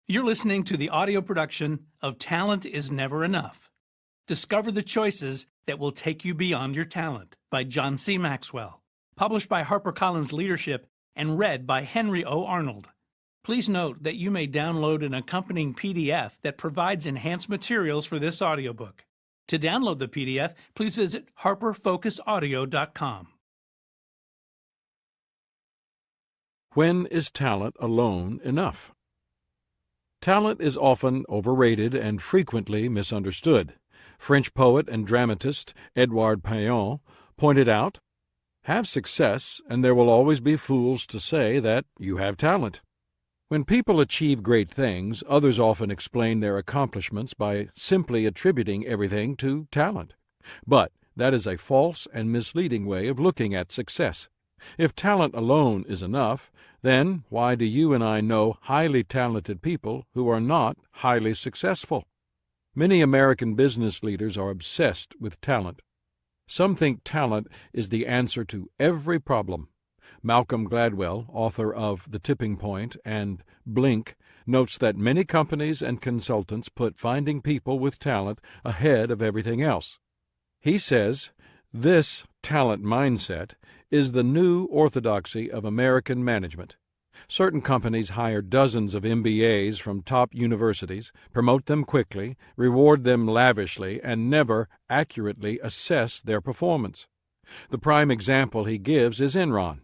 You're listening to the audio production of Talent is Never Enough. Discover the choices that will take you beyond your talent by John C. Maxwell. Published by HarperCollins Leadership and read by Henry O. Arnold. Please note that you may download an accompanying PDF that provides enhanced materials for this audiobook. To download the PDF, please visit harperfocusaudio.com. When is talent alone enough? Talent is often overrated and frequently misunderstood. French poet and dramatist Edouard Payon pointed out, "Have success, and there will always be fools to say that you have talent." When people achieve great things, others often explain their accomplishments by simply attributing everything to talent. But that is a false and misleading way of looking at success. If talent alone is enough, then why do you and I know highly talented people who are not highly successful? Many American business leaders are obsessed with talent. Some think talent is the answer to every problem. Malcolm Gladwell, author of The Tipping Point and Blink, notes that many companies and consultants put finding people with talent ahead of everything else. He says, "This talent mindset is the new orthodoxy of American management. Certain companies hire dozens of MBAs from top universities, promote them quickly, reward them lavishly, and never accurately assess their performance." The prime example he gives is Enron.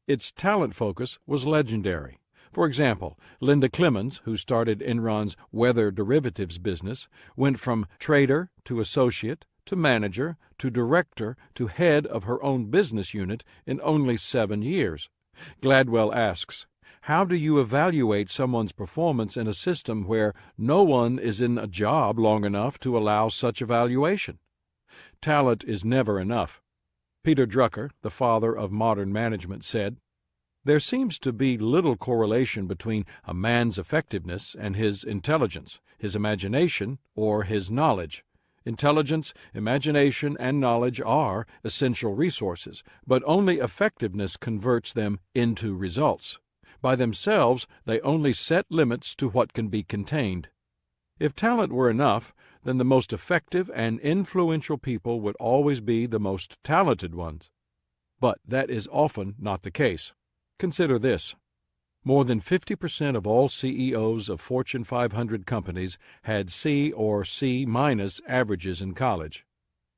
Its talent focus was legendary. For example, Linda Clemens, who started Enron's weather derivatives business, went from trader to associate to manager to director to head of her own business unit in only 7 years. Gladwell asks, "How do you evaluate someone's performance in a system where no one is in a job long enough to allow such evaluation?" Talent is never enough. Peter Drucker, the father of modern management, said, "There seems to be little correlation between a man's effectiveness and his intelligence, his imagination, or his knowledge. Intelligence, imagination, and knowledge are essential resources, but only effectiveness converts them into results. By themselves, they only set limits to what can be contained." If talent were enough, then the most effective and influential people would always be the most talented ones. But that is often not the case. Consider this. More than 50% of all CEOs of Fortune 500 companies had C or C- averages in college.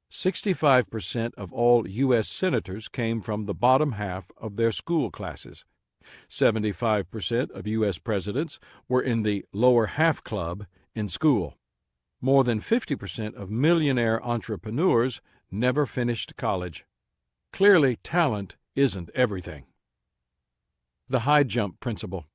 65% of all U.S. senators came from the bottom half of their school classes. 75% of U.S. presidents were in the lower half club in school. More than 50% of millionaire entrepreneurs never finished college. Clearly, talent isn't everything. The High Jump Principle.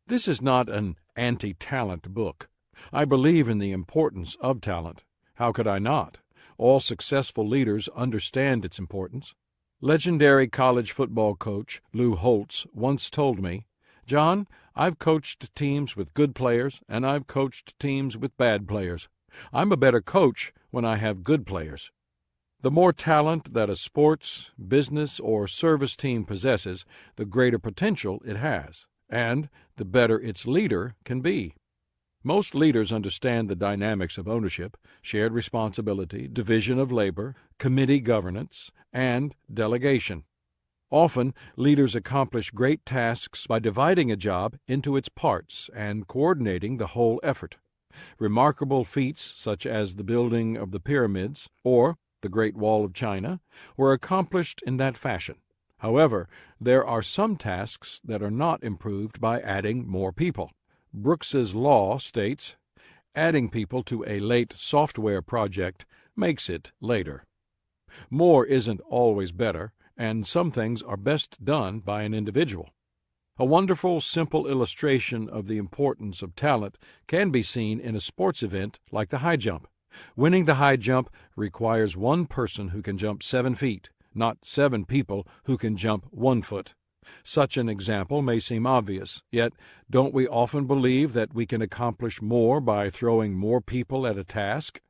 This is not an anti-talent book. I believe in the importance of talent. How could I not? All successful leaders understand its importance. Legendary college football coach Lou Holtz once told me, "John, I've coached teams with good players, and I've coached teams with bad players. I'm a better coach when I have good players." The more talent that a sports, business, or service team possesses, the greater potential it has, and the better its leader can be. Most leaders understand the dynamics of ownership, shared responsibility, division of labor, committee governance, and delegation. Often, leaders accomplish great tasks by dividing a job into its parts and coordinating the whole effort. Remarkable feats such as the building of the pyramids or the Great Wall of China were accomplished in that fashion. However, there are some tasks that are not improved by adding more people. Brooks's law states, "Adding people to a late software project makes it later." More isn't always better, and some things are best done by an individual. A wonderful, simple illustration of the importance of talent can be seen in a sports event like the high jump. Winning the high jump requires one person who can jump 7 feet, not 7 people who can jump 1 foot. Such an example may seem obvious, yet don't we often believe that we can accomplish more by throwing more people at a task?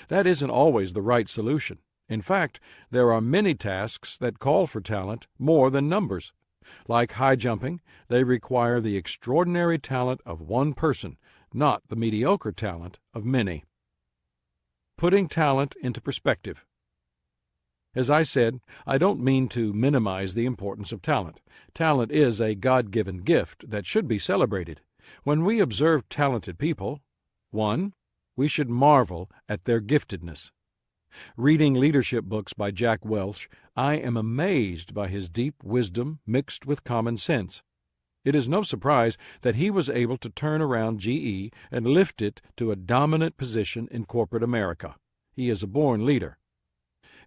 That isn't always the right solution. In fact, there are many tasks that call for talent more than numbers. Like high jumping, they require the extraordinary talent of one person, not the mediocre talent of many. Putting talent into perspective. As I said, I don't mean to minimize the importance of talent. Talent is a God-given gift that should be celebrated. When we observe talented people, 1. We should marvel at their giftedness. Reading leadership books by Jack Welch, I am amazed by his deep wisdom mixed with common sense. It is no surprise that he was able to turn around GE and lift it to a dominant position in corporate America. He is a born leader.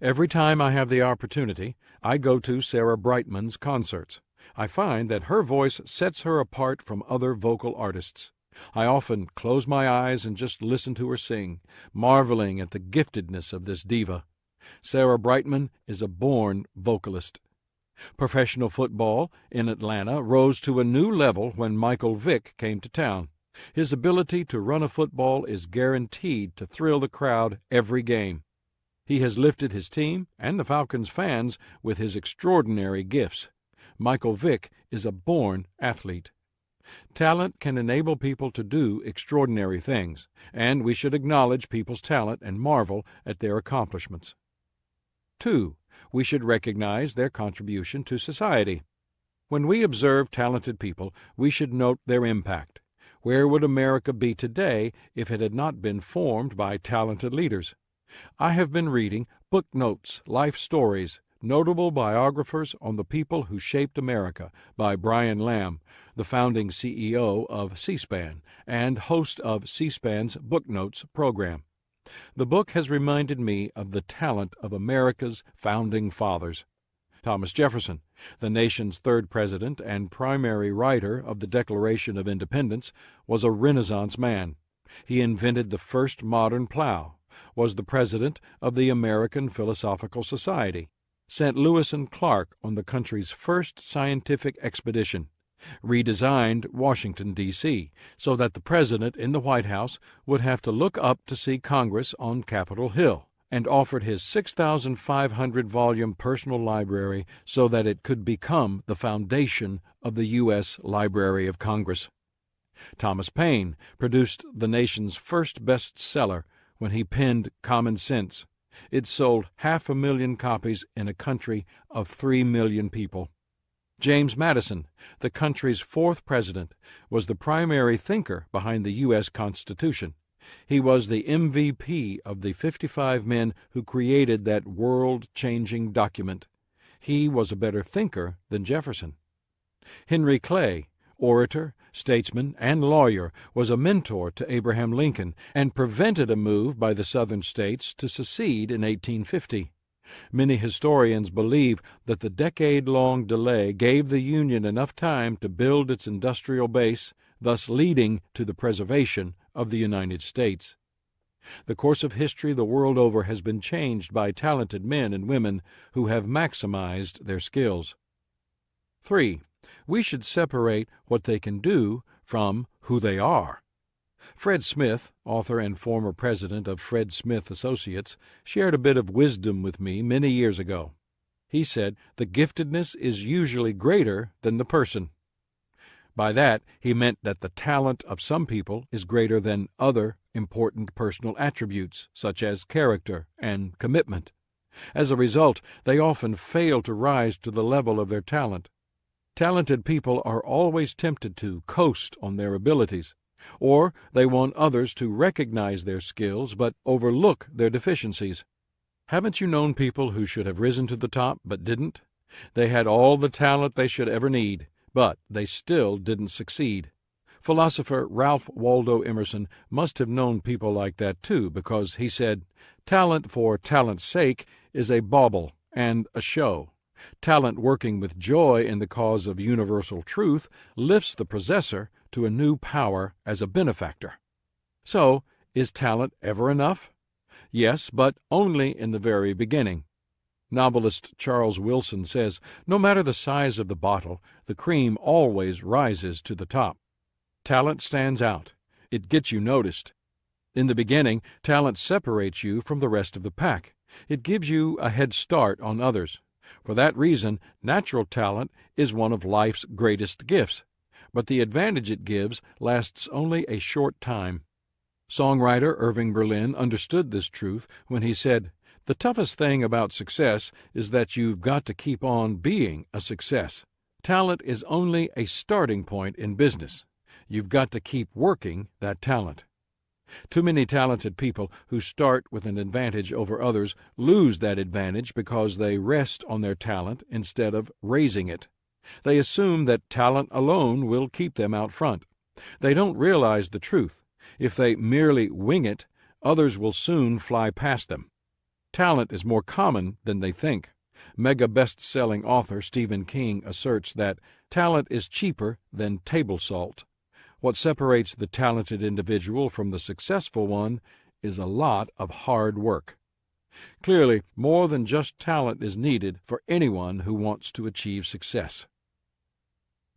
Every time I have the opportunity, I go to Sarah Brightman's concerts. I find that her voice sets her apart from other vocal artists. I often close my eyes and just listen to her sing, marveling at the giftedness of this diva. Sarah Brightman is a born vocalist. Professional football in Atlanta rose to a new level when Michael Vick came to town. His ability to run a football is guaranteed to thrill the crowd every game. He has lifted his team and the Falcons' fans with his extraordinary gifts. Michael Vick is a born athlete. Talent can enable people to do extraordinary things, and we should acknowledge people's talent and marvel at their accomplishments. 2. We should recognize their contribution to society. When we observe talented people, we should note their impact. Where would America be today if it had not been formed by talented leaders? I have been reading book notes, life stories, notable biographers on the people who shaped America by Brian Lamb, the founding CEO of C-SPAN and host of C-SPAN's Book Notes program. The book has reminded me of the talent of America's founding fathers. Thomas Jefferson, the nation's third president and primary writer of the Declaration of Independence, was a Renaissance man. He invented the first modern plow, was the president of the American Philosophical Society, sent Lewis and Clark on the country's first scientific expedition, redesigned Washington, D.C., so that the president in the White House would have to look up to see Congress on Capitol Hill, and offered his 6,500-volume personal library so that it could become the foundation of the U.S. Library of Congress. Thomas Paine produced the nation's first bestseller when he penned Common Sense. It sold 500,000 copies in a country of 3 million people. James Madison, the country's fourth president, was the primary thinker behind the U.S. Constitution. He was the MVP of the 55 men who created that world-changing document. He was a better thinker than Jefferson. Henry Clay, orator, statesman, and lawyer, was a mentor to Abraham Lincoln and prevented a move by the Southern states to secede in 1850. Many historians believe that the decade-long delay gave the Union enough time to build its industrial base, thus leading to the preservation of the United States. The course of history the world over has been changed by talented men and women who have maximized their skills. 3. We should separate what they can do from who they are. Fred Smith, author and former president of Fred Smith Associates, shared a bit of wisdom with me many years ago. He said, "The giftedness is usually greater than the person." By that, he meant that the talent of some people is greater than other important personal attributes, such as character and commitment. As a result, they often fail to rise to the level of their talent. Talented people are always tempted to coast on their abilities, or they want others to recognize their skills but overlook their deficiencies. Haven't you known people who should have risen to the top but didn't? They had all the talent they should ever need, but they still didn't succeed. Philosopher Ralph Waldo Emerson must have known people like that too, because he said, "Talent for talent's sake is a bauble and a show. Talent working with joy in the cause of universal truth lifts the possessor to a new power as a benefactor." So, is talent ever enough? Yes, but only in the very beginning. Novelist Charles Wilson says, "No matter the size of the bottle, the cream always rises to the top." Talent stands out. It gets you noticed. In the beginning, talent separates you from the rest of the pack. It gives you a head start on others. For that reason, natural talent is one of life's greatest gifts, but the advantage it gives lasts only a short time. Songwriter Irving Berlin understood this truth when he said, "The toughest thing about success is that you've got to keep on being a success. Talent is only a starting point in business. You've got to keep working that talent." Too many talented people who start with an advantage over others lose that advantage because they rest on their talent instead of raising it. They assume that talent alone will keep them out front. They don't realize the truth. If they merely wing it, others will soon fly past them. Talent is more common than they think. Mega best-selling author Stephen King asserts that talent is cheaper than table salt. What separates the talented individual from the successful one is a lot of hard work. Clearly, more than just talent is needed for anyone who wants to achieve success.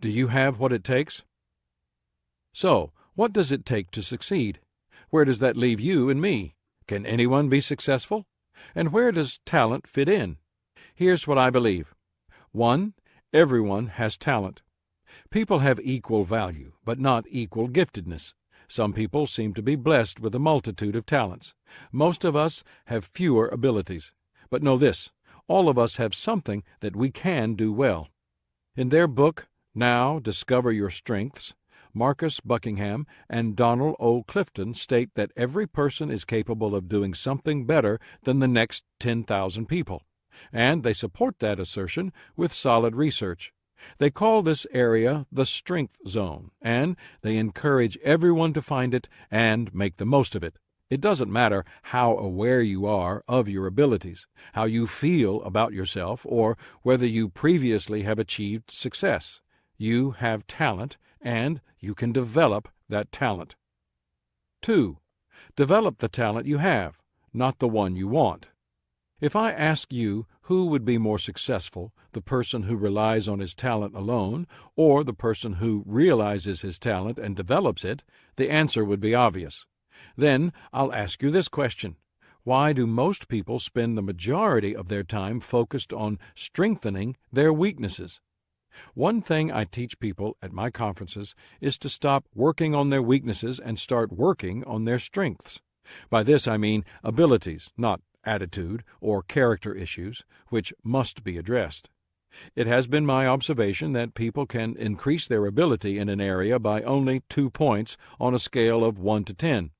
Do you have what it takes? So, what does it take to succeed? Where does that leave you and me? Can anyone be successful? And where does talent fit in? Here's what I believe. 1. Everyone has talent. People have equal value, but not equal giftedness. Some people seem to be blessed with a multitude of talents. Most of us have fewer abilities. But know this, all of us have something that we can do well. In their book, Now Discover Your Strengths, Marcus Buckingham and Donald O. Clifton state that every person is capable of doing something better than the next 10,000 people, and they support that assertion with solid research. They call this area the strength zone, and they encourage everyone to find it and make the most of it. It doesn't matter how aware you are of your abilities, how you feel about yourself, or whether you previously have achieved success. You have talent, and you can develop that talent. 2. Develop the talent you have, not the one you want. If I ask you who would be more successful, the person who relies on his talent alone or the person who realizes his talent and develops it, the answer would be obvious. Then I'll ask you this question. Why do most people spend the majority of their time focused on strengthening their weaknesses? One thing I teach people at my conferences is to stop working on their weaknesses and start working on their strengths. By this I mean abilities, not attitude or character issues, which must be addressed. It has been my observation that people can increase their ability in an area by only 2 points on a scale of 1 to 10.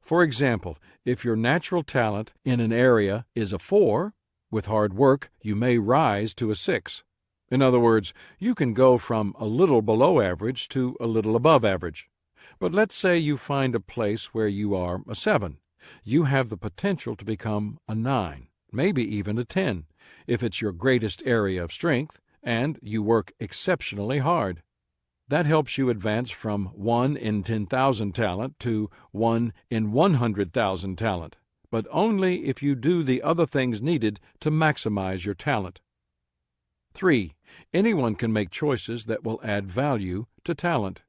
For example, if your natural talent in an area is a 4, with hard work you may rise to a 6. In other words, you can go from a little below average to a little above average. But let's say you find a place where you are a 7. You have the potential to become a 9, maybe even a 10, if it's your greatest area of strength and you work exceptionally hard. That helps you advance from 1 in 10,000 talent to 1 in 100,000 talent, but only if you do the other things needed to maximize your talent. 3. Anyone can make choices that will add value to talent.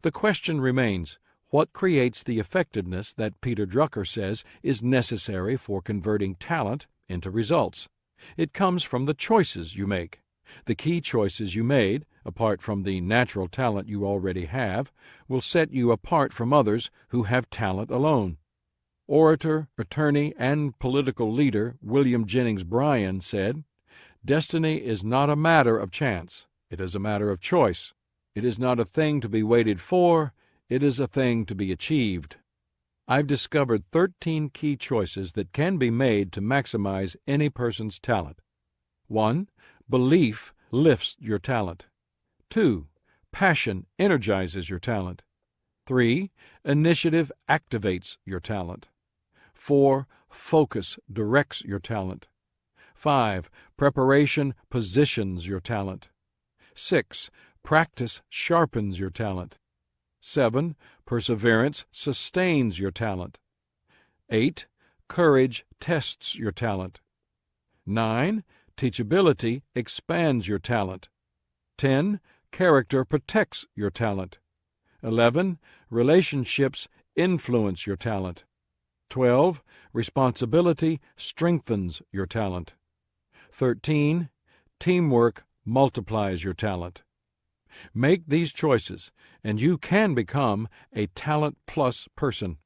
The question remains, what creates the effectiveness that Peter Drucker says is necessary for converting talent into results? It comes from the choices you make. The key choices you made, apart from the natural talent you already have, will set you apart from others who have talent alone. Orator, attorney, and political leader William Jennings Bryan said, "Destiny is not a matter of chance. It is a matter of choice. It is not a thing to be waited for. It is a thing to be achieved." I've discovered 13 key choices that can be made to maximize any person's talent. 1. Belief lifts your talent. 2. Passion energizes your talent. 3. Initiative activates your talent. 4. Focus directs your talent. 5. Preparation positions your talent. 6. Practice sharpens your talent. 7. Perseverance sustains your talent. 8. Courage tests your talent. 9. Teachability expands your talent. 10. Character protects your talent. 11. Relationships influence your talent. 12. Responsibility strengthens your talent. 13. Teamwork multiplies your talent. Make these choices, and you can become a talent-plus person.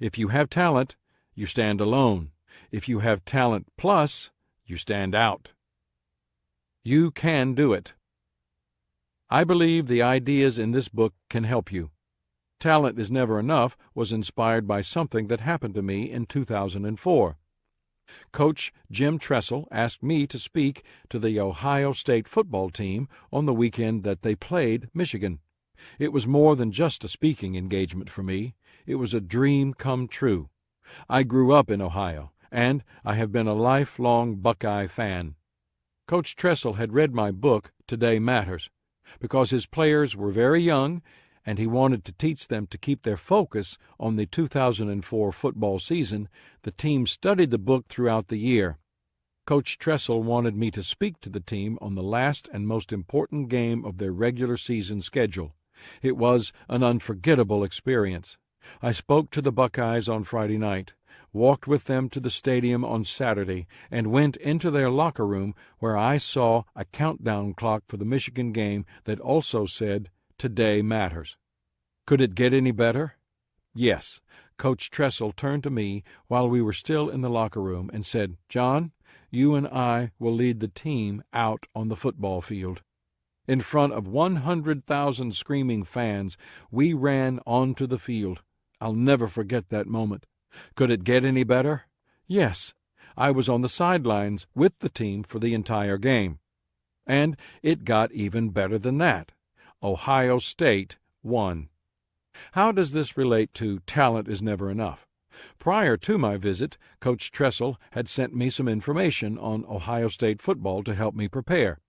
If you have talent, you stand alone. If you have talent plus, you stand out. You can do it. I believe the ideas in this book can help you. Talent is Never Enough was inspired by something that happened to me in 2004. Coach Jim Tressel asked me to speak to the Ohio State football team on the weekend that they played Michigan. It was more than just a speaking engagement for me. It was a dream come true. I grew up in Ohio, and I have been a lifelong Buckeye fan. Coach Tressel had read my book, Today Matters, because his players were very young, and he wanted to teach them to keep their focus on the 2004 football season. The team studied the book throughout the year. Coach Tressel wanted me to speak to the team on the last and most important game of their regular season schedule. It was an unforgettable experience. I spoke to the Buckeyes on Friday night, walked with them to the stadium on Saturday, and went into their locker room where I saw a countdown clock for the Michigan game that also said, "Today Matters." Could it get any better? Yes. Coach Tressel turned to me while we were still in the locker room and said, "John, you and I will lead the team out on the football field." In front of 100,000 screaming fans, we ran onto the field. I'll never forget that moment. Could it get any better? Yes. I was on the sidelines with the team for the entire game. And it got even better than that. Ohio State won. How does this relate to Talent is Never Enough? Prior to my visit, Coach Tressel had sent me some information on Ohio State football to help me prepare.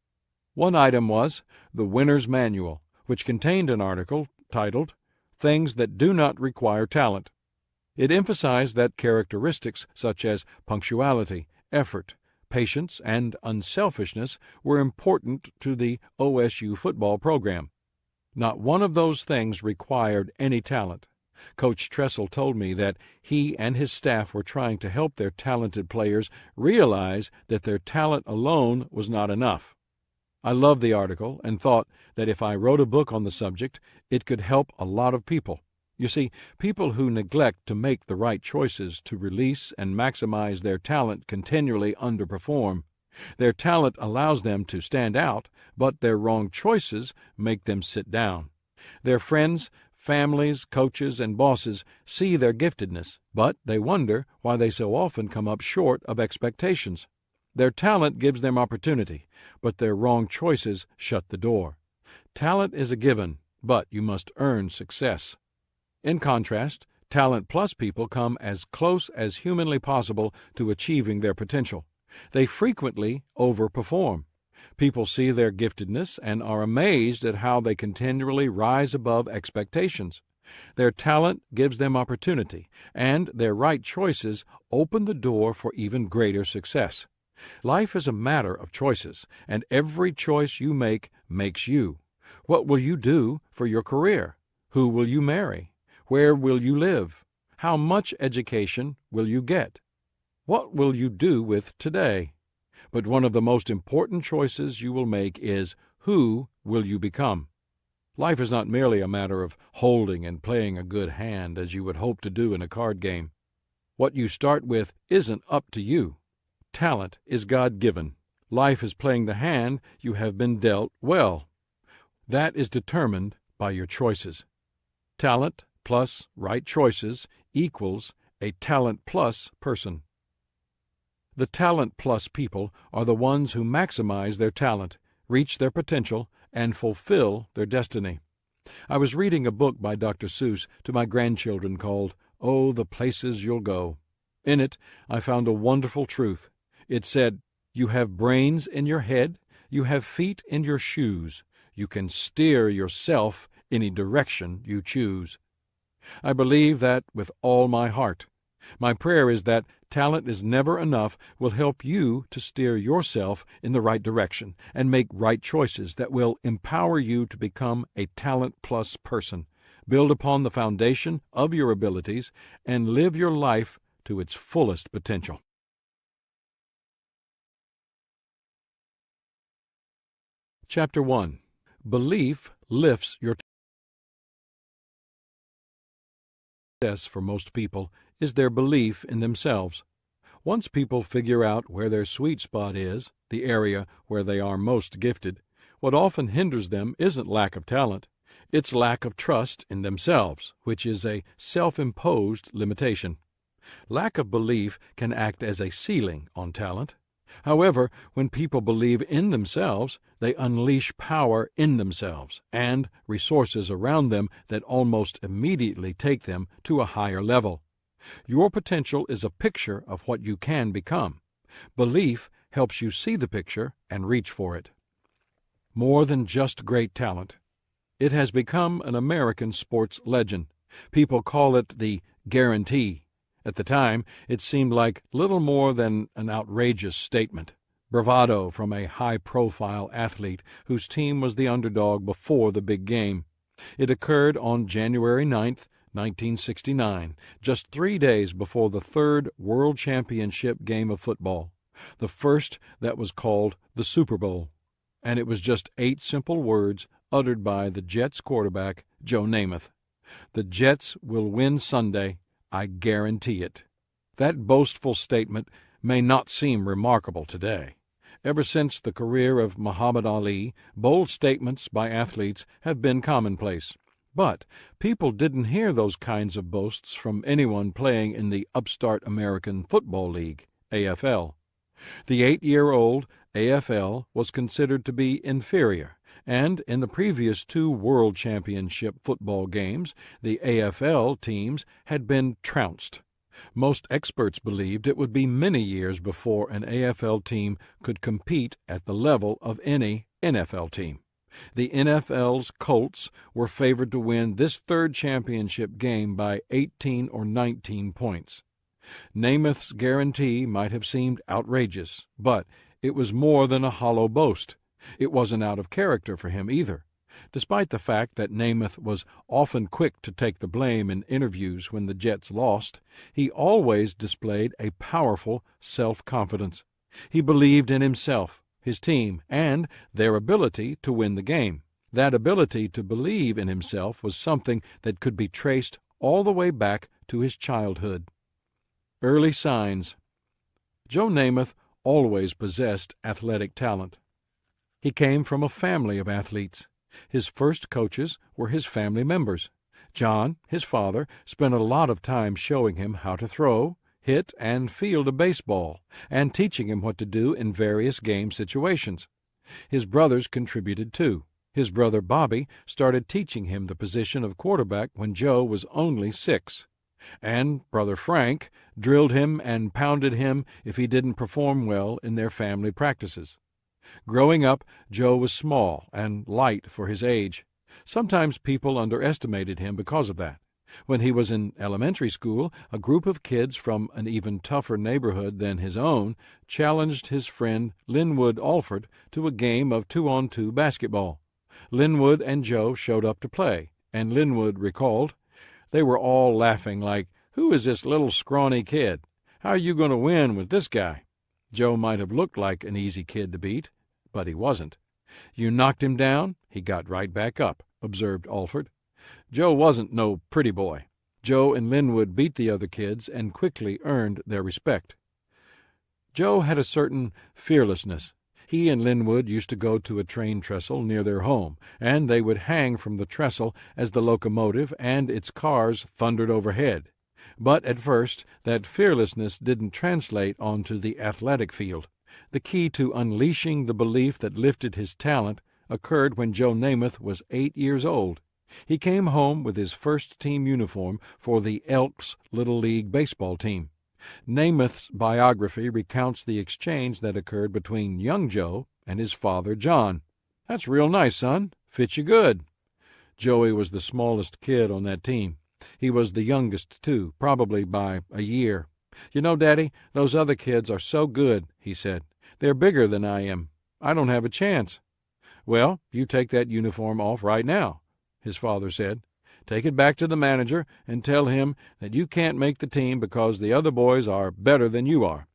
One item was the Winner's Manual, which contained an article titled, "Things That Do Not Require Talent." It emphasized that characteristics such as punctuality, effort, patience, and unselfishness were important to the OSU football program. Not one of those things required any talent. Coach Tressel told me that he and his staff were trying to help their talented players realize that their talent alone was not enough. I loved the article and thought that if I wrote a book on the subject, it could help a lot of people. You see, people who neglect to make the right choices to release and maximize their talent continually underperform. Their talent allows them to stand out, but their wrong choices make them sit down. Their friends, families, coaches, and bosses see their giftedness, but they wonder why they so often come up short of expectations. Their talent gives them opportunity, but their wrong choices shut the door. Talent is a given, but you must earn success. In contrast, talent plus people come as close as humanly possible to achieving their potential. They frequently overperform. People see their giftedness and are amazed at how they continually rise above expectations. Their talent gives them opportunity, and their right choices open the door for even greater success. Life is a matter of choices, and every choice you make makes you. What will you do for your career? Who will you marry? Where will you live? How much education will you get? What will you do with today? But one of the most important choices you will make is, who will you become? Life is not merely a matter of holding and playing a good hand as you would hope to do in a card game. What you start with isn't up to you. Talent is God-given. Life is playing the hand you have been dealt well. That is determined by your choices. Talent plus right choices equals a talent-plus person. The talent-plus people are the ones who maximize their talent, reach their potential, and fulfill their destiny. I was reading a book by Dr. Seuss to my grandchildren called "Oh, the Places You'll Go." In it, I found a wonderful truth. It said, "You have brains in your head, you have feet in your shoes, you can steer yourself any direction you choose." I believe that with all my heart. My prayer is that Talent is Never Enough will help you to steer yourself in the right direction and make right choices that will empower you to become a talent-plus person, build upon the foundation of your abilities, and live your life to its fullest potential. Chapter 1. Belief lifts your success for most people is their belief in themselves. Once people figure out where their sweet spot is, the area where they are most gifted, what often hinders them isn't lack of talent. It's lack of trust in themselves, which is a self-imposed limitation. Lack of belief can act as a ceiling on talent. However, when people believe in themselves, they unleash power in themselves and resources around them that almost immediately take them to a higher level. Your potential is a picture of what you can become. Belief helps you see the picture and reach for it. More than just great talent. It has become an American sports legend. People call it the guarantee. At the time, it seemed like little more than an outrageous statement. Bravado from a high-profile athlete whose team was the underdog before the big game. It occurred on January 9th, 1969, just 3 days before the third World Championship game of football, the first that was called the Super Bowl. And it was just 8 simple words uttered by the Jets quarterback, Joe Namath. The Jets will win Sunday. I guarantee it. That boastful statement may not seem remarkable today. Ever since the career of Muhammad Ali, bold statements by athletes have been commonplace. But people didn't hear those kinds of boasts from anyone playing in the upstart American Football League, AFL. The 8-year-old AFL was considered to be inferior, and in the previous 2 World Championship football games, the AFL teams had been trounced. Most experts believed it would be many years before an AFL team could compete at the level of any NFL team. The NFL's Colts were favored to win this third championship game by 18 or 19 points. Namath's guarantee might have seemed outrageous, but it was more than a hollow boast. It wasn't out of character for him either. Despite the fact that Namath was often quick to take the blame in interviews when the Jets lost, he always displayed a powerful self-confidence. He believed in himself, his team, and their ability to win the game. That ability to believe in himself was something that could be traced all the way back to his childhood. Early signs. Joe Namath always possessed athletic talent. He came from a family of athletes. His first coaches were his family members. John, his father, spent a lot of time showing him how to throw, hit, and field a baseball, and teaching him what to do in various game situations. His brothers contributed too. His brother Bobby started teaching him the position of quarterback when Joe was only 6. And brother Frank drilled him and pounded him if he didn't perform well in their family practices. Growing up, Joe was small and light for his age. Sometimes people underestimated him because of that. When he was in elementary school, a group of kids from an even tougher neighborhood than his own challenged his friend Linwood Alford to a game of 2-on-2 basketball. Linwood and Joe showed up to play, and Linwood recalled, "They were all laughing like, 'Who is this little scrawny kid? How are you going to win with this guy?' Joe might have looked like an easy kid to beat, but he wasn't. 'You knocked him down, he got right back up,' observed Alford. Joe wasn't no pretty boy. Joe and Linwood beat the other kids and quickly earned their respect. Joe had a certain fearlessness. He and Linwood used to go to a train trestle near their home, and they would hang from the trestle as the locomotive and its cars thundered overhead. But at first, that fearlessness didn't translate onto the athletic field. The key to unleashing the belief that lifted his talent occurred when Joe Namath was 8 years old. He came home with his first team uniform for the Elks Little League baseball team. Namath's biography recounts the exchange that occurred between young Joe and his father John. "That's real nice, son. Fits you good." Joey was the smallest kid on that team. He was the youngest, too, probably by a year. "You know, Daddy, those other kids are so good," he said. "They're bigger than I am. I don't have a chance." "Well, you take that uniform off right now," his father said. "Take it back to the manager and tell him that you can't make the team because the other boys are better than you are."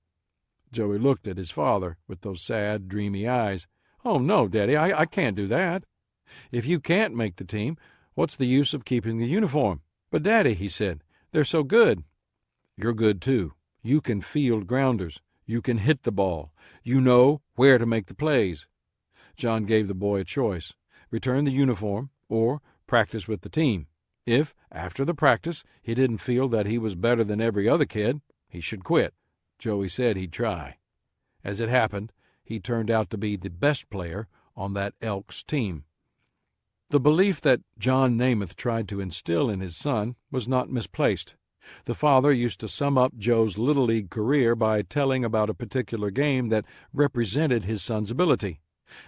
Joey looked at his father with those sad, dreamy eyes. "Oh, no, Daddy, I can't do that." "If you can't make the team, what's the use of keeping the uniform?" "But, Daddy," he said, "they're so good." "You're good, too. You can field grounders. You can hit the ball. You know where to make the plays." John gave the boy a choice: return the uniform or practice with the team. If, after the practice, he didn't feel that he was better than every other kid, he should quit. Joey said he'd try. As it happened, he turned out to be the best player on that Elks team. The belief that John Namath tried to instill in his son was not misplaced. The father used to sum up Joe's Little League career by telling about a particular game that represented his son's ability.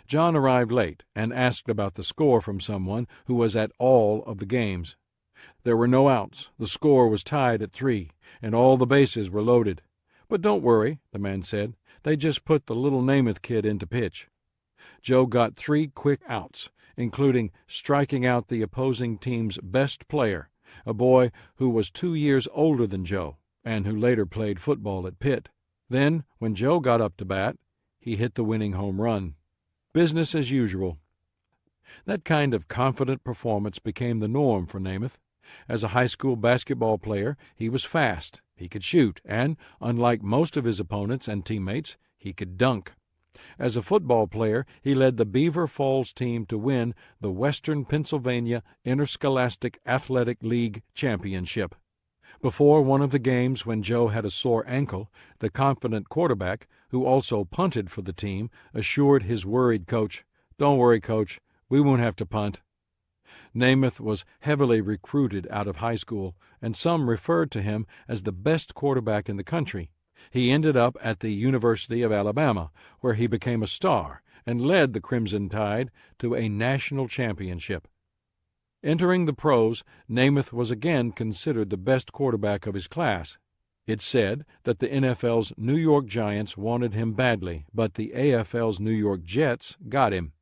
John arrived late and asked about the score from someone who was at all of the games. There were no outs, the score was tied at 3, and all the bases were loaded. "But don't worry," the man said, "they just put the little Namath kid into pitch." Joe got 3 quick outs, including striking out the opposing team's best player, a boy who was 2 years older than Joe and who later played football at Pitt. Then, when Joe got up to bat, he hit the winning home run. Business as usual. That kind of confident performance became the norm for Namath. As a high school basketball player, he was fast, he could shoot, and, unlike most of his opponents and teammates, he could dunk. As a football player, he led the Beaver Falls team to win the Western Pennsylvania Interscholastic Athletic League Championship. Before one of the games when Joe had a sore ankle, the confident quarterback, who also punted for the team, assured his worried coach, "Don't worry, Coach, we won't have to punt." Namath was heavily recruited out of high school, and some referred to him as the best quarterback in the country. He ended up at the University of Alabama, where he became a star and led the Crimson Tide to a national championship. Entering the pros, Namath was again considered the best quarterback of his class. It's said that the NFL's New York Giants wanted him badly, but the AFL's New York Jets got him.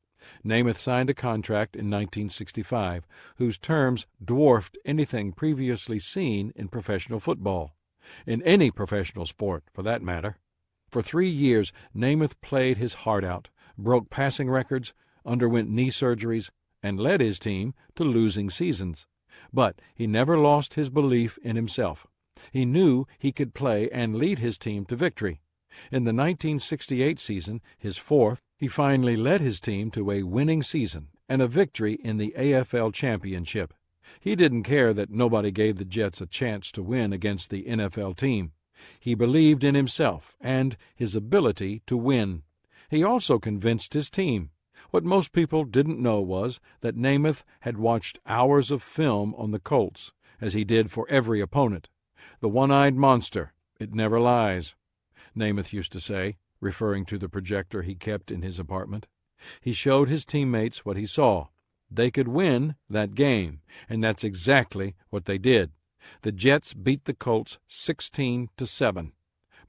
Namath signed a contract in 1965, whose terms dwarfed anything previously seen in professional football. In any professional sport, for that matter. For 3 years, Namath played his heart out, broke passing records, underwent knee surgeries, and led his team to losing seasons. But he never lost his belief in himself. He knew he could play and lead his team to victory. In the 1968 season, his 4th, he finally led his team to a winning season and a victory in the AFL Championship. He didn't care that nobody gave the Jets a chance to win against the NFL team. He believed in himself and his ability to win. He also convinced his team. What most people didn't know was that Namath had watched hours of film on the Colts, as he did for every opponent. "The one-eyed monster, it never lies," Namath used to say, referring to the projector he kept in his apartment. He showed his teammates what he saw. They could win that game, and that's exactly what they did. The Jets beat the Colts 16-7.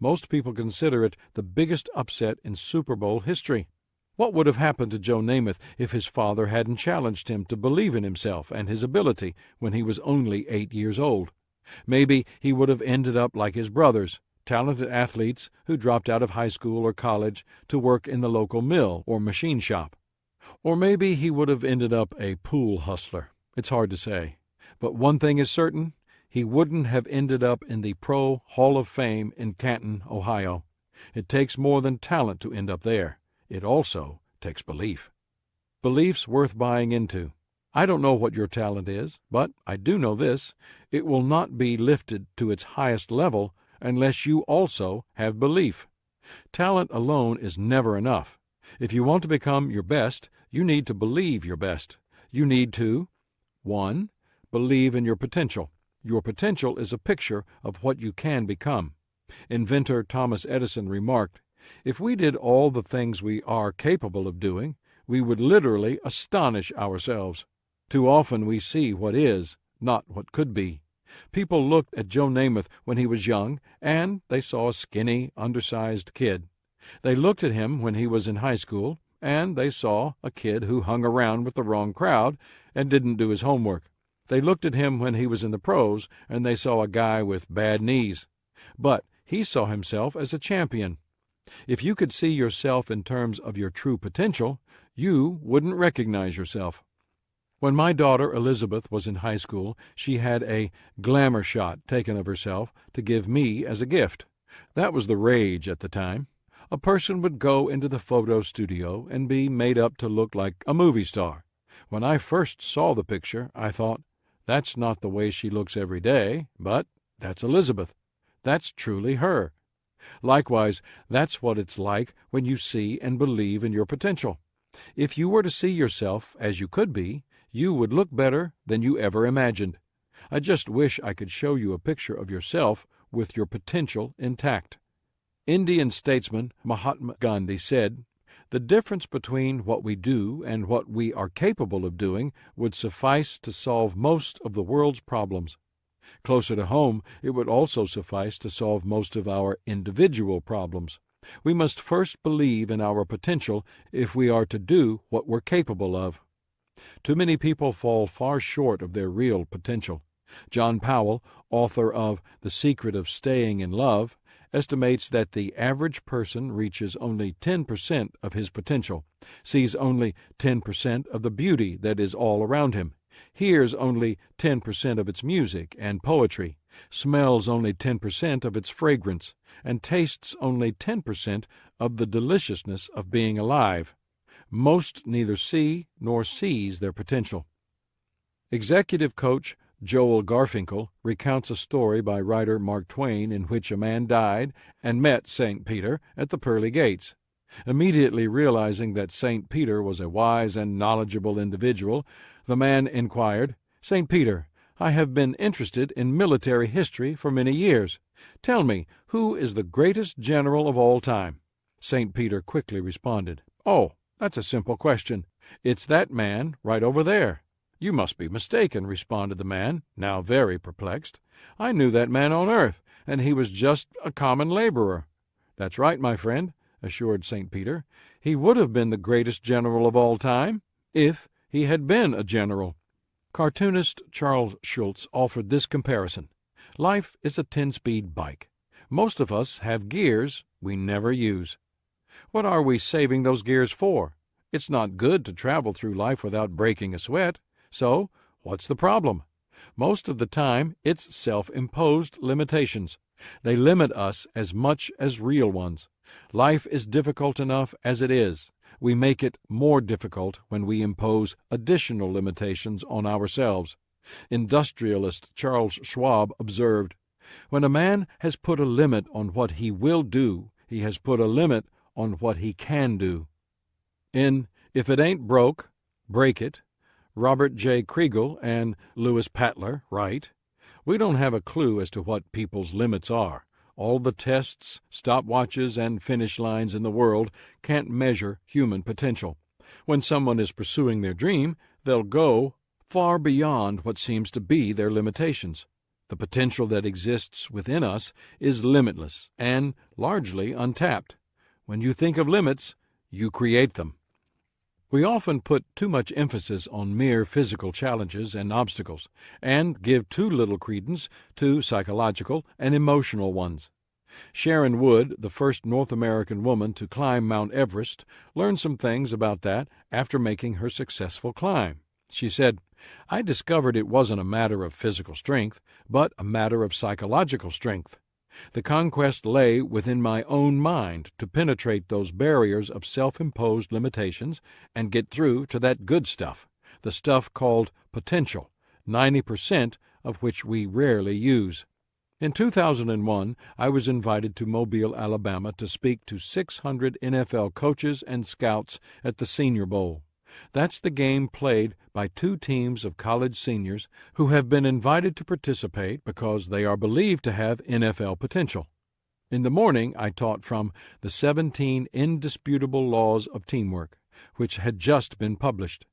Most people consider it the biggest upset in Super Bowl history. What would have happened to Joe Namath if his father hadn't challenged him to believe in himself and his ability when he was only 8 years old? Maybe he would have ended up like his brothers, talented athletes who dropped out of high school or college to work in the local mill or machine shop. Or maybe he would have ended up a pool hustler. It's hard to say. But one thing is certain, he wouldn't have ended up in the Pro Hall of Fame in Canton, Ohio. It takes more than talent to end up there. It also takes belief. Belief's worth buying into. I don't know what your talent is, but I do know this: it will not be lifted to its highest level unless you also have belief. Talent alone is never enough. If you want to become your best, you need to believe your best. You need to 1. Believe in your potential. Your potential is a picture of what you can become. Inventor Thomas Edison remarked, "If we did all the things we are capable of doing, we would literally astonish ourselves. Too often we see what is, not what could be." People looked at Joe Namath when he was young, and they saw a skinny, undersized kid. They looked at him when he was in high school, and they saw a kid who hung around with the wrong crowd and didn't do his homework. They looked at him when he was in the pros, and they saw a guy with bad knees. But he saw himself as a champion. If you could see yourself in terms of your true potential, you wouldn't recognize yourself. When my daughter Elizabeth was in high school, she had a glamour shot taken of herself to give me as a gift. That was the rage at the time. A person would go into the photo studio and be made up to look like a movie star. When I first saw the picture, I thought, that's not the way she looks every day, but that's Elizabeth. That's truly her. Likewise, that's what it's like when you see and believe in your potential. If you were to see yourself as you could be, you would look better than you ever imagined. I just wish I could show you a picture of yourself with your potential intact. Indian statesman Mahatma Gandhi said, "The difference between what we do and what we are capable of doing would suffice to solve most of the world's problems. Closer to home, it would also suffice to solve most of our individual problems. We must first believe in our potential if we are to do what we're capable of." Too many people fall far short of their real potential. John Powell, author of The Secret of Staying in Love, estimates that the average person reaches only 10% of his potential, sees only 10% of the beauty that is all around him, hears only 10% of its music and poetry, smells only 10% of its fragrance, and tastes only 10% of the deliciousness of being alive. Most neither see nor seize their potential. Executive coach Joel Garfinkel recounts a story by writer Mark Twain in which a man died and met St. Peter at the pearly gates. Immediately realizing that St. Peter was a wise and knowledgeable individual, the man inquired, "St. Peter, I have been interested in military history for many years. Tell me, who is the greatest general of all time?" St. Peter quickly responded, "Oh, that's a simple question. It's that man right over there." "You must be mistaken," responded the man, now very perplexed. "I knew that man on earth, and he was just a common laborer." "That's right, my friend," assured St. Peter. "He would have been the greatest general of all time if he had been a general." Cartoonist Charles Schulz offered this comparison. Life is a 10-speed bike. Most of us have gears we never use. What are we saving those gears for? It's not good to travel through life without breaking a sweat. So, what's the problem? Most of the time, it's self-imposed limitations. They limit us as much as real ones. Life is difficult enough as it is. We make it more difficult when we impose additional limitations on ourselves. Industrialist Charles Schwab observed, "When a man has put a limit on what he will do, he has put a limit on what he can do." In If It Ain't Broke, Break It, Robert J. Kriegel and Louis Patler write, "We don't have a clue as to what people's limits are. All the tests, stopwatches, and finish lines in the world can't measure human potential. When someone is pursuing their dream, they'll go far beyond what seems to be their limitations. The potential that exists within us is limitless and largely untapped. When you think of limits, you create them." We often put too much emphasis on mere physical challenges and obstacles, and give too little credence to psychological and emotional ones. Sharon Wood, the first North American woman to climb Mount Everest, learned some things about that after making her successful climb. She said, "I discovered it wasn't a matter of physical strength, but a matter of psychological strength. The conquest lay within my own mind to penetrate those barriers of self-imposed limitations and get through to that good stuff, the stuff called potential, 90% of which we rarely use." In 2001, I was invited to Mobile, Alabama to speak to 600 NFL coaches and scouts at the Senior Bowl. That's the game played by two teams of college seniors who have been invited to participate because they are believed to have NFL potential. In the morning, I taught from The 17 Indisputable Laws of Teamwork, which had just been published.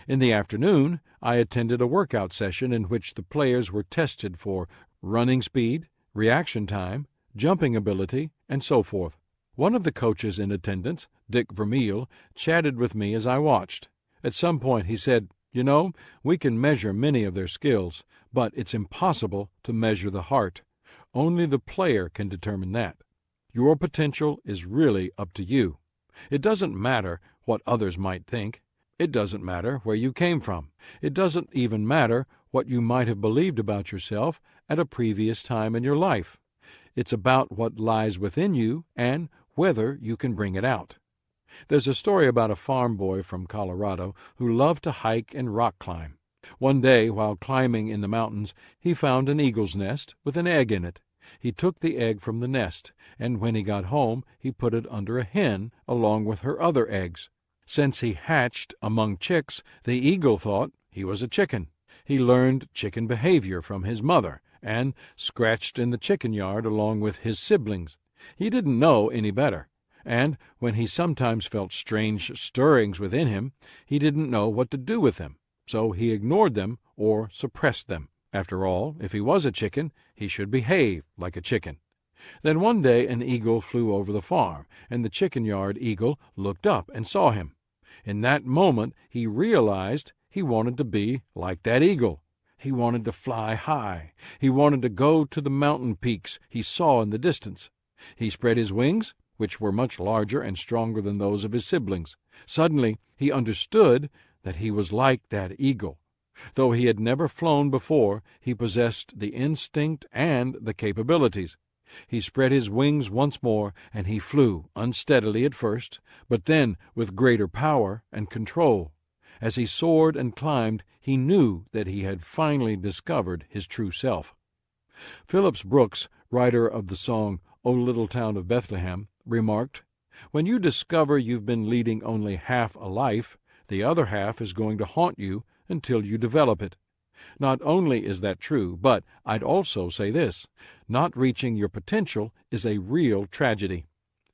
In the afternoon, I attended a workout session in which the players were tested for running speed, reaction time, jumping ability, and so forth. One of the coaches in attendance, Dick Vermeil, chatted with me as I watched. At some point he said, "You know, we can measure many of their skills, but it's impossible to measure the heart. Only the player can determine that." Your potential is really up to you. It doesn't matter what others might think. It doesn't matter where you came from. It doesn't even matter what you might have believed about yourself at a previous time in your life. It's about what lies within you and whether you can bring it out. There's a story about a farm boy from Colorado who loved to hike and rock climb. One day, while climbing in the mountains, he found an eagle's nest with an egg in it. He took the egg from the nest, and when he got home, he put it under a hen along with her other eggs. Since he hatched among chicks, the eagle thought he was a chicken. He learned chicken behavior from his mother and scratched in the chicken yard along with his siblings. He didn't know any better, and when he sometimes felt strange stirrings within him, he didn't know what to do with them, so he ignored them or suppressed them. After all, if he was a chicken, he should behave like a chicken. Then one day an eagle flew over the farm, and the chicken yard eagle looked up and saw him. In that moment he realized he wanted to be like that eagle. He wanted to fly high. He wanted to go to the mountain peaks he saw in the distance. He spread his wings, which were much larger and stronger than those of his siblings. Suddenly he understood that he was like that eagle. Though he had never flown before, he possessed the instinct and the capabilities. He spread his wings once more, and he flew, unsteadily at first, but then with greater power and control. As he soared and climbed, he knew that he had finally discovered his true self. Phillips Brooks, writer of the song "O Little Town of Bethlehem," remarked, "When you discover you've been leading only half a life, the other half is going to haunt you until you develop it." Not only is that true, but I'd also say this: not reaching your potential is a real tragedy.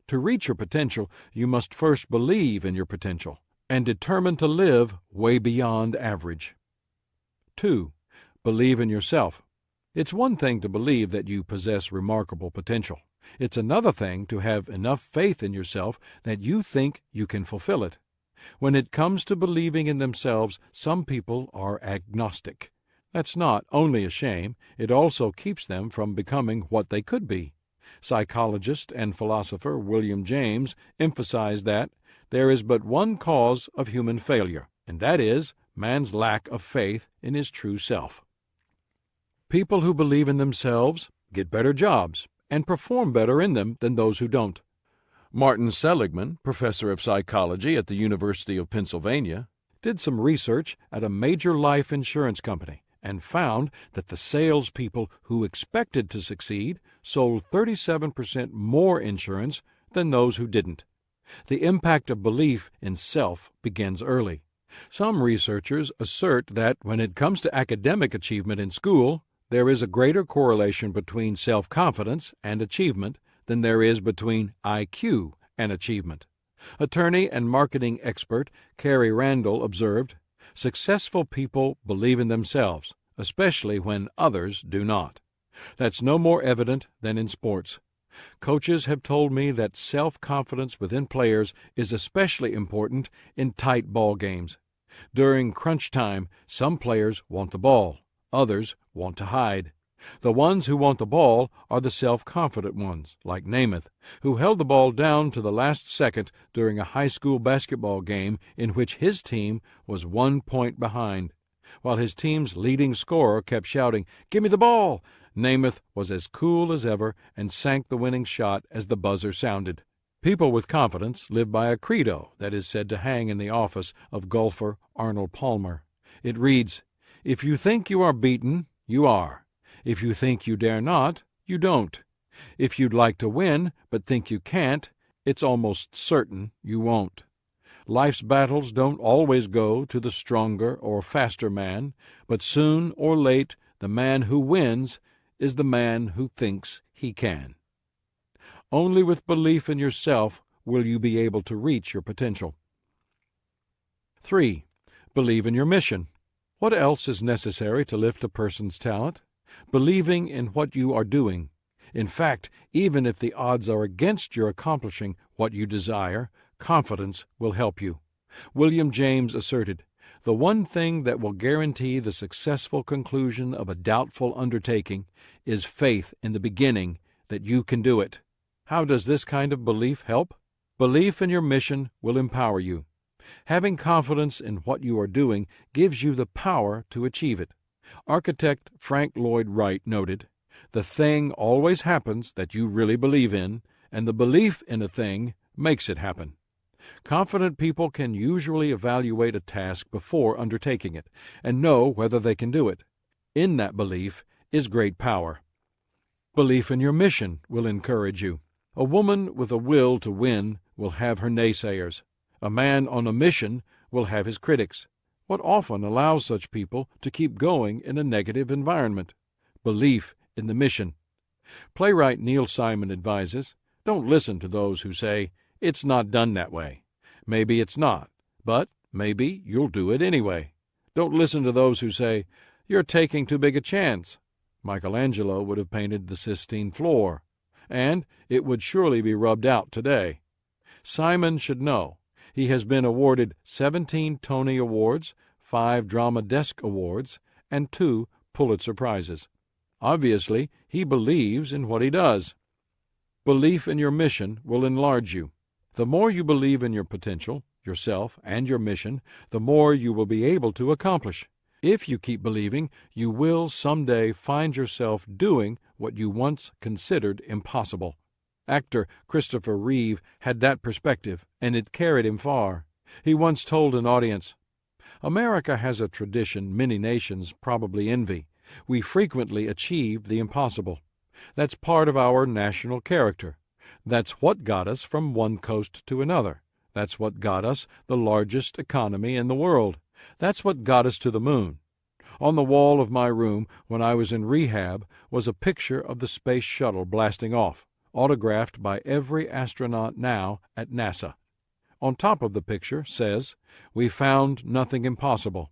To reach your potential, you must first believe in your potential and determine to live way beyond average. 2. Believe in yourself. It's one thing to believe that you possess remarkable potential. It's another thing to have enough faith in yourself that you think you can fulfill it. When it comes to believing in themselves, some people are agnostic. That's not only a shame, it also keeps them from becoming what they could be. Psychologist and philosopher William James emphasized that there is but one cause of human failure, and that is man's lack of faith in his true self. People who believe in themselves get better jobs and perform better in them than those who don't. Martin Seligman, professor of psychology at the University of Pennsylvania, did some research at a major life insurance company and found that the salespeople who expected to succeed sold 37% more insurance than those who didn't. The impact of belief in self begins early. Some researchers assert that when it comes to academic achievement in school, there is a greater correlation between self-confidence and achievement than there is between IQ and achievement. Attorney and marketing expert Carrie Randall observed, "Successful people believe in themselves, especially when others do not. That's no more evident than in sports. Coaches have told me that self-confidence within players is especially important in tight ball games. During crunch time, some players want the ball, others want to hide. The ones who want the ball are the self-confident ones, like Namath, who held the ball down to the last second during a high school basketball game in which his team was 1 point behind. While his team's leading scorer kept shouting, 'Give me the ball!' Namath was as cool as ever and sank the winning shot as the buzzer sounded. People with confidence live by a credo that is said to hang in the office of golfer Arnold Palmer. It reads, "If you think you are beaten, you are. If you think you dare not, you don't. If you'd like to win but think you can't, it's almost certain you won't." Life's battles don't always go to the stronger or faster man, but soon or late the man who wins is the man who thinks he can. Only with belief in yourself will you be able to reach your potential. 3. Believe in your mission. What else is necessary to lift a person's talent? Believing in what you are doing. In fact, even if the odds are against your accomplishing what you desire, confidence will help you. William James asserted, "The one thing that will guarantee the successful conclusion of a doubtful undertaking is faith in the beginning that you can do it." How does this kind of belief help? Belief in your mission will empower you. Having confidence in what you are doing gives you the power to achieve it. Architect Frank Lloyd Wright noted, "The thing always happens that you really believe in, and the belief in a thing makes it happen." Confident people can usually evaluate a task before undertaking it and know whether they can do it. In that belief is great power. Belief in your mission will encourage you. A woman with a will to win will have her naysayers. A man on a mission will have his critics. What often allows such people to keep going in a negative environment? Belief in the mission. Playwright Neil Simon advises, don't listen to those who say, "It's not done that way." Maybe it's not, but maybe you'll do it anyway. Don't listen to those who say, "You're taking too big a chance." Michelangelo would have painted the Sistine floor, and it would surely be rubbed out today. Simon should know. He has been awarded 17 Tony Awards, 5 Drama Desk Awards, and 2 Pulitzer Prizes. Obviously, he believes in what he does. Belief in your mission will enlarge you. The more you believe in your potential, yourself, and your mission, the more you will be able to accomplish. If you keep believing, you will someday find yourself doing what you once considered impossible. Actor Christopher Reeve had that perspective, and it carried him far. He once told an audience, "America has a tradition many nations probably envy. We frequently achieve the impossible. That's part of our national character. That's what got us from one coast to another. That's what got us the largest economy in the world. That's what got us to the moon." On the wall of my room when I was in rehab was a picture of the space shuttle blasting off, autographed by every astronaut now at NASA. On top of the picture says, "We found nothing impossible."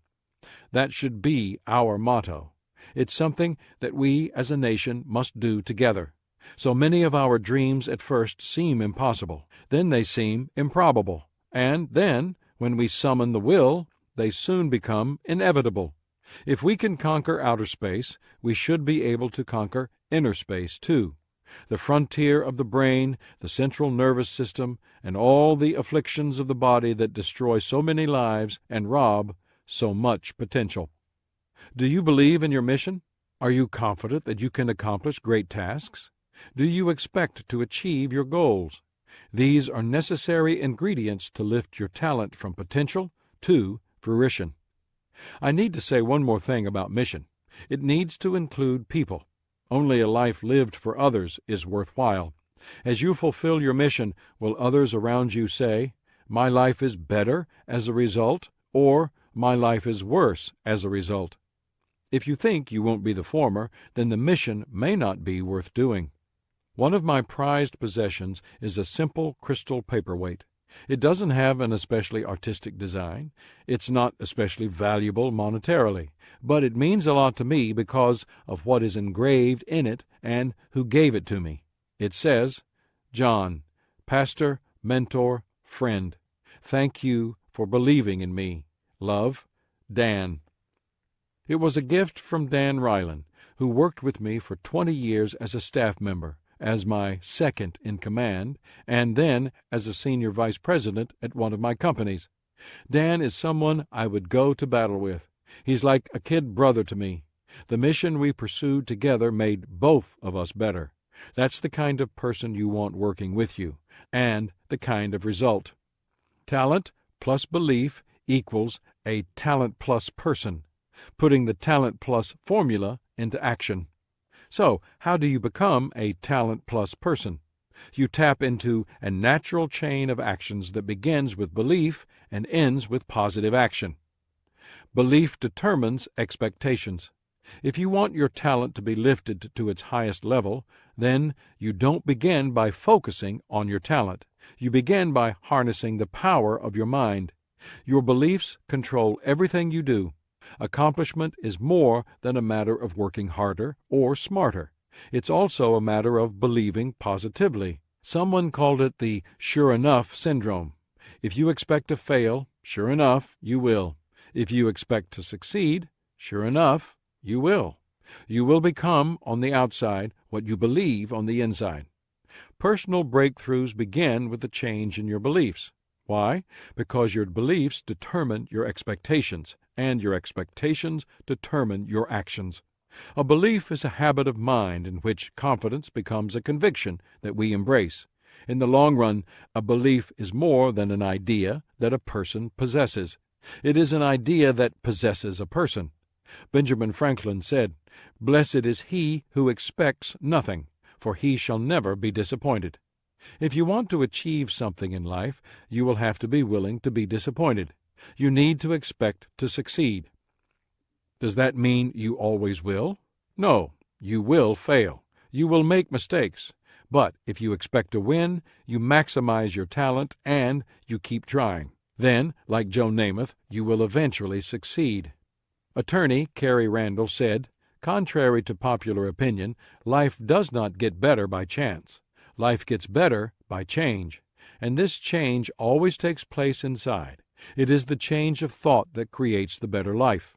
That should be our motto. It's something that we as a nation must do together. So many of our dreams at first seem impossible, then they seem improbable, and then, when we summon the will, they soon become inevitable. If we can conquer outer space, we should be able to conquer inner space too. The frontier of the brain, the central nervous system, and all the afflictions of the body that destroy so many lives and rob so much potential. Do you believe in your mission? Are you confident that you can accomplish great tasks? Do you expect to achieve your goals? These are necessary ingredients to lift your talent from potential to fruition. I need to say one more thing about mission. It needs to include people. Only a life lived for others is worthwhile. As you fulfill your mission, will others around you say, "My life is better as a result," or "My life is worse as a result"? If you think you won't be the former, then the mission may not be worth doing. One of my prized possessions is a simple crystal paperweight. It doesn't have an especially artistic design. It's not especially valuable monetarily, but it means a lot to me because of what is engraved in it and who gave it to me. It says, "John, pastor, mentor, friend, thank you for believing in me. Love, Dan." It was a gift from Dan Ryland, who worked with me for 20 years as a staff member, as my second in command, and then as a senior vice president at one of my companies. Dan is someone I would go to battle with. He's like a kid brother to me. The mission we pursued together made both of us better. That's the kind of person you want working with you, and the kind of result. Talent plus belief equals a talent plus person, putting the talent plus formula into action. So, how do you become a talent plus person? You tap into a natural chain of actions that begins with belief and ends with positive action. Belief determines expectations. If you want your talent to be lifted to its highest level, then you don't begin by focusing on your talent. You begin by harnessing the power of your mind. Your beliefs control everything you do. Accomplishment is more than a matter of working harder or smarter. It's also a matter of believing positively. Someone called it the sure enough syndrome. If you expect to fail, sure enough, you will. If you expect to succeed, sure enough, you will. You will become on the outside what you believe on the inside. Personal breakthroughs begin with a change in your beliefs. Why? Because your beliefs determine your expectations, and your expectations determine your actions. A belief is a habit of mind in which confidence becomes a conviction that we embrace. In the long run, a belief is more than an idea that a person possesses. It is an idea that possesses a person. Benjamin Franklin said, "Blessed is he who expects nothing, for he shall never be disappointed." If you want to achieve something in life, you will have to be willing to be disappointed. You need to expect to succeed. Does that mean you always will? No, you will fail. You will make mistakes. But if you expect to win, you maximize your talent and you keep trying. Then, like Joe Namath, you will eventually succeed. Attorney Carrie Randall said, "Contrary to popular opinion, life does not get better by chance. Life gets better by change, and this change always takes place inside. It is the change of thought that creates the better life.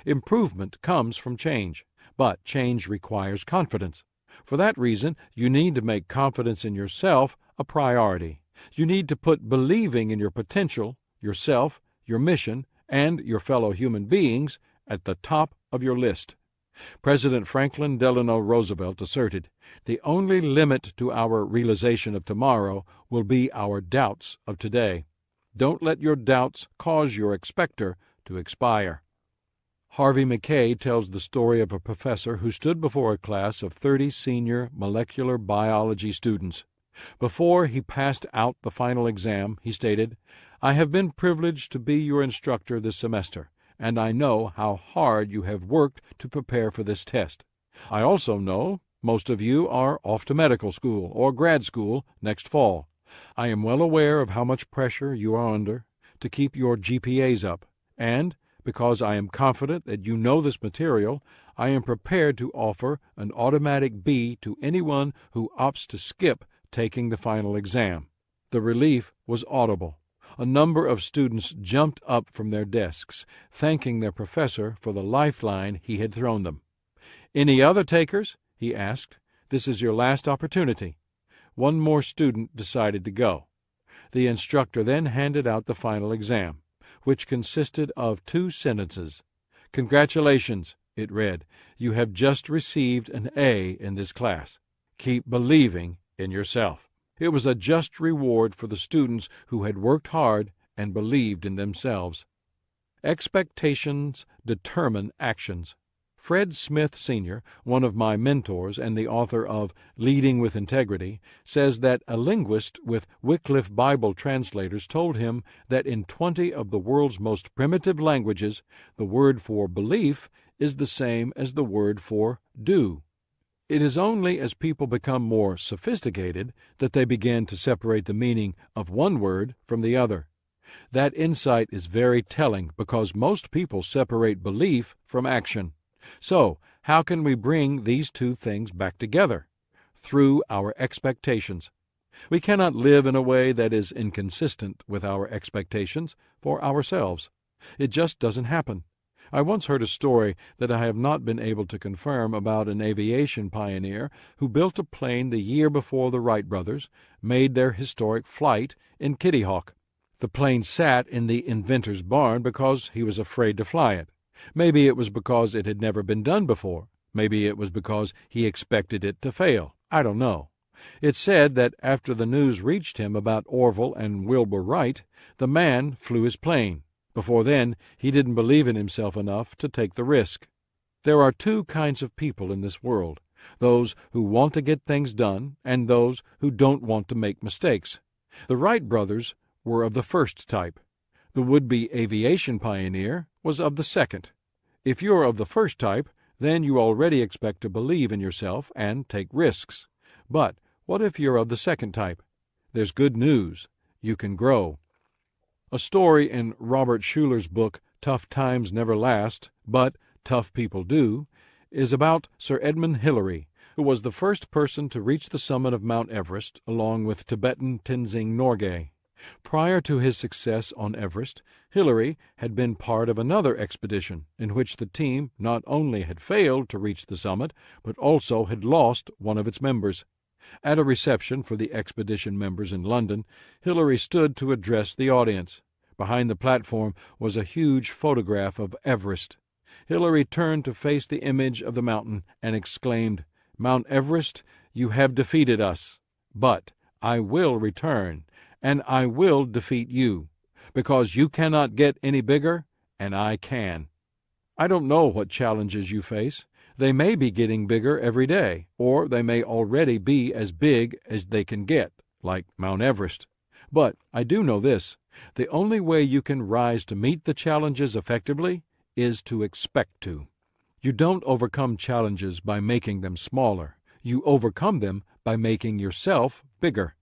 Improvement comes from change, but change requires confidence. For that reason, you need to make confidence in yourself a priority. You need to put believing in your potential, yourself, your mission, and your fellow human beings at the top of your list." President Franklin Delano Roosevelt asserted, "The only limit to our realization of tomorrow will be our doubts of today. Don't let your doubts cause your expector to expire." Harvey Mackay tells the story of a professor who stood before a class of 30 senior molecular biology students. Before he passed out the final exam, he stated, "I have been privileged to be your instructor this semester, and I know how hard you have worked to prepare for this test. I also know most of you are off to medical school or grad school next fall. I am well aware of how much pressure you are under to keep your GPAs up, and because I am confident that you know this material, I am prepared to offer an automatic B to anyone who opts to skip taking the final exam." The relief was audible. A number of students jumped up from their desks, thanking their professor for the lifeline he had thrown them. "Any other takers?" he asked. "This is your last opportunity." One more student decided to go. The instructor then handed out the final exam, which consisted of 2 sentences. "Congratulations," it read. "You have just received an A in this class. Keep believing in yourself." It was a just reward for the students who had worked hard and believed in themselves. Expectations determine actions. Fred Smith, Sr., one of my mentors and the author of Leading with Integrity, says that a linguist with Wycliffe Bible translators told him that in 20 of the world's most primitive languages, the word for belief is the same as the word for do. It is only as people become more sophisticated that they begin to separate the meaning of one word from the other. That insight is very telling because most people separate belief from action. So, how can we bring these two things back together? Through our expectations. We cannot live in a way that is inconsistent with our expectations for ourselves. It just doesn't happen. I once heard a story that I have not been able to confirm about an aviation pioneer who built a plane the year before the Wright brothers made their historic flight in Kitty Hawk. The plane sat in the inventor's barn because he was afraid to fly it. Maybe it was because it had never been done before. Maybe it was because he expected it to fail. I don't know. It's said that after the news reached him about Orville and Wilbur Wright, the man flew his plane. Before then, he didn't believe in himself enough to take the risk. There are 2 kinds of people in this world, those who want to get things done and those who don't want to make mistakes. The Wright brothers were of the first type. The would-be aviation pioneer was of the second. If you're of the first type, then you already expect to believe in yourself and take risks. But what if you're of the second type? There's good news. You can grow. A story in Robert Schuller's book, Tough Times Never Last, but Tough People Do, is about Sir Edmund Hillary, who was the first person to reach the summit of Mount Everest along with Tibetan Tenzing Norgay. Prior to his success on Everest, Hillary had been part of another expedition in which the team not only had failed to reach the summit, but also had lost one of its members. At a reception for the expedition members in London, Hillary stood to address the audience. Behind the platform was a huge photograph of Everest. Hillary turned to face the image of the mountain and exclaimed, "Mount Everest, you have defeated us. But I will return, and I will defeat you, because you cannot get any bigger, and I can." I don't know what challenges you face. They may be getting bigger every day, or they may already be as big as they can get, like Mount Everest. But I do know this: the only way you can rise to meet the challenges effectively is to expect to. You don't overcome challenges by making them smaller. You overcome them by making yourself bigger.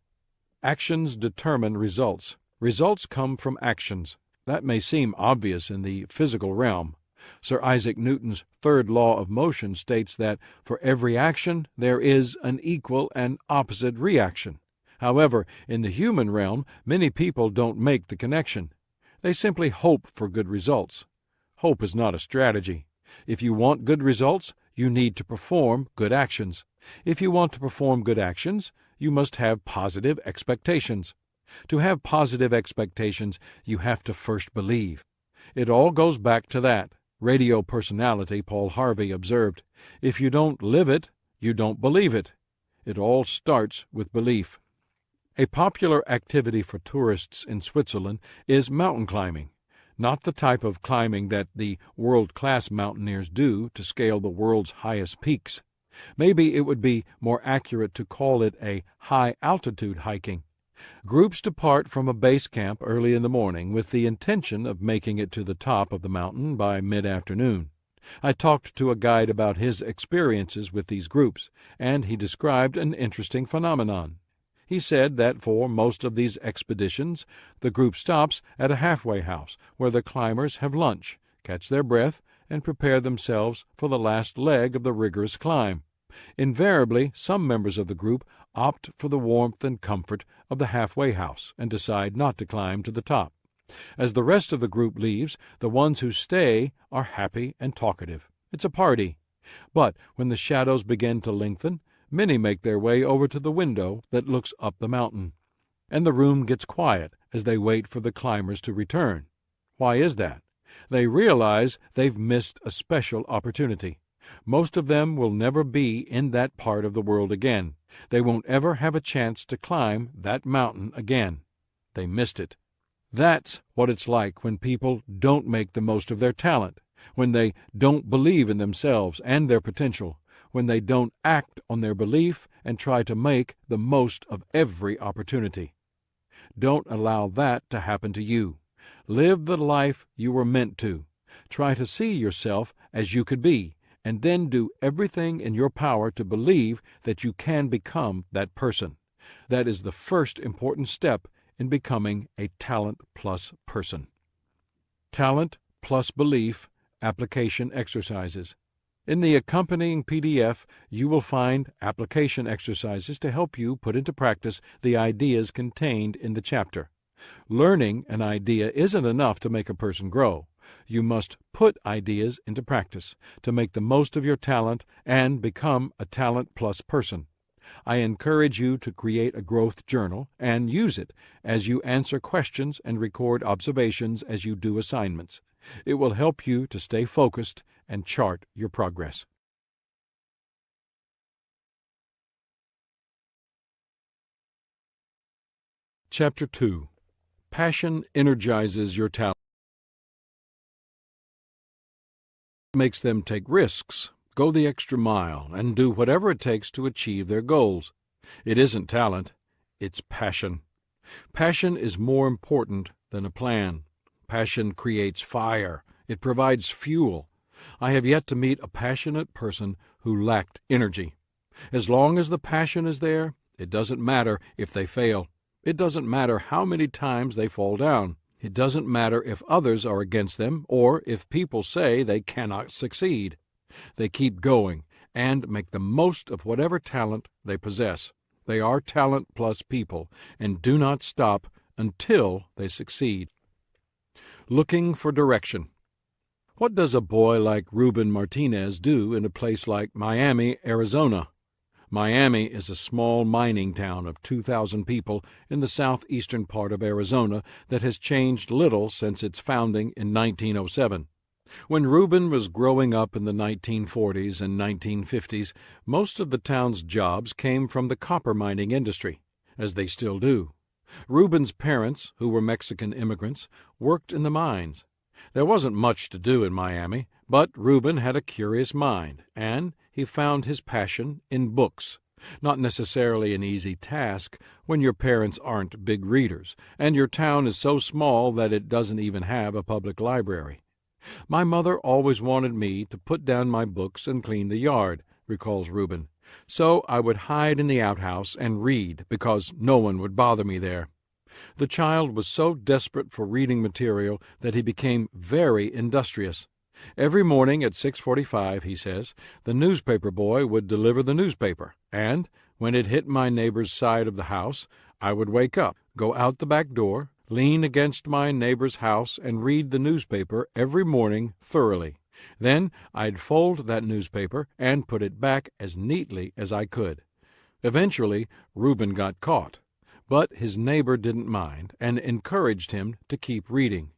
Actions determine results. Results come from actions. That may seem obvious in the physical realm. Sir Isaac Newton's third law of motion states that for every action there is an equal and opposite reaction. However, in the human realm, many people don't make the connection. They simply hope for good results. Hope is not a strategy. If you want good results, you need to perform good actions. If you want to perform good actions, you must have positive expectations. To have positive expectations, you have to first believe. It all goes back to that. Radio personality Paul Harvey observed, "If you don't live it, you don't believe it." It all starts with belief. A popular activity for tourists in Switzerland is mountain climbing. Not the type of climbing that the world-class mountaineers do to scale the world's highest peaks. Maybe it would be more accurate to call it a high-altitude hiking. Groups depart from a base camp early in the morning with the intention of making it to the top of the mountain by mid-afternoon. I talked to a guide about his experiences with these groups, and he described an interesting phenomenon. He said that for most of these expeditions, the group stops at a halfway house where the climbers have lunch, catch their breath, and prepare themselves for the last leg of the rigorous climb. Invariably, some members of the group opt for the warmth and comfort of the halfway house and decide not to climb to the top. As the rest of the group leaves, the ones who stay are happy and talkative. It's a party. But when the shadows begin to lengthen, many make their way over to the window that looks up the mountain, and the room gets quiet as they wait for the climbers to return. Why is that? They realize they've missed a special opportunity. Most of them will never be in that part of the world again. They won't ever have a chance to climb that mountain again. They missed it. That's what it's like when people don't make the most of their talent, when they don't believe in themselves and their potential, when they don't act on their belief and try to make the most of every opportunity. Don't allow that to happen to you. Live the life you were meant to. Try to see yourself as you could be, and then do everything in your power to believe that you can become that person. That is the first important step in becoming a talent plus person. Talent plus belief application exercises. In the accompanying PDF, you will find application exercises to help you put into practice the ideas contained in the chapter. Learning an idea isn't enough to make a person grow. You must put ideas into practice to make the most of your talent and become a talent plus person. I encourage you to create a growth journal and use it as you answer questions and record observations as you do assignments. It will help you to stay focused and chart your progress. Chapter 2. Passion energizes your talent. Makes them take risks, go the extra mile, and do whatever it takes to achieve their goals. It isn't talent, it's passion. Passion is more important than a plan. Passion creates fire. It provides fuel. I have yet to meet a passionate person who lacked energy. As long as the passion is there, it doesn't matter if they fail. It doesn't matter how many times they fall down. It doesn't matter if others are against them or if people say they cannot succeed. They keep going and make the most of whatever talent they possess. They are talent plus people and do not stop until they succeed. Looking for direction. What does a boy like Ruben Martinez do in a place like Miami, Arizona? Miami is a small mining town of 2,000 people in the southeastern part of Arizona that has changed little since its founding in 1907. When Reuben was growing up in the 1940s and 1950s, most of the town's jobs came from the copper mining industry, as they still do. Reuben's parents, who were Mexican immigrants, worked in the mines. There wasn't much to do in Miami, but Reuben had a curious mind, and he found his passion in books. Not necessarily an easy task when your parents aren't big readers, and your town is so small that it doesn't even have a public library. "My mother always wanted me to put down my books and clean the yard," recalls Reuben. "So I would hide in the outhouse and read because no one would bother me there." The child was so desperate for reading material that he became very industrious. Every morning at 6:45, he says, the newspaper boy would deliver the newspaper, and when it hit my neighbor's side of the house, I would wake up, go out the back door, lean against my neighbor's house, and read the newspaper every morning thoroughly. Then I'd fold that newspaper and put it back as neatly as I could. Eventually, Reuben got caught, but his neighbor didn't mind and encouraged him to keep reading.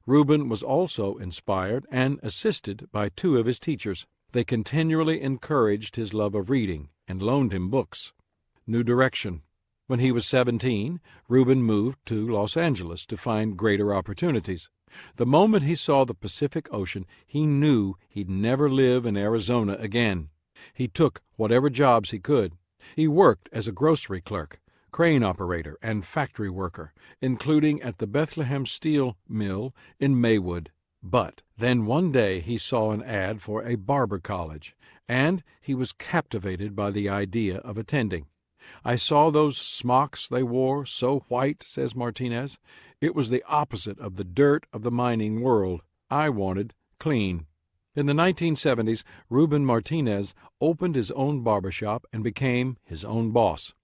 Reuben was also inspired and assisted by two of his teachers. They continually encouraged his love of reading and loaned him books. New direction. When he was 17, Reuben moved to Los Angeles to find greater opportunities. The moment he saw the Pacific Ocean, he knew he'd never live in Arizona again. He took whatever jobs he could. He worked as a grocery clerk, crane operator, and factory worker, including at the Bethlehem Steel Mill in Maywood. But then one day he saw an ad for a barber college, and he was captivated by the idea of attending. "I saw those smocks they wore, so white," says Martinez. "It was the opposite of the dirt of the mining world. I wanted clean." In the 1970s, Reuben Martinez opened his own barbershop and became his own boss.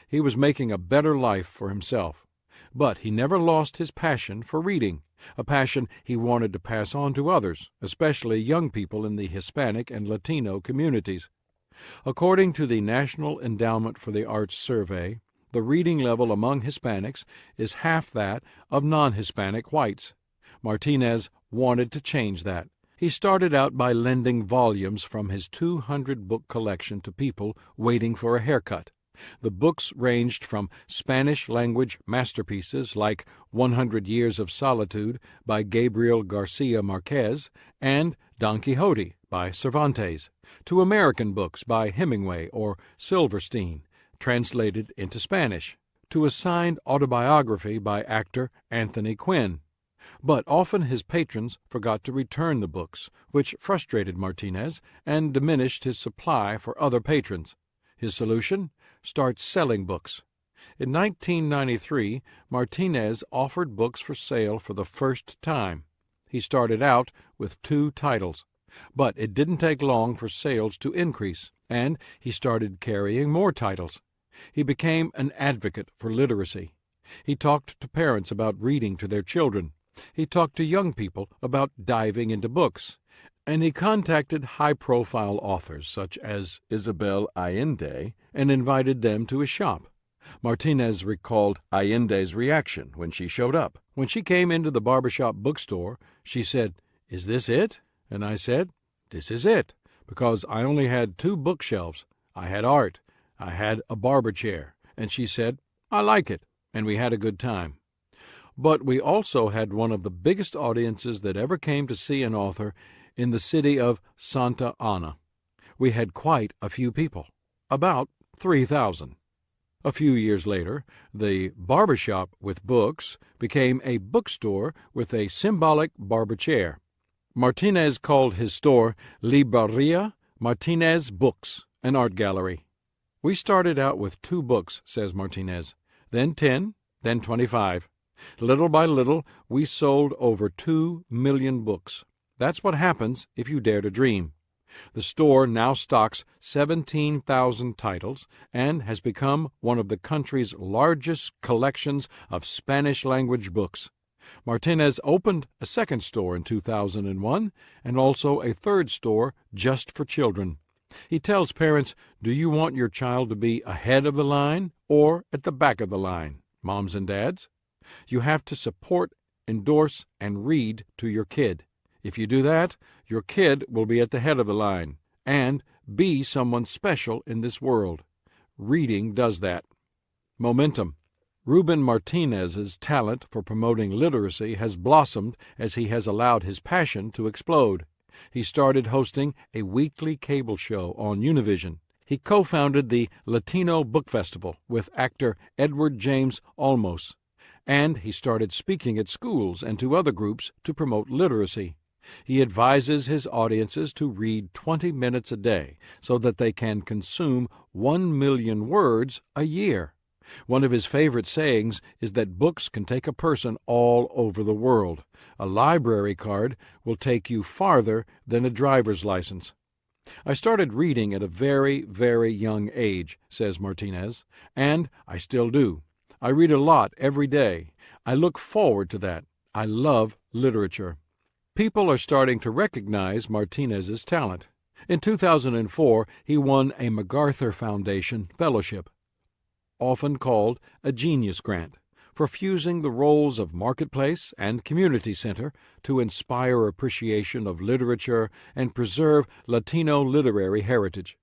He was making a better life for himself. But he never lost his passion for reading, a passion he wanted to pass on to others, especially young people in the Hispanic and Latino communities. According to the National Endowment for the Arts survey, the reading level among Hispanics is half that of non-Hispanic whites. Martinez wanted to change that. He started out by lending volumes from his 200-book collection to people waiting for a haircut. The books ranged from Spanish-language masterpieces like 100 Years of Solitude by Gabriel Garcia Marquez and Don Quixote by Cervantes, to American books by Hemingway or Silverstein, translated into Spanish, to a signed autobiography by actor Anthony Quinn. But often his patrons forgot to return the books, which frustrated Martinez and diminished his supply for other patrons. His solution? Start selling books. In 1993, Martinez offered books for sale for the first time. He started out with 2 titles, but it didn't take long for sales to increase, and he started carrying more titles. He became an advocate for literacy. He talked to parents about reading to their children. He talked to young people about diving into books. And he contacted high-profile authors such as Isabel Allende and invited them to his shop. Martinez recalled Allende's reaction when she showed up. When she came into the barbershop bookstore, she said, "Is this it?" And I said, "This is it," because I only had 2 bookshelves. I had art. I had a barber chair. And she said, "I like it," and we had a good time. But we also had one of the biggest audiences that ever came to see an author in the city of Santa Ana. We had quite a few people, about 3,000. A few years later, the barbershop with books became a bookstore with a symbolic barber chair. Martinez called his store Libreria Martinez Books, an art gallery. "We started out with 2 books," says Martinez, "then 10, then 25. Little by little, we sold over 2 million books. That's what happens if you dare to dream." The store now stocks 17,000 titles and has become one of the country's largest collections of Spanish-language books. Martinez opened a second store in 2001 and also a third store just for children. He tells parents, do you want your child to be ahead of the line or at the back of the line, moms and dads? You have to support, endorse, and read to your kid. If you do that, your kid will be at the head of the line and be someone special in this world. Reading does that. Momentum. Ruben Martinez's talent for promoting literacy has blossomed as he has allowed his passion to explode. He started hosting a weekly cable show on Univision. He co-founded the Latino Book Festival with actor Edward James Olmos, and he started speaking at schools and to other groups to promote literacy. He advises his audiences to read 20 minutes a day so that they can consume 1 million words a year. One of his favorite sayings is that books can take a person all over the world. A library card will take you farther than a driver's license. I started reading at a very, very young age, says Martinez, and I still do. I read a lot every day. I look forward to that. I love literature. People are starting to recognize Martinez's talent. In 2004, he won a MacArthur Foundation Fellowship, often called a Genius Grant, for fusing the roles of marketplace and community center to inspire appreciation of literature and preserve Latino literary heritage.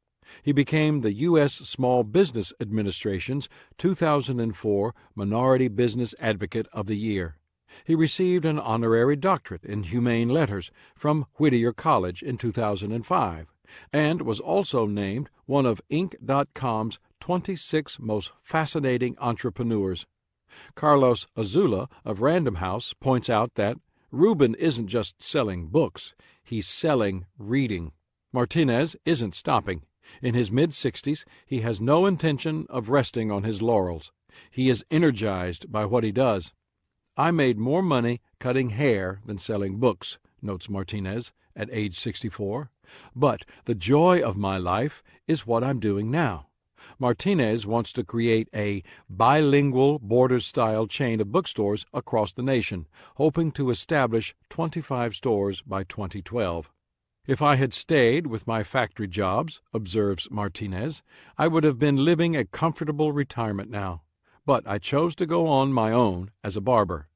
He became the U.S. Small Business Administration's 2004 Minority Business Advocate of the Year. He received an honorary doctorate in humane letters from Whittier College in 2005 and was also named one of Inc.com's 26 most fascinating entrepreneurs. Carlos Azula of Random House points out that Ruben isn't just selling books, he's selling reading. Martinez isn't stopping. In his mid-60s, he has no intention of resting on his laurels. He is energized by what he does. I made more money cutting hair than selling books, notes Martinez at age 64. But the joy of my life is what I'm doing now. Martinez wants to create a bilingual Borders-style chain of bookstores across the nation, hoping to establish 25 stores by 2012. If I had stayed with my factory jobs, observes Martinez, I would have been living a comfortable retirement now. But I chose to go on my own as a barber.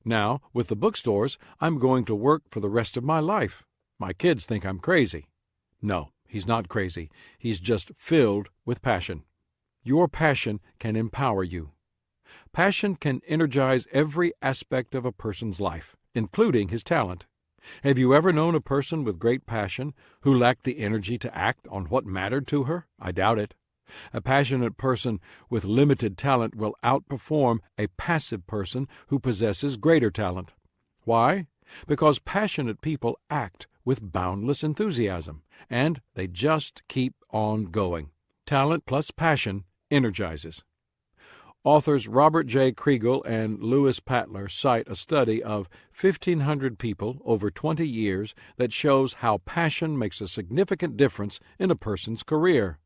Now, with the bookstores, I'm going to work for the rest of my life. My kids think I'm crazy. No, he's not crazy. He's just filled with passion. Your passion can empower you. Passion can energize every aspect of a person's life, including his talent. Have you ever known a person with great passion who lacked the energy to act on what mattered to her? I doubt it. A passionate person with limited talent will outperform a passive person who possesses greater talent. Why? Because passionate people act with boundless enthusiasm, and they just keep on going. Talent plus passion energizes. Authors Robert J. Kriegel and Louis Patler cite a study of 1,500 people over 20 years that shows how passion makes a significant difference in a person's career.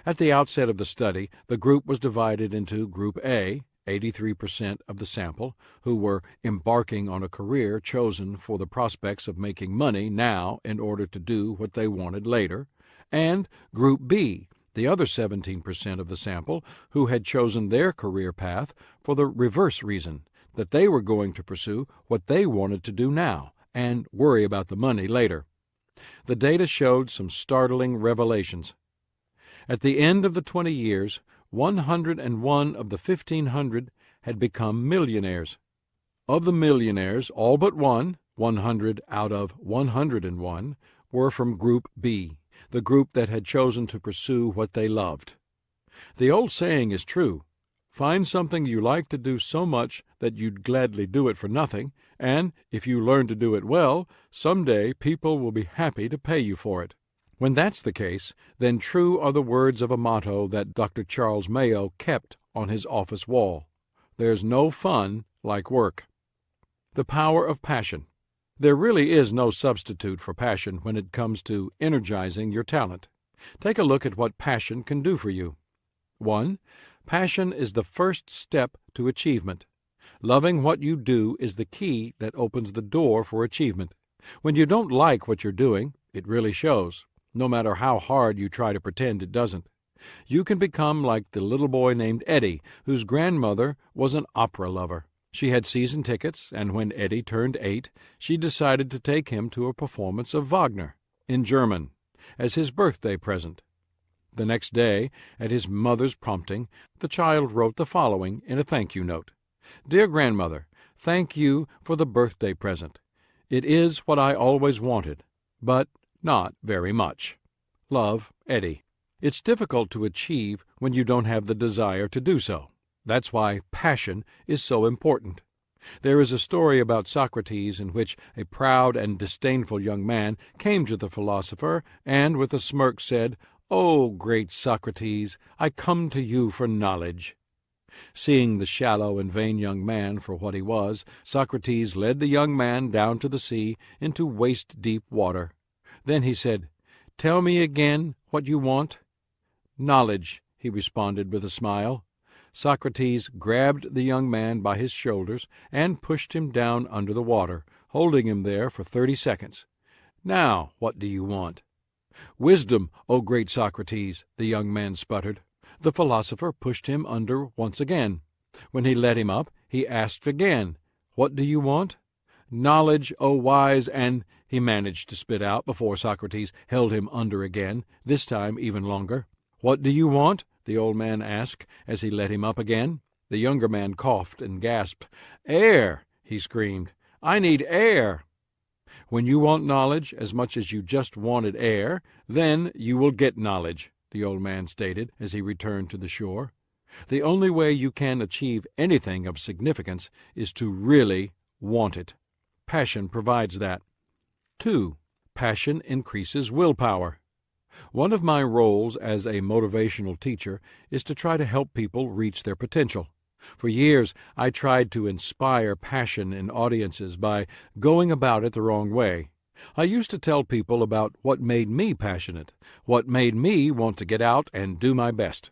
At the outset of the study, the group was divided into Group A, 83% of the sample, who were embarking on a career chosen for the prospects of making money now in order to do what they wanted later, and Group B, the other 17% of the sample, who had chosen their career path for the reverse reason, that they were going to pursue what they wanted to do now and worry about the money later. The data showed some startling revelations. At the end of the 20 years, 101 of the 1,500 had become millionaires. Of the millionaires, all but one, 100 out of 101, were from Group B, the group that had chosen to pursue what they loved. The old saying is true. Find something you like to do so much that you'd gladly do it for nothing, and if you learn to do it well, someday people will be happy to pay you for it. When that's the case, then true are the words of a motto that Dr. Charles Mayo kept on his office wall. There's no fun like work. The power of passion. There really is no substitute for passion when it comes to energizing your talent. Take a look at what passion can do for you. 1. Passion is the first step to achievement. Loving what you do is the key that opens the door for achievement. When you don't like what you're doing, it really shows. no matter how hard you try to pretend it doesn't. You can become like the little boy named Eddie, whose grandmother was an opera lover. She had season tickets, and when Eddie turned 8, she decided to take him to a performance of Wagner, in German, as his birthday present. The next day, at his mother's prompting, the child wrote the following in a thank-you note. "Dear Grandmother, thank you for the birthday present. It is what I always wanted, but not very much. Love, Eddie." It's difficult to achieve when you don't have the desire to do so. That's why passion is so important. There is a story about Socrates in which a proud and disdainful young man came to the philosopher and with a smirk said, "O great Socrates, I come to you for knowledge." Seeing the shallow and vain young man for what he was, Socrates led the young man down to the sea into waist-deep water. Then he said, "Tell me again what you want." "Knowledge," he responded with a smile. Socrates grabbed the young man by his shoulders and pushed him down under the water, holding him there for 30 seconds. "Now, what do you want?" "Wisdom, O great Socrates," the young man sputtered. The philosopher pushed him under once again. When he let him up, he asked again, "What do you want?" "Knowledge, O wise and—" he managed to spit out before Socrates held him under again, this time even longer. "What do you want?" the old man asked as he let him up again. The younger man coughed and gasped. "Air!" he screamed. "I need air!" "When you want knowledge as much as you just wanted air, then you will get knowledge," the old man stated as he returned to the shore. The only way you can achieve anything of significance is to really want it. Passion provides that. 2. Passion increases willpower. One of my roles as a motivational teacher is to try to help people reach their potential. For years, I tried to inspire passion in audiences by going about it the wrong way. I used to tell people about what made me passionate, what made me want to get out and do my best.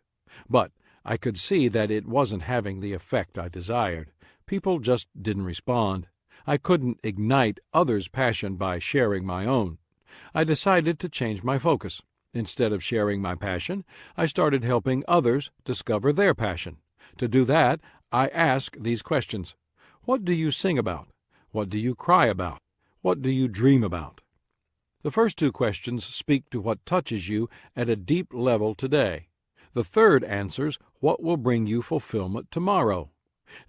But I could see that it wasn't having the effect I desired. People just didn't respond. I couldn't ignite others' passion by sharing my own. I decided to change my focus. Instead of sharing my passion, I started helping others discover their passion. To do that, I ask these questions. What do you sing about? What do you cry about? What do you dream about? The first 2 questions speak to what touches you at a deep level today. The third answers what will bring you fulfillment tomorrow.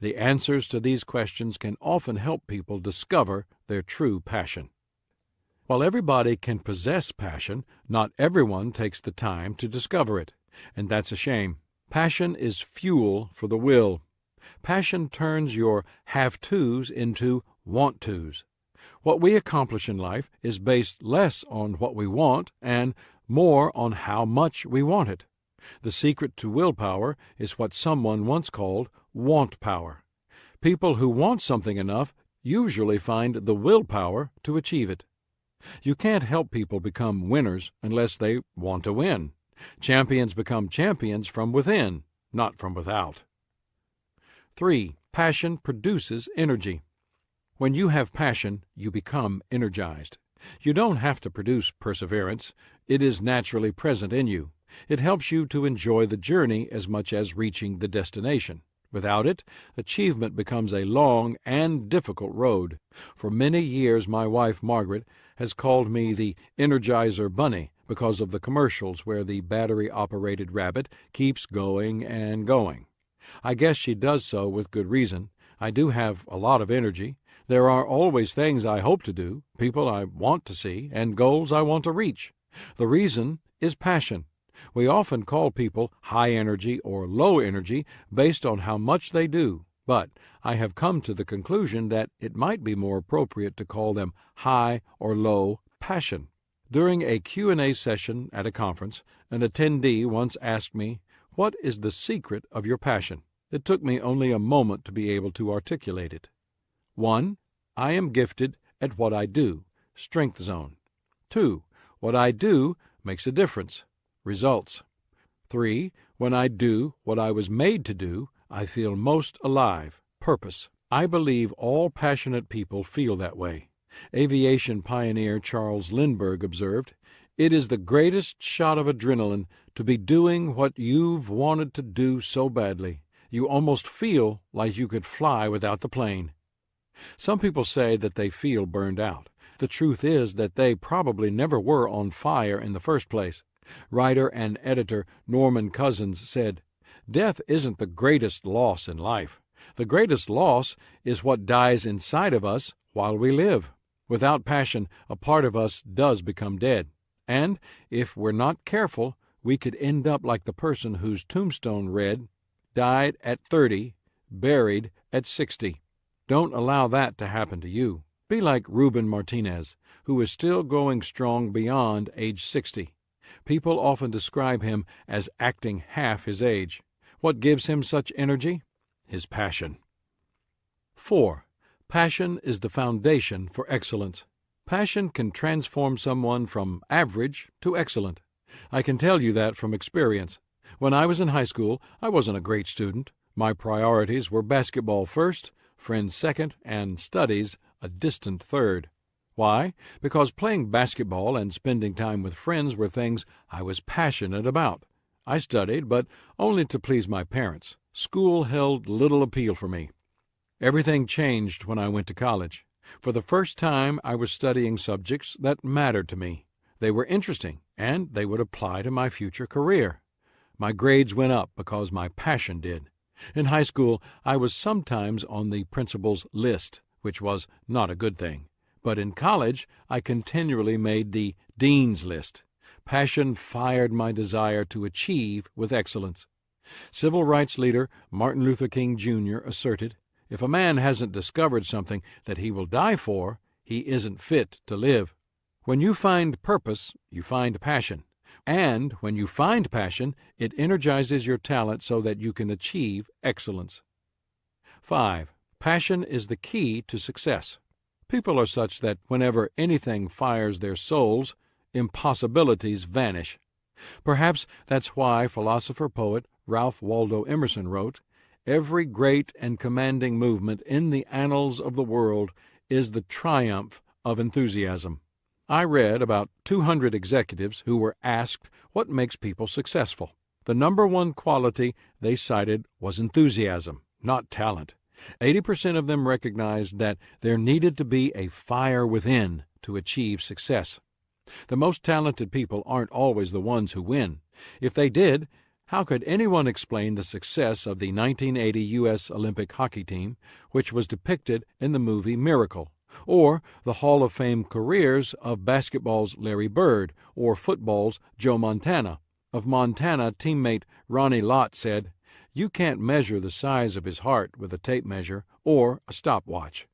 The answers to these questions can often help people discover their true passion. While everybody can possess passion, not everyone takes the time to discover it, and that's a shame. Passion is fuel for the will. Passion turns your have-tos into want-tos. What we accomplish in life is based less on what we want and more on how much we want it. The secret to willpower is what someone once called want power. People who want something enough usually find the willpower to achieve it. You can't help people become winners unless they want to win. Champions become champions from within, not from without. 3. Passion produces energy. When you have passion, you become energized. You don't have to produce perseverance. It is naturally present in you. It helps you to enjoy the journey as much as reaching the destination. Without it, achievement becomes a long and difficult road. For many years, my wife, Margaret, has called me the Energizer Bunny because of the commercials where the battery-operated rabbit keeps going and going. I guess she does so with good reason. I do have a lot of energy. There are always things I hope to do, people I want to see, and goals I want to reach. The reason is passion. We often call people high energy or low energy based on how much they do, but I have come to the conclusion that it might be more appropriate to call them high or low passion. During a Q&A session at a conference, an attendee once asked me, "What is the secret of your passion?" It took me only a moment to be able to articulate it. 1. I am gifted at what I do, strength zone. 2. What I do makes a difference, results. 3. When I do what I was made to do, I feel most alive, purpose. I believe all passionate people feel that way. Aviation pioneer Charles Lindbergh observed, It is the greatest shot of adrenaline to be doing what you've wanted to do so badly. You almost feel like you could fly without the plane. Some people say that they feel burned out. The truth is that they probably never were on fire in the first place. Writer and editor Norman Cousins said, "Death isn't the greatest loss in life. The greatest loss is what dies inside of us while we live. Without passion, a part of us does become dead. And if we're not careful, we could end up like the person whose tombstone read, 'Died at 30, buried at 60. Don't allow that to happen to you. Be like Ruben Martinez, who is still going strong beyond age 60. People often describe him as acting half his age. What gives him such energy? His passion. 4. Passion is the foundation for excellence. Passion can transform someone from average to excellent. I can tell you that from experience. When I was in high school, I wasn't a great student. My priorities were basketball first, friends second, and studies a distant third. Why? Because playing basketball and spending time with friends were things I was passionate about. I studied, but only to please my parents. School held little appeal for me. Everything changed when I went to college. For the first time, I was studying subjects that mattered to me. They were interesting, and they would apply to my future career. My grades went up because my passion did. In high school, I was sometimes on the principal's list, which was not a good thing. But in college, I continually made the dean's list. Passion fired my desire to achieve with excellence. Civil rights leader Martin Luther King, Jr. asserted, "If a man hasn't discovered something that he will die for, he isn't fit to live." When you find purpose, you find passion. And when you find passion, it energizes your talent so that you can achieve excellence. 5. Passion is the key to success. People are such that whenever anything fires their souls, impossibilities vanish. Perhaps that's why philosopher-poet Ralph Waldo Emerson wrote, "Every great and commanding movement in the annals of the world is the triumph of enthusiasm." I read about 200 executives who were asked what makes people successful. The number one quality they cited was enthusiasm, not talent. 80% of them recognized that there needed to be a fire within to achieve success. The most talented people aren't always the ones who win. If they did, how could anyone explain the success of the 1980 U.S. Olympic hockey team, which was depicted in the movie Miracle, or the Hall of Fame careers of basketball's Larry Bird or football's Joe Montana? Of Montana, teammate Ronnie Lott said, "You can't measure the size of his heart with a tape measure or a stopwatch.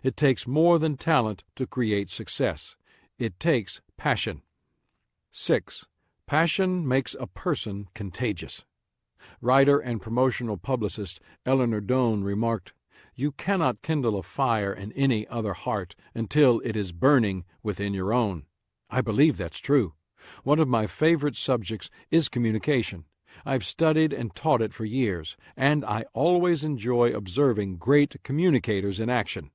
It takes more than talent to create success. It takes passion." 6. Passion makes a person contagious. Writer and promotional publicist Eleanor Doan remarked, "You cannot kindle a fire in any other heart until it is burning within your own." I believe that's true. One of my favorite subjects is communication. I've studied and taught it for years, and I always enjoy observing great communicators in action.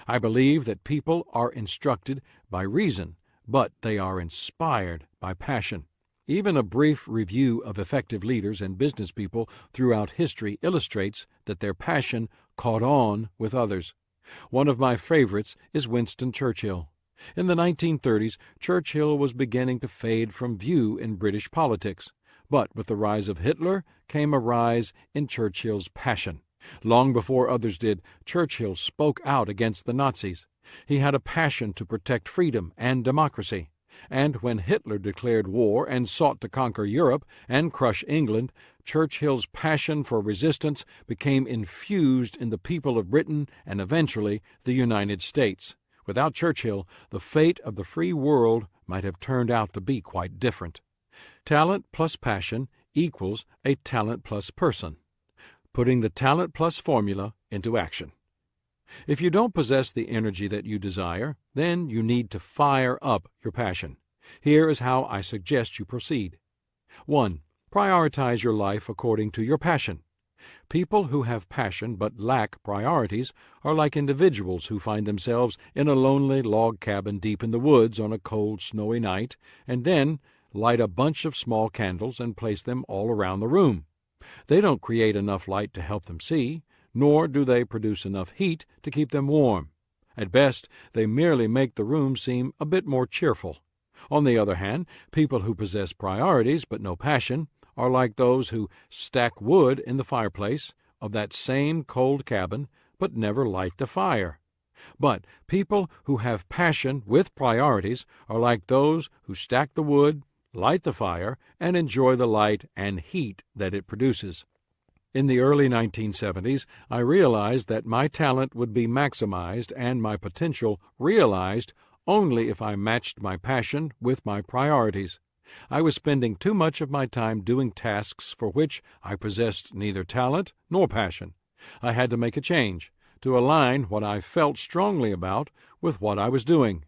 I believe that people are instructed by reason, but they are inspired by passion. Even a brief review of effective leaders and business people throughout history illustrates that their passion caught on with others. One of my favorites is Winston Churchill. In the 1930s, Churchill was beginning to fade from view in British politics. But with the rise of Hitler came a rise in Churchill's passion. Long before others did, Churchill spoke out against the Nazis. He had a passion to protect freedom and democracy. And when Hitler declared war and sought to conquer Europe and crush England, Churchill's passion for resistance became infused in the people of Britain and eventually the United States. Without Churchill, the fate of the free world might have turned out to be quite different. Talent plus passion equals a talent plus person. Putting the talent plus formula into action. If you don't possess the energy that you desire, then you need to fire up your passion. Here is how I suggest you proceed. 1. Prioritize your life according to your passion. People who have passion but lack priorities are like individuals who find themselves in a lonely log cabin deep in the woods on a cold, snowy night, and then light a bunch of small candles and place them all around the room. They don't create enough light to help them see, nor do they produce enough heat to keep them warm. At best, they merely make the room seem a bit more cheerful. On the other hand, people who possess priorities but no passion are like those who stack wood in the fireplace of that same cold cabin but never light the fire. But people who have passion with priorities are like those who stack the wood, light the fire, and enjoy the light and heat that it produces. In the early 1970s, I realized that my talent would be maximized and my potential realized only if I matched my passion with my priorities. I was spending too much of my time doing tasks for which I possessed neither talent nor passion. I had to make a change, to align what I felt strongly about with what I was doing.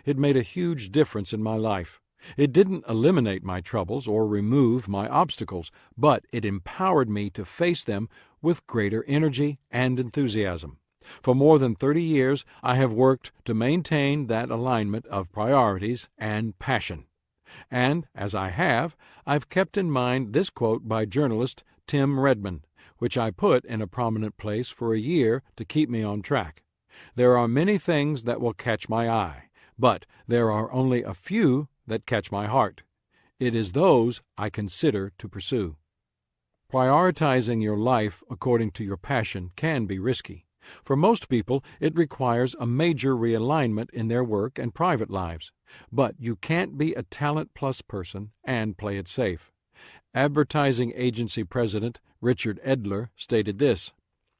It made a huge difference in my life. It didn't eliminate my troubles or remove my obstacles, but it empowered me to face them with greater energy and enthusiasm. For more than 30 years, I have worked to maintain that alignment of priorities and passion. And, as I have, I've kept in mind this quote by journalist Tim Redmond, which I put in a prominent place for a year to keep me on track. There are many things that will catch my eye, but there are only a few that catch my heart. It is those I consider to pursue. Prioritizing your life according to your passion can be risky. For most people, it requires a major realignment in their work and private lives. But you can't be a talent plus person and play it safe. Advertising agency president Richard Edler stated this: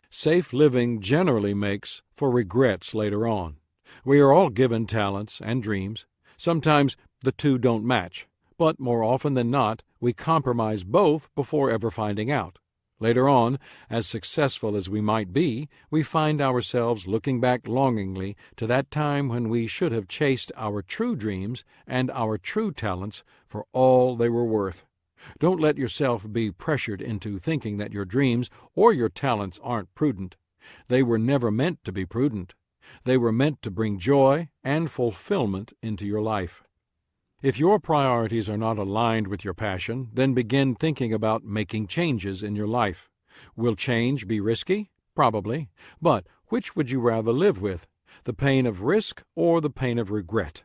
"Safe living generally makes for regrets later on. We are all given talents and dreams. Sometimes the two don't match, but more often than not, we compromise both before ever finding out. Later on, as successful as we might be, we find ourselves looking back longingly to that time when we should have chased our true dreams and our true talents for all they were worth. Don't let yourself be pressured into thinking that your dreams or your talents aren't prudent. They were never meant to be prudent. They were meant to bring joy and fulfillment into your life. If your priorities are not aligned with your passion, then begin thinking about making changes in your life. Will change be risky? Probably. But which would you rather live with, the pain of risk or the pain of regret?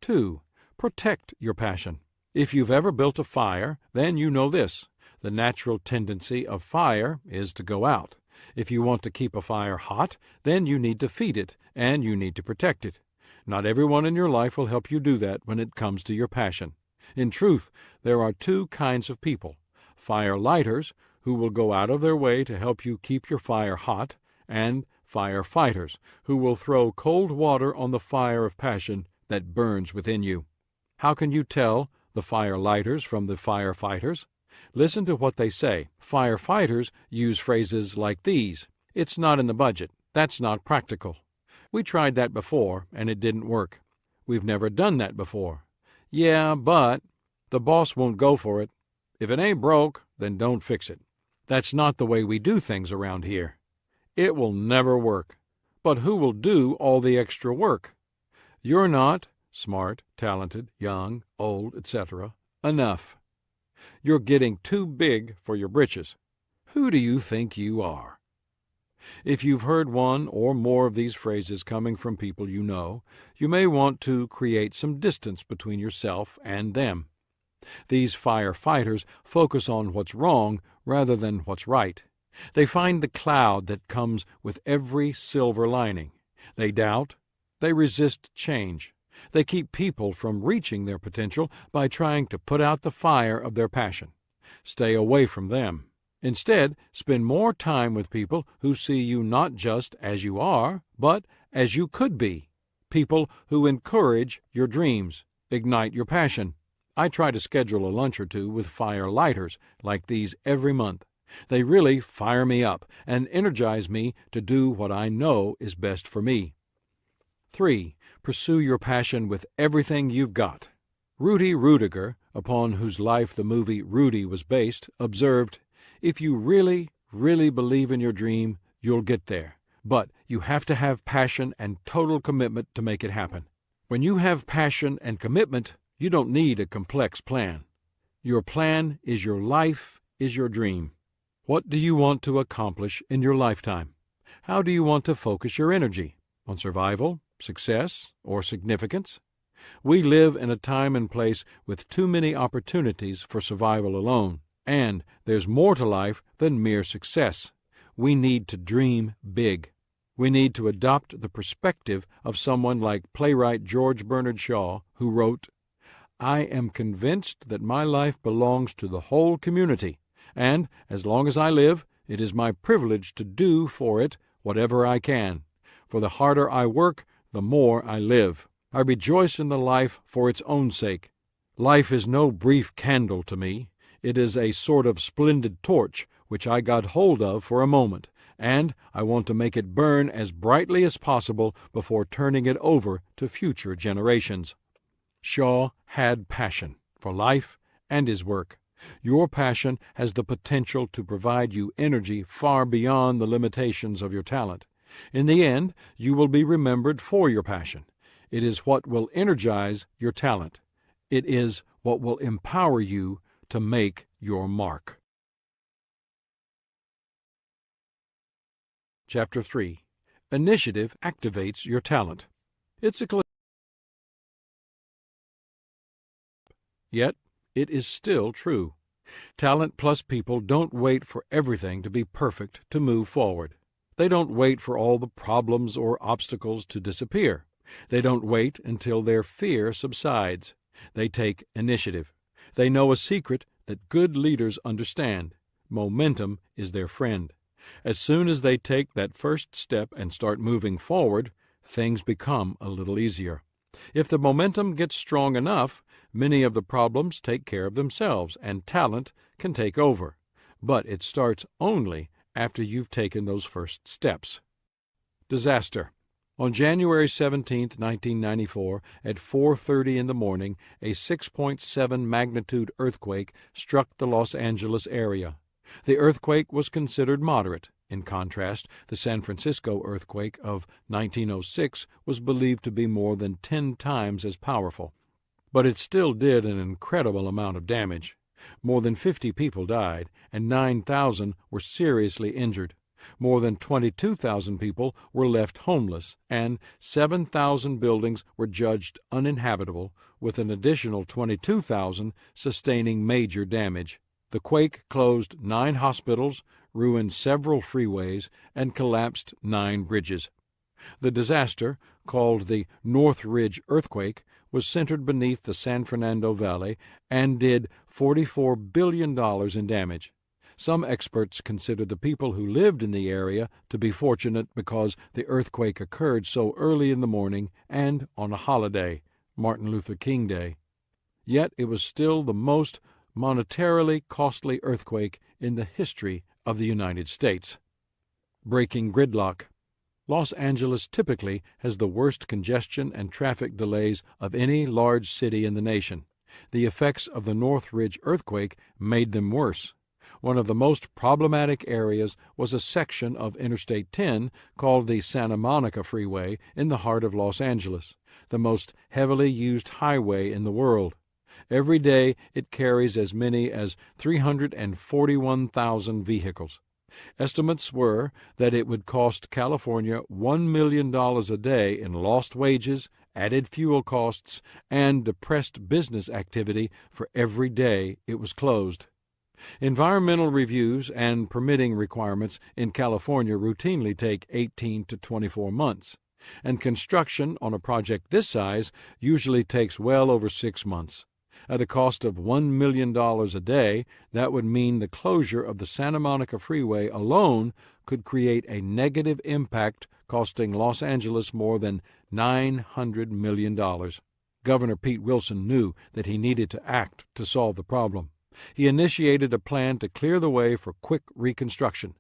2. Protect your passion. If you've ever built a fire, then you know this: the natural tendency of fire is to go out. If you want to keep a fire hot, then you need to feed it, and you need to protect it. Not everyone in your life will help you do that when it comes to your passion. In truth, there are two kinds of people: fire lighters, who will go out of their way to help you keep your fire hot, and firefighters, who will throw cold water on the fire of passion that burns within you. How can you tell the fire lighters from the firefighters? Listen to what they say. Firefighters use phrases like these: "It's not in the budget. That's not practical. We tried that before, and it didn't work. We've never done that before. Yeah, but the boss won't go for it. If it ain't broke, then don't fix it. That's not the way we do things around here. It will never work. But who will do all the extra work? You're not smart, talented, young, old, etc. enough. You're getting too big for your britches. Who do you think you are?" If you've heard one or more of these phrases coming from people you know, you may want to create some distance between yourself and them. These firefighters focus on what's wrong rather than what's right. They find the cloud that comes with every silver lining. They doubt. They resist change. They keep people from reaching their potential by trying to put out the fire of their passion. Stay away from them. Instead, spend more time with people who see you not just as you are, but as you could be. People who encourage your dreams, ignite your passion. I try to schedule a lunch or two with fire lighters like these every month. They really fire me up and energize me to do what I know is best for me. 3. Pursue your passion with everything you've got. Rudy Rudiger, upon whose life the movie Rudy was based, observed, "If you really, really believe in your dream, you'll get there. But you have to have passion and total commitment to make it happen. When you have passion and commitment, you don't need a complex plan. Your plan is your life, is your dream. What do you want to accomplish in your lifetime? How do you want to focus your energy? On survival, success, or significance? We live in a time and place with too many opportunities for survival alone, and there's more to life than mere success. We need to dream big. We need to adopt the perspective of someone like playwright George Bernard Shaw, who wrote, "I am convinced that my life belongs to the whole community, and, as long as I live, it is my privilege to do for it whatever I can. For the harder I work, the more I live. I rejoice in the life for its own sake. Life is no brief candle to me. It is a sort of splendid torch which I got hold of for a moment, and I want to make it burn as brightly as possible before turning it over to future generations." Shaw had passion for life and his work. Your passion has the potential to provide you energy far beyond the limitations of your talent. In the end, you will be remembered for your passion. It is what will energize your talent. It is what will empower you to make your mark. Chapter 3. Initiative activates your talent. It's a Yet, it is still true. Talent plus people don't wait for everything to be perfect to move forward. They don't wait for all the problems or obstacles to disappear. They don't wait until their fear subsides. They take initiative. They know a secret that good leaders understand. Momentum is their friend. As soon as they take that first step and start moving forward, things become a little easier. If the momentum gets strong enough, many of the problems take care of themselves, and talent can take over. But it starts only after you've taken those first steps. Disaster. On January 17, 1994, at 4:30 in the morning, a 6.7 magnitude earthquake struck the Los Angeles area. The earthquake was considered moderate. In contrast, the San Francisco earthquake of 1906 was believed to be more than 10 times as powerful. But it still did an incredible amount of damage. More than 50 people died, and 9,000 were seriously injured. More than 22,000 people were left homeless, and 7,000 buildings were judged uninhabitable, with an additional 22,000 sustaining major damage. The quake closed 9 hospitals, ruined several freeways, and collapsed 9 bridges. The disaster, called the Northridge earthquake, was centered beneath the San Fernando Valley and did $44 billion in damage. Some experts consider the people who lived in the area to be fortunate because the earthquake occurred so early in the morning and on a holiday, Martin Luther King Day. Yet it was still the most monetarily costly earthquake in the history of the United States. Breaking gridlock. Los Angeles typically has the worst congestion and traffic delays of any large city in the nation. The effects of the Northridge earthquake made them worse. One of the most problematic areas was a section of Interstate 10 called the Santa Monica Freeway in the heart of Los Angeles, the most heavily used highway in the world. Every day it carries as many as 341,000 vehicles. Estimates were that it would cost California $1 million a day in lost wages, added fuel costs, and depressed business activity for every day it was closed. Environmental reviews and permitting requirements in California routinely take 18 to 24 months, and construction on a project this size usually takes well over 6 months. At a cost of $1 million a day, that would mean the closure of the Santa Monica Freeway alone could create a negative impact costing Los Angeles more than $900 million. Governor Pete Wilson knew that he needed to act to solve the problem. He initiated a plan to clear the way for quick reconstruction.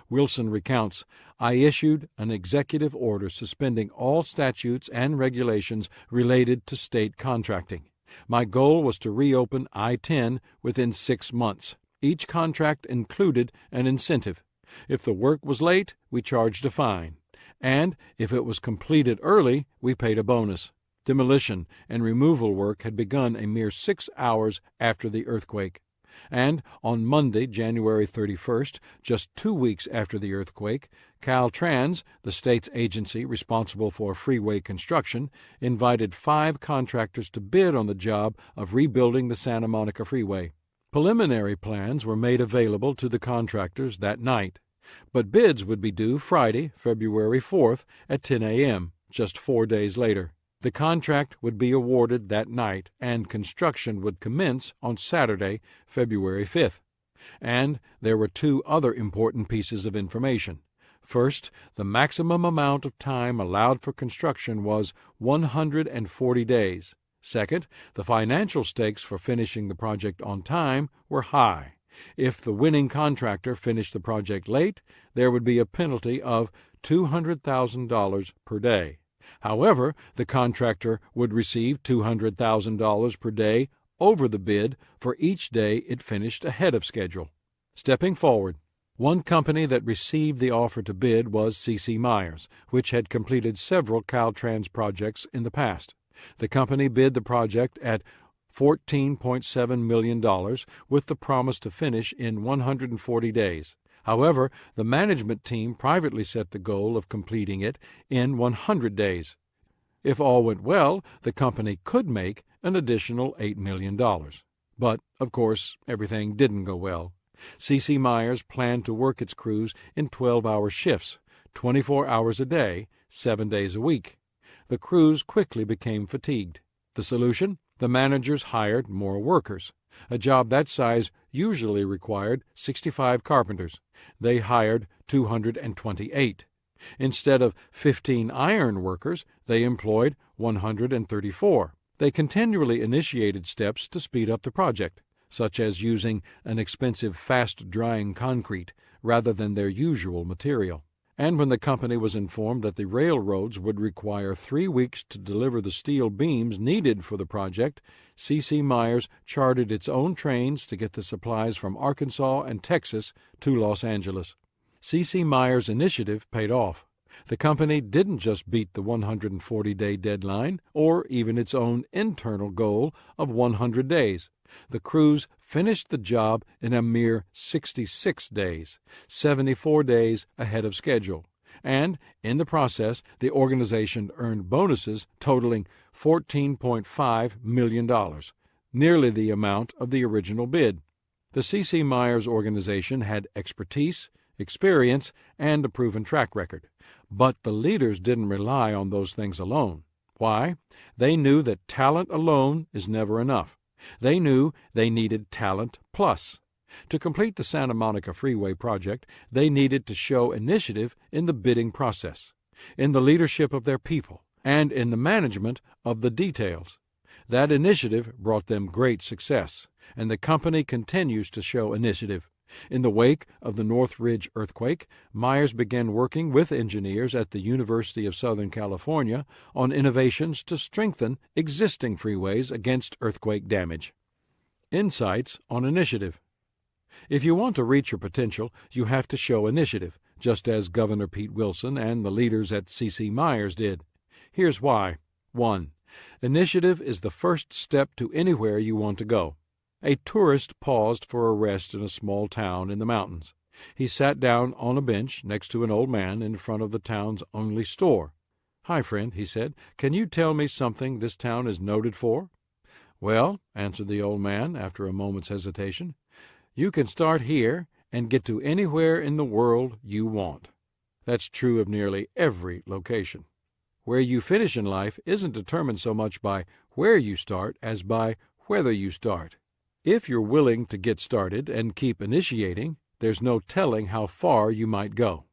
Wilson recounts, "I issued an executive order suspending all statutes and regulations related to state contracting. My goal was to reopen I-10 within 6 months. Each contract included an incentive. If the work was late, we charged a fine. And if it was completed early, we paid a bonus. Demolition and removal work had begun a mere 6 hours after the earthquake. And on Monday, January 31st, just 2 weeks after the earthquake, Caltrans, the state's agency responsible for freeway construction, invited 5 contractors to bid on the job of rebuilding the Santa Monica Freeway. Preliminary plans were made available to the contractors that night, but bids would be due Friday, February 4th at 10 a.m., just 4 days later. The contract would be awarded that night, and construction would commence on Saturday, February 5th. And there were 2 other important pieces of information. First, the maximum amount of time allowed for construction was 140 days. Second, the financial stakes for finishing the project on time were high. If the winning contractor finished the project late, there would be a penalty of $200,000 per day. However, the contractor would receive $200,000 per day over the bid for each day it finished ahead of schedule. Stepping forward, one company that received the offer to bid was C.C. Myers, which had completed several Caltrans projects in the past. The company bid the project at $14.7 million with the promise to finish in 140 days. However, the management team privately set the goal of completing it in 100 days. If all went well, the company could make an additional $8 million. But, of course, everything didn't go well. C.C. Myers planned to work its crews in 12-hour shifts, 24 hours a day, 7 days a week. The crews quickly became fatigued. The solution? The managers hired more workers. A job that size usually required 65 carpenters. They hired 228. Instead of 15 iron workers, they employed 134. They continually initiated steps to speed up the project, such as using an expensive fast-drying concrete rather than their usual material. And when the company was informed that the railroads would require 3 weeks to deliver the steel beams needed for the project, C.C. Myers chartered its own trains to get the supplies from Arkansas and Texas to Los Angeles. C.C. Myers' initiative paid off. The company didn't just beat the 140-day deadline or even its own internal goal of 100 days. The crews finished the job in a mere 66 days, 74 days ahead of schedule. And, in the process, the organization earned bonuses totaling $14.5 million, nearly the amount of the original bid. The C.C. Myers organization had expertise, experience, and a proven track record. But the leaders didn't rely on those things alone. Why? They knew that talent alone is never enough. They knew they needed talent plus. To complete the Santa Monica Freeway project, they needed to show initiative in the bidding process, in the leadership of their people, and in the management of the details. That initiative brought them great success, and the company continues to show initiative. In the wake of the Northridge earthquake, Myers began working with engineers at the University of Southern California on innovations to strengthen existing freeways against earthquake damage. Insights on initiative. If you want to reach your potential, you have to show initiative, just as Governor Pete Wilson and the leaders at C.C. Myers did. Here's why. 1. Initiative is the first step to anywhere you want to go. A tourist paused for a rest in a small town in the mountains. He sat down on a bench next to an old man in front of the town's only store. "Hi, friend," he said. "Can you tell me something this town is noted for?" "Well," answered the old man after a moment's hesitation, "you can start here and get to anywhere in the world you want." That's true of nearly every location. Where you finish in life isn't determined so much by where you start as by whether you start. If you're willing to get started and keep initiating, there's no telling how far you might go.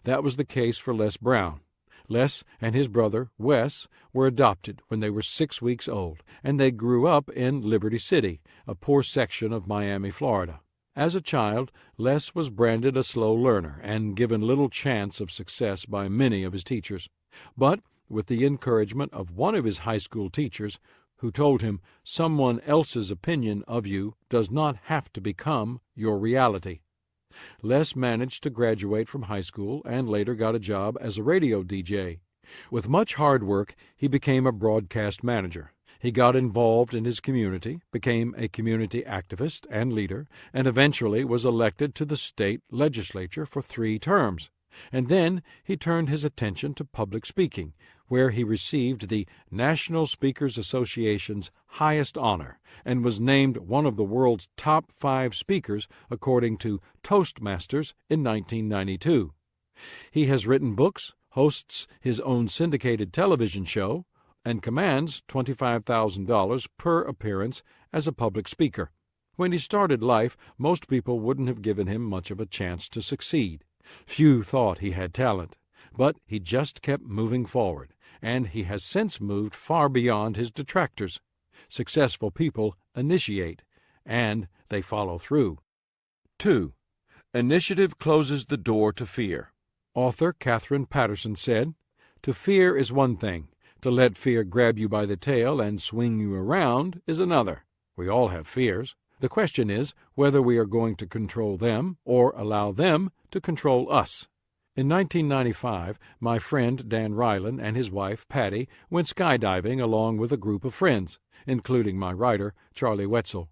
That was the case for Les Brown. Les and his brother, Wes, were adopted when they were 6 weeks old, and they grew up in Liberty City, a poor section of Miami, Florida. As a child, Les was branded a slow learner and given little chance of success by many of his teachers. But, with the encouragement of one of his high school teachers, who told him someone else's opinion of you does not have to become your reality, Les managed to graduate from high school and later got a job as a radio DJ. With much hard work, he became a broadcast manager. He got involved in his community, became a community activist and leader, and eventually was elected to the state legislature for 3 terms. And then he turned his attention to public speaking, where he received the National Speakers Association's highest honor and was named one of the world's top 5 speakers according to Toastmasters in 1992. He has written books, hosts his own syndicated television show, and commands $25,000 per appearance as a public speaker. When he started life, most people wouldn't have given him much of a chance to succeed. Few thought he had talent, but he just kept moving forward, and he has since moved far beyond his detractors. Successful people initiate, and they follow through. 2. Initiative closes the door to fear. Author Catherine Patterson said, "To fear is one thing. To let fear grab you by the tail and swing you around is another. We all have fears. The question is whether we are going to control them or allow them to control us." In 1995, my friend Dan Rylan and his wife, Patty, went skydiving along with a group of friends, including my writer, Charlie Wetzel.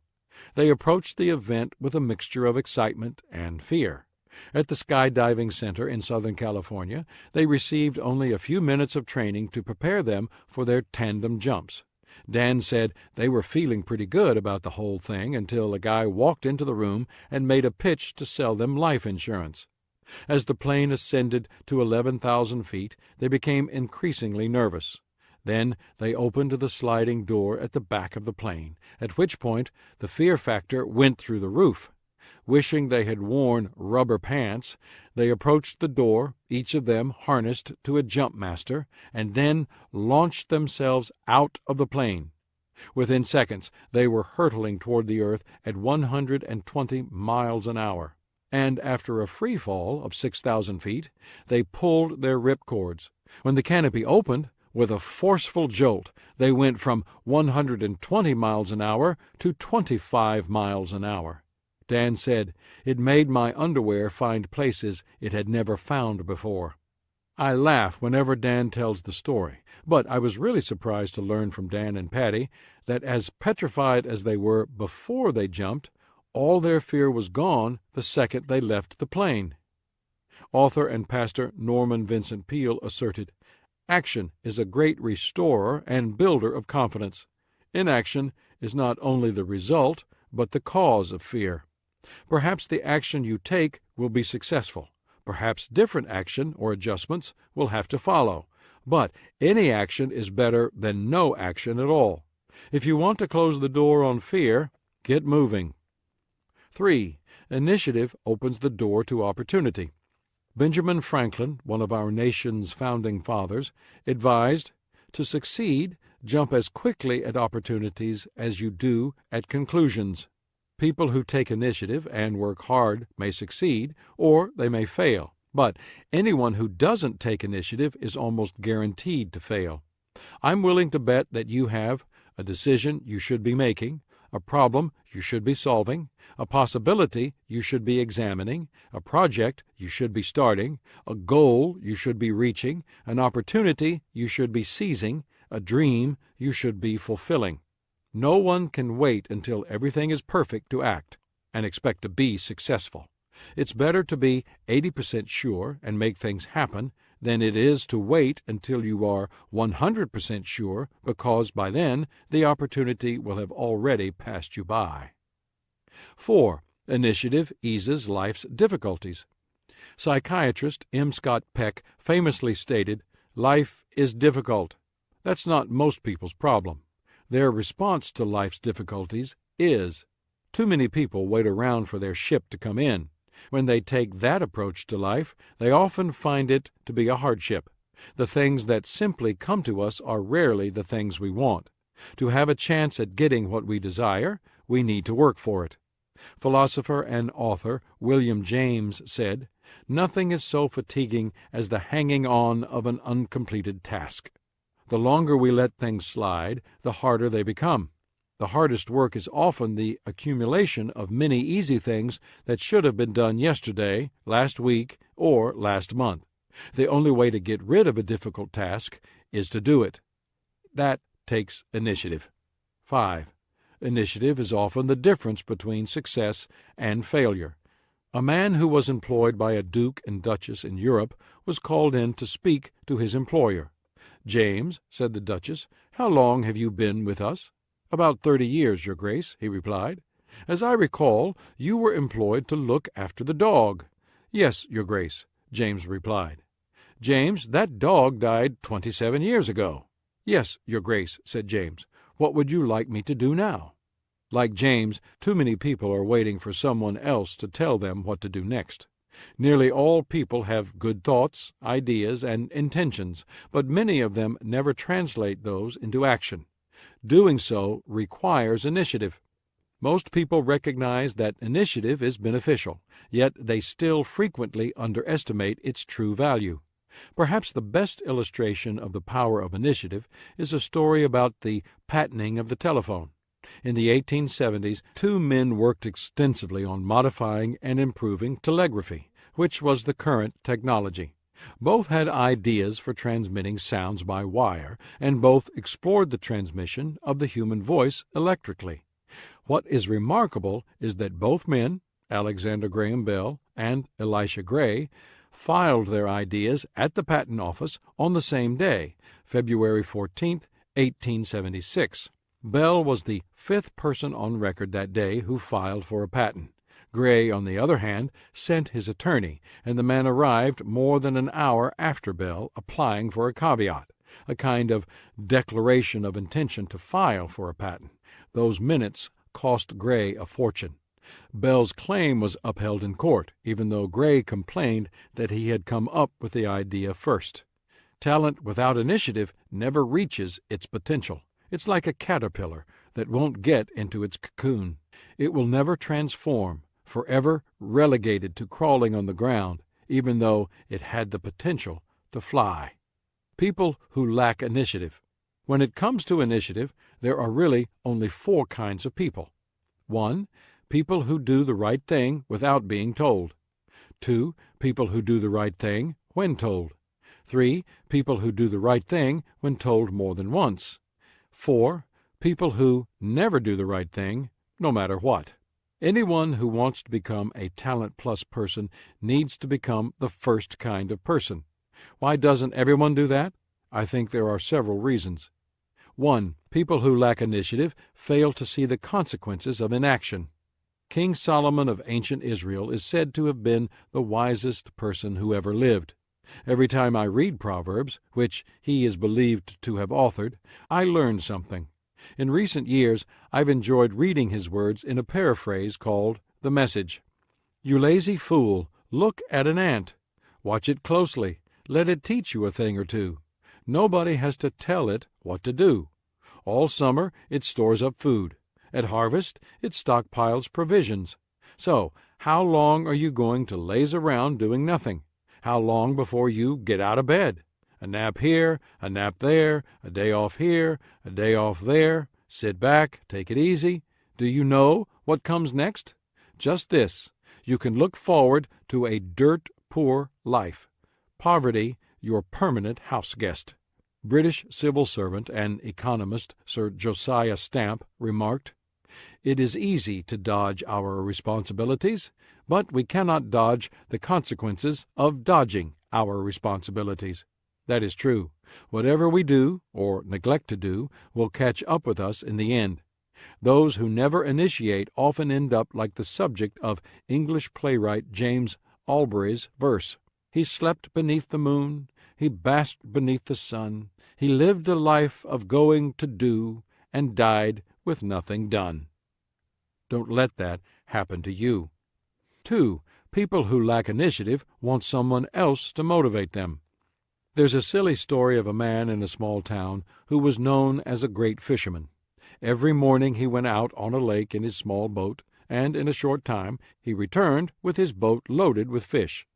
They approached the event with a mixture of excitement and fear. At the skydiving center in Southern California, they received only a few minutes of training to prepare them for their tandem jumps. Dan said they were feeling pretty good about the whole thing until a guy walked into the room and made a pitch to sell them life insurance. As the plane ascended to 11,000 feet, they became increasingly nervous. Then they opened the sliding door at the back of the plane, at which point the fear factor went through the roof. Wishing they had worn rubber pants, they approached the door, each of them harnessed to a jump master, and then launched themselves out of the plane. Within seconds, they were hurtling toward the earth at 120 miles an hour. And after a free fall of 6,000 feet, they pulled their ripcords. When the canopy opened, with a forceful jolt, they went from 120 miles an hour to 25 miles an hour. Dan said, "It made my underwear find places it had never found before." I laugh whenever Dan tells the story, but I was really surprised to learn from Dan and Patty that as petrified as they were before they jumped, all their fear was gone the second they left the plane. Author and pastor Norman Vincent Peale asserted, "Action is a great restorer and builder of confidence. Inaction is not only the result, but the cause of fear. Perhaps the action you take will be successful. Perhaps different action or adjustments will have to follow. But any action is better than no action at all. If you want to close the door on fear, get moving. 3. Initiative opens the door to opportunity. Benjamin Franklin, one of our nation's founding fathers, advised, "To succeed, jump as quickly at opportunities as you do at conclusions." People who take initiative and work hard may succeed, or they may fail, but anyone who doesn't take initiative is almost guaranteed to fail. I'm willing to bet that you have a decision you should be making, a problem you should be solving, a possibility you should be examining, a project you should be starting, a goal you should be reaching, an opportunity you should be seizing, a dream you should be fulfilling. No one can wait until everything is perfect to act and expect to be successful. It's better to be 80% sure and make things happen than it is to wait until you are 100% sure, because by then the opportunity will have already passed you by. 4. Initiative eases life's difficulties. Psychiatrist M. Scott Peck famously stated, "Life is difficult." That's not most people's problem. Their response to life's difficulties is. Too many people wait around for their ship to come in. When they take that approach to life, they often find it to be a hardship. The things that simply come to us are rarely the things we want. To have a chance at getting what we desire, we need to work for it. Philosopher and author William James said, "Nothing is so fatiguing as the hanging on of an uncompleted task. The longer we let things slide, the harder they become. The The hardest work is often the accumulation of many easy things that should have been done yesterday, last week, or last month. The only way to get rid of a difficult task is to do it. That takes initiative. 5. Initiative is often the difference between success and failure. A man who was employed by a duke and duchess in Europe was called in to speak to his employer. "James," said the duchess, "how long have you been with us?" "About 30 years, your grace," he replied. "As I recall, you were employed to look after the dog." "Yes, your grace," James replied. "James, that dog died 27 years ago." "Yes, your grace," said James. "What would you like me to do now?" Like James, too many people are waiting for someone else to tell them what to do next. Nearly all people have good thoughts, ideas, and intentions, but many of them never translate those into action. Doing so requires initiative. Most people recognize that initiative is beneficial, yet they still frequently underestimate its true value. Perhaps the best illustration of the power of initiative is a story about the patenting of the telephone. In the 1870s, two men worked extensively on modifying and improving telegraphy, which was the current technology. Both had ideas for transmitting sounds by wire, and both explored the transmission of the human voice electrically. What is remarkable is that both men, Alexander Graham Bell and Elisha Gray, filed their ideas at the Patent Office on the same day, February 14, 1876. Bell was the fifth person on record that day who filed for a patent. Gray, on the other hand, sent his attorney, and the man arrived more than an hour after Bell, applying for a caveat, a kind of declaration of intention to file for a patent. Those minutes cost Gray a fortune. Bell's claim was upheld in court, even though Gray complained that he had come up with the idea first. Talent without initiative never reaches its potential. It's like a caterpillar that won't get into its cocoon. It will never transform, forever relegated to crawling on the ground, even though it had the potential to fly. People who lack initiative. When it comes to initiative, there are really only 4 kinds of people. 1. People who do the right thing without being told. 2. People who do the right thing when told. 3. People who do the right thing when told more than once. 4. People who never do the right thing, no matter what. Anyone who wants to become a talent-plus person needs to become the first kind of person. Why doesn't everyone do that? I think there are several reasons. 1. People who lack initiative fail to see the consequences of inaction. King Solomon of ancient Israel is said to have been the wisest person who ever lived. Every time I read Proverbs, which he is believed to have authored, I learn something. In recent years, I've enjoyed reading his words in a paraphrase called The Message. "You lazy fool, look at an ant. Watch it closely. Let it teach you a thing or two. Nobody has to tell it what to do. All summer it stores up food. At harvest it stockpiles provisions. So, how long are you going to laze around doing nothing? How long before you get out of bed? A nap here, a nap there, a day off here, a day off there. Sit back, take it easy. Do you know what comes next? Just this. You can look forward to a dirt-poor life. Poverty, your permanent house guest." British civil servant and economist Sir Josiah Stamp remarked, "It is easy to dodge our responsibilities, but we cannot dodge the consequences of dodging our responsibilities." That is true. Whatever we do, or neglect to do, will catch up with us in the end. Those who never initiate often end up like the subject of English playwright James Albury's verse. He slept beneath the moon, he basked beneath the sun, he lived a life of going to do, and died with nothing done. Don't let that happen to you. 2. People who lack initiative want someone else to motivate them. There's a silly story of a man in a small town who was known as a great fisherman. Every morning he went out on a lake in his small boat, and in a short time he returned with his boat loaded with fish.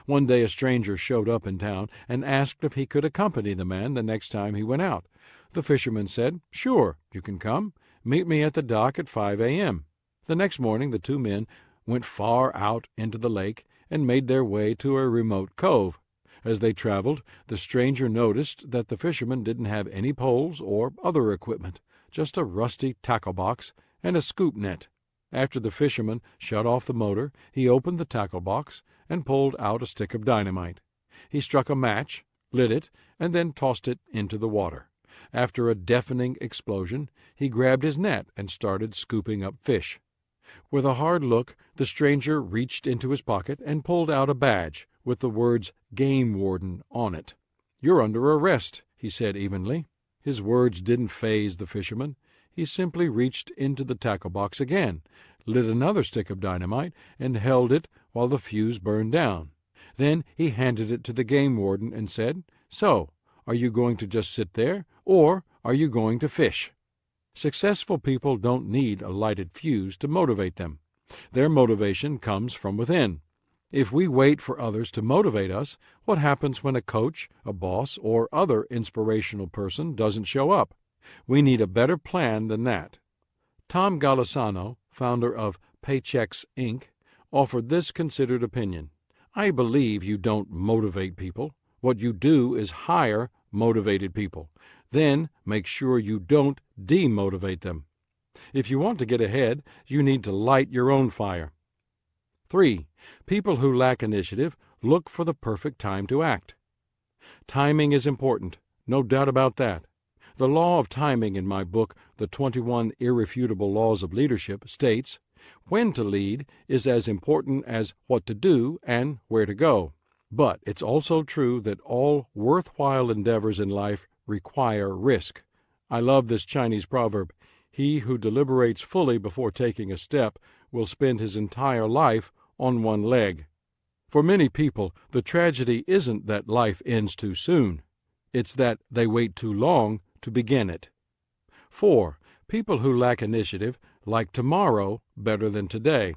One day a stranger showed up in town and asked if he could accompany the man the next time he went out. The fisherman said, "Sure, you can come," Meet me at the dock at 5 a.m. The next morning the two men went far out into the lake and made their way to a remote cove. As they traveled, the stranger noticed that the fisherman didn't have any poles or other equipment, just a rusty tackle box and a scoop net. After the fisherman shut off the motor, he opened the tackle box and pulled out a stick of dynamite. He struck a match, lit it, and then tossed it into the water. After a deafening explosion, he grabbed his net and started scooping up fish. With a hard look, the stranger reached into his pocket and pulled out a badge with the words "Game Warden" on it. "You're under arrest," he said evenly. His words didn't faze the fisherman. He simply reached into the tackle box again, lit another stick of dynamite, and held it while the fuse burned down. Then he handed it to the game warden and said, "So, are you going to just sit there, or are you going to fish?" Successful people don't need a lighted fuse to motivate them. Their motivation comes from within. If we wait for others to motivate us, what happens when a coach, a boss, or other inspirational person doesn't show up? We need a better plan than that. Tom Golisano, founder of Paychecks, Inc., offered this considered opinion. "I believe you don't motivate people. What you do is hire motivated people. Then make sure you don't demotivate them. If you want to get ahead, you need to light your own fire." 3. People who lack initiative look for the perfect time to act. Timing is important, no doubt about that. The law of timing in my book, The 21 Irrefutable Laws of Leadership, states, "When to lead is as important as what to do and where to go." But it's also true that all worthwhile endeavors in life require risk. I love this Chinese proverb, "He who deliberates fully before taking a step will spend his entire life on one leg." For many people, the tragedy isn't that life ends too soon. It's that they wait too long to begin it. 4. People who lack initiative like tomorrow better than today.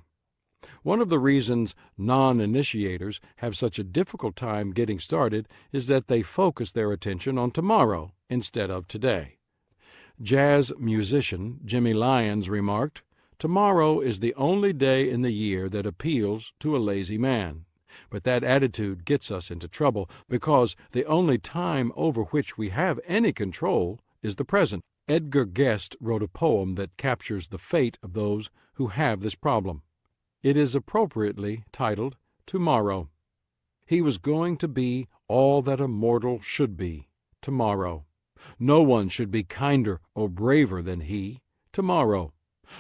One of the reasons non-initiators have such a difficult time getting started is that they focus their attention on tomorrow instead of today. Jazz musician Jimmy Lyons remarked, "Tomorrow is the only day in the year that appeals to a lazy man." But that attitude gets us into trouble because the only time over which we have any control is the present. Edgar Guest wrote a poem that captures the fate of those who have this problem. It is appropriately titled Tomorrow. He was going to be all that a mortal should be tomorrow. No one should be kinder or braver than he tomorrow.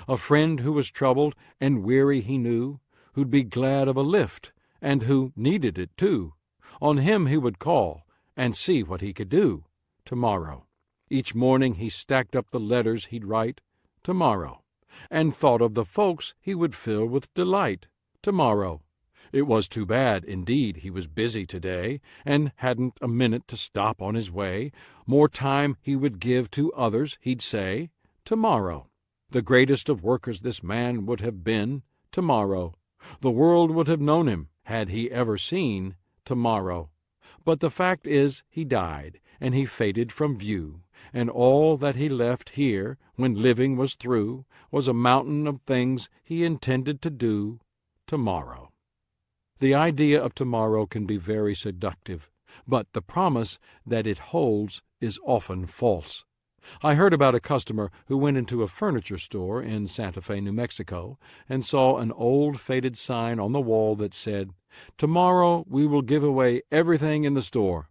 A friend who was troubled and weary he knew, who'd be glad of a lift, and who needed it too. On him he would call and see what he could do tomorrow. Each morning he stacked up the letters he'd write tomorrow, and thought of the folks he would fill with delight tomorrow. It was too bad, indeed, he was busy today, and hadn't a minute to stop on his way. More time he would give to others, he'd say, tomorrow. The greatest of workers this man would have been tomorrow. The world would have known him, had he ever seen tomorrow. But the fact is he died, and he faded from view, and all that he left here, when living was through, was a mountain of things he intended to do tomorrow. The idea of tomorrow can be very seductive, but the promise that it holds is often false. I heard about a customer who went into a furniture store in Santa Fe, New Mexico, and saw an old faded sign on the wall that said, "Tomorrow we will give away everything in the store."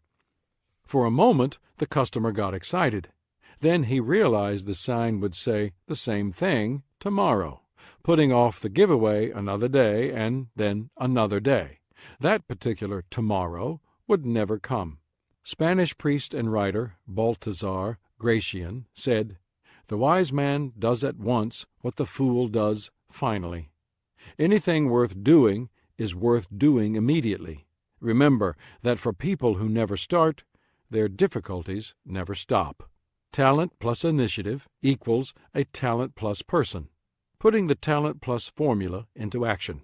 For a moment the customer got excited. Then he realized the sign would say the same thing tomorrow, putting off the giveaway another day and then another day. That particular tomorrow would never come. Spanish priest and writer Baltasar Gracian said, "The wise man does at once what the fool does finally." Anything worth doing is worth doing immediately. Remember that for people who never start, their difficulties never stop. Talent plus initiative equals a talent plus person. Putting the talent plus formula into action.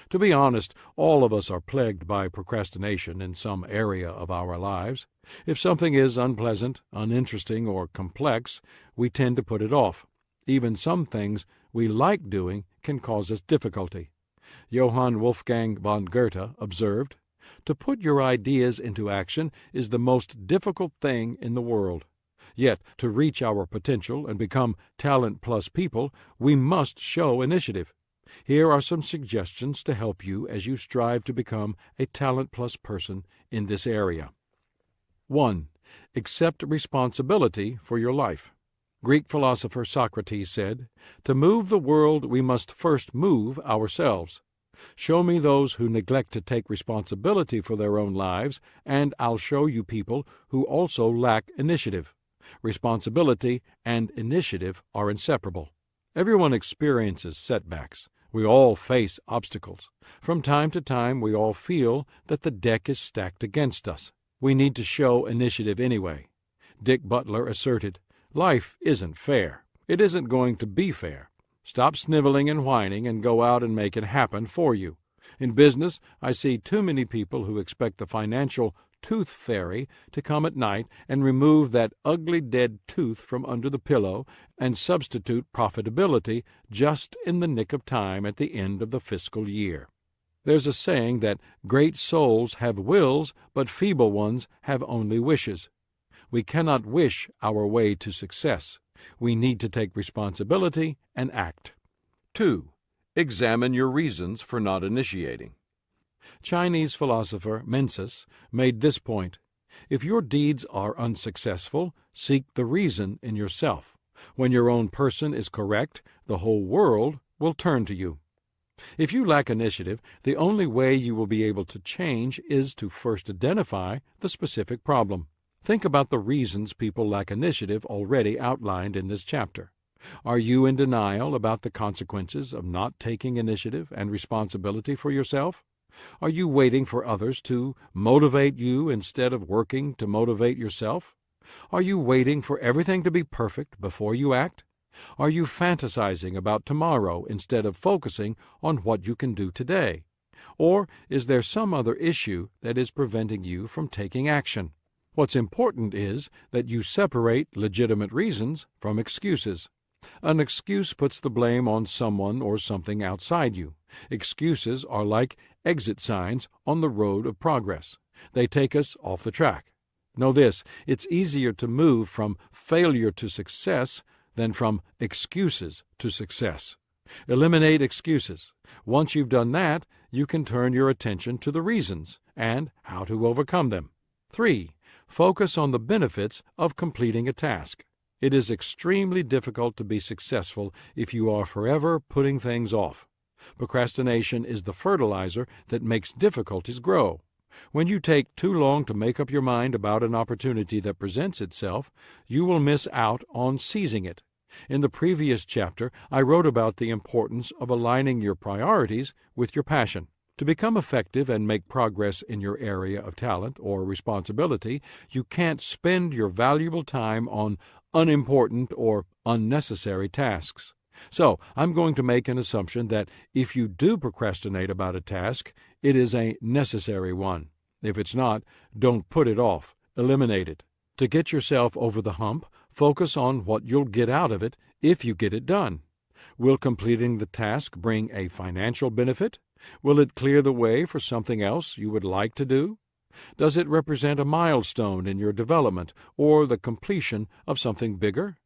To be honest, all of us are plagued by procrastination in some area of our lives. If something is unpleasant, uninteresting, or complex, we tend to put it off. Even some things we like doing can cause us difficulty. Johann Wolfgang von Goethe observed, "To put your ideas into action is the most difficult thing in the world. Yet, to reach our potential and become talent plus people, we must show initiative." Here are some suggestions to help you as you strive to become a talent plus person in this area. 1. Accept responsibility for your life. Greek philosopher Socrates said, "To move the world we must first move ourselves. Show me those who neglect to take responsibility for their own lives, and I'll show you people who also lack initiative." Responsibility and initiative are inseparable. Everyone experiences setbacks. We all face obstacles. From time to time, we all feel that the deck is stacked against us. We need to show initiative anyway. Dick Butler asserted, "Life isn't fair. It isn't going to be fair. Stop sniveling and whining and go out and make it happen for you." In business, I see too many people who expect the financial tooth fairy to come at night and remove that ugly dead tooth from under the pillow and substitute profitability just in the nick of time at the end of the fiscal year. There's a saying that great souls have wills, but feeble ones have only wishes. We cannot wish our way to success. We need to take responsibility and act. 2. Examine your reasons for not initiating. Chinese philosopher Mencius made this point: "If your deeds are unsuccessful, seek the reason in yourself. When your own person is correct, the whole world will turn to you." If you lack initiative, the only way you will be able to change is to first identify the specific problem. Think about the reasons people lack initiative already outlined in this chapter. Are you in denial about the consequences of not taking initiative and responsibility for yourself? Are you waiting for others to motivate you instead of working to motivate yourself? Are you waiting for everything to be perfect before you act? Are you fantasizing about tomorrow instead of focusing on what you can do today? Or is there some other issue that is preventing you from taking action? What's important is that you separate legitimate reasons from excuses. An excuse puts the blame on someone or something outside you. Excuses are like exit signs on the road of progress. They take us off the track. Know this: it's easier to move from failure to success than from excuses to success. Eliminate excuses. Once you've done that, you can turn your attention to the reasons and how to overcome them. 3. Focus on the benefits of completing a task. It is extremely difficult to be successful if you are forever putting things off. Procrastination is the fertilizer that makes difficulties grow. When you take too long to make up your mind about an opportunity that presents itself, you will miss out on seizing it. In the previous chapter, I wrote about the importance of aligning your priorities with your passion. To become effective and make progress in your area of talent or responsibility, you can't spend your valuable time on unimportant or unnecessary tasks. So, I'm going to make an assumption that if you do procrastinate about a task, it is a necessary one. If it's not, don't put it off. Eliminate it. To get yourself over the hump, focus on what you'll get out of it if you get it done. Will completing the task bring a financial benefit? Will it clear the way for something else you would like to do? Does it represent a milestone in your development or the completion of something bigger?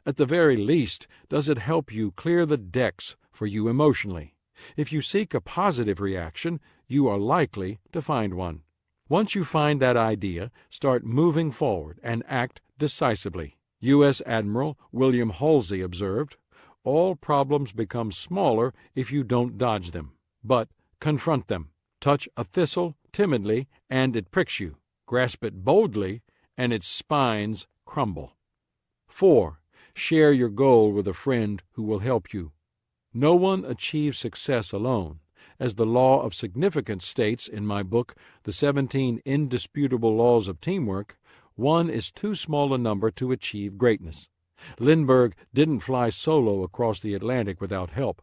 At the very least, does it help you clear the decks for you emotionally? If you seek a positive reaction, you are likely to find one. Once you find that idea, start moving forward and act decisively. U.S. Admiral William Halsey observed, "All problems become smaller if you don't dodge them, but confront them. Touch a thistle timidly, and it pricks you. Grasp it boldly, and its spines crumble." 4. Share your goal with a friend who will help you. No one achieves success alone. As the law of significance states in my book, The 17 Indisputable Laws of Teamwork, one is too small a number to achieve greatness. Lindbergh didn't fly solo across the Atlantic without help.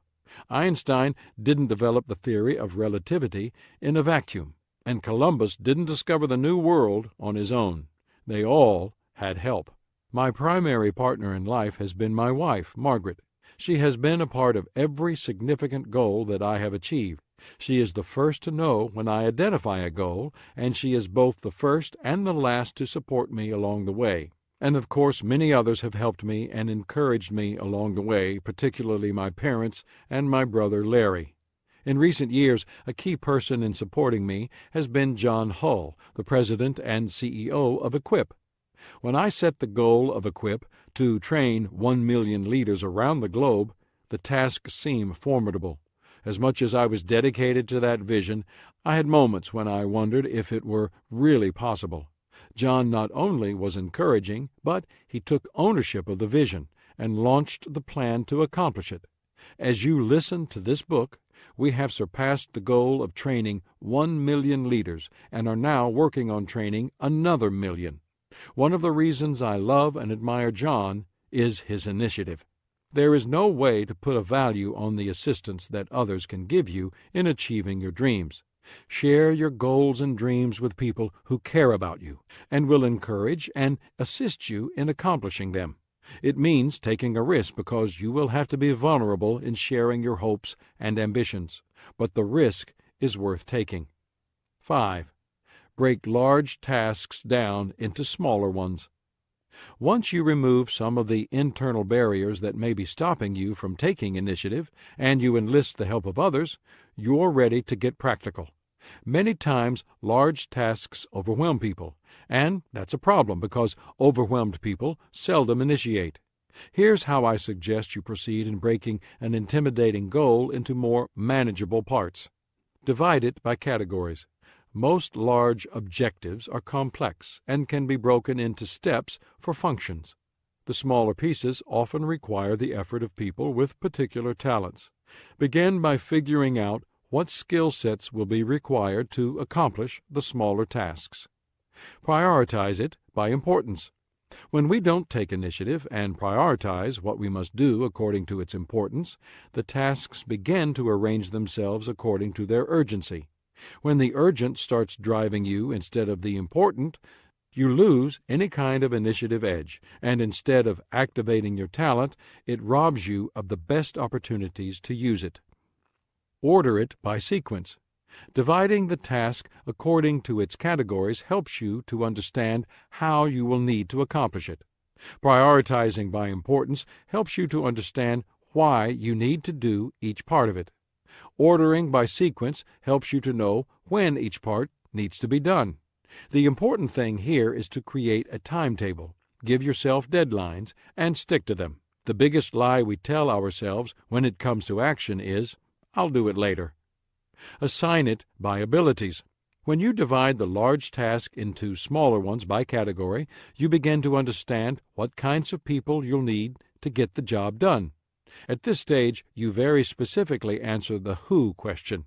Einstein didn't develop the theory of relativity in a vacuum, and Columbus didn't discover the New World on his own. They all had help. My primary partner in life has been my wife, Margaret. She has been a part of every significant goal that I have achieved. She is the first to know when I identify a goal, and she is both the first and the last to support me along the way. And of course, many others have helped me and encouraged me along the way, particularly my parents and my brother Larry. In recent years, a key person in supporting me has been John Hull, the president and CEO of Equip. When I set the goal of Equip to train 1 million leaders around the globe, the task seemed formidable. As much as I was dedicated to that vision, I had moments when I wondered if it were really possible. John not only was encouraging, but he took ownership of the vision and launched the plan to accomplish it. As you listen to this book, we have surpassed the goal of training 1 million leaders and are now working on training another million. One of the reasons I love and admire John is his initiative. There is no way to put a value on the assistance that others can give you in achieving your dreams. Share your goals and dreams with people who care about you and will encourage and assist you in accomplishing them. It means taking a risk because you will have to be vulnerable in sharing your hopes and ambitions, but the risk is worth taking. 5. Break large tasks down into smaller ones. Once you remove some of the internal barriers that may be stopping you from taking initiative, and you enlist the help of others, you're ready to get practical. Many times, large tasks overwhelm people, and that's a problem because overwhelmed people seldom initiate. Here's how I suggest you proceed in breaking an intimidating goal into more manageable parts. Divide it by categories. Most large objectives are complex and can be broken into steps for functions. The smaller pieces often require the effort of people with particular talents. Begin by figuring out what skill sets will be required to accomplish the smaller tasks. Prioritize it by importance. When we don't take initiative and prioritize what we must do according to its importance, the tasks begin to arrange themselves according to their urgency. When the urgent starts driving you instead of the important, you lose any kind of initiative edge, and instead of activating your talent, it robs you of the best opportunities to use it. Order it by sequence. Dividing the task according to its categories helps you to understand how you will need to accomplish it. Prioritizing by importance helps you to understand why you need to do each part of it. Ordering by sequence helps you to know when each part needs to be done. The important thing here is to create a timetable, give yourself deadlines, and stick to them. The biggest lie we tell ourselves when it comes to action is, "I'll do it later." Assign it by abilities. When you divide the large task into smaller ones by category, you begin to understand what kinds of people you'll need to get the job done. At this stage, you very specifically answer the who question.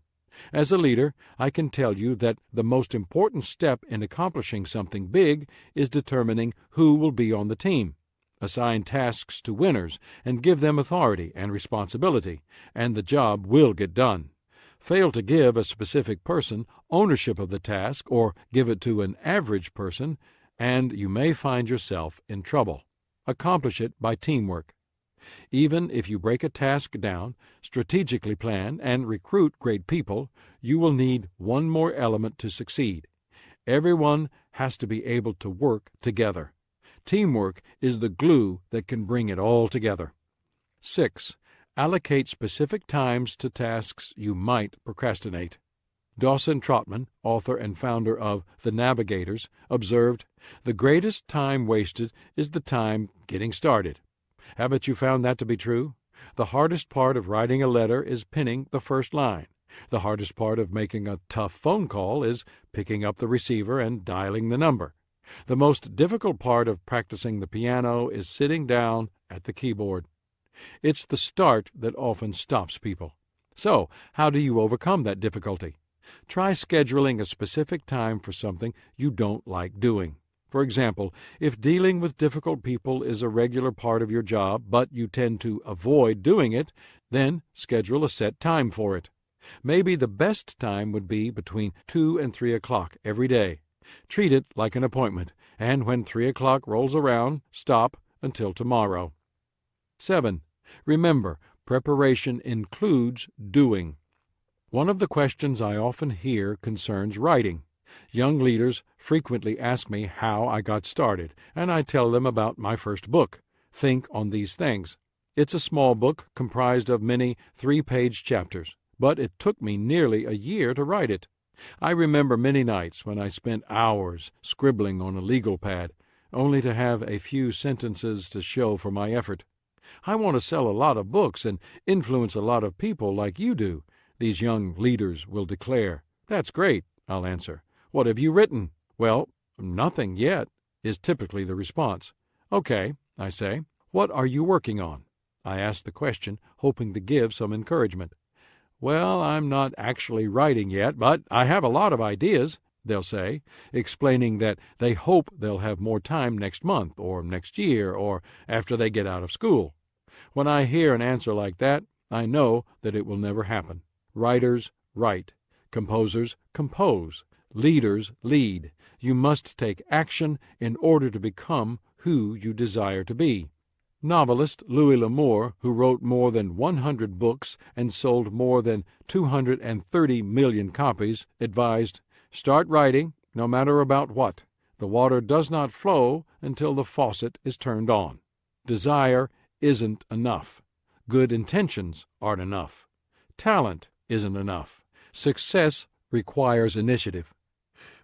As a leader, I can tell you that the most important step in accomplishing something big is determining who will be on the team. Assign tasks to winners and give them authority and responsibility, and the job will get done. Fail to give a specific person ownership of the task or give it to an average person, and you may find yourself in trouble. Accomplish it by teamwork. Even if you break a task down, strategically plan, and recruit great people, you will need one more element to succeed. Everyone has to be able to work together. Teamwork is the glue that can bring it all together. 6. Allocate specific times to tasks you might procrastinate. Dawson Trotman, author and founder of The Navigators, observed, "The greatest time wasted is the time getting started." Haven't you found that to be true? The hardest part of writing a letter is pinning the first line. The hardest part of making a tough phone call is picking up the receiver and dialing the number. The most difficult part of practicing the piano is sitting down at the keyboard. It's the start that often stops people. So, how do you overcome that difficulty? Try scheduling a specific time for something you don't like doing. For example, if dealing with difficult people is a regular part of your job, but you tend to avoid doing it, then schedule a set time for it. Maybe the best time would be between 2 and 3 o'clock every day. Treat it like an appointment, and when 3 o'clock rolls around, stop until tomorrow. 7. Remember, preparation includes doing. One of the questions I often hear concerns writing. Young leaders frequently ask me how I got started, and I tell them about my first book, Think on These Things. It's a small book comprised of many 3-page chapters, but it took me nearly a year to write it. I remember many nights when I spent hours scribbling on a legal pad, only to have a few sentences to show for my effort. I want to sell a lot of books and influence a lot of people like you do, these young leaders will declare. That's great, I'll answer. What have you written? Well, nothing yet, is typically the response. Okay, I say. What are you working on? I ask the question, hoping to give some encouragement. Well, I'm not actually writing yet, but I have a lot of ideas, they'll say, explaining that they hope they'll have more time next month or next year or after they get out of school. When I hear an answer like that, I know that it will never happen. Writers write. Composers compose. Leaders lead. You must take action in order to become who you desire to be. Novelist Louis L'Amour, who wrote more than 100 books and sold more than 230 million copies, advised, "Start writing, no matter about what. The water does not flow until the faucet is turned on. Desire isn't enough. Good intentions aren't enough. Talent isn't enough. Success requires initiative."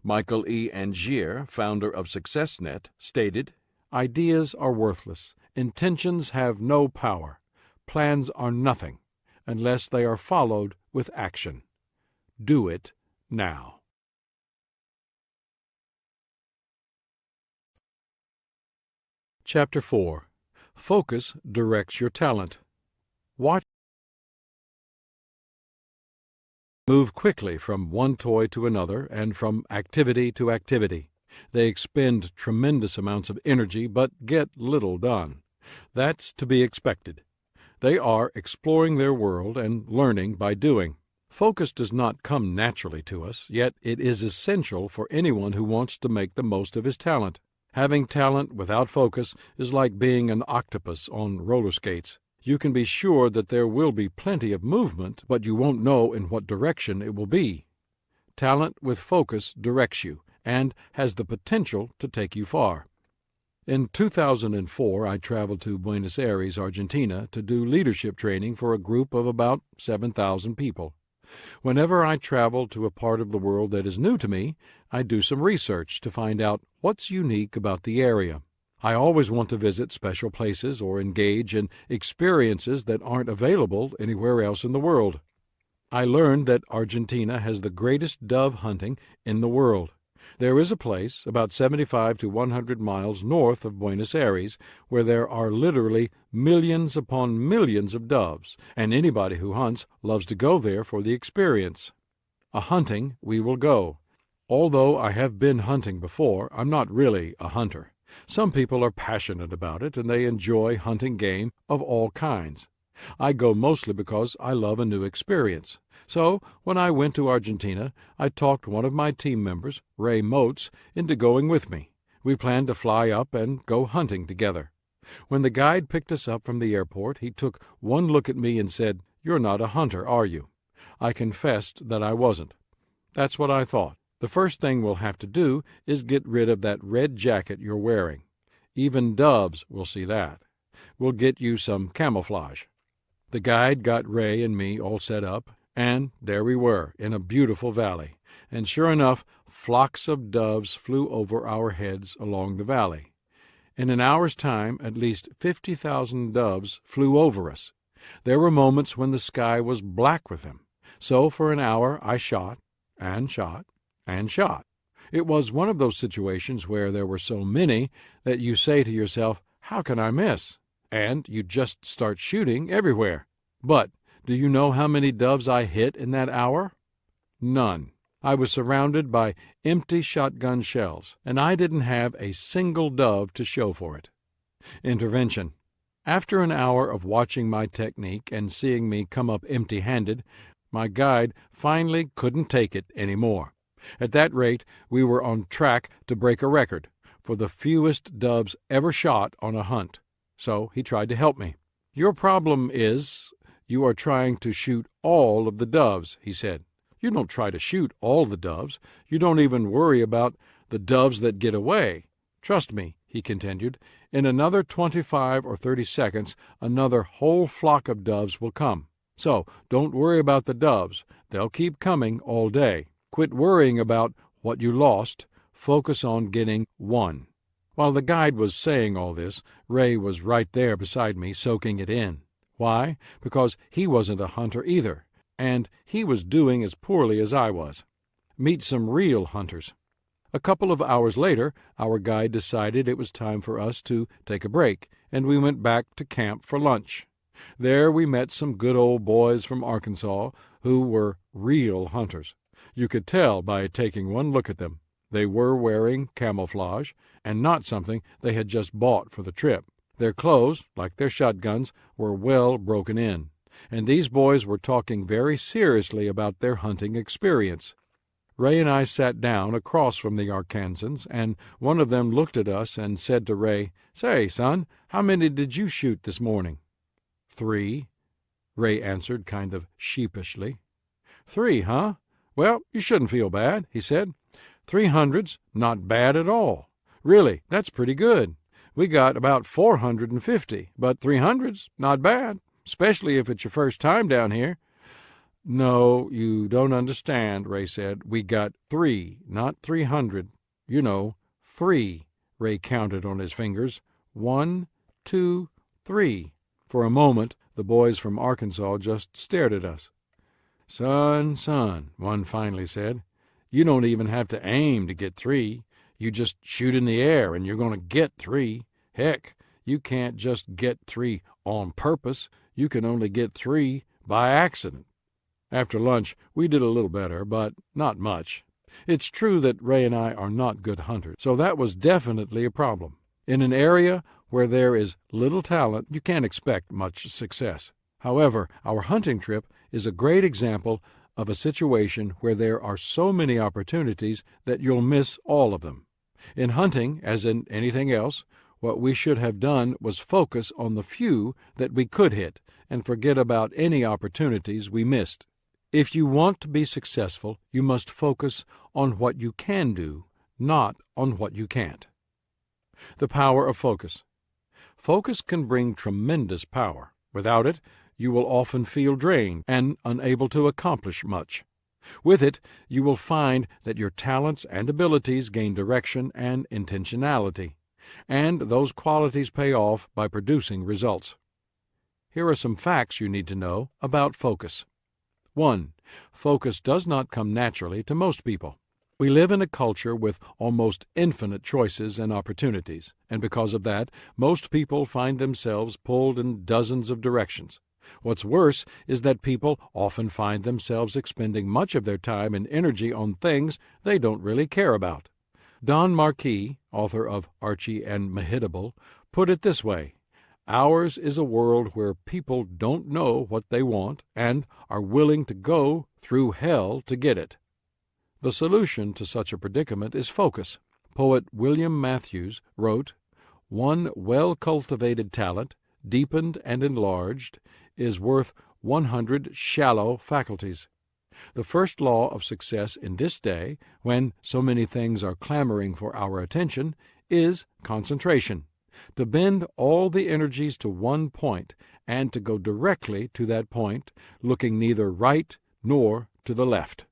Michael E. Angier, founder of SuccessNet, stated, "Ideas are worthless. Intentions have no power. Plans are nothing unless they are followed with action. Do it now." Chapter 4. Focus directs your talent. Watch. Move quickly from one toy to another and from activity to activity. They expend tremendous amounts of energy but get little done. That's to be expected. They are exploring their world and learning by doing. Focus does not come naturally to us, yet it is essential for anyone who wants to make the most of his talent. Having talent without focus is like being an octopus on roller skates. You can be sure that there will be plenty of movement, but you won't know in what direction it will be. Talent with focus directs you and has the potential to take you far. In 2004, I traveled to Buenos Aires, Argentina, to do leadership training for a group of about 7,000 people. Whenever I travel to a part of the world that is new to me, I do some research to find out what's unique about the area. I always want to visit special places or engage in experiences that aren't available anywhere else in the world. I learned that Argentina has the greatest dove hunting in the world. There is a place, about 75 to 100 miles north of Buenos Aires, where there are literally millions upon millions of doves, and anybody who hunts loves to go there for the experience. A hunting we will go. Although I have been hunting before, I'm not really a hunter. Some people are passionate about it, and they enjoy hunting game of all kinds. I go mostly because I love a new experience. So, when I went to Argentina, I talked one of my team members, Ray Moats, into going with me. We planned to fly up and go hunting together. When the guide picked us up from the airport, he took one look at me and said, "You're not a hunter, are you?" I confessed that I wasn't. That's what I thought. The first thing we'll have to do is get rid of that red jacket you're wearing. Even doves will see that. We'll get you some camouflage. The guide got Ray and me all set up, and there we were, in a beautiful valley. And sure enough, flocks of doves flew over our heads along the valley. In an hour's time, at least 50,000 doves flew over us. There were moments when the sky was black with them. So for an hour I shot, and shot, and shot. It was one of those situations where there were so many that you say to yourself, "How can I miss?" And you just start shooting everywhere. But do you know how many doves I hit in that hour? None. I was surrounded by empty shotgun shells, and I didn't have a single dove to show for it. Intervention. After an hour of watching my technique and seeing me come up empty-handed, my guide finally couldn't take it any more. At that rate, we were on track to break a record for the fewest doves ever shot on a hunt. So he tried to help me. "Your problem is, you are trying to shoot all of the doves," he said. "You don't try to shoot all the doves. You don't even worry about the doves that get away. Trust me," he continued, "in another 25 or 30 seconds, another whole flock of doves will come. So don't worry about the doves. They'll keep coming all day. Quit worrying about what you lost. Focus on getting one." While the guide was saying all this, Ray was right there beside me, soaking it in. Why? Because he wasn't a hunter either, and he was doing as poorly as I was. Meet some real hunters. A couple of hours later, our guide decided it was time for us to take a break, and we went back to camp for lunch. There we met some good old boys from Arkansas who were real hunters. You could tell by taking one look at them. They were wearing camouflage, and not something they had just bought for the trip. Their clothes, like their shotguns, were well broken in, and these boys were talking very seriously about their hunting experience. Ray and I sat down across from the Arkansans, and one of them looked at us and said to Ray, "Say, son, how many did you shoot this morning?" "3," Ray answered kind of sheepishly. "3, huh? Well, you shouldn't feel bad," he said. 300's not bad at all. Really, that's pretty good. We got about 450, but 300's not bad, especially if it's your first time down here." "No, you don't understand," Ray said. "We got 3, not 300. You know, 3. Ray counted on his fingers. 1, 2, 3. For a moment, the boys from Arkansas just stared at us. Son, one finally said, "you don't even have to aim to get 3. You just shoot in the air and you're going to get 3. Heck, you can't just get 3 on purpose. You can only get 3 by accident." After lunch, we did a little better, but not much. It's true that Ray and I are not good hunters, so that was definitely a problem. In an area where there is little talent, you can't expect much success. However, our hunting trip is a great example of a situation where there are so many opportunities that you'll miss all of them. In hunting, as in anything else, what we should have done was focus on the few that we could hit and forget about any opportunities we missed. If you want to be successful, you must focus on what you can do, not on what you can't. The power of focus. Focus can bring tremendous power. Without it, you will often feel drained and unable to accomplish much. With it, you will find that your talents and abilities gain direction and intentionality, and those qualities pay off by producing results. Here are some facts you need to know about focus. 1. Focus does not come naturally to most people. We live in a culture with almost infinite choices and opportunities, and because of that, most people find themselves pulled in dozens of directions. What's worse is that people often find themselves expending much of their time and energy on things they don't really care about. Don Marquis, author of Archie and Mehitable, put it this way: "Ours is a world where people don't know what they want and are willing to go through hell to get it." The solution to such a predicament is focus. Poet William Matthews wrote, "One well-cultivated talent, deepened and enlarged, is worth 100 shallow faculties." The first law of success in this day, when so many things are clamoring for our attention, is concentration. To bend all the energies to one point, and to go directly to that point, looking neither right nor to the left.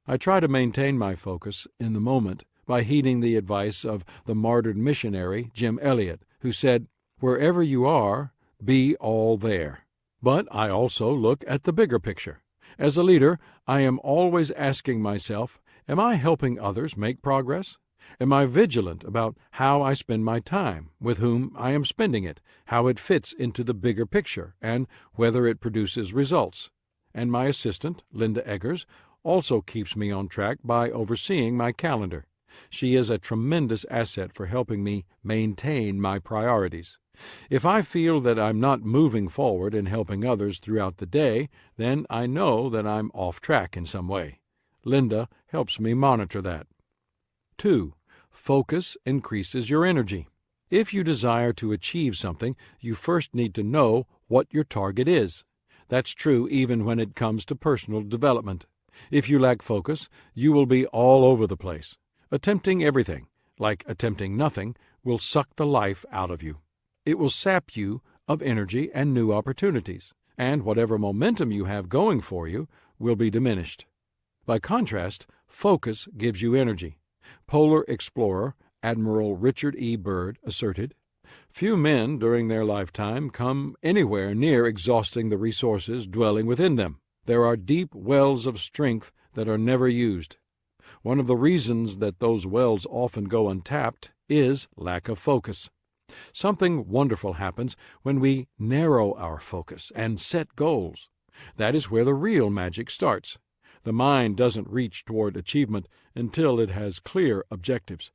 I try to maintain my focus in the moment by heeding the advice of the martyred missionary Jim Elliot, who said, "Wherever you are, be all there." But I also look at the bigger picture. As a leader, I am always asking myself, am I helping others make progress? Am I vigilant about how I spend my time, with whom I am spending it, how it fits into the bigger picture, and whether it produces results? And my assistant, Linda Eggers, also keeps me on track by overseeing my calendar. She is a tremendous asset for helping me maintain my priorities. If I feel that I'm not moving forward in helping others throughout the day, then I know that I'm off track in some way. Linda helps me monitor that. 2. Focus increases your energy. If you desire to achieve something, you first need to know what your target is. That's true even when it comes to personal development. If you lack focus, you will be all over the place. Attempting everything, like attempting nothing, will suck the life out of you. It will sap you of energy and new opportunities, and whatever momentum you have going for you will be diminished. By contrast, focus gives you energy. Polar explorer Admiral Richard E. Byrd asserted, "Few men during their lifetime come anywhere near exhausting the resources dwelling within them. There are deep wells of strength that are never used. One of the reasons that those wells often go untapped is lack of focus. Something wonderful happens when we narrow our focus and set goals. That is where the real magic starts. The mind doesn't reach toward achievement until it has clear objectives."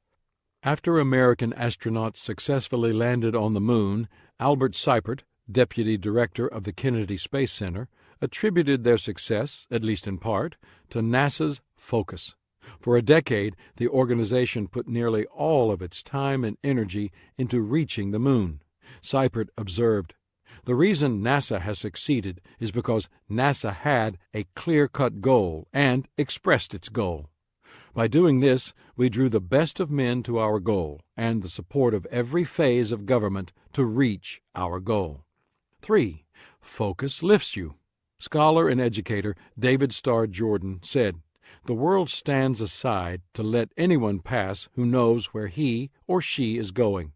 After American astronauts successfully landed on the Moon, Albert Seipert, deputy director of the Kennedy Space Center, attributed their success, at least in part, to NASA's focus. For a decade, the organization put nearly all of its time and energy into reaching the Moon. Seipert observed, "The reason NASA has succeeded is because NASA had a clear-cut goal and expressed its goal. By doing this, we drew the best of men to our goal and the support of every phase of government to reach our goal." 3. Focus lifts you. Scholar and educator David Starr Jordan said, "The world stands aside to let anyone pass who knows where he or she is going.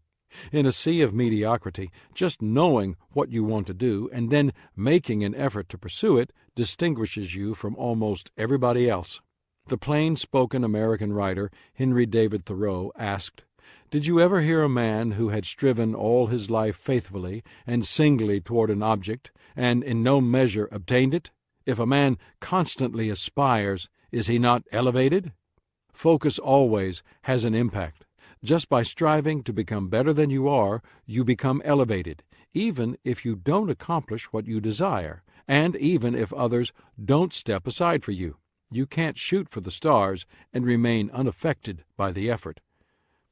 In a sea of mediocrity, just knowing what you want to do and then making an effort to pursue it distinguishes you from almost everybody else." The plain-spoken American writer Henry David Thoreau asked, "Did you ever hear a man who had striven all his life faithfully and singly toward an object, and in no measure obtained it? If a man constantly aspires, is he not elevated?" Focus always has an impact. Just by striving to become better than you become elevated, even if you don't accomplish what you desire, and even if others don't step aside for you. You can't shoot for the stars and remain unaffected by the effort.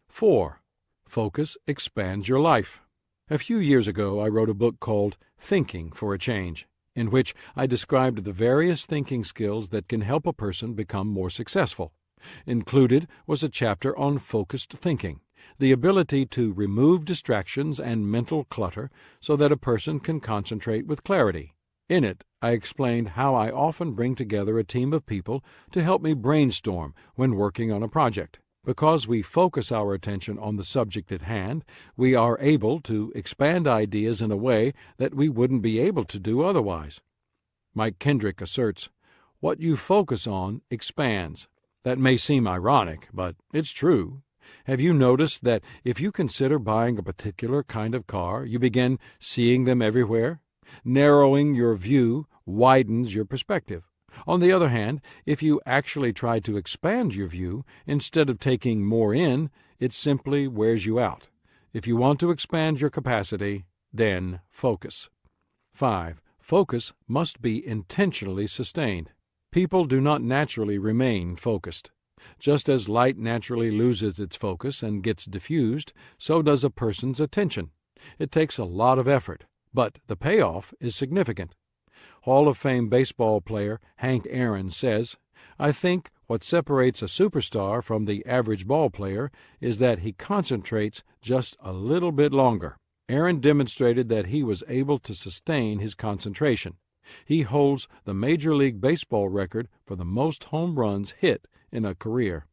4. Focus expands your life. A few years ago I wrote a book called Thinking for a Change, in which I described the various thinking skills that can help a person become more successful. Included was a chapter on focused thinking, the ability to remove distractions and mental clutter so that a person can concentrate with clarity. In it, I explained how I often bring together a team of people to help me brainstorm when working on a project. Because we focus our attention on the subject at hand, we are able to expand ideas in a way that we wouldn't be able to do otherwise. Mike Kendrick asserts, "What you focus on expands." That may seem ironic, but it's true. Have you noticed that if you consider buying a particular kind of car, you begin seeing them everywhere? Narrowing your view widens your perspective. On the other hand, if you actually try to expand your view, instead of taking more in, it simply wears you out. If you want to expand your capacity, then focus. 5. Focus must be intentionally sustained. People do not naturally remain focused. Just as light naturally loses its focus and gets diffused, so does a person's attention. It takes a lot of effort, but the payoff is significant. Hall of Fame baseball player Hank Aaron says, "I think what separates a superstar from the average ball player is that he concentrates just a little bit longer." Aaron demonstrated that he was able to sustain his concentration. He holds the Major League Baseball record for the most home runs hit in a career.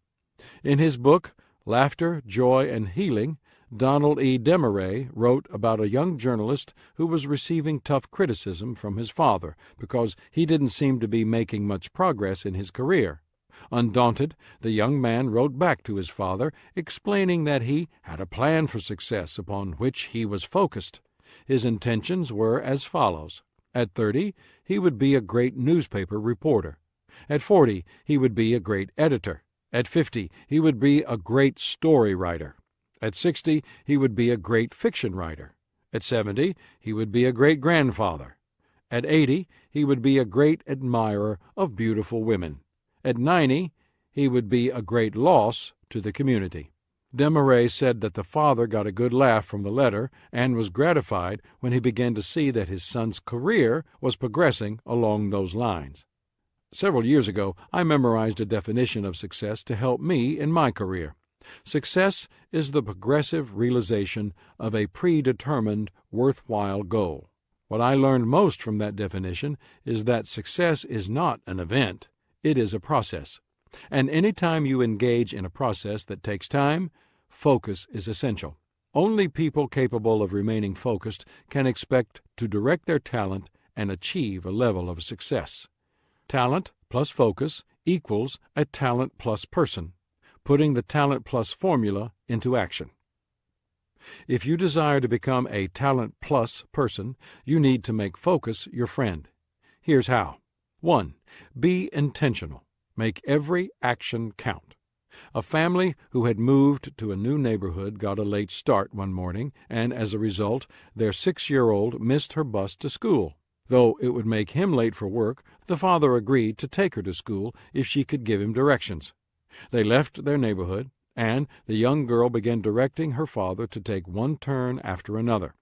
In his book, Laughter, Joy, and Healing, Donald E. Desmarais wrote about a young journalist who was receiving tough criticism from his father because he didn't seem to be making much progress in his career. Undaunted, the young man wrote back to his father, explaining that he had a plan for success upon which he was focused. His intentions were as follows. At 30, he would be a great newspaper reporter. At 40, he would be a great editor. At 50, he would be a great story writer. At 60, he would be a great fiction writer. At 70, he would be a great grandfather. At 80, he would be a great admirer of beautiful women. At 90, he would be a great loss to the community. Desmarais said that the father got a good laugh from the letter and was gratified when he began to see that his son's career was progressing along those lines. Several years ago, I memorized a definition of success to help me in my career. Success is the progressive realization of a predetermined, worthwhile goal. What I learned most from that definition is that success is not an event, it is a process. And any time you engage in a process that takes time, focus is essential. Only people capable of remaining focused can expect to direct their talent and achieve a level of success. Talent plus focus equals a talent plus person, putting the talent plus formula into action. If you desire to become a talent plus person, you need to make focus your friend. Here's how. 1. Be intentional. Make every action count. A family who had moved to a new neighborhood got a late start one morning, and as a result, their 6-year-old missed her bus to school. Though it would make him late for work, the father agreed to take her to school if she could give him directions. They left their neighborhood, and the young girl began directing her father to take one turn after another.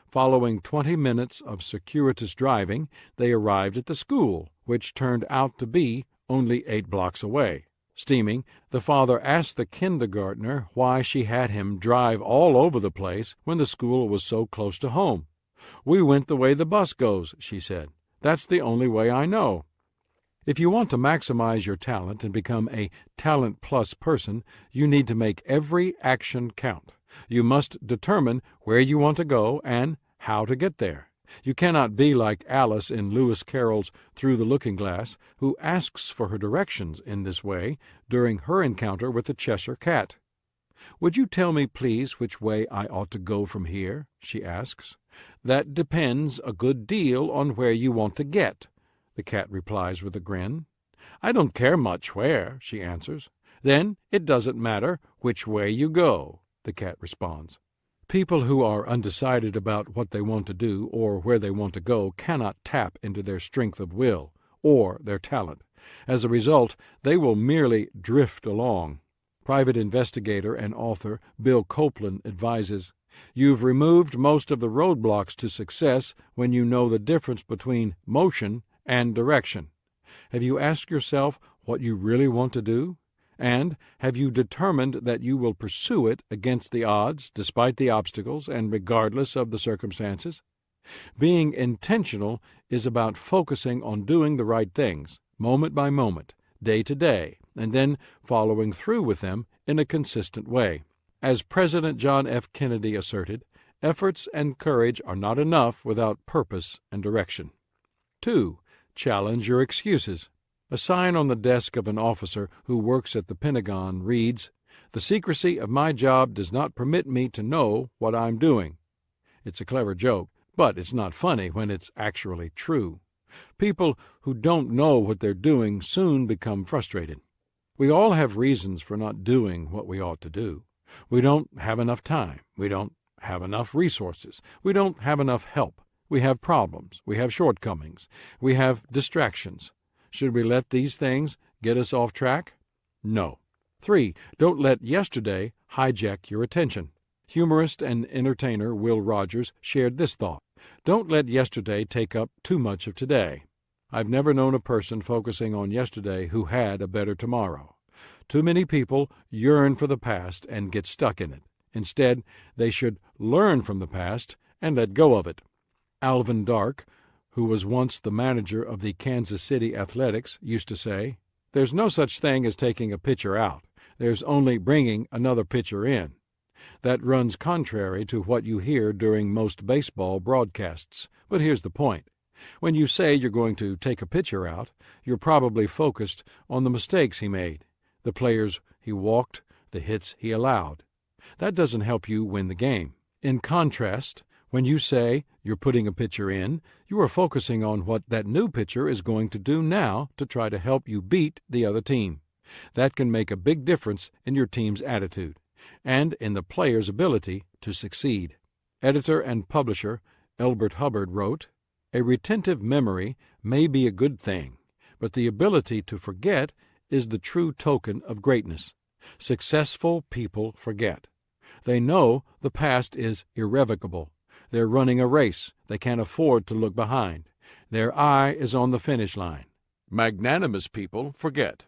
Following 20 minutes of circuitous driving, they arrived at the school, which turned out to be only 8 blocks away. Steaming, the father asked the kindergartner why she had him drive all over the place when the school was so close to home. "We went the way the bus goes," she said. "That's the only way I know." If you want to maximize your talent and become a talent plus person, you need to make every action count. You must determine where you want to go and how to get there. You cannot be like Alice in Lewis Carroll's Through the Looking Glass, who asks for her directions in this way during her encounter with the Cheshire Cat. "Would you tell me, please, which way I ought to go from here?" she asks. "That depends a good deal on where you want to get," the cat replies with a grin. "I don't care much where," she answers. "Then it doesn't matter which way you go," the cat responds. People who are undecided about what they want to do or where they want to go cannot tap into their strength of will or their talent. As a result, they will merely drift along. Private investigator and author Bill Copeland advises, "You've removed most of the roadblocks to success when you know the difference between motion and direction. Have you asked yourself what you really want to do? And have you determined that you will pursue it against the odds, despite the obstacles, and regardless of the circumstances? Being intentional is about focusing on doing the right things, moment by moment, day to day, and then following through with them in a consistent way. As President John F. Kennedy asserted, efforts and courage are not enough without purpose and direction. 2. Challenge your excuses. A sign on the desk of an officer who works at the Pentagon reads, "The secrecy of my job does not permit me to know what I'm doing." It's a clever joke, but it's not funny when it's actually true. People who don't know what they're doing soon become frustrated. We all have reasons for not doing what we ought to do. We don't have enough time. We don't have enough resources. We don't have enough help. We have problems. We have shortcomings. We have distractions. Should we let these things get us off track? No. 3. Don't let yesterday hijack your attention. Humorist and entertainer Will Rogers shared this thought: "Don't let yesterday take up too much of today." I've never known a person focusing on yesterday who had a better tomorrow. Too many people yearn for the past and get stuck in it. Instead, they should learn from the past and let go of it. Alvin Dark, who was once the manager of the Kansas City Athletics, used to say, "There's no such thing as taking a pitcher out. There's only bringing another pitcher in." That runs contrary to what you hear during most baseball broadcasts. But here's the point. When you say you're going to take a pitcher out, you're probably focused on the mistakes he made, the players he walked, the hits he allowed. That doesn't help you win the game. In contrast, when you say you're putting a pitcher in, you are focusing on what that new pitcher is going to do now to try to help you beat the other team. That can make a big difference in your team's attitude and in the player's ability to succeed. Editor and publisher Elbert Hubbard wrote, "A retentive memory may be a good thing, but the ability to forget is the true token of greatness. Successful people forget. They know the past is irrevocable. They're running a race. They can't afford to look behind. Their eye is on the finish line. Magnanimous people forget.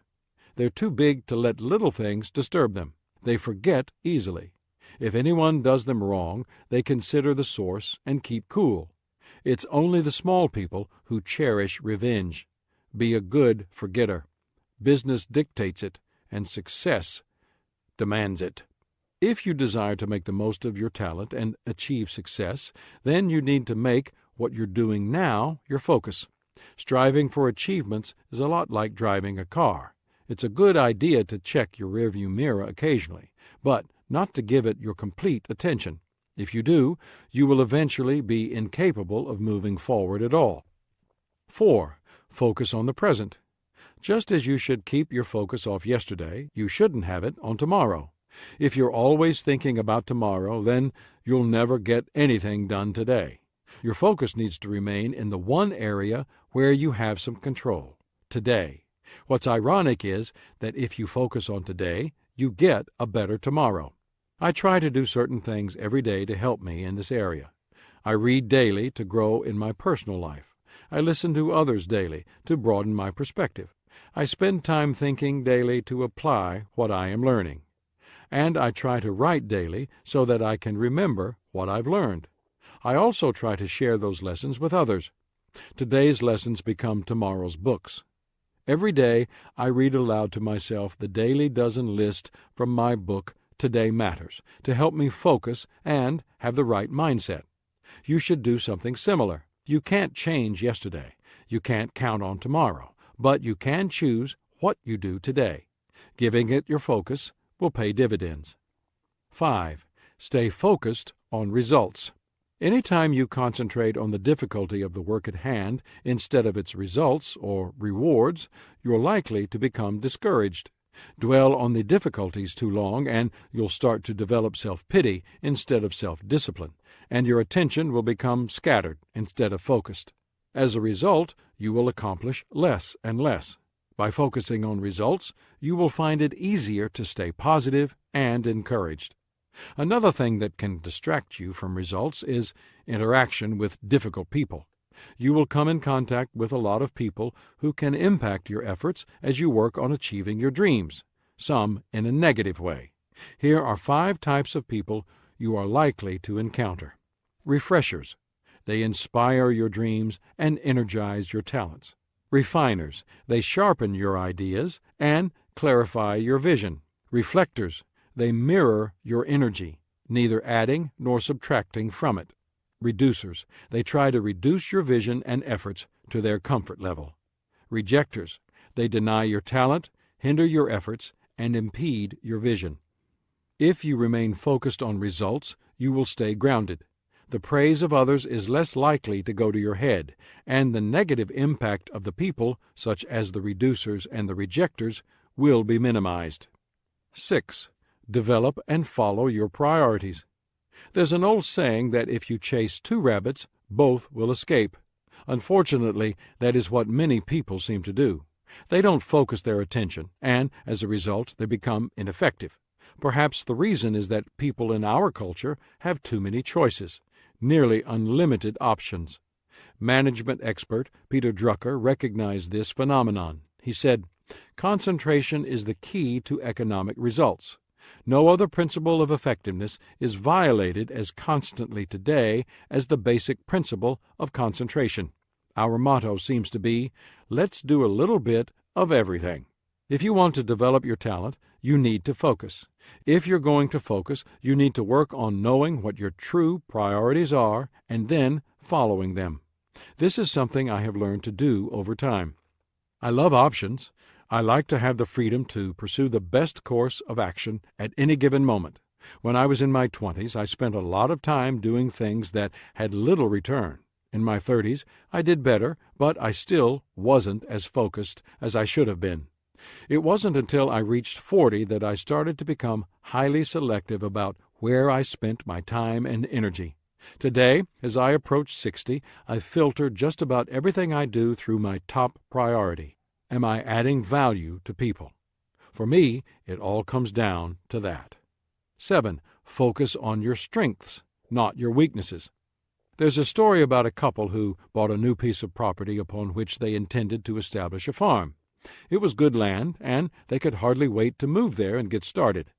They're too big to let little things disturb them. They forget easily. If anyone does them wrong, they consider the source and keep cool. It's only the small people who cherish revenge. Be a good forgetter. Business dictates it, and success demands it. If you desire to make the most of your talent and achieve success, then you need to make what you're doing now your focus. Striving for achievements is a lot like driving a car. It's a good idea to check your rearview mirror occasionally, but not to give it your complete attention. If you do, you will eventually be incapable of moving forward at all. 4. Focus on the present. Just as you should keep your focus off yesterday, you shouldn't have it on tomorrow. If you're always thinking about tomorrow, then you'll never get anything done today. Your focus needs to remain in the one area where you have some control, today. What's ironic is that if you focus on today, you get a better tomorrow. I try to do certain things every day to help me in this area. I read daily to grow in my personal life. I listen to others daily to broaden my perspective. I spend time thinking daily to apply what I am learning. And I try to write daily so that I can remember what I've learned. I also try to share those lessons with others. Today's lessons become tomorrow's books. Every day I read aloud to myself the daily dozen list from my book, Today Matters, to help me focus and have the right mindset. You should do something similar. You can't change yesterday. You can't count on tomorrow. But you can choose what you do today. Giving it your focus will pay dividends. 5. Stay focused on results. Anytime you concentrate on the difficulty of the work at hand instead of its results or rewards, you're likely to become discouraged. Dwell on the difficulties too long, and you'll start to develop self-pity instead of self-discipline, and your attention will become scattered instead of focused. As a result, you will accomplish less and less. By focusing on results, you will find it easier to stay positive and encouraged. Another thing that can distract you from results is interaction with difficult people. You will come in contact with a lot of people who can impact your efforts as you work on achieving your dreams, some in a negative way. Here are 5 types of people you are likely to encounter. Refreshers. They inspire your dreams and energize your talents. Refiners. They sharpen your ideas and clarify your vision. Reflectors. They mirror your energy, neither adding nor subtracting from it. Reducers. They try to reduce your vision and efforts to their comfort level. Rejectors. They deny your talent, hinder your efforts, and impede your vision. If you remain focused on results, you will stay grounded. The praise of others is less likely to go to your head, and the negative impact of the people, such as the reducers and the rejectors, will be minimized. 6. Develop and follow your priorities. There's an old saying that if you chase 2 rabbits, both will escape. Unfortunately, that is what many people seem to do. They don't focus their attention, and as a result, they become ineffective. Perhaps the reason is that people in our culture have too many choices, nearly unlimited options. Management expert Peter Drucker recognized this phenomenon. He said, "Concentration is the key to economic results. No other principle of effectiveness is violated as constantly today as the basic principle of concentration." Our motto seems to be, let's do a little bit of everything. If you want to develop your talent, you need to focus. If you're going to focus, you need to work on knowing what your true priorities are and then following them. This is something I have learned to do over time. I love options. I like to have the freedom to pursue the best course of action at any given moment. When I was in my 20s, I spent a lot of time doing things that had little return. In my 30s, I did better, but I still wasn't as focused as I should have been. It wasn't until I reached 40 that I started to become highly selective about where I spent my time and energy. Today, as I approach 60, I filter just about everything I do through my top priority, am I adding value to people? For me, it all comes down to that. 7. Focus on your strengths, not your weaknesses. There's a story about a couple who bought a new piece of property upon which they intended to establish a farm. It was good land, and they could hardly wait to move there and get started.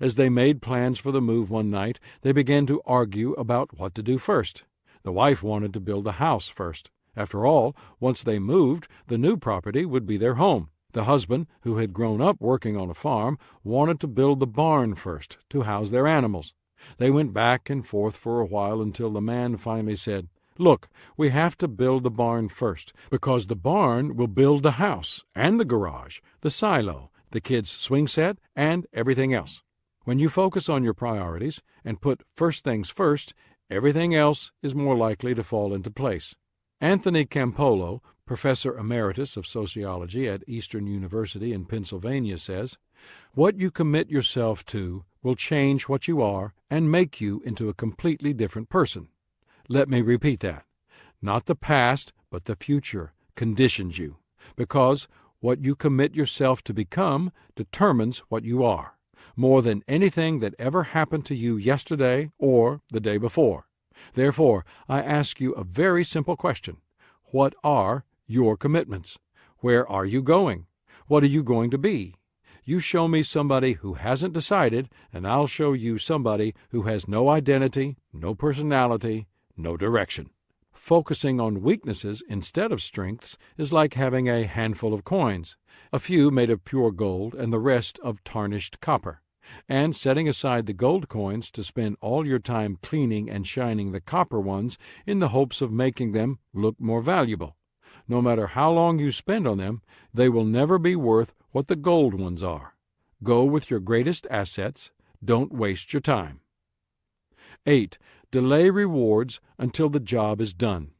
As they made plans for the move one night, they began to argue about what to do first. The wife wanted to build a house first. After all, once they moved, the new property would be their home. The husband, who had grown up working on a farm, wanted to build the barn first to house their animals. They went back and forth for a while until the man finally said, "Look, we have to build the barn first, because the barn will build the house and the garage, the silo, the kids' swing set, and everything else." When you focus on your priorities and put first things first, everything else is more likely to fall into place. Anthony Campolo, professor emeritus of sociology at Eastern University in Pennsylvania, says, "What you commit yourself to will change what you are and make you into a completely different person." Let me repeat that. Not the past, but the future conditions you, because what you commit yourself to become determines what you are, more than anything that ever happened to you yesterday or the day before. Therefore, I ask you a very simple question. What are your commitments? Where are you going? What are you going to be? You show me somebody who hasn't decided, and I'll show you somebody who has no identity, no personality, no direction. Focusing on weaknesses instead of strengths is like having a handful of coins, a few made of pure gold and the rest of tarnished copper, and setting aside the gold coins to spend all your time cleaning and shining the copper ones in the hopes of making them look more valuable. No matter how long you spend on them, they will never be worth what the gold ones are. Go with your greatest assets. Don't waste your time. 8. Delay rewards until the job is done.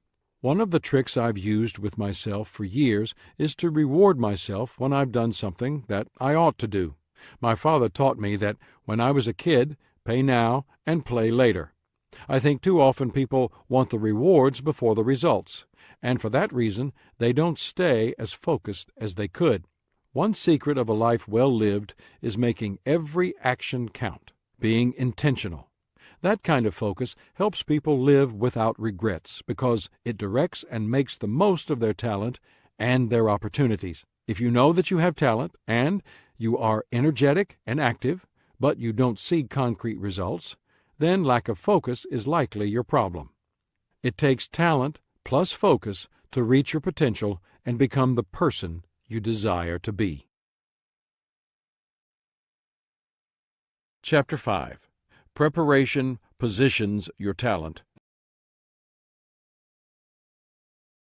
One of the tricks I've used with myself for years is to reward myself when I've done something that I ought to do. My father taught me that when I was a kid, pay now and play later. I think too often people want the rewards before the results, and for that reason they don't stay as focused as they could. One secret of a life well lived is making every action count, being intentional. That kind of focus helps people live without regrets because it directs and makes the most of their talent and their opportunities. If you know that you have talent and you are energetic and active, but you don't see concrete results, then lack of focus is likely your problem. It takes talent plus focus to reach your potential and become the person you desire to be. Chapter 5. Preparation positions your talent.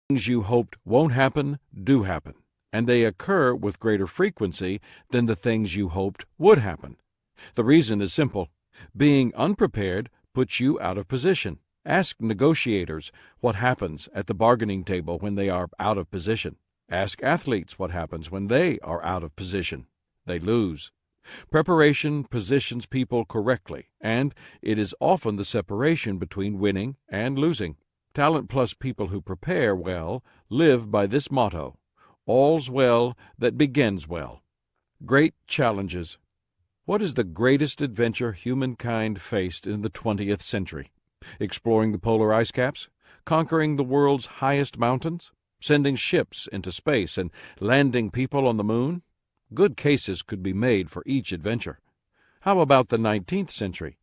Things you hoped won't happen do happen, and they occur with greater frequency than the things you hoped would happen. The reason is simple. Being unprepared puts you out of position. Ask negotiators what happens at the bargaining table when they are out of position. Ask athletes what happens when they are out of position. They lose. Preparation positions people correctly, and it is often the separation between winning and losing. Talent plus people who prepare well live by this motto: all's well that begins well. Great challenges. What is the greatest adventure humankind faced in the 20th century? Exploring the polar ice caps? Conquering the world's highest mountains? Sending ships into space and landing people on the moon? Good cases could be made for each adventure. How about the 19th century?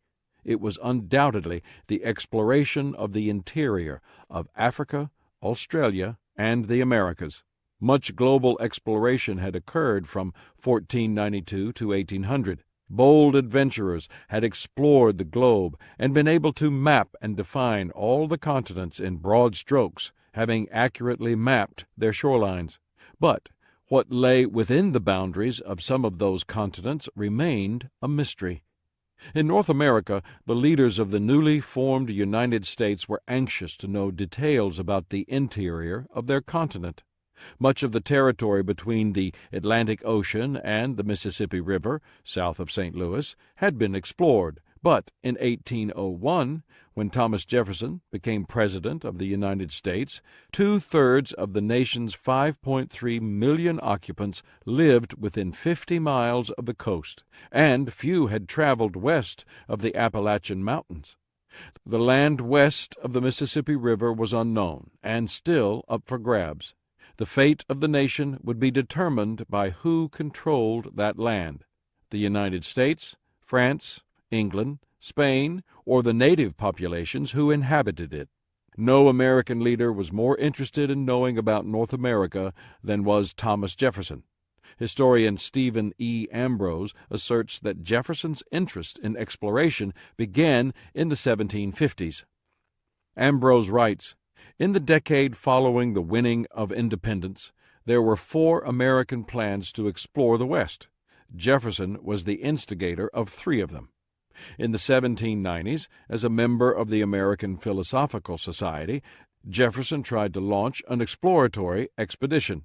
It was undoubtedly the exploration of the interior of Africa, Australia, and the Americas. Much global exploration had occurred from 1492 to 1800. Bold adventurers had explored the globe and been able to map and define all the continents in broad strokes, having accurately mapped their shorelines. But what lay within the boundaries of some of those continents remained a mystery. In North America, the leaders of the newly formed United States were anxious to know details about the interior of their continent. Much of the territory between the Atlantic Ocean and the Mississippi River, south of St. Louis, had been explored, But in 1801, when Thomas Jefferson became President of the United States, 2/3 of the nation's 5.3 million occupants lived within 50 miles of the coast, and few had traveled west of the Appalachian Mountains. The land west of the Mississippi River was unknown, and still up for grabs. The fate of the nation would be determined by who controlled that land: the United States, France, England, Spain, or the native populations who inhabited it. No American leader was more interested in knowing about North America than was Thomas Jefferson. Historian Stephen E. Ambrose asserts that Jefferson's interest in exploration began in the 1750s. Ambrose writes, "In the decade following the winning of independence, there were 4 American plans to explore the West. Jefferson was the instigator of 3 of them. In the 1790s, as a member of the American Philosophical Society, Jefferson tried to launch an exploratory expedition.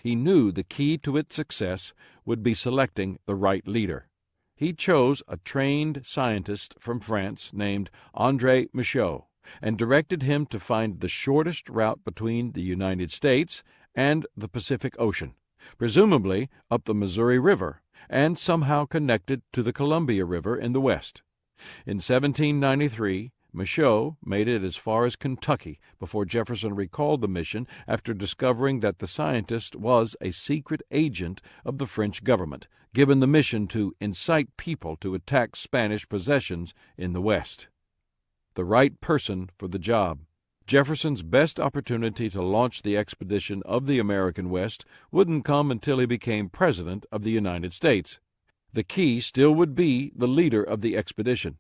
He knew the key to its success would be selecting the right leader. He chose a trained scientist from France named André Michaux and directed him to find the shortest route between the United States and the Pacific Ocean, presumably up the Missouri River, and somehow connected to the Columbia River in the west. In 1793, Michaux made it as far as Kentucky before Jefferson recalled the mission after discovering that the scientist was a secret agent of the French government, given the mission to incite people to attack Spanish possessions in the West. The right person for the job. Jefferson's best opportunity to launch the expedition of the American West wouldn't come until he became President of the United States. The key still would be the leader of the expedition.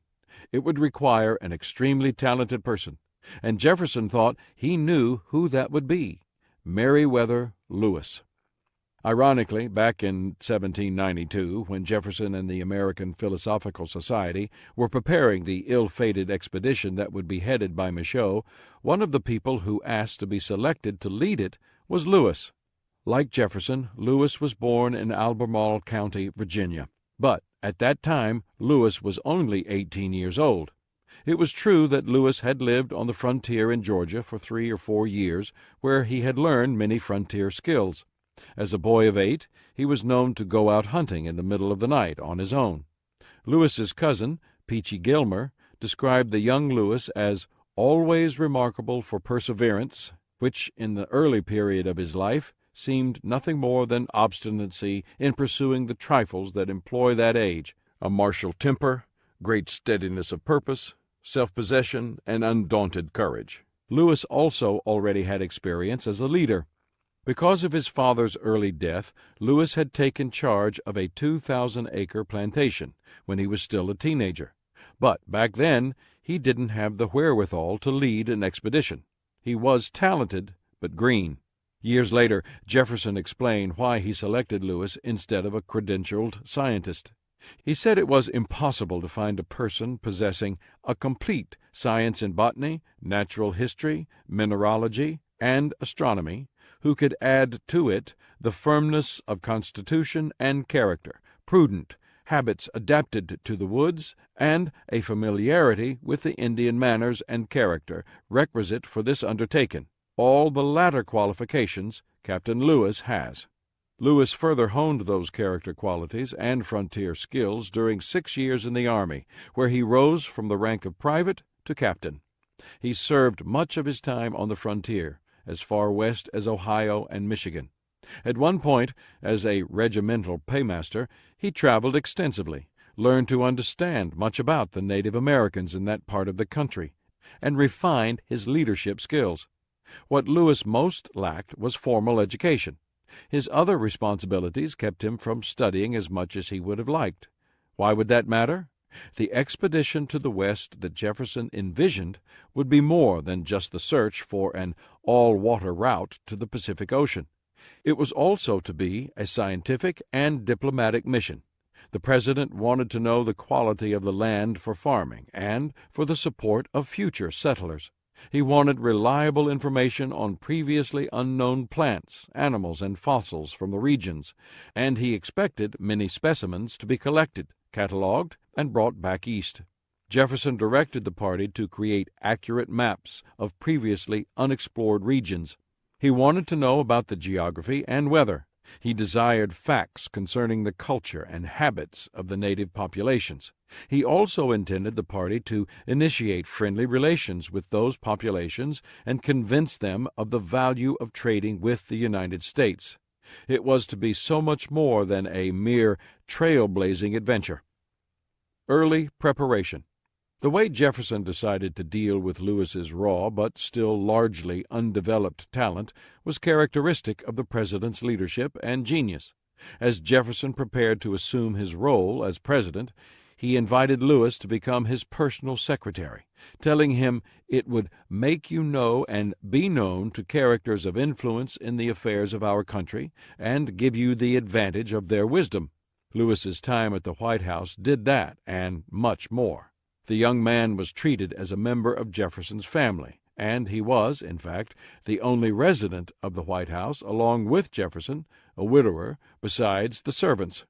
It would require an extremely talented person, and Jefferson thought he knew who that would be: Meriwether Lewis. Ironically, back in 1792, when Jefferson and the American Philosophical Society were preparing the ill-fated expedition that would be headed by Michaux, one of the people who asked to be selected to lead it was Lewis. Like Jefferson, Lewis was born in Albemarle County, Virginia. But at that time, Lewis was only 18 years old. It was true that Lewis had lived on the frontier in Georgia for 3 or 4 years, where he had learned many frontier skills. As a boy of 8, he was known to go out hunting in the middle of the night on his own. Lewis's cousin, Peachy Gilmer, described the young Lewis as always remarkable for perseverance, which in the early period of his life seemed nothing more than obstinacy in pursuing the trifles that employ that age: a martial temper, great steadiness of purpose, self-possession, and undaunted courage. Lewis also already had experience as a leader. Because of his father's early death, Lewis had taken charge of a 2,000-acre plantation when he was still a teenager. But back then, he didn't have the wherewithal to lead an expedition. He was talented, but green. Years later, Jefferson explained why he selected Lewis instead of a credentialed scientist. He said it was impossible to find a person possessing a complete science in botany, natural history, mineralogy, and astronomy, who could add to it the firmness of constitution and character, prudent habits adapted to the woods, and a familiarity with the Indian manners and character requisite for this undertaking. All the latter qualifications Captain Lewis has. Lewis further honed those character qualities and frontier skills during 6 years in the Army, where he rose from the rank of private to captain. He served much of his time on the frontier, as far west as Ohio and Michigan. At one point, as a regimental paymaster, he traveled extensively, learned to understand much about the Native Americans in that part of the country, and refined his leadership skills. What Lewis most lacked was formal education. His other responsibilities kept him from studying as much as he would have liked. Why would that matter? The expedition to the West that Jefferson envisioned would be more than just the search for an all-water route to the Pacific Ocean. It was also to be a scientific and diplomatic mission. The president wanted to know the quality of the land for farming and for the support of future settlers. He wanted reliable information on previously unknown plants, animals, and fossils from the regions, and he expected many specimens to be collected, catalogued, and brought back east. Jefferson directed the party to create accurate maps of previously unexplored regions. He wanted to know about the geography and weather. He desired facts concerning the culture and habits of the native populations. He also intended the party to initiate friendly relations with those populations and convince them of the value of trading with the United States. It was to be so much more than a mere trailblazing adventure. Early preparation. The way Jefferson decided to deal with Lewis's raw but still largely undeveloped talent was characteristic of the president's leadership and genius. As Jefferson prepared to assume his role as president, he invited Lewis to become his personal secretary, telling him it would make you know and be known to characters of influence in the affairs of our country and give you the advantage of their wisdom. Lewis's time at the White House did that and much more. The young man was treated as a member of Jefferson's family, and he was, in fact, the only resident of the White House, along with Jefferson, a widower, besides the servants.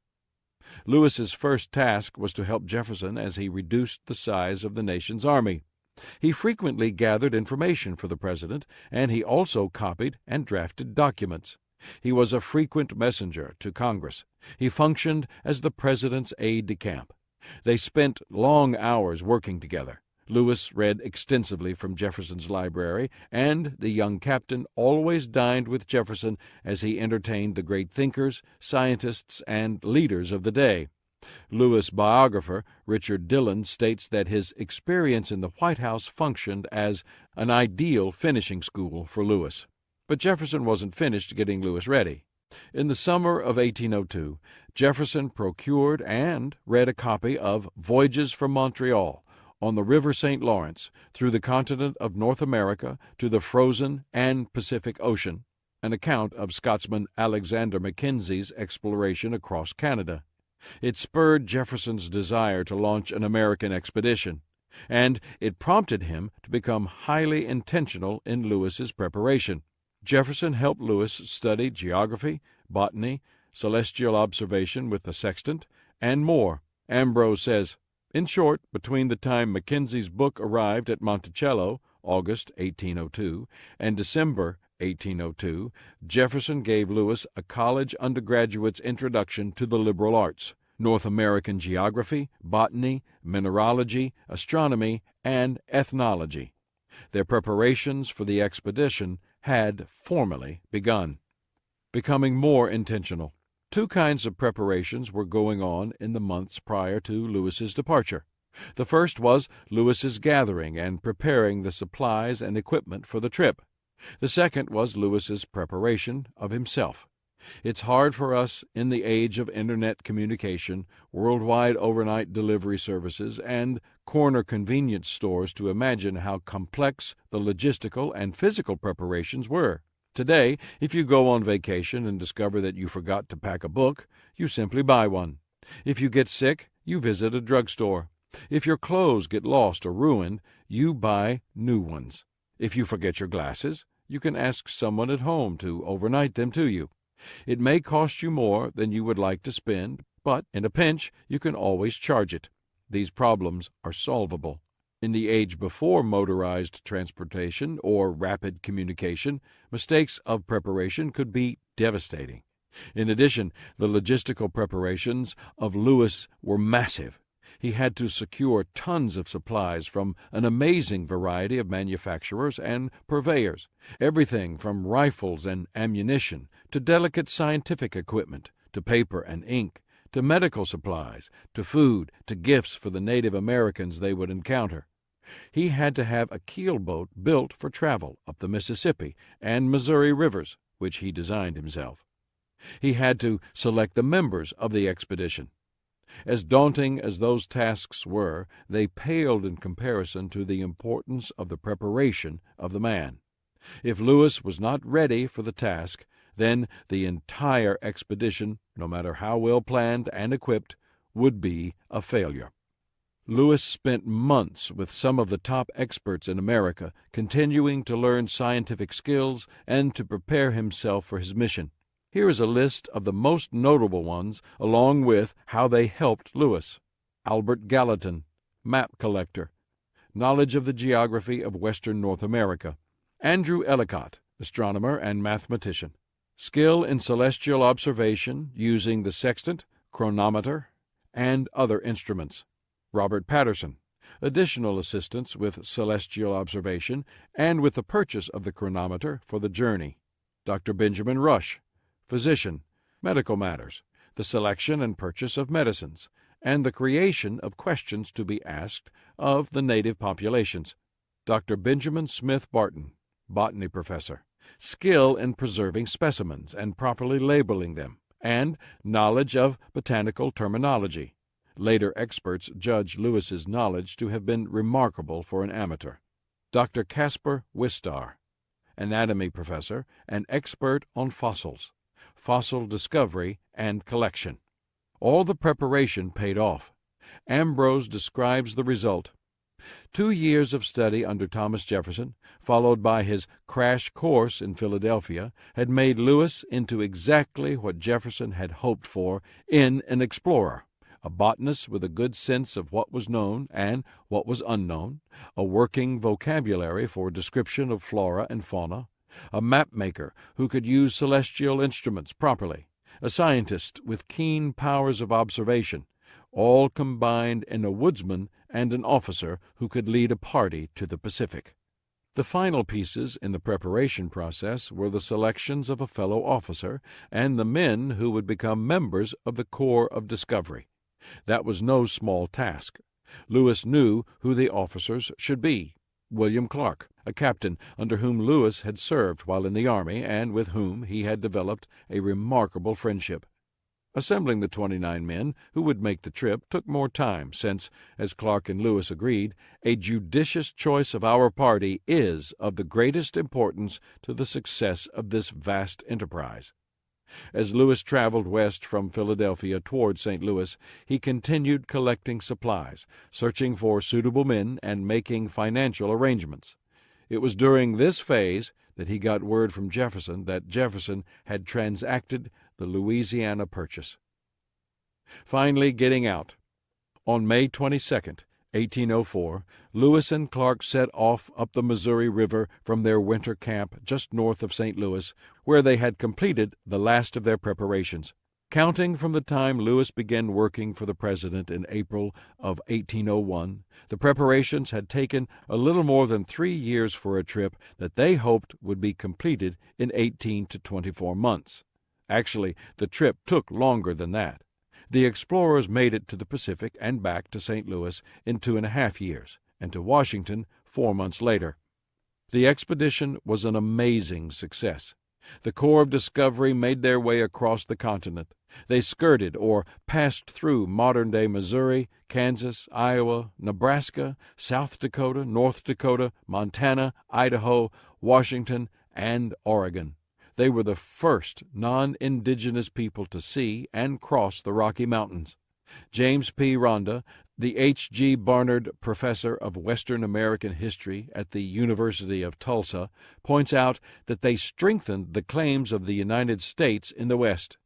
Lewis's first task was to help Jefferson as he reduced the size of the nation's army. He frequently gathered information for the president, and he also copied and drafted documents. He was a frequent messenger to Congress. He functioned as the president's aide-de-camp. They spent long hours working together. Lewis read extensively from Jefferson's library, and the young captain always dined with Jefferson as he entertained the great thinkers, scientists, and leaders of the day. Lewis biographer Richard Dillon states that his experience in the White House functioned as an ideal finishing school for Lewis. But Jefferson wasn't finished getting Lewis ready. In the summer of 1802, Jefferson procured and read a copy of Voyages from Montreal on the River St. Lawrence through the continent of North America to the frozen and Pacific Ocean, an account of Scotsman Alexander Mackenzie's exploration across Canada. It spurred Jefferson's desire to launch an American expedition, and it prompted him to become highly intentional in Lewis's preparation. Jefferson helped Lewis study geography, botany, celestial observation with the sextant, and more. Ambrose says, in short, between the time Mackenzie's book arrived at Monticello, August 1802, and December 1802, Jefferson gave Lewis a college undergraduate's introduction to the liberal arts, North American geography, botany, mineralogy, astronomy, and ethnology. Their preparations for the expedition had formally begun. Becoming more intentional. Two kinds of preparations were going on in the months prior to Lewis's departure. The first was Lewis's gathering and preparing the supplies and equipment for the trip. The second was Lewis's preparation of himself. It's hard for us in the age of internet communication, worldwide overnight delivery services, and corner convenience stores to imagine how complex the logistical and physical preparations were. Today, if you go on vacation and discover that you forgot to pack a book, you simply buy one. If you get sick, you visit a drugstore. If your clothes get lost or ruined, you buy new ones. If you forget your glasses, you can ask someone at home to overnight them to you. It may cost you more than you would like to spend, but in a pinch, you can always charge it. These problems are solvable. In the age before motorized transportation or rapid communication, mistakes of preparation could be devastating. In addition, the logistical preparations of Lewis were massive. He had to secure tons of supplies from an amazing variety of manufacturers and purveyors, everything from rifles and ammunition to delicate scientific equipment, to paper and ink, to medical supplies, to food, to gifts for the Native Americans they would encounter. He had to have a keelboat built for travel up the Mississippi and Missouri rivers, which he designed himself. He had to select the members of the expedition. As daunting as those tasks were, they paled in comparison to the importance of the preparation of the man. If Lewis was not ready for the task, then the entire expedition, no matter how well planned and equipped, would be a failure. Lewis spent months with some of the top experts in America, continuing to learn scientific skills and to prepare himself for his mission. Here is a list of the most notable ones, along with how they helped Lewis. Albert Gallatin, map collector. Knowledge of the geography of western North America. Andrew Ellicott, astronomer and mathematician. Skill in celestial observation using the sextant, chronometer, and other instruments. Robert Patterson, additional assistance with celestial observation and with the purchase of the chronometer for the journey. Dr. Benjamin Rush, physician, medical matters, the selection and purchase of medicines, and the creation of questions to be asked of the native populations. Dr. Benjamin Smith Barton, botany professor, skill in preserving specimens and properly labeling them, and knowledge of botanical terminology. Later experts judge Lewis's knowledge to have been remarkable for an amateur. Dr. Caspar Wistar, anatomy professor and expert on fossils, fossil discovery and collection. All the preparation paid off. Ambrose describes the result. 2 years of study under Thomas Jefferson, followed by his crash course in Philadelphia, had made Lewis into exactly what Jefferson had hoped for in an explorer, a botanist with a good sense of what was known and what was unknown, a working vocabulary for description of flora and fauna, a map-maker who could use celestial instruments properly, a scientist with keen powers of observation, all combined in a woodsman and an officer who could lead a party to the Pacific. The final pieces in the preparation process were the selections of a fellow officer and the men who would become members of the Corps of Discovery. That was no small task. Lewis knew who the officers should be. William Clark, a captain under whom Lewis had served while in the Army and with whom he had developed a remarkable friendship. Assembling the 29 men who would make the trip took more time since, as Clark and Lewis agreed, a judicious choice of our party is of the greatest importance to the success of this vast enterprise. As Lewis traveled west from Philadelphia toward St. Louis, he continued collecting supplies, searching for suitable men, and making financial arrangements. It was during this phase that he got word from Jefferson that Jefferson had transacted the Louisiana Purchase. Finally getting out. On May 22, 1804, Lewis and Clark set off up the Missouri River from their winter camp just north of St. Louis, where they had completed the last of their preparations. Counting from the time Lewis began working for the President in April of 1801, the preparations had taken a little more than 3 years for a trip that they hoped would be completed in 18 to 24 months. Actually, the trip took longer than that. The explorers made it to the Pacific and back to St. Louis in 2.5 years, and to Washington 4 months later. The expedition was an amazing success. The Corps of Discovery made their way across the continent. They skirted or passed through modern-day Missouri, Kansas, Iowa, Nebraska, South Dakota, North Dakota, Montana, Idaho, Washington, and Oregon. They were the first non-indigenous people to see and cross the Rocky Mountains. James P. Rhonda, the H.G. Barnard Professor of Western American History at the University of Tulsa, points out that they strengthened the claims of the United States in the West.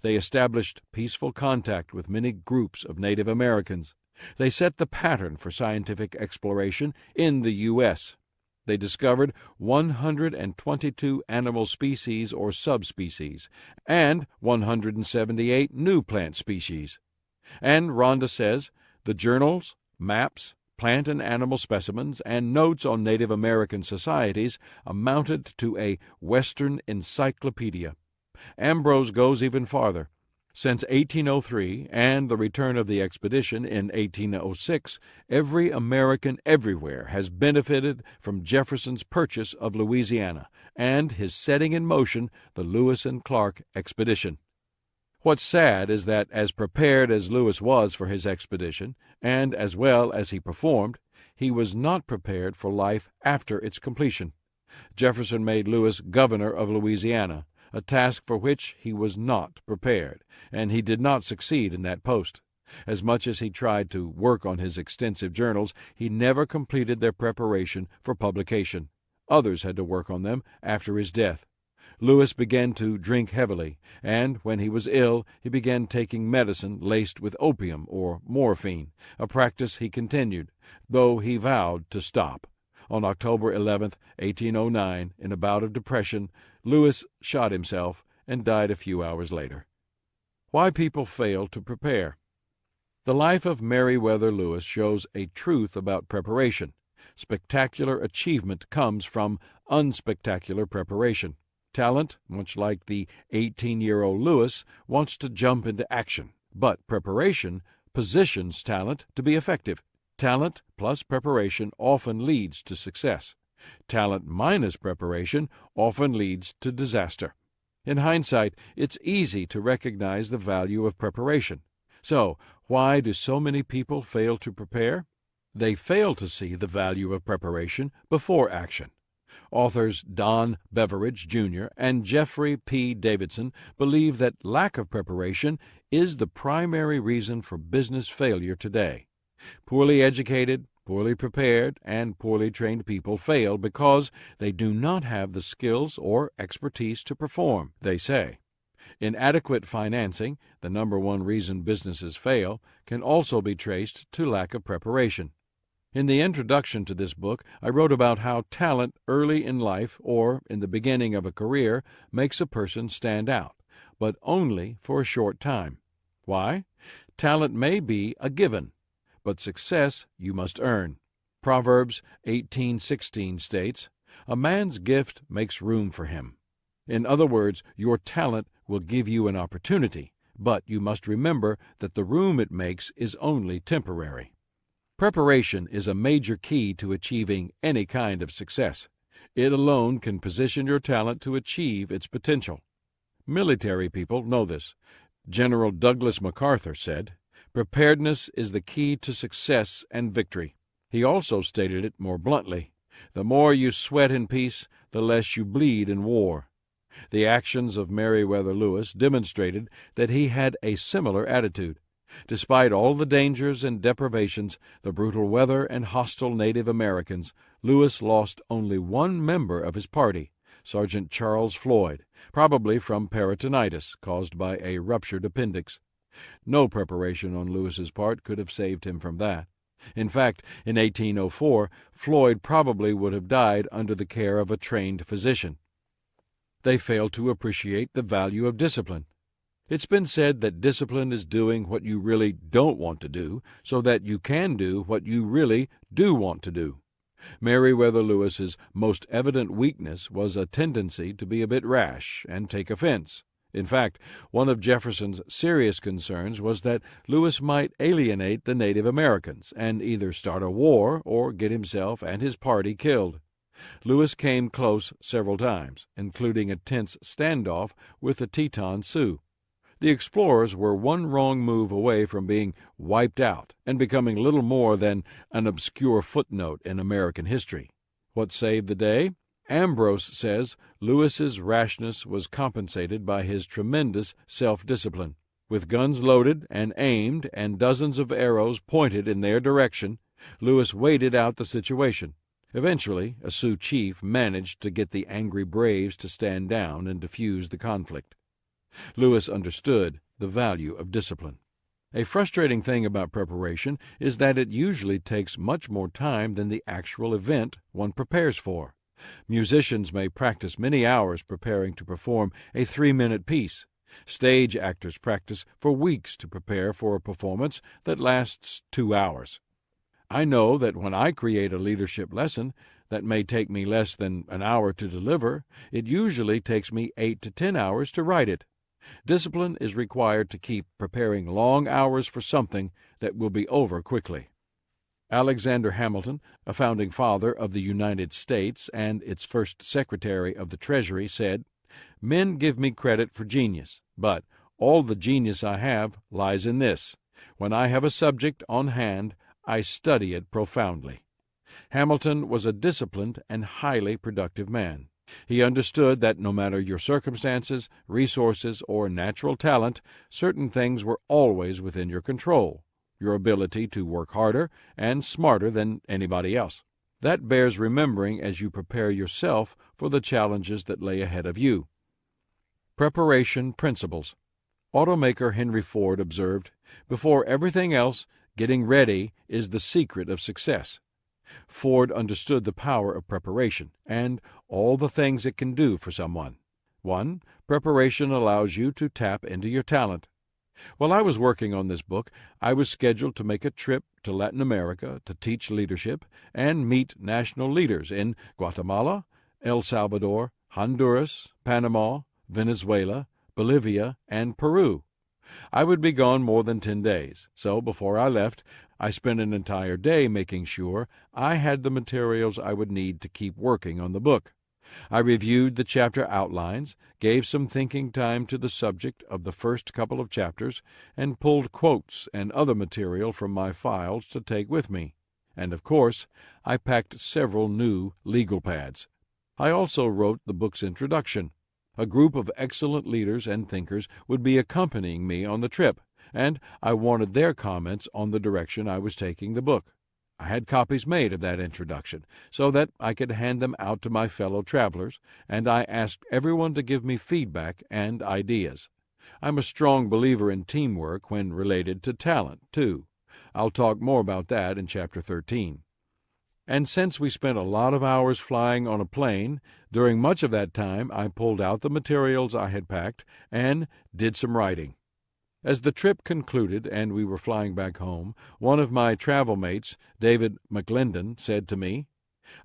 They established peaceful contact with many groups of Native Americans. They set the pattern for scientific exploration in the U.S. They discovered 122 animal species or subspecies, and 178 new plant species. And Rhonda says, the journals, maps, plant and animal specimens, and notes on Native American societies amounted to a Western encyclopedia. Ambrose goes even farther. Since 1803 and the return of the expedition in 1806, every American everywhere has benefited from Jefferson's purchase of Louisiana and his setting in motion the Lewis and Clark expedition. What's sad is that, as prepared as Lewis was for his expedition, and as well as he performed, he was not prepared for life after its completion. Jefferson made Lewis governor of Louisiana, a task for which he was not prepared, and he did not succeed in that post. As much as he tried to work on his extensive journals, he never completed their preparation for publication. Others had to work on them after his death. Lewis began to drink heavily, and when he was ill, he began taking medicine laced with opium or morphine, a practice he continued, though he vowed to stop. On October 11, 1809, in a bout of depression, Lewis shot himself and died a few hours later. Why people fail to prepare. The life of Meriwether Lewis shows a truth about preparation. Spectacular achievement comes from unspectacular preparation. Talent, much like the 18-year-old Lewis, wants to jump into action, but preparation positions talent to be effective. Talent plus preparation often leads to success. Talent minus preparation often leads to disaster. In hindsight, it's easy to recognize the value of preparation. So, why do so many people fail to prepare? They fail to see the value of preparation before action. Authors Don Beveridge, Jr. and Jeffrey P. Davidson believe that lack of preparation is the primary reason for business failure today. Poorly educated, poorly prepared, and poorly trained people fail because they do not have the skills or expertise to perform, they say. Inadequate financing, the number one reason businesses fail, can also be traced to lack of preparation. In the introduction to this book, I wrote about how talent early in life or in the beginning of a career makes a person stand out, but only for a short time. Why? Talent may be a given, but success you must earn. Proverbs 18:16 states, "A man's gift makes room for him." In other words, your talent will give you an opportunity, but you must remember that the room it makes is only temporary. Preparation is a major key to achieving any kind of success. It alone can position your talent to achieve its potential. Military people know this. General Douglas MacArthur said, "Preparedness is the key to success and victory." He also stated it more bluntly, "The more you sweat in peace, the less you bleed in war." The actions of Meriwether Lewis demonstrated that he had a similar attitude. Despite all the dangers and deprivations, the brutal weather and hostile Native Americans, Lewis lost only one member of his party, Sergeant Charles Floyd, probably from peritonitis caused by a ruptured appendix. No preparation on Lewis's part could have saved him from that. In fact, in 1804, Floyd probably would have died under the care of a trained physician. They failed to appreciate the value of discipline. It's been said that discipline is doing what you really don't want to do so that you can do what you really do want to do. Meriwether Lewis's most evident weakness was a tendency to be a bit rash and take offense. In fact, one of Jefferson's serious concerns was that Lewis might alienate the Native Americans and either start a war or get himself and his party killed. Lewis came close several times, including a tense standoff with the Teton Sioux. The explorers were one wrong move away from being wiped out and becoming little more than an obscure footnote in American history. What saved the day? Ambrose says Lewis's rashness was compensated by his tremendous self-discipline. With guns loaded and aimed and dozens of arrows pointed in their direction, Lewis waited out the situation. Eventually, a Sioux chief managed to get the angry braves to stand down and defuse the conflict. Lewis understood the value of discipline. A frustrating thing about preparation is that it usually takes much more time than the actual event one prepares for. Musicians may practice many hours preparing to perform a 3-minute piece. Stage actors practice for weeks to prepare for a performance that lasts 2 hours. I know that when I create a leadership lesson that may take me less than an hour to deliver, it usually takes me 8 to 10 hours to write it. Discipline is required to keep preparing long hours for something that will be over quickly. Alexander Hamilton, a founding father of the United States and its first Secretary of the Treasury, said, "Men give me credit for genius, but all the genius I have lies in this. When I have a subject on hand, I study it profoundly." Hamilton was a disciplined and highly productive man. He understood that no matter your circumstances, resources, or natural talent, certain things were always within your control, your ability to work harder and smarter than anybody else. That bears remembering as you prepare yourself for the challenges that lay ahead of you. Preparation Principles. Automaker Henry Ford observed, "Before everything else, getting ready is the secret of success." Ford understood the power of preparation and all the things it can do for someone. 1. Preparation allows you to tap into your talent. While I was working on this book, I was scheduled to make a trip to Latin America to teach leadership and meet national leaders in Guatemala, El Salvador, Honduras, Panama, Venezuela, Bolivia, and Peru. I would be gone more than 10 days, so before I left, I spent an entire day making sure I had the materials I would need to keep working on the book. I reviewed the chapter outlines, gave some thinking time to the subject of the first couple of chapters, and pulled quotes and other material from my files to take with me. And, of course, I packed several new legal pads. I also wrote the book's introduction. A group of excellent leaders and thinkers would be accompanying me on the trip, and I wanted their comments on the direction I was taking the book. I had copies made of that introduction so that I could hand them out to my fellow travelers, and I asked everyone to give me feedback and ideas. I'm a strong believer in teamwork when related to talent, too. I'll talk more about that in Chapter 13. And since we spent a lot of hours flying on a plane, during much of that time I pulled out the materials I had packed and did some writing. As the trip concluded and we were flying back home, one of my travel mates, David McClendon, said to me,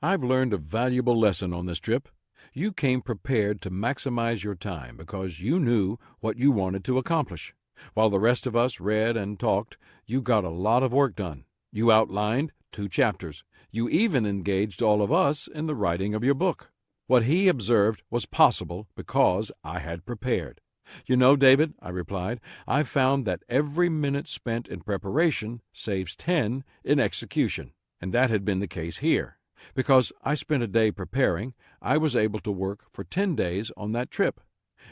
"I've learned a valuable lesson on this trip. You came prepared to maximize your time because you knew what you wanted to accomplish. While the rest of us read and talked, you got a lot of work done. You outlined 2 chapters. You even engaged all of us in the writing of your book. What he observed was possible because I had prepared." "You know, David," I replied, "I've found that every minute spent in preparation saves 10 in execution." And that had been the case here. Because I spent a day preparing, I was able to work for 10 days on that trip.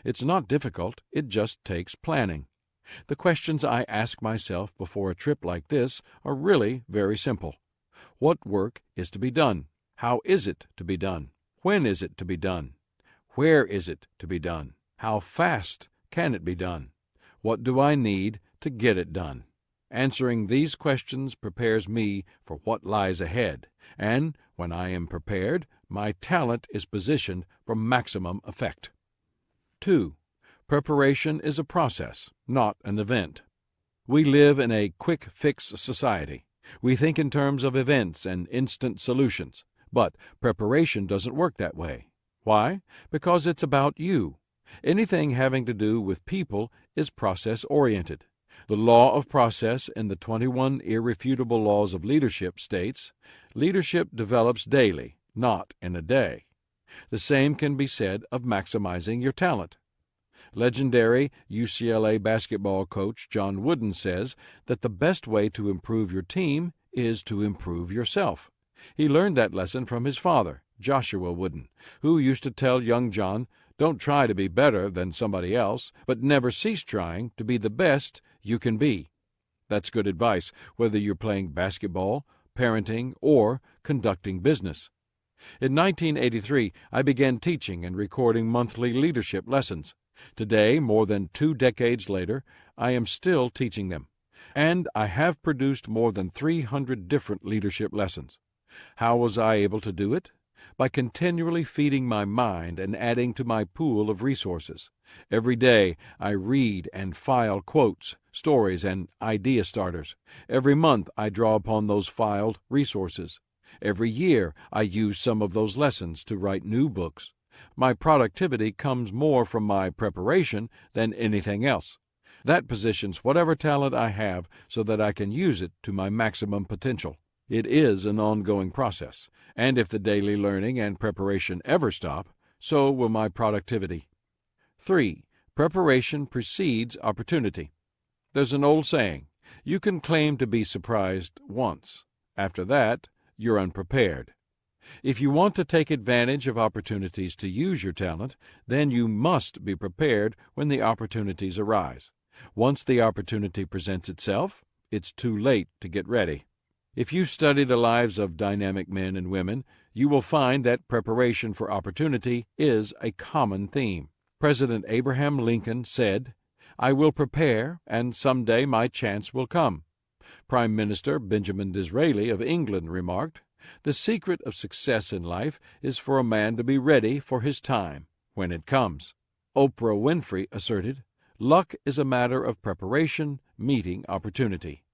It's not difficult, it just takes planning. The questions I ask myself before a trip like this are really very simple. What work is to be done? How is it to be done? When is it to be done? Where is it to be done? How fast can it be done? What do I need to get it done? Answering these questions prepares me for what lies ahead, and when I am prepared, my talent is positioned for maximum effect. 2. Preparation is a process, not an event. We live in a quick-fix society. We think in terms of events and instant solutions, but preparation doesn't work that way. Why? Because it's about you. Anything having to do with people is process-oriented. The law of process in the 21 irrefutable laws of leadership states, leadership develops daily, not in a day. The same can be said of maximizing your talent. Legendary UCLA basketball coach John Wooden says that the best way to improve your team is to improve yourself. He learned that lesson from his father, Joshua Wooden, who used to tell young John, "Don't try to be better than somebody else, but never cease trying to be the best you can be." That's good advice, whether you're playing basketball, parenting, or conducting business. In 1983, I began teaching and recording monthly leadership lessons. Today, more than 2 decades later, I am still teaching them, and I have produced more than 300 different leadership lessons. How was I able to do it? By continually feeding my mind and adding to my pool of resources. Every day I read and file quotes, stories, and idea starters. Every month I draw upon those filed resources. Every year I use some of those lessons to write new books. My productivity comes more from my preparation than anything else. That positions whatever talent I have so that I can use it to my maximum potential. It is an ongoing process, and if the daily learning and preparation ever stop, so will my productivity. 3. Preparation precedes opportunity. There's an old saying, you can claim to be surprised once. After that, you're unprepared. If you want to take advantage of opportunities to use your talent, then you must be prepared when the opportunities arise. Once the opportunity presents itself, it's too late to get ready. If you study the lives of dynamic men and women, you will find that preparation for opportunity is a common theme. President Abraham Lincoln said, "I will prepare, and someday my chance will come." Prime Minister Benjamin Disraeli of England remarked, "The secret of success in life is for a man to be ready for his time when it comes." Oprah Winfrey asserted, "Luck is a matter of preparation meeting opportunity."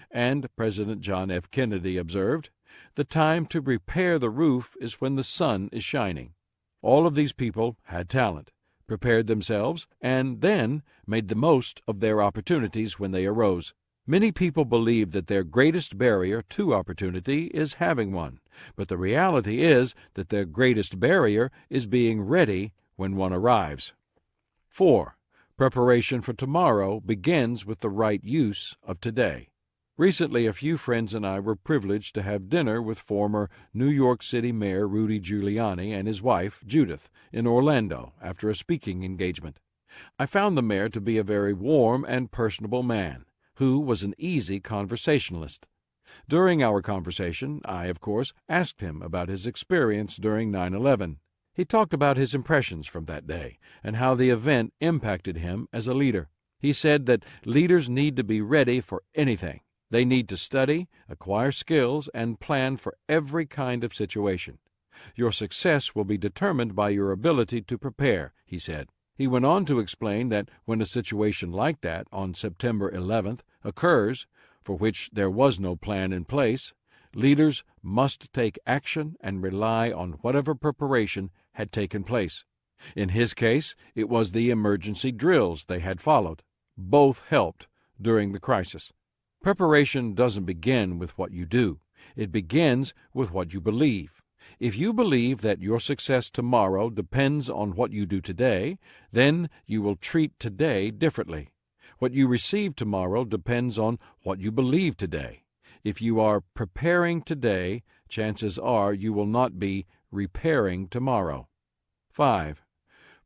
And President John F. Kennedy observed, "The time to repair the roof is when the sun is shining." All of these people had talent, prepared themselves, and then made the most of their opportunities when they arose. Many people believe that their greatest barrier to opportunity is having one, but the reality is that their greatest barrier is being ready when one arrives. 4. Preparation for tomorrow begins with the right use of today. Recently, a few friends and I were privileged to have dinner with former New York City Mayor Rudy Giuliani and his wife, Judith, in Orlando after a speaking engagement. I found the mayor to be a very warm and personable man, who was an easy conversationalist. During our conversation, I, of course, asked him about his experience during 9/11. He talked about his impressions from that day and how the event impacted him as a leader. He said that leaders need to be ready for anything. They need to study, acquire skills, and plan for every kind of situation. Your success will be determined by your ability to prepare, he said. He went on to explain that when a situation like that on September 11th occurs, for which there was no plan in place, leaders must take action and rely on whatever preparation had taken place. In his case, it was the emergency drills they had followed. Both helped during the crisis. Preparation doesn't begin with what you do. It begins with what you believe. If you believe that your success tomorrow depends on what you do today, then you will treat today differently. What you receive tomorrow depends on what you believe today. If you are preparing today, chances are you will not be repairing tomorrow. 5.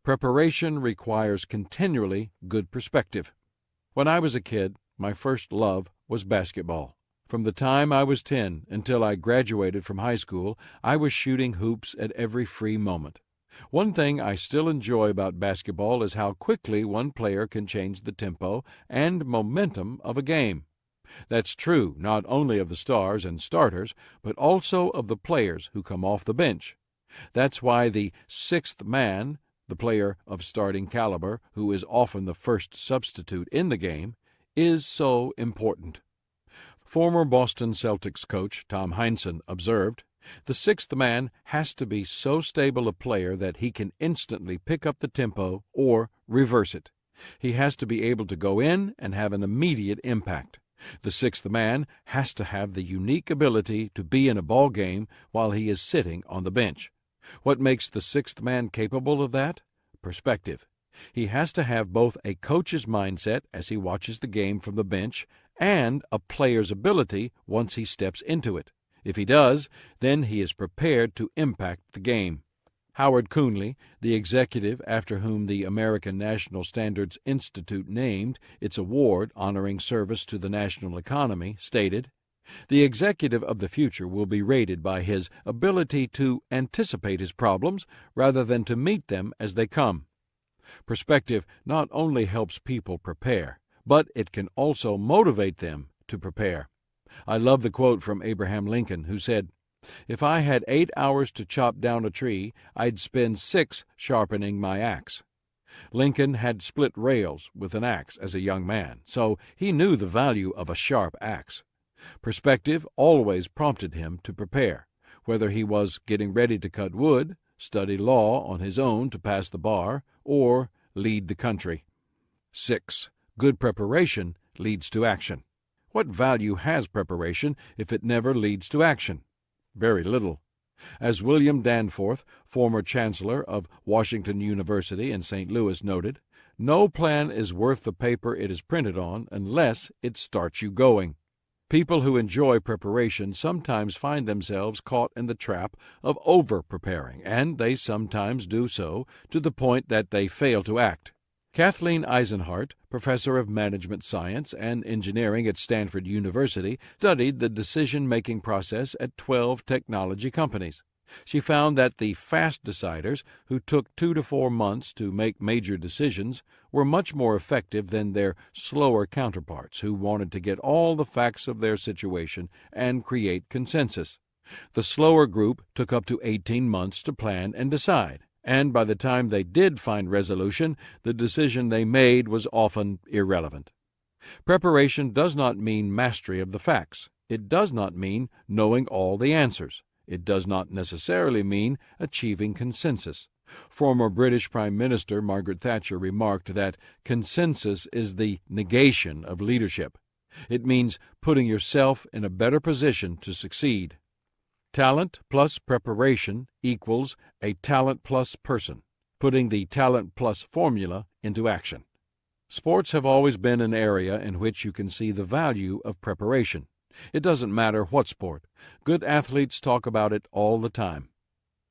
Preparation requires continually good perspective. When I was a kid, my first love was basketball. From the time I was 10 until I graduated from high school, I was shooting hoops at every free moment. One thing I still enjoy about basketball is how quickly one player can change the tempo and momentum of a game. That's true not only of the stars and starters, but also of the players who come off the bench. That's why the sixth man, the player of starting caliber who is often the first substitute in the game, is so important. Former Boston Celtics coach Tom Heinsohn observed, "The sixth man has to be so stable a player that he can instantly pick up the tempo or reverse it. He has to be able to go in and have an immediate impact. The sixth man has to have the unique ability to be in a ball game while he is sitting on the bench. What makes the sixth man capable of that? Perspective. He has to have both a coach's mindset as he watches the game from the bench and a player's ability once he steps into it. If he does, then he is prepared to impact the game." Howard Coonley, the executive after whom the American National Standards Institute named its award honoring service to the national economy, stated, "The executive of the future will be rated by his ability to anticipate his problems rather than to meet them as they come." Perspective not only helps people prepare, but it can also motivate them to prepare. I love the quote from Abraham Lincoln, who said, "If I had 8 hours to chop down a tree, I'd spend 6 sharpening my axe." Lincoln had split rails with an axe as a young man, so he knew the value of a sharp axe. Perspective always prompted him to prepare, whether he was getting ready to cut wood, study law on his own to pass the bar, or lead the country. 6. Good preparation leads to action. What value has preparation if it never leads to action? Very little. As William Danforth, former chancellor of Washington University in St. Louis, noted, "No plan is worth the paper it is printed on unless it starts you going." People who enjoy preparation sometimes find themselves caught in the trap of over-preparing, and they sometimes do so to the point that they fail to act. Kathleen Eisenhart, professor of management science and engineering at Stanford University, studied the decision-making process at 12 technology companies. She found that the fast deciders, who took 2 to 4 months to make major decisions, were much more effective than their slower counterparts, who wanted to get all the facts of their situation and create consensus. The slower group took up to 18 months to plan and decide, and by the time they did find resolution, the decision they made was often irrelevant. Preparation does not mean mastery of the facts. It does not mean knowing all the answers. It does not necessarily mean achieving consensus. Former British Prime Minister Margaret Thatcher remarked that consensus is the negation of leadership. It means putting yourself in a better position to succeed. Talent plus preparation equals a talent plus person, putting the talent plus formula into action. Sports have always been an area in which you can see the value of preparation. It doesn't matter what sport. Good athletes talk about it all the time.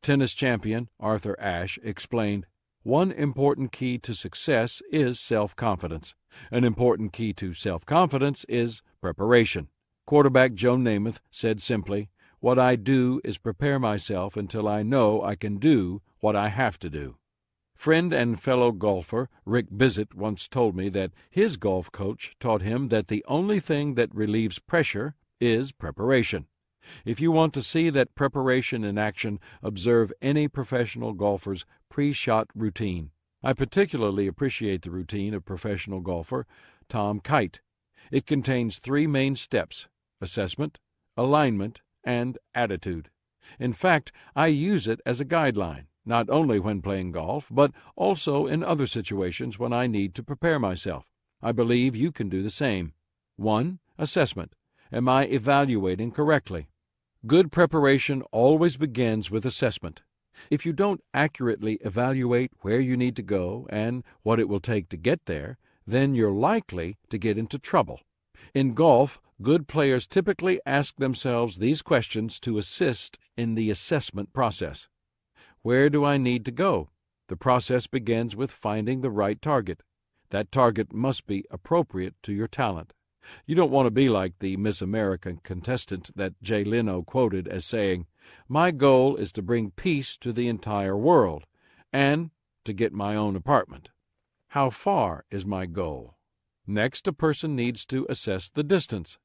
Tennis champion Arthur Ashe explained, "One important key to success is self-confidence. An important key to self-confidence is preparation." Quarterback Joe Namath said simply, "What I do is prepare myself until I know I can do what I have to do." Friend and fellow golfer Rick Bissett once told me that his golf coach taught him that the only thing that relieves pressure is preparation. If you want to see that preparation in action, observe any professional golfer's pre-shot routine. I particularly appreciate the routine of professional golfer Tom Kite. It contains 3 main steps: assessment, alignment, and attitude. In fact, I use it as a guideline, not only when playing golf, but also in other situations when I need to prepare myself. I believe you can do the same. 1. Assessment. Am I evaluating correctly? Good preparation always begins with assessment. If you don't accurately evaluate where you need to go and what it will take to get there, then you're likely to get into trouble. In golf, good players typically ask themselves these questions to assist in the assessment process. Where do I need to go? The process begins with finding the right target. That target must be appropriate to your talent. You don't want to be like the Miss America contestant that Jay Leno quoted as saying, "My goal is to bring peace to the entire world and to get my own apartment." How far is my goal? Next, a person needs to assess the distance.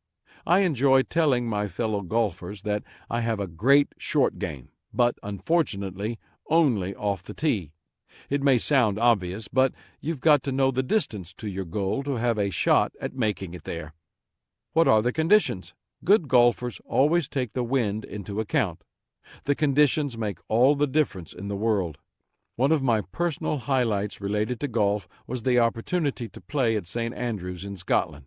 I enjoy telling my fellow golfers that I have a great short game, but unfortunately only off the tee. It may sound obvious, but you've got to know the distance to your goal to have a shot at making it there. What are the conditions? Good golfers always take the wind into account. The conditions make all the difference in the world. One of my personal highlights related to golf was the opportunity to play at St. Andrews in Scotland,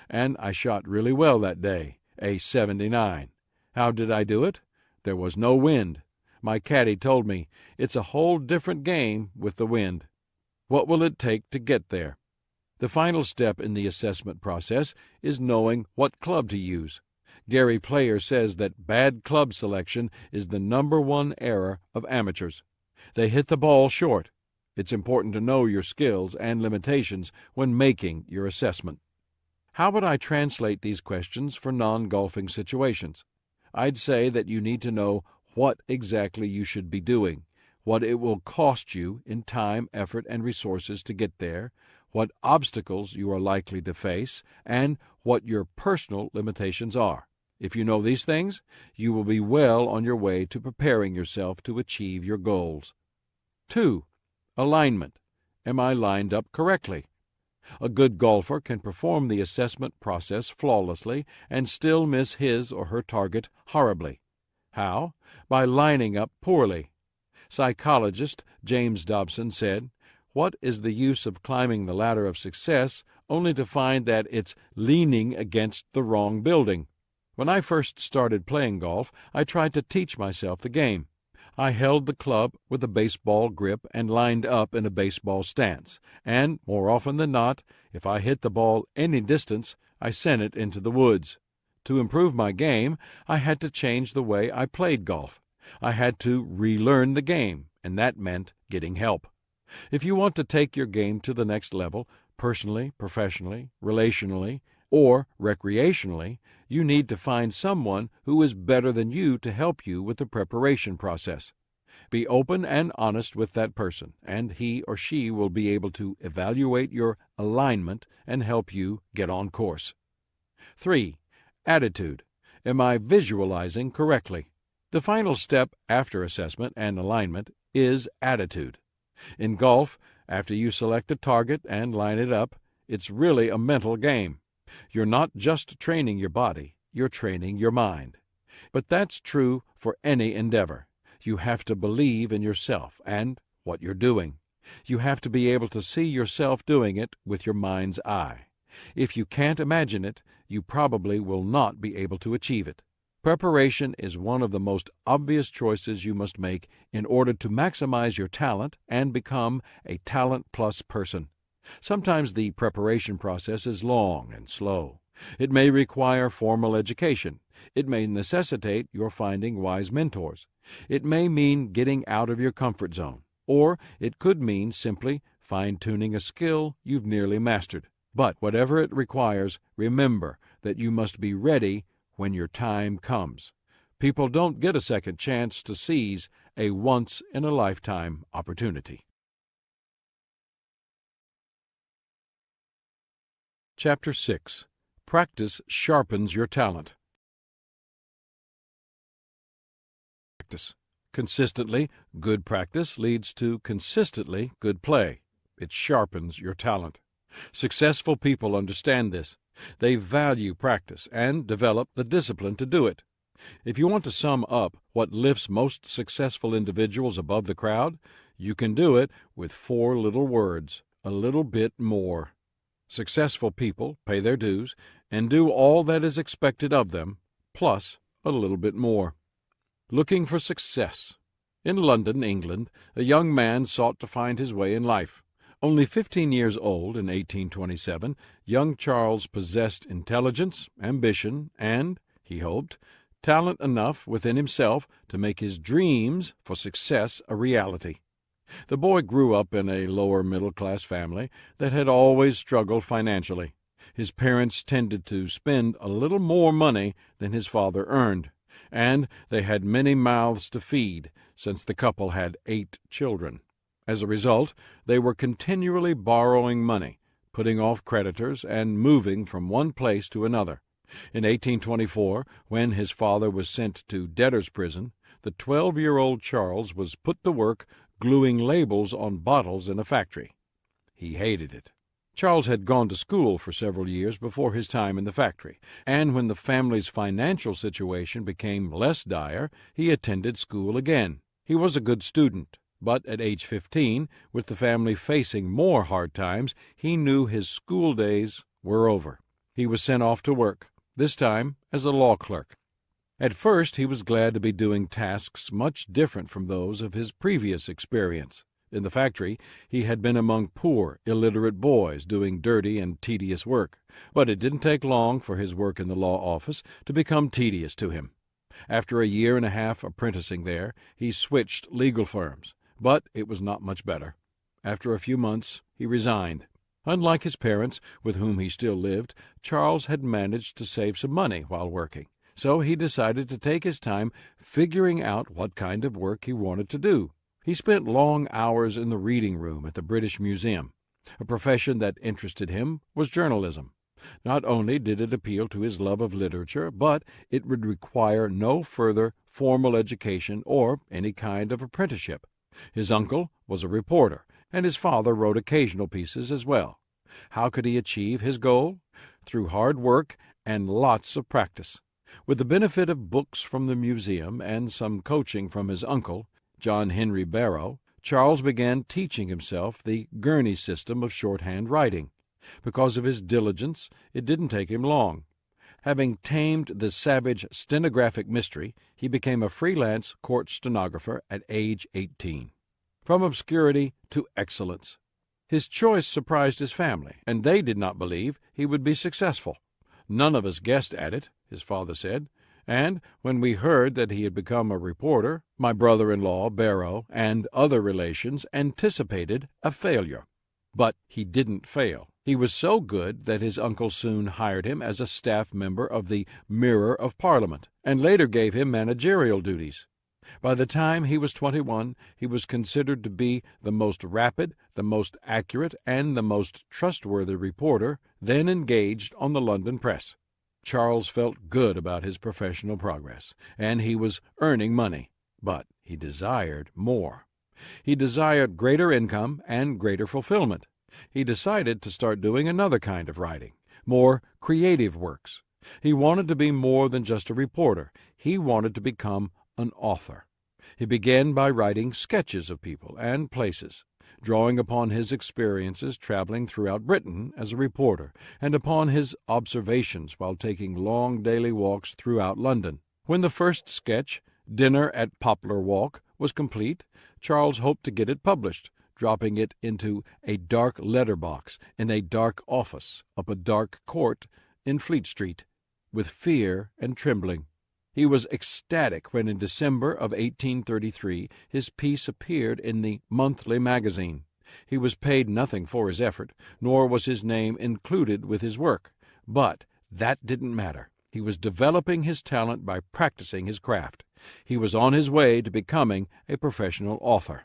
and I shot really well that day, a 79. How did I do it? There was no wind. My caddy told me, "It's a whole different game with the wind." What will it take to get there? The final step in the assessment process is knowing what club to use. Gary Player says that bad club selection is the #1 error of amateurs. They hit the ball short. It's important to know your skills and limitations when making your assessment. How would I translate these questions for non-golfing situations? I'd say that you need to know what exactly you should be doing, what it will cost you in time, effort, and resources to get there, what obstacles you are likely to face, and what your personal limitations are. If you know these things, you will be well on your way to preparing yourself to achieve your goals. 2. Alignment. Am I lined up correctly? A good golfer can perform the assessment process flawlessly and still miss his or her target horribly. How? By lining up poorly. Psychologist James Dobson said, "What is the use of climbing the ladder of success only to find that it's leaning against the wrong building?" When I first started playing golf, I tried to teach myself the game. I held the club with a baseball grip and lined up in a baseball stance, and, more often than not, if I hit the ball any distance, I sent it into the woods. To improve my game, I had to change the way I played golf. I had to relearn the game, and that meant getting help. If you want to take your game to the next level, personally, professionally, relationally, Or, recreationally, you need to find someone who is better than you to help you with the preparation process. Be open and honest with that person, and he or she will be able to evaluate your alignment and help you get on course. 3. Attitude. Am I visualizing correctly? The final step after assessment and alignment is attitude. In golf, after you select a target and line it up, it's really a mental game. You're not just training your body, you're training your mind. But that's true for any endeavor. You have to believe in yourself and what you're doing. You have to be able to see yourself doing it with your mind's eye. If you can't imagine it, you probably will not be able to achieve it. Preparation is one of the most obvious choices you must make in order to maximize your talent and become a talent-plus person. Sometimes the preparation process is long and slow. It may require formal education. It may necessitate your finding wise mentors. It may mean getting out of your comfort zone. Or it could mean simply fine-tuning a skill you've nearly mastered. But whatever it requires, remember that you must be ready when your time comes. People don't get a second chance to seize a once-in-a-lifetime opportunity. Chapter 6. Practice sharpens your talent. Practice. Consistently good practice leads to consistently good play. It sharpens your talent. Successful people understand this. They value practice and develop the discipline to do it. If you want to sum up what lifts most successful individuals above the crowd, you can do it with 4 little words: a little bit more. Successful people pay their dues and do all that is expected of them, plus a little bit more. Looking for success. In London, England, a young man sought to find his way in life. Only 15 years old in 1827, young Charles possessed intelligence, ambition, and, he hoped, talent enough within himself to make his dreams for success a reality. The boy grew up in a lower middle-class family that had always struggled financially. His parents tended to spend a little more money than his father earned, and they had many mouths to feed, since the couple had 8 children. As a result, they were continually borrowing money, putting off creditors, and moving from one place to another. In 1824, when his father was sent to debtor's prison, the 12-year-old Charles was put to work gluing labels on bottles in a factory. He hated it. Charles had gone to school for several years before his time in the factory, and when the family's financial situation became less dire, he attended school again. He was a good student, but at age 15, with the family facing more hard times, he knew his school days were over. He was sent off to work, this time as a law clerk. At first, he was glad to be doing tasks much different from those of his previous experience. In the factory, he had been among poor, illiterate boys doing dirty and tedious work, but it didn't take long for his work in the law office to become tedious to him. After a year and a half apprenticing there, he switched legal firms, but it was not much better. After a few months, he resigned. Unlike his parents, with whom he still lived, Charles had managed to save some money while working, so he decided to take his time figuring out what kind of work he wanted to do. He spent long hours in the reading room at the British Museum. A profession that interested him was journalism. Not only did it appeal to his love of literature, but it would require no further formal education or any kind of apprenticeship. His uncle was a reporter, and his father wrote occasional pieces as well. How could he achieve his goal? Through hard work and lots of practice. With the benefit of books from the museum and some coaching from his uncle, John Henry Barrow, Charles began teaching himself the Gurney system of shorthand writing. Because of his diligence, it didn't take him long. Having tamed the savage stenographic mystery, he became a freelance court stenographer at age 18. From obscurity to excellence. His choice surprised his family, and they did not believe he would be successful. None of us guessed at it, his father said, and when we heard that he had become a reporter, my brother-in-law, Barrow, and other relations anticipated a failure. But he didn't fail. He was so good that his uncle soon hired him as a staff member of the Mirror of Parliament, and later gave him managerial duties. By the time he was 21, he was considered to be the most rapid, the most accurate, and the most trustworthy reporter then engaged on the London press. Charles felt good about his professional progress, and he was earning money, but he desired more. He desired greater income and greater fulfillment. He decided to start doing another kind of writing, more creative works. He wanted to be more than just a reporter. He wanted to become an author. He began by writing sketches of people and places, drawing upon his experiences traveling throughout Britain as a reporter, and upon his observations while taking long daily walks throughout London. When the first sketch, Dinner at Poplar Walk, was complete, Charles hoped to get it published, dropping it into a dark letter-box in a dark office up a dark court in Fleet Street, with fear and trembling. He was ecstatic when in December of 1833 his piece appeared in the monthly magazine. He was paid nothing for his effort, nor was his name included with his work. But that didn't matter. He was developing his talent by practicing his craft. He was on his way to becoming a professional author.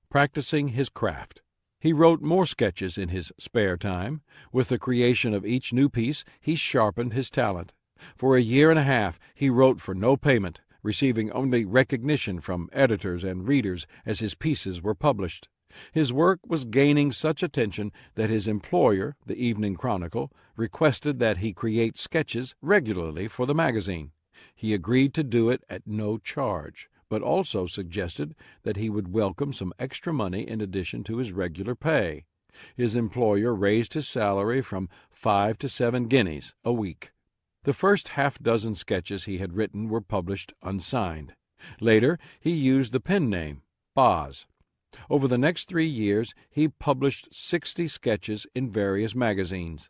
Practicing his craft. He wrote more sketches in his spare time. With the creation of each new piece, he sharpened his talent. For a year and a half he wrote for no payment, receiving only recognition from editors and readers as his pieces were published. His work was gaining such attention that his employer, the Evening Chronicle, requested that he create sketches regularly for the magazine. He agreed to do it at no charge, but also suggested that he would welcome some extra money in addition to his regular pay. His employer raised his salary from 5 to 7 guineas a week. The first half-dozen sketches he had written were published unsigned. Later, he used the pen name, Boz. Over the next 3 years, he published 60 sketches in various magazines.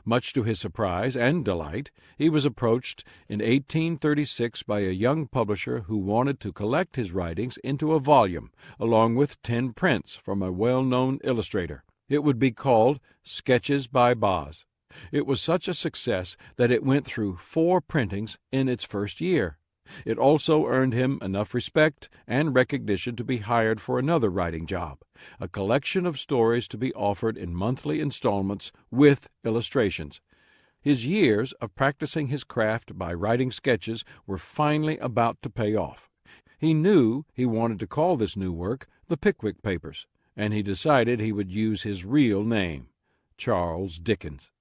Much to his surprise and delight, he was approached in 1836 by a young publisher who wanted to collect his writings into a volume, along with 10 prints from a well-known illustrator. It would be called Sketches by Boz. It was such a success that it went through 4 printings in its first year. It also earned him enough respect and recognition to be hired for another writing job, a collection of stories to be offered in monthly installments with illustrations. His years of practicing his craft by writing sketches were finally about to pay off. He knew he wanted to call this new work The Pickwick Papers, and he decided he would use his real name, Charles Dickens.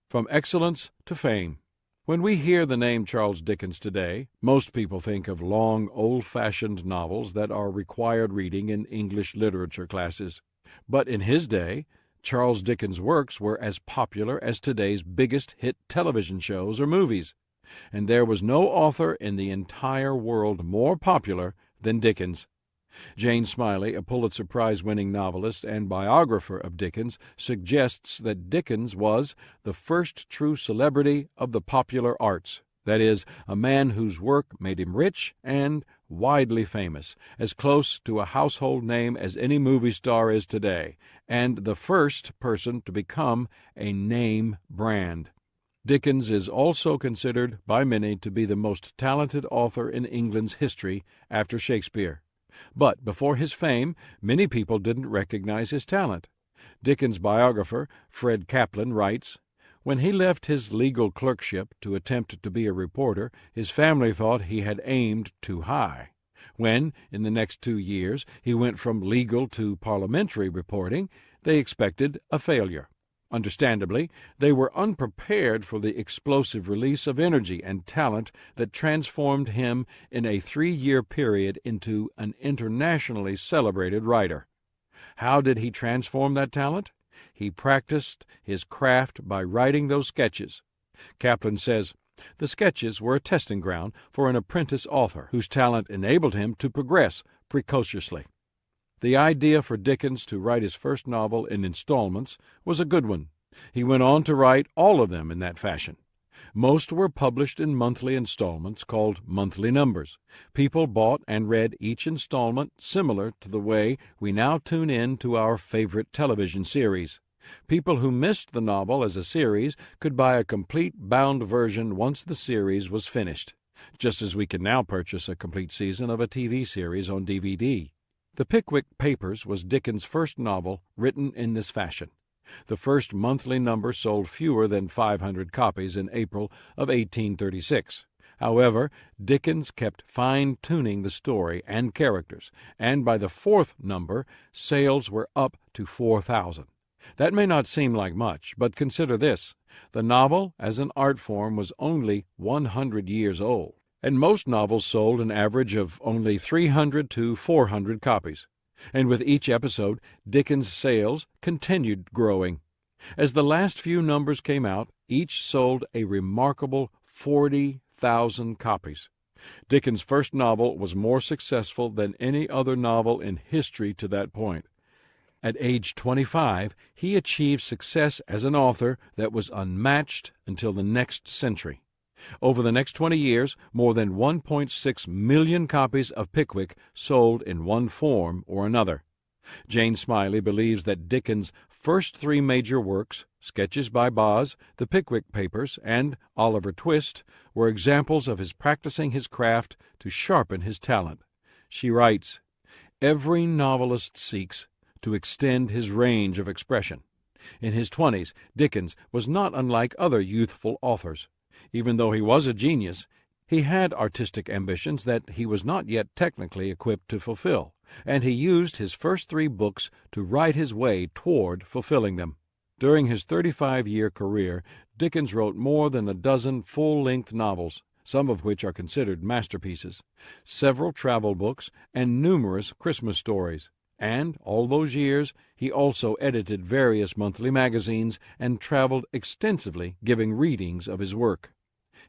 From excellence to fame. When we hear the name Charles Dickens today, most people think of long, old-fashioned novels that are required reading in English literature classes. But in his day, Charles Dickens' works were as popular as today's biggest hit television shows or movies, and there was no author in the entire world more popular than Dickens. Jane Smiley, a Pulitzer Prize-winning novelist and biographer of Dickens, suggests that Dickens was the first true celebrity of the popular arts, that is, a man whose work made him rich and widely famous, as close to a household name as any movie star is today, and the first person to become a name brand. Dickens is also considered by many to be the most talented author in England's history after Shakespeare. But before his fame, many people didn't recognize his talent. Dickens' biographer, Fred Kaplan, writes, "When he left his legal clerkship to attempt to be a reporter, his family thought he had aimed too high. When, in the next 2 years, he went from legal to parliamentary reporting, they expected a failure. Understandably, they were unprepared for the explosive release of energy and talent that transformed him in a 3-year period into an internationally celebrated writer. How did he transform that talent? He practiced his craft by writing those sketches." Kaplan says, "The sketches were a testing ground for an apprentice author whose talent enabled him to progress precociously." The idea for Dickens to write his first novel in installments was a good one. He went on to write all of them in that fashion. Most were published in monthly installments called monthly numbers. People bought and read each installment similar to the way we now tune in to our favorite television series. People who missed the novel as a series could buy a complete bound version once the series was finished, just as we can now purchase a complete season of a TV series on DVD. The Pickwick Papers was Dickens' first novel written in this fashion. The first monthly number sold fewer than 500 copies in April of 1836. However, Dickens kept fine-tuning the story and characters, and by the fourth number, sales were up to 4,000. That may not seem like much, but consider this. The novel, as an art form, was only 100 years old, and most novels sold an average of only 300 to 400 copies. And with each episode, Dickens' sales continued growing. As the last few numbers came out, each sold a remarkable 40,000 copies. Dickens' first novel was more successful than any other novel in history to that point. At age 25, he achieved success as an author that was unmatched until the next century. Over the next 20 years, more than 1.6 million copies of Pickwick sold in one form or another. Jane Smiley believes that Dickens' first three major works, Sketches by Boz, The Pickwick Papers, and Oliver Twist, were examples of his practicing his craft to sharpen his talent. She writes, "Every novelist seeks to extend his range of expression. In his 20s, Dickens was not unlike other youthful authors. Even though he was a genius, he had artistic ambitions that he was not yet technically equipped to fulfill, and he used his first three books to write his way toward fulfilling them. During his 35-year career, Dickens wrote more than a dozen full-length novels, some of which are considered masterpieces, several travel books, and numerous Christmas stories. And, all those years, he also edited various monthly magazines and traveled extensively giving readings of his work.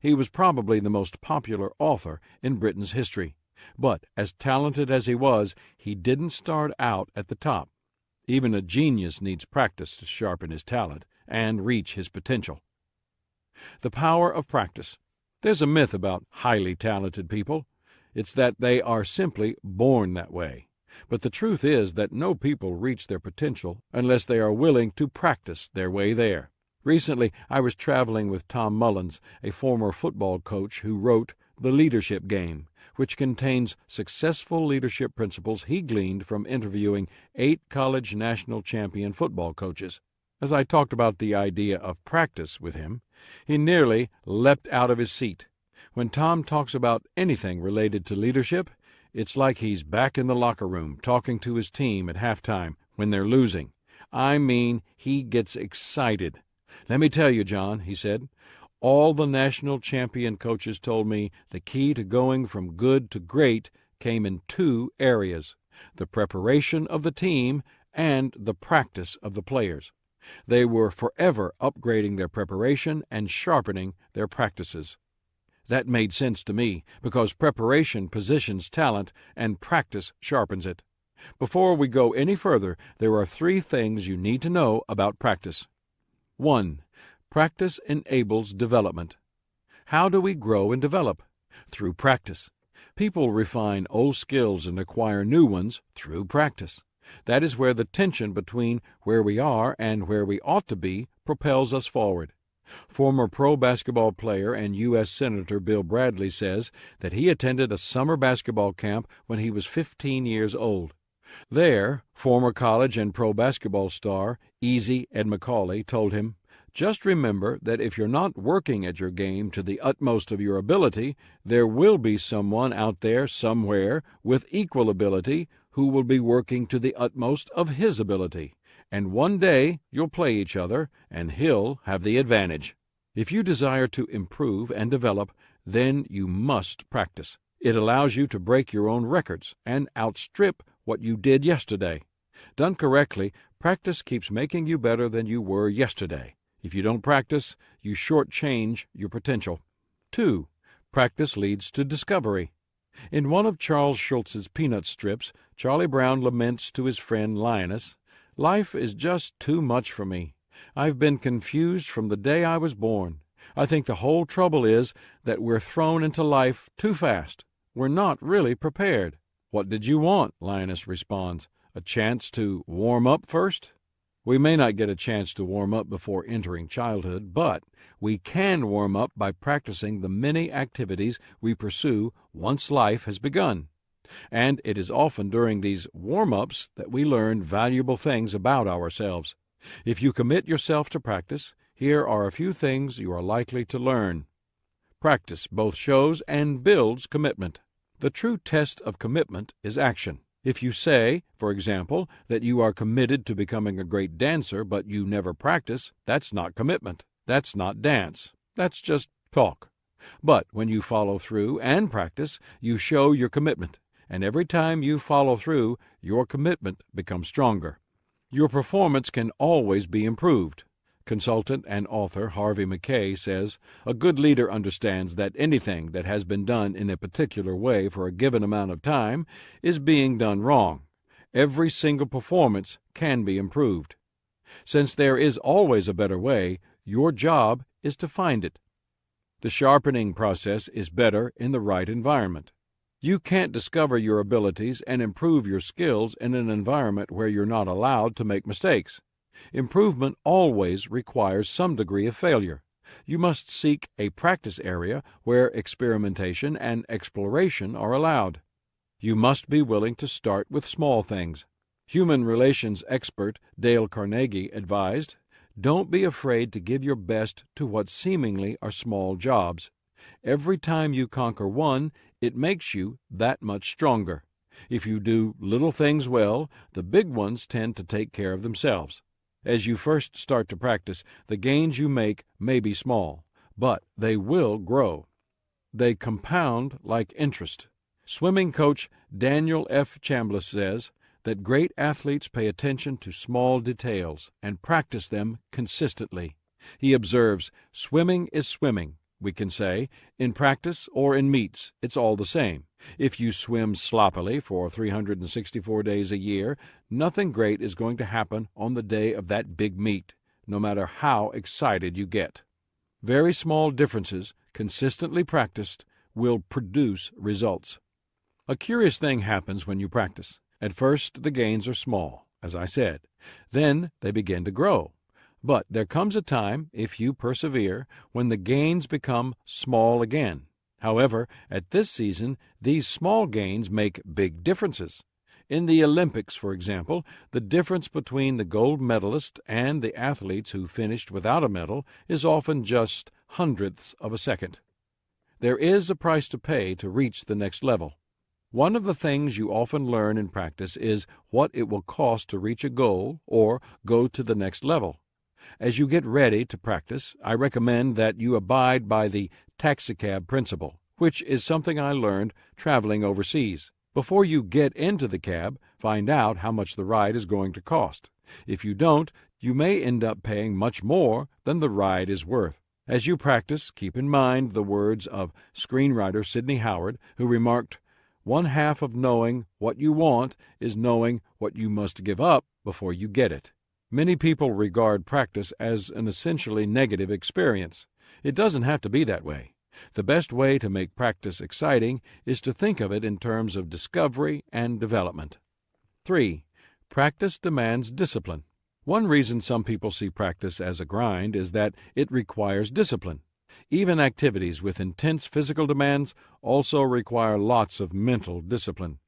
He was probably the most popular author in Britain's history. But, as talented as he was, he didn't start out at the top. Even a genius needs practice to sharpen his talent and reach his potential. The power of practice. There's a myth about highly talented people. It's that they are simply born that way. But the truth is that no people reach their potential unless they are willing to practice their way there. Recently, I was traveling with Tom Mullins, a former football coach who wrote The Leadership Game, which contains successful leadership principles he gleaned from interviewing 8 college national champion football coaches. As I talked about the idea of practice with him, he nearly leapt out of his seat. When Tom talks about anything related to leadership, it's like he's back in the locker room talking to his team at halftime when they're losing. I mean, he gets excited. "Let me tell you, John," he said, "all the national champion coaches told me the key to going from good to great came in 2 areas, the preparation of the team and the practice of the players. They were forever upgrading their preparation and sharpening their practices." That made sense to me, because preparation positions talent and practice sharpens it. Before we go any further, there are 3 things you need to know about practice. 1. Practice enables development. How do we grow and develop? Through practice. People refine old skills and acquire new ones through practice. That is where the tension between where we are and where we ought to be propels us forward. Former pro basketball player and U.S. Senator Bill Bradley says that he attended a summer basketball camp when he was 15 years old. There, former college and pro basketball star Easy Ed McCauley told him, "Just remember that if you're not working at your game to the utmost of your ability, there will be someone out there somewhere with equal ability who will be working to the utmost of his ability. And one day you'll play each other, and he'll have the advantage." If you desire to improve and develop, then you must practice. It allows you to break your own records and outstrip what you did yesterday. Done correctly, practice keeps making you better than you were yesterday. If you don't practice, you shortchange your potential. 2. Practice leads to discovery. In one of Charles Schulz's Peanut strips, Charlie Brown laments to his friend Linus, "Life is just too much for me. I've been confused from the day I was born. I think the whole trouble is that we're thrown into life too fast. We're not really prepared." "What did you want?" Linus responds. "A chance to warm up first?" We may not get a chance to warm up before entering childhood, but we can warm up by practicing the many activities we pursue once life has begun. And it is often during these warm-ups that we learn valuable things about ourselves. If you commit yourself to practice, here are a few things you are likely to learn. Practice both shows and builds commitment. The true test of commitment is action. If you say, for example, that you are committed to becoming a great dancer but you never practice, that's not commitment. That's not dance. That's just talk. But when you follow through and practice, you show your commitment. And every time you follow through, your commitment becomes stronger. Your performance can always be improved. Consultant and author Harvey Mackay says, "A good leader understands that anything that has been done in a particular way for a given amount of time is being done wrong. Every single performance can be improved. Since there is always a better way, your job is to find it." The sharpening process is better in the right environment. You can't discover your abilities and improve your skills in an environment where you're not allowed to make mistakes. Improvement always requires some degree of failure. You must seek a practice area where experimentation and exploration are allowed. You must be willing to start with small things. Human relations expert Dale Carnegie advised, "Don't be afraid to give your best to what seemingly are small jobs. Every time you conquer one, it makes you that much stronger. If you do little things well, the big ones tend to take care of themselves." As you first start to practice, the gains you make may be small, but they will grow. They compound like interest. Swimming coach Daniel F. Chambliss says that great athletes pay attention to small details and practice them consistently. He observes, "Swimming is swimming," we can say, in practice or in meets, it's all the same. If you swim sloppily for 364 days a year, nothing great is going to happen on the day of that big meet, no matter how excited you get. Very small differences, consistently practiced, will produce results. A curious thing happens when you practice. At first, the gains are small, as I said. Then they begin to grow. But there comes a time, if you persevere, when the gains become small again. However, at this season, these small gains make big differences. In the Olympics, for example, the difference between the gold medalist and the athletes who finished without a medal is often just hundredths of a second. There is a price to pay to reach the next level. One of the things you often learn in practice is what it will cost to reach a goal or go to the next level. As you get ready to practice, I recommend that you abide by the taxicab principle, which is something I learned traveling overseas. Before you get into the cab, find out how much the ride is going to cost. If you don't, you may end up paying much more than the ride is worth. As you practice, keep in mind the words of screenwriter Sidney Howard, who remarked, "One half of knowing what you want is knowing what you must give up before you get it." Many people regard practice as an essentially negative experience. It doesn't have to be that way. The best way to make practice exciting is to think of it in terms of discovery and development. 3. Practice demands discipline. One reason some people see practice as a grind is that it requires discipline. Even activities with intense physical demands also require lots of mental discipline.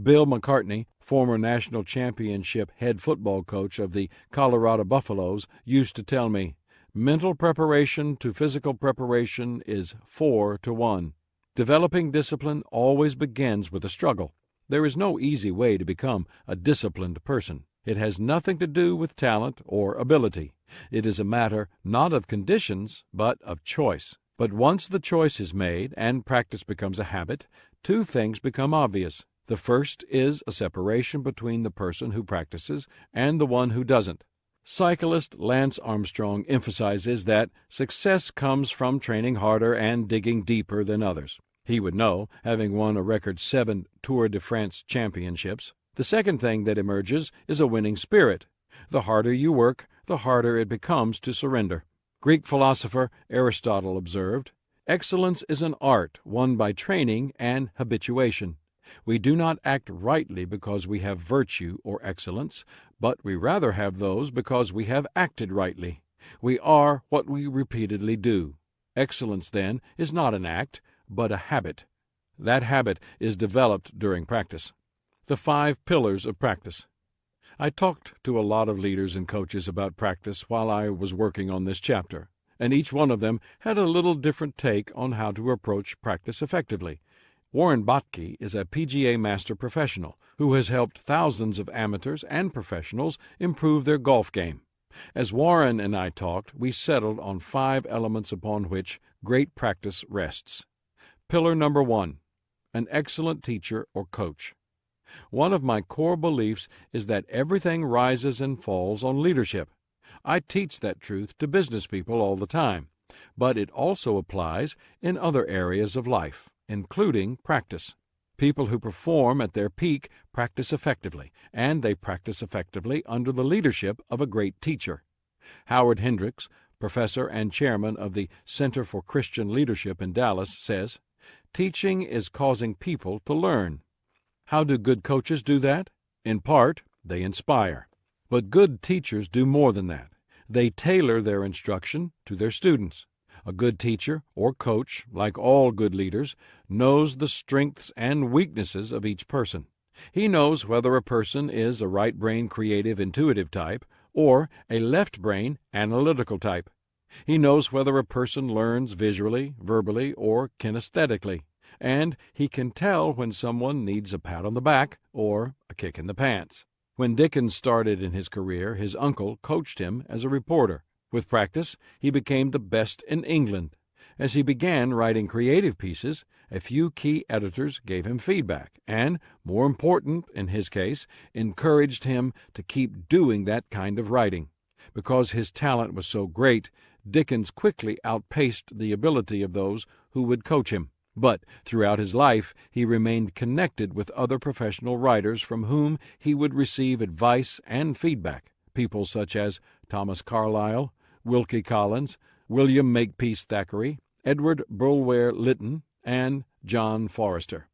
Bill McCartney, former national championship head football coach of the Colorado Buffaloes, used to tell me, "Mental preparation to physical preparation is 4-to-1. Developing discipline always begins with a struggle. There is no easy way to become a disciplined person. It has nothing to do with talent or ability. It is a matter not of conditions, but of choice. But once the choice is made and practice becomes a habit, two things become obvious. The first is a separation between the person who practices and the one who doesn't. Cyclist Lance Armstrong emphasizes that success comes from training harder and digging deeper than others. He would know, having won a record 7 Tour de France championships. The second thing that emerges is a winning spirit. The harder you work, the harder it becomes to surrender. Greek philosopher Aristotle observed, "Excellence is an art won by training and habituation. We do not act rightly because we have virtue or excellence, but we rather have those because we have acted rightly. We are what we repeatedly do. Excellence, then, is not an act, but a habit. That habit is developed during practice. The 5 pillars of practice. I talked to a lot of leaders and coaches about practice while I was working on this chapter, and each one of them had a little different take on how to approach practice effectively. Warren Botke is a PGA Master Professional who has helped thousands of amateurs and professionals improve their golf game. As Warren and I talked, we settled on 5 elements upon which great practice rests. Pillar number 1, an excellent teacher or coach. One of my core beliefs is that everything rises and falls on leadership. I teach that truth to business people all the time, but it also applies in other areas of life, including practice. People who perform at their peak practice effectively, and they practice effectively under the leadership of a great teacher. Howard Hendricks, professor and chairman of the Center for Christian Leadership in Dallas, says, "Teaching is causing people to learn." How do good coaches do that? In part, they inspire. But good teachers do more than that. They tailor their instruction to their students. A good teacher or coach, like all good leaders, knows the strengths and weaknesses of each person. He knows whether a person is a right-brain creative intuitive type or a left-brain analytical type. He knows whether a person learns visually, verbally, or kinesthetically. And he can tell when someone needs a pat on the back or a kick in the pants. When Dickens started in his career, his uncle coached him as a reporter. With practice, he became the best in England. As he began writing creative pieces, a few key editors gave him feedback and, more important in his case, encouraged him to keep doing that kind of writing. Because his talent was so great, Dickens quickly outpaced the ability of those who would coach him. But throughout his life, he remained connected with other professional writers from whom he would receive advice and feedback, people such as Thomas Carlyle, Wilkie Collins, William Makepeace Thackeray, Edward Bulwer Lytton, and John Forrester.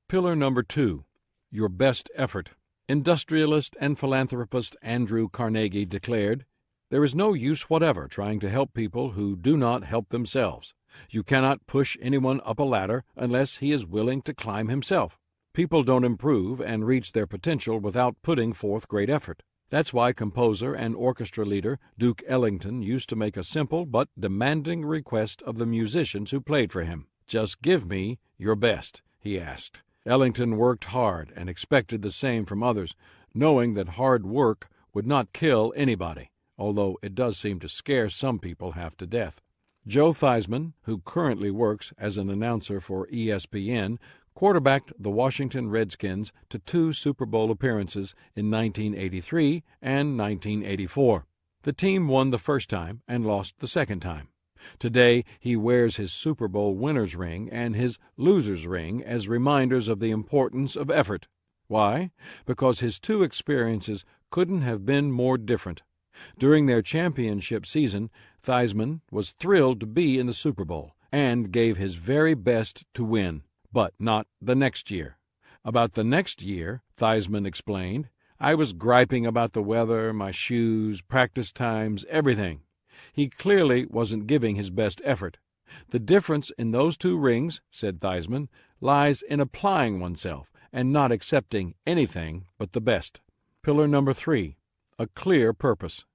Pillar number 2, your best effort. Industrialist and philanthropist Andrew Carnegie declared, "There is no use whatever trying to help people who do not help themselves. You cannot push anyone up a ladder unless he is willing to climb himself. People don't improve and reach their potential without putting forth great effort. That's why composer and orchestra leader Duke Ellington used to make a simple but demanding request of the musicians who played for him. 'Just give me your best,' he asked. Ellington worked hard and expected the same from others, knowing that hard work would not kill anybody, although it does seem to scare some people half to death. Joe Theismann, who currently works as an announcer for ESPN, quarterbacked the Washington Redskins to 2 Super Bowl appearances in 1983 and 1984. The team won the first time and lost the second time. Today, he wears his Super Bowl winner's ring and his loser's ring as reminders of the importance of effort. Why? Because his 2 experiences couldn't have been more different. During their championship season, Theismann was thrilled to be in the Super Bowl and gave his very best to win, but not the next year. About the next year, Theismann explained, "I was griping about the weather, my shoes, practice times, everything." He clearly wasn't giving his best effort. The difference in those 2 rings, said Theismann, lies in applying oneself and not accepting anything but the best. Pillar number 3. A clear purpose.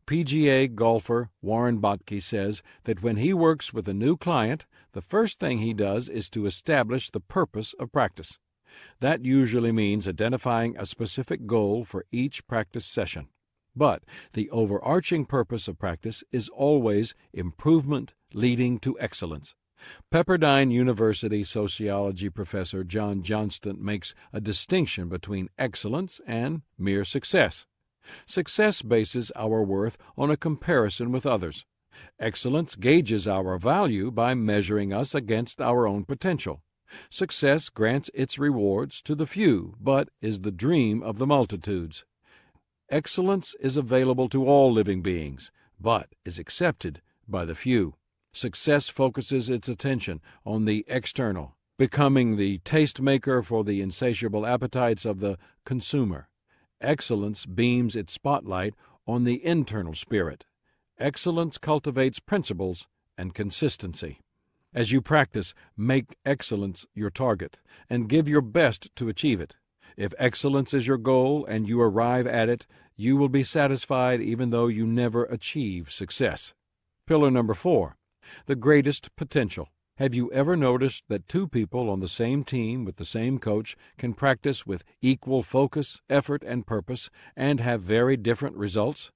PGA golfer Warren Botke says that when he works with a new client, the first thing he does is to establish the purpose of practice. That usually means identifying a specific goal for each practice session. But the overarching purpose of practice is always improvement leading to excellence. Pepperdine University sociology professor John Johnston makes a distinction between excellence and mere success. Success bases our worth on a comparison with others. Excellence gauges our value by measuring us against our own potential. Success grants its rewards to the few, but is the dream of the multitudes. Excellence is available to all living beings, but is accepted by the few. Success focuses its attention on the external, becoming the tastemaker for the insatiable appetites of the consumer. Excellence beams its spotlight on the internal spirit. Excellence cultivates principles and consistency. As you practice, make excellence your target and give your best to achieve it. If excellence is your goal and you arrive at it, you will be satisfied even though you never achieve success. Pillar number 4, the greatest potential. Have you ever noticed that two people on the same team with the same coach can practice with equal focus, effort, and purpose and have very different results?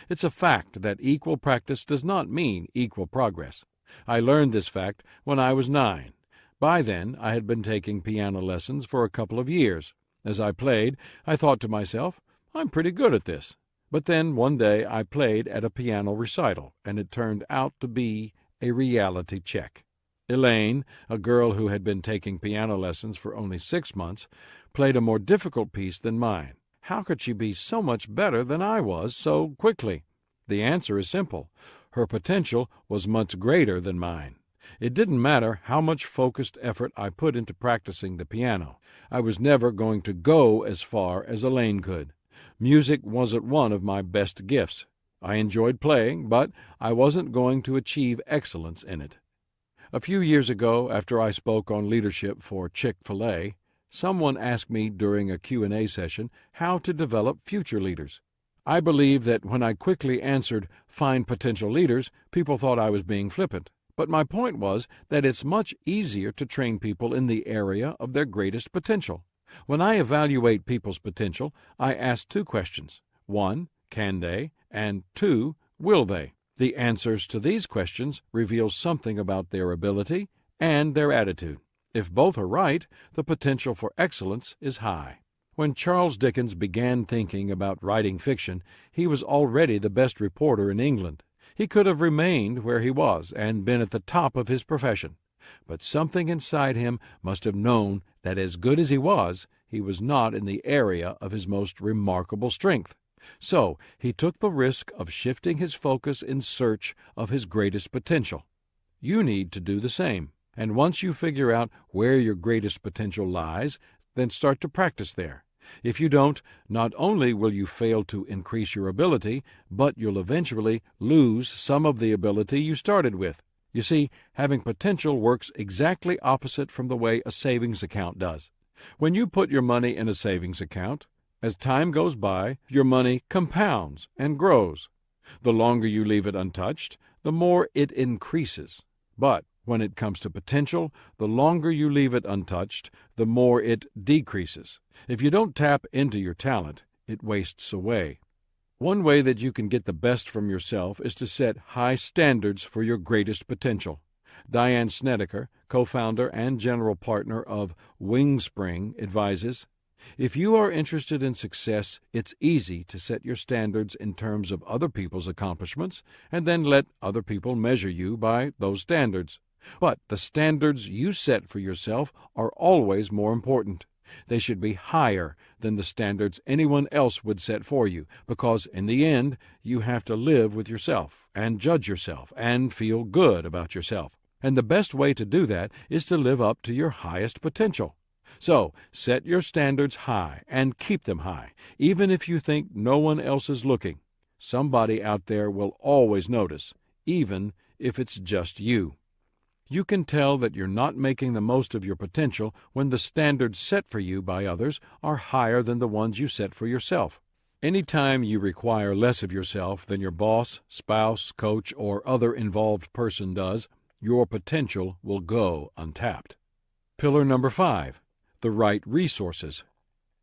It's a fact that equal practice does not mean equal progress. I learned this fact when I was 9. By then, I had been taking piano lessons for a couple of years. As I played, I thought to myself, I'm pretty good at this. But then one day I played at a piano recital, and it turned out to be a reality check. Elaine, a girl who had been taking piano lessons for only 6 months, played a more difficult piece than mine. How could she be so much better than I was so quickly? The answer is simple. Her potential was much greater than mine. It didn't matter how much focused effort I put into practicing the piano. I was never going to go as far as Elaine could. Music wasn't one of my best gifts. I enjoyed playing, but I wasn't going to achieve excellence in it. A few years ago, after I spoke on leadership for Chick-fil-A, someone asked me during a Q&A session how to develop future leaders. I believe that when I quickly answered, "Find potential leaders," people thought I was being flippant. But my point was that it's much easier to train people in the area of their greatest potential. When I evaluate people's potential, I ask 2 questions. 1, can they? And 2, will they? The answers to these questions reveal something about their ability and their attitude. If both are right, the potential for excellence is high. When Charles Dickens began thinking about writing fiction, he was already the best reporter in England. He could have remained where he was and been at the top of his profession. But something inside him must have known that as good as he was not in the area of his most remarkable strength. So he took the risk of shifting his focus in search of his greatest potential. You need to do the same. And once you figure out where your greatest potential lies, then start to practice there. If you don't, not only will you fail to increase your ability, but you'll eventually lose some of the ability you started with. You see, having potential works exactly opposite from the way a savings account does. When you put your money in a savings account, as time goes by, your money compounds and grows. The longer you leave it untouched, the more it increases. But when it comes to potential, the longer you leave it untouched, the more it decreases. If you don't tap into your talent, it wastes away. One way that you can get the best from yourself is to set high standards for your greatest potential. Diane Snedeker, co-founder and general partner of Wingspring, advises, "If you are interested in success, it's easy to set your standards in terms of other people's accomplishments and then let other people measure you by those standards. But the standards you set for yourself are always more important. They should be higher than the standards anyone else would set for you, because in the end, you have to live with yourself and judge yourself and feel good about yourself. And the best way to do that is to live up to your highest potential. So, set your standards high and keep them high, even if you think no one else is looking. Somebody out there will always notice, even if it's just you. You can tell that you're not making the most of your potential when the standards set for you by others are higher than the ones you set for yourself. Anytime you require less of yourself than your boss, spouse, coach, or other involved person does, your potential will go untapped. Pillar number 5, the right resources.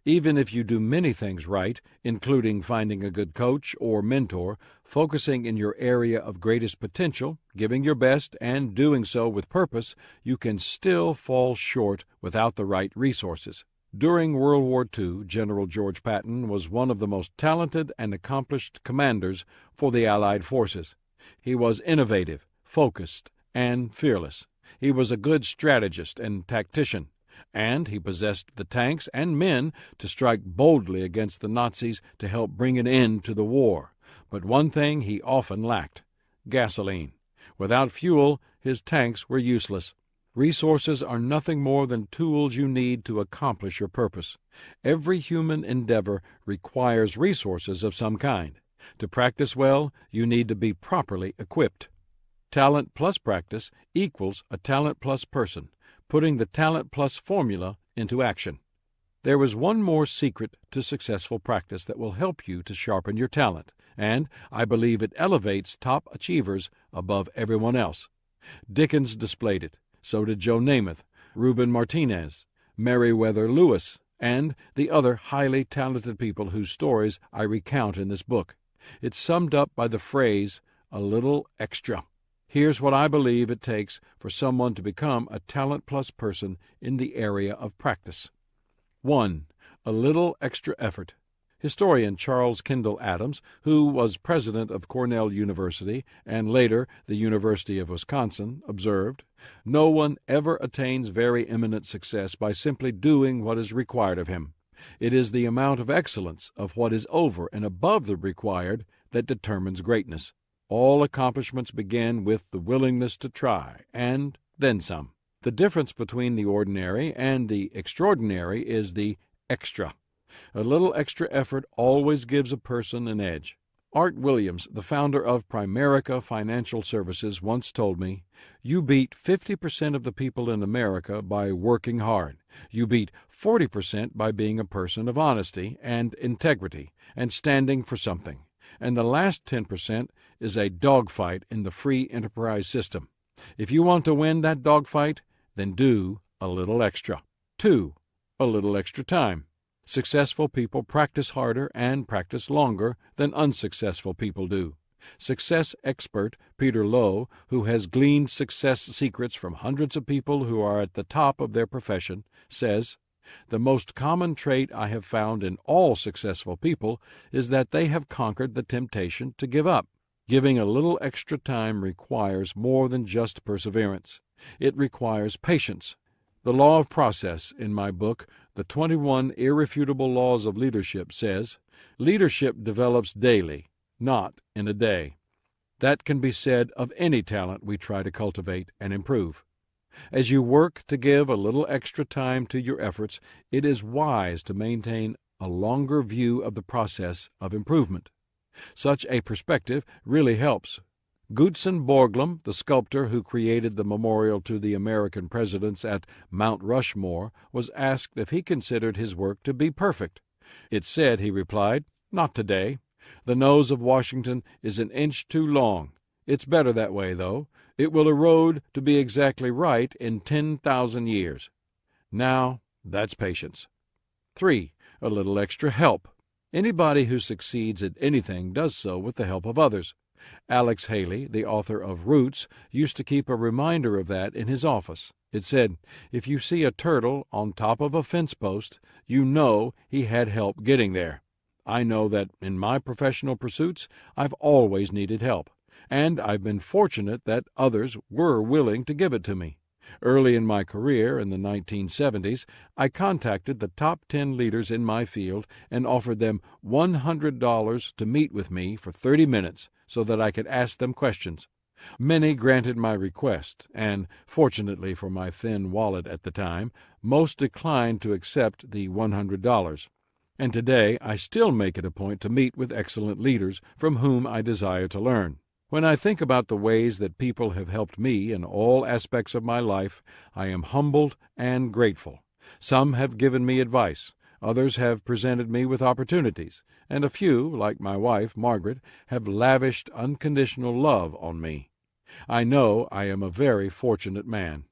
Even if you do many things right, including finding a good coach or mentor, focusing in your area of greatest potential, giving your best, and doing so with purpose, you can still fall short without the right resources. During World War II, General George Patton was one of the most talented and accomplished commanders for the Allied forces. He was innovative, focused, and fearless. He was a good strategist and tactician, and he possessed the tanks and men to strike boldly against the Nazis to help bring an end to the war. But one thing he often lacked: gasoline. Without fuel, his tanks were useless. Resources are nothing more than tools you need to accomplish your purpose. Every human endeavor requires resources of some kind. To practice well, you need to be properly equipped. Talent plus practice equals a talent plus person, putting the talent plus formula into action. There is one more secret to successful practice that will help you to sharpen your talent, and I believe it elevates top achievers above everyone else. Dickens displayed it. So did Joe Namath, Ruben Martinez, Meriwether Lewis, and the other highly talented people whose stories I recount in this book. It's summed up by the phrase, a little extra. Here's what I believe it takes for someone to become a talent plus person in the area of practice. 1. A little extra effort. Historian Charles Kendall Adams, who was president of Cornell University and later the University of Wisconsin, observed, "No one ever attains very eminent success by simply doing what is required of him. It is the amount of excellence of what is over and above the required that determines greatness. All accomplishments begin with the willingness to try, and then some. The difference between the ordinary and the extraordinary is the extra. A little extra effort always gives a person an edge. Art Williams, the founder of Primerica Financial Services, once told me, "You beat 50% of the people in America by working hard. You beat 40% by being a person of honesty and integrity and standing for something. And the last 10% is a dogfight in the free enterprise system. If you want to win that dogfight, then do a little extra." 2. A little extra time. Successful people practice harder and practice longer than unsuccessful people do. Success expert Peter Lowe, who has gleaned success secrets from hundreds of people who are at the top of their profession, says, "The most common trait I have found in all successful people is that they have conquered the temptation to give up. Giving a little extra time requires more than just perseverance. It requires patience. The law of process in my book, The 21 Irrefutable Laws of Leadership, says, leadership develops daily, not in a day. That can be said of any talent we try to cultivate and improve. As you work to give a little extra time to your efforts, it is wise to maintain a longer view of the process of improvement. Such a perspective really helps. Gutzon Borglum, the sculptor who created the memorial to the American presidents at Mount Rushmore, was asked if he considered his work to be perfect. "It's said," he replied, "not today. The nose of Washington is an inch too long. It's better that way, though. It will erode to be exactly right in 10,000 years. Now, that's patience." 3. A little extra help. Anybody who succeeds at anything does so with the help of others. Alex Haley, the author of Roots, used to keep a reminder of that in his office. It said, "If you see a turtle on top of a fence post, you know he had help getting there." I know that in my professional pursuits, I've always needed help, and I've been fortunate that others were willing to give it to me. Early in my career, in the 1970s, I contacted the top 10 leaders in my field and offered them $100 to meet with me for 30 minutes so that I could ask them questions. Many granted my request, and, fortunately for my thin wallet at the time, most declined to accept the $100. And today I still make it a point to meet with excellent leaders from whom I desire to learn. When I think about the ways that people have helped me in all aspects of my life, I am humbled and grateful. Some have given me advice, others have presented me with opportunities, and a few, like my wife, Margaret, have lavished unconditional love on me. I know I am a very fortunate man.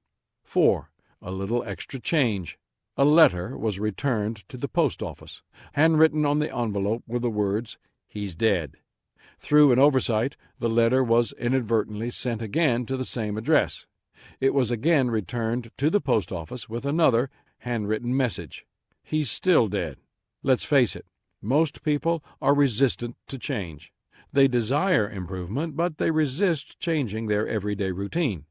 4. A little extra change. A letter was returned to the post office. Handwritten on the envelope were the words, "He's dead." Through an oversight, the letter was inadvertently sent again to the same address. It was again returned to the post office with another handwritten message. "He's still dead." Let's face it, most people are resistant to change. They desire improvement, but they resist changing their everyday routine.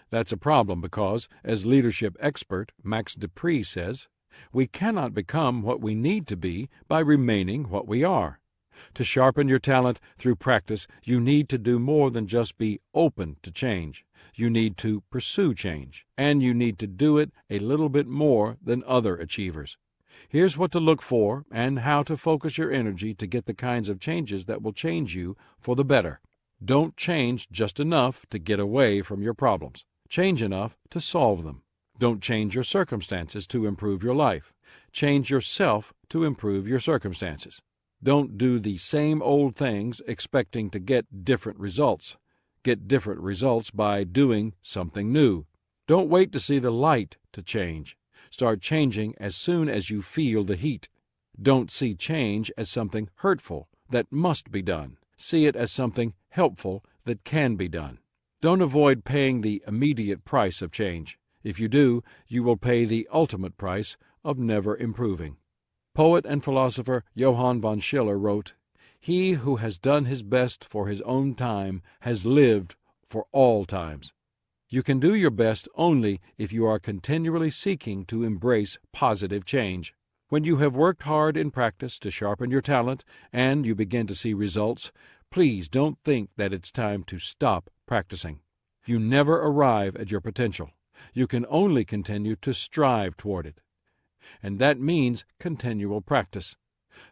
That's a problem because, as leadership expert Max Dupree says, we cannot become what we need to be by remaining what we are. To sharpen your talent through practice, you need to do more than just be open to change. You need to pursue change, and you need to do it a little bit more than other achievers. Here's what to look for and how to focus your energy to get the kinds of changes that will change you for the better. Don't change just enough to get away from your problems. Change enough to solve them. Don't change your circumstances to improve your life. Change yourself to improve your circumstances. Don't do the same old things expecting to get different results. Get different results by doing something new. Don't wait to see the light to change. Start changing as soon as you feel the heat. Don't see change as something hurtful that must be done. See it as something helpful that can be done. Don't avoid paying the immediate price of change. If you do, you will pay the ultimate price of never improving. Poet and philosopher Johann von Schiller wrote, "He who has done his best for his own time has lived for all times." You can do your best only if you are continually seeking to embrace positive change. When you have worked hard in practice to sharpen your talent and you begin to see results, please don't think that it's time to stop practicing. You never arrive at your potential. You can only continue to strive toward it. And that means continual practice.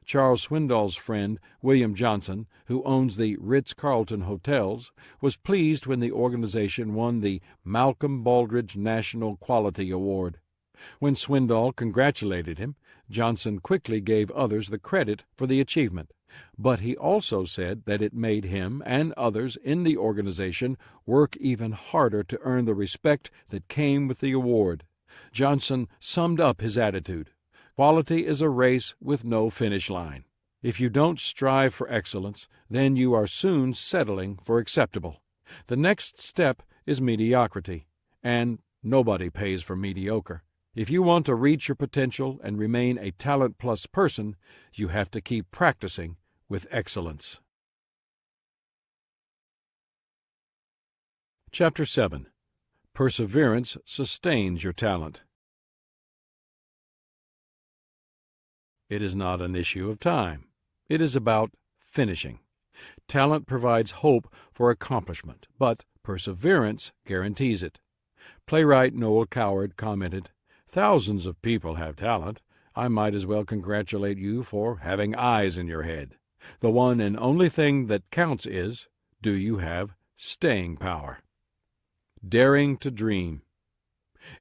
Charles Swindoll's friend, William Johnson, who owns the Ritz-Carlton Hotels, was pleased when the organization won the Malcolm Baldrige National Quality Award. When Swindoll congratulated him, Johnson quickly gave others the credit for the achievement, but he also said that it made him and others in the organization work even harder to earn the respect that came with the award. Johnson summed up his attitude. Quality is a race with no finish line. If you don't strive for excellence, then you are soon settling for acceptable. The next step is mediocrity, and nobody pays for mediocre. If you want to reach your potential and remain a talent-plus person, you have to keep practicing with excellence. Chapter 7. Perseverance sustains your talent. It is not an issue of time. It is about finishing. Talent provides hope for accomplishment, but perseverance guarantees it. Playwright Noel Coward commented, "Thousands of people have talent. I might as well congratulate you for having eyes in your head. The one and only thing that counts is, do you have staying power?" Daring to dream.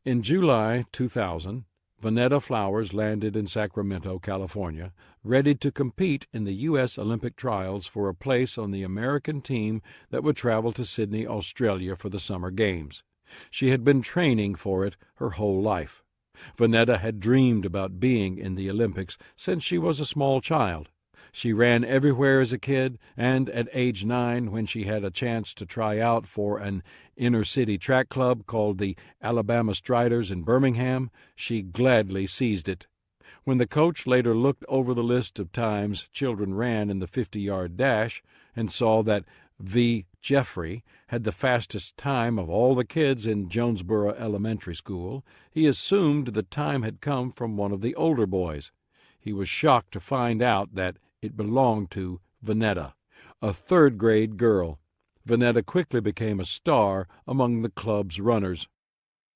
In July 2000, Vanetta Flowers landed in Sacramento, California, ready to compete in the U.S. Olympic trials for a place on the American team that would travel to Sydney, Australia for the Summer Games. She had been training for it her whole life. Vanetta had dreamed about being in the Olympics since she was a small child. She ran everywhere as a kid, and at age 9, when she had a chance to try out for an inner-city track club called the Alabama Striders in Birmingham, she gladly seized it. When the coach later looked over the list of times children ran in the 50-yard dash and saw that V. Jeffrey had the fastest time of all the kids in Jonesboro Elementary School, he assumed the time had come from one of the older boys. He was shocked to find out that it belonged to Vanetta, a third-grade girl. Vanetta quickly became a star among the club's runners.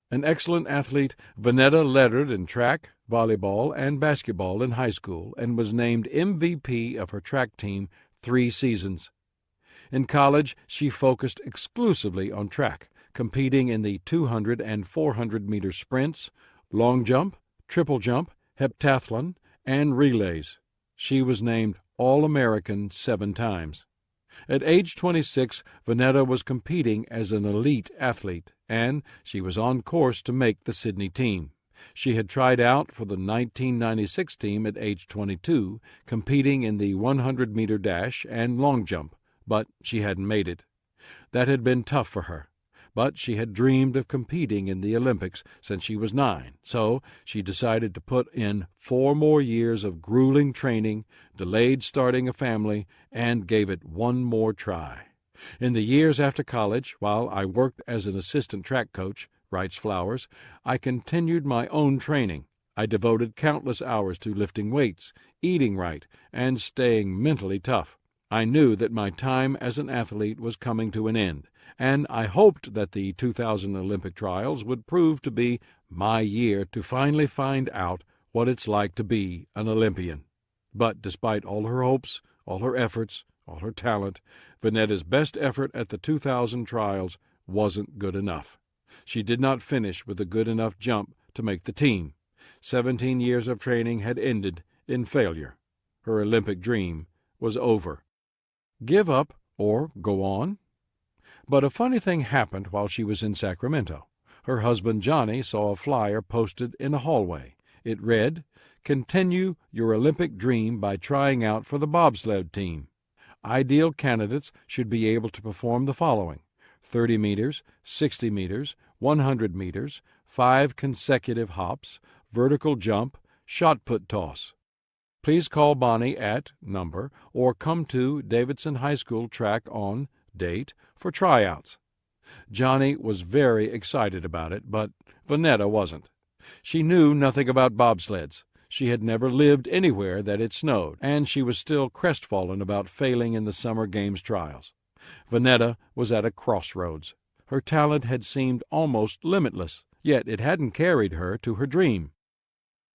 An excellent athlete, Vanetta lettered in track, volleyball, and basketball in high school and was named MVP of her track team 3 seasons. In college, she focused exclusively on track, competing in the 200 and 400-meter sprints, long jump, triple jump, heptathlon, and relays. She was named All-American 7 times. At age 26, Vanetta was competing as an elite athlete, and she was on course to make the Sydney team. She had tried out for the 1996 team at age 22, competing in the 100-meter dash and long jump, but she hadn't made it. That had been tough for her. But she had dreamed of competing in the Olympics since she was 9, so she decided to put in 4 more years of grueling training, delayed starting a family, and gave it one more try. In the years after college, while I worked as an assistant track coach, writes Flowers, I continued my own training. I devoted countless hours to lifting weights, eating right, and staying mentally tough. I knew that my time as an athlete was coming to an end, and I hoped that the 2000 Olympic trials would prove to be my year to finally find out what it's like to be an Olympian. But despite all her hopes, all her efforts, all her talent, Vanetta's best effort at the 2000 trials wasn't good enough. She did not finish with a good enough jump to make the team. 17 years of training had ended in failure. Her Olympic dream was over. Give up or go on? But a funny thing happened while she was in Sacramento. Her husband Johnny saw a flyer posted in a hallway. It read, "Continue your Olympic dream by trying out for the bobsled team. Ideal candidates should be able to perform the following: 30 meters, 60 meters, 100 meters, 5 consecutive hops, vertical jump, shot put toss. Please call Bonnie at number or come to Davidson High School track on date for tryouts." Johnny was very excited about it, but Vanetta wasn't. She knew nothing about bobsleds. She had never lived anywhere that it snowed, and she was still crestfallen about failing in the Summer Games trials. Vanetta was at a crossroads. Her talent had seemed almost limitless, yet it hadn't carried her to her dream.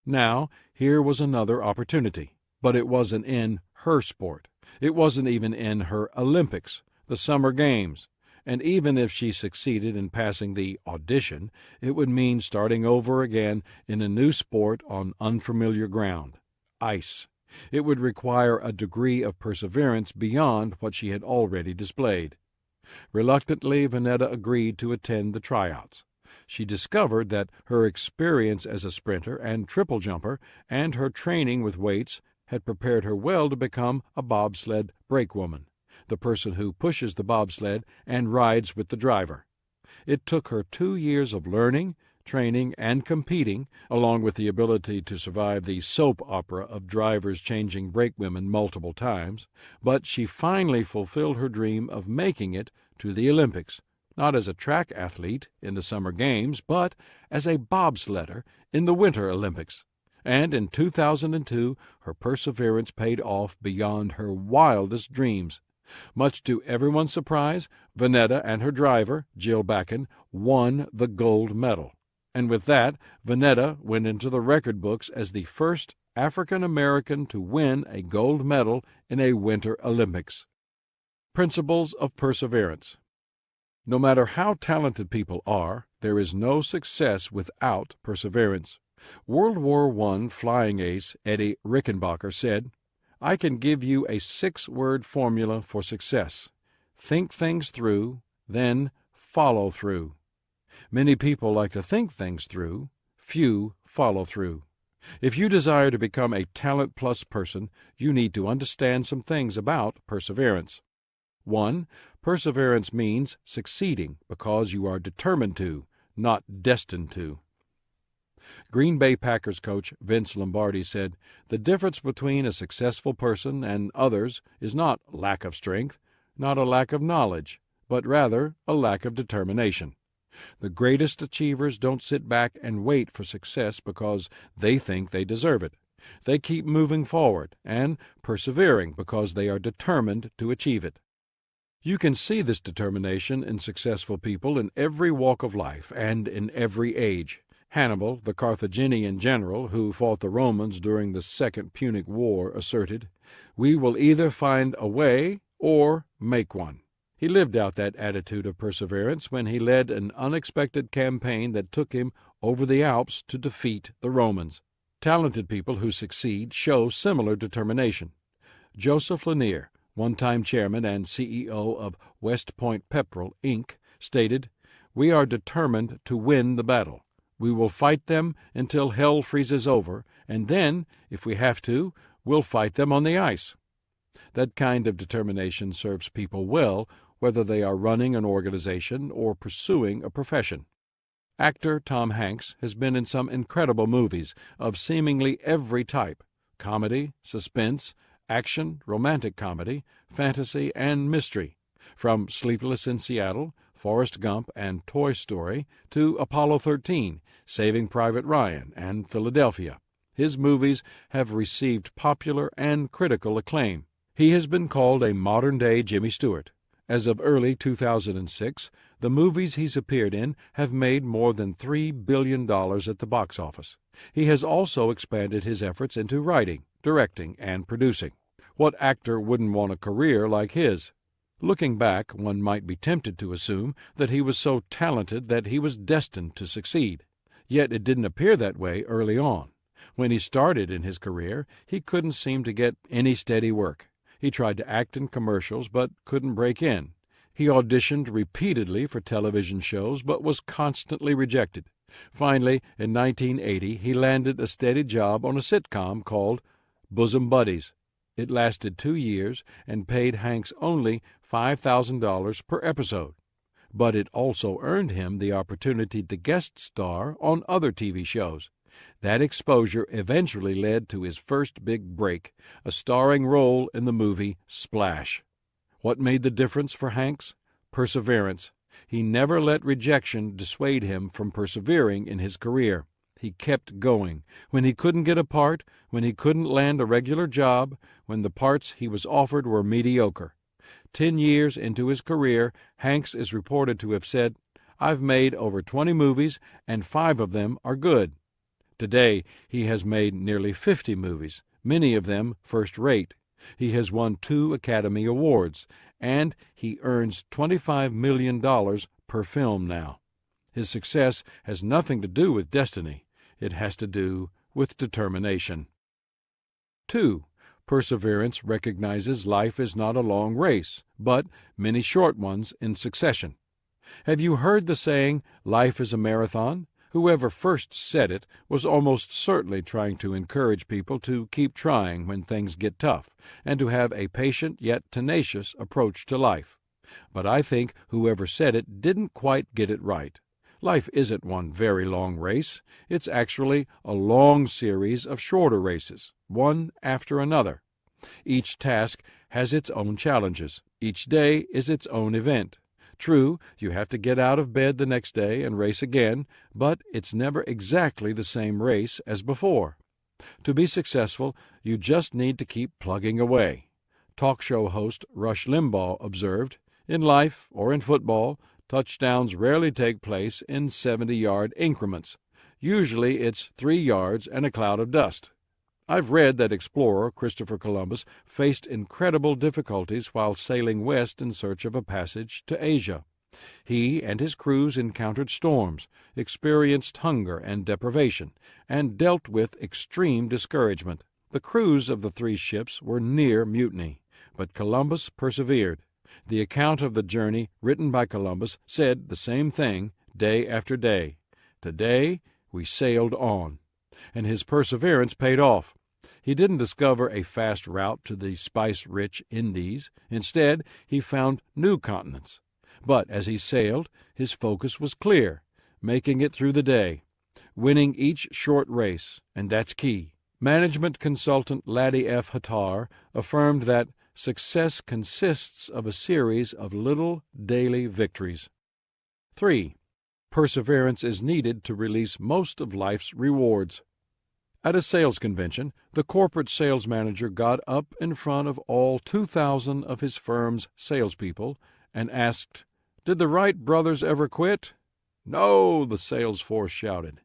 Now, here was another opportunity, but it wasn't in her sport. It wasn't even in her Olympics, the Summer Games. And even if she succeeded in passing the audition, it would mean starting over again in a new sport on unfamiliar ground, ice. It would require a degree of perseverance beyond what she had already displayed. Reluctantly, Vanetta agreed to attend the tryouts. She discovered that her experience as a sprinter and triple jumper and her training with weights had prepared her well to become a bobsled brakewoman, the person who pushes the bobsled and rides with the driver. It took her 2 years of learning, training, and competing, along with the ability to survive the soap opera of drivers changing brakewomen multiple times, but she finally fulfilled her dream of making it to the Olympics, not as a track athlete in the Summer Games, but as a bobsledder in the Winter Olympics. And in 2002, her perseverance paid off beyond her wildest dreams. Much to everyone's surprise, Vanetta and her driver, Jill Bakken, won the gold medal. And with that, Vanetta went into the record books as the first African American to win a gold medal in a Winter Olympics. Principles of perseverance. No matter how talented people are, there is no success without perseverance. World War I flying ace Eddie Rickenbacker said, "I can give you a 6-word formula for success. Think things through, then follow through." Many people like to think things through, few follow through. If you desire to become a talent plus person, you need to understand some things about perseverance. 1. Perseverance means succeeding because you are determined to, not destined to. Green Bay Packers coach Vince Lombardi said, "The difference between a successful person and others is not lack of strength, not a lack of knowledge, but rather a lack of determination. The greatest achievers don't sit back and wait for success because they think they deserve it. They keep moving forward and persevering because they are determined to achieve it." You can see this determination in successful people in every walk of life and in every age. Hannibal, the Carthaginian general who fought the Romans during the Second Punic War, asserted, "We will either find a way or make one." He lived out that attitude of perseverance when he led an unexpected campaign that took him over the Alps to defeat the Romans. Talented people who succeed show similar determination. Joseph Lanier, one-time chairman and CEO of West Point Pepperell, Inc., stated, "We are determined to win the battle. We will fight them until hell freezes over, and then, if we have to, we'll fight them on the ice." That kind of determination serves people well, whether they are running an organization or pursuing a profession. Actor Tom Hanks has been in some incredible movies of seemingly every type: comedy, suspense, action, romantic comedy, fantasy, and mystery, from Sleepless in Seattle, Forrest Gump, and Toy Story, to Apollo 13, Saving Private Ryan, and Philadelphia. His movies have received popular and critical acclaim. He has been called a modern-day Jimmy Stewart. As of early 2006, the movies he's appeared in have made more than $3 billion at the box office. He has also expanded his efforts into writing, directing, and producing. What actor wouldn't want a career like his? Looking back, one might be tempted to assume that he was so talented that he was destined to succeed. Yet it didn't appear that way early on. When he started in his career, he couldn't seem to get any steady work. He tried to act in commercials but couldn't break in. He auditioned repeatedly for television shows but was constantly rejected. Finally, in 1980, he landed a steady job on a sitcom called Bosom Buddies. It lasted 2 years and paid Hanks only $5,000 per episode. But it also earned him the opportunity to guest star on other TV shows. That exposure eventually led to his first big break, a starring role in the movie Splash. What made the difference for Hanks? Perseverance. He never let rejection dissuade him from persevering in his career. He kept going. When he couldn't get a part, when he couldn't land a regular job, when the parts he was offered were mediocre. 10 years into his career, Hanks is reported to have said, "I've made over 20 movies, and 5 of them are good." Today, he has made nearly 50 movies, many of them first-rate. He has won 2 Academy Awards, and he earns $25 million per film now. His success has nothing to do with destiny. It has to do with determination. 2. Perseverance recognizes life is not a long race, but many short ones in succession. Have you heard the saying, "Life is a marathon"? Whoever first said it was almost certainly trying to encourage people to keep trying when things get tough, and to have a patient yet tenacious approach to life. But I think whoever said it didn't quite get it right. Life isn't one very long race. It's actually a long series of shorter races, one after another. Each task has its own challenges. Each day is its own event. True, you have to get out of bed the next day and race again, but it's never exactly the same race as before. To be successful, you just need to keep plugging away. Talk show host Rush Limbaugh observed, "In life, or in football, touchdowns rarely take place in 70-yard increments. Usually it's 3 yards and a cloud of dust." I've read that explorer Christopher Columbus faced incredible difficulties while sailing west in search of a passage to Asia. He and his crews encountered storms, experienced hunger and deprivation, and dealt with extreme discouragement. The crews of the 3 ships were near mutiny, but Columbus persevered. The account of the journey written by Columbus said the same thing day after day. "Today we sailed on." And his perseverance paid off. He didn't discover a fast route to the spice-rich Indies. Instead, he found new continents. But as he sailed, his focus was clear, making it through the day, winning each short race, and that's key. Management consultant Laddie F. Hattar affirmed that success consists of a series of little daily victories. 3. Perseverance is needed to release most of life's rewards. At a sales convention, the corporate sales manager got up in front of all 2,000 of his firm's salespeople and asked, "Did the Wright brothers ever quit?" "No," the sales force shouted.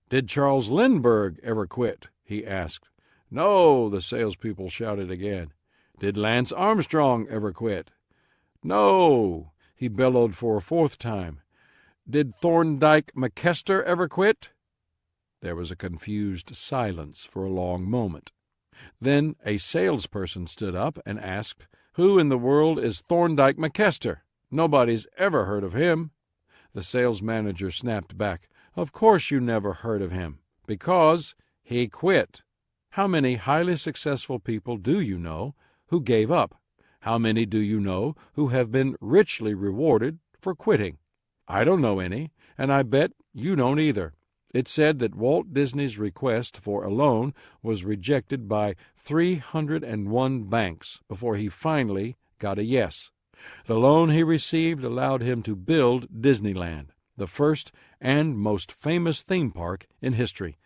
"Did Charles Lindbergh ever quit?" he asked. "No," the salespeople shouted again. "Did Lance Armstrong ever quit?" "No," he bellowed for a 4th time. "Did Thorndike McKester ever quit?" There was a confused silence for a long moment. Then a salesperson stood up and asked, "Who in the world is Thorndike McKester? Nobody's ever heard of him." The sales manager snapped back, "Of course you never heard of him, because he quit." How many highly successful people do you know who gave up? How many do you know who have been richly rewarded for quitting? I don't know any, and I bet you don't either. It's said that Walt Disney's request for a loan was rejected by 301 banks before he finally got a yes. The loan he received allowed him to build Disneyland, the first and most famous theme park in history.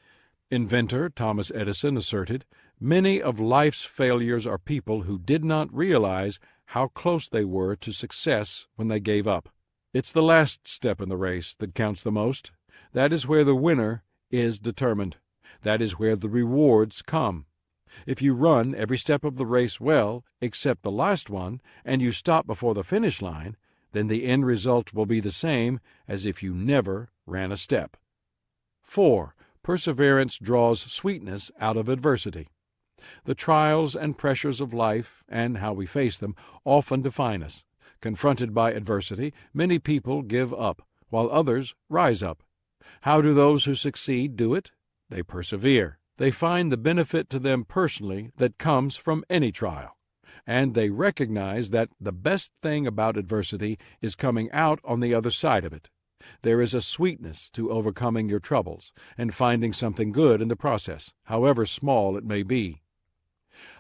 Inventor Thomas Edison asserted, "Many of life's failures are people who did not realize how close they were to success when they gave up." It's the last step in the race that counts the most. That is where the winner is determined. That is where the rewards come. If you run every step of the race well, except the last one, and you stop before the finish line, then the end result will be the same as if you never ran a step. 4. Perseverance draws sweetness out of adversity. The trials and pressures of life, and how we face them, often define us. Confronted by adversity, many people give up, while others rise up. How do those who succeed do it? They persevere. They find the benefit to them personally that comes from any trial, and they recognize that the best thing about adversity is coming out on the other side of it. There is a sweetness to overcoming your troubles and finding something good in the process, however small it may be.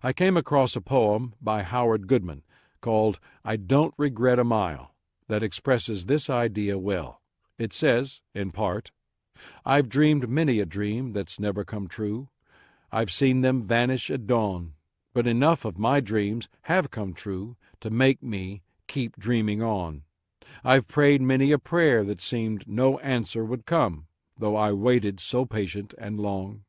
I came across a poem by Howard Goodman called "I Don't Regret a Mile" that expresses this idea well. It says, in part, "I've dreamed many a dream that's never come true. I've seen them vanish at dawn, but enough of my dreams have come true to make me keep dreaming on. I've prayed many a prayer that seemed no answer would come, though I waited so patient and long.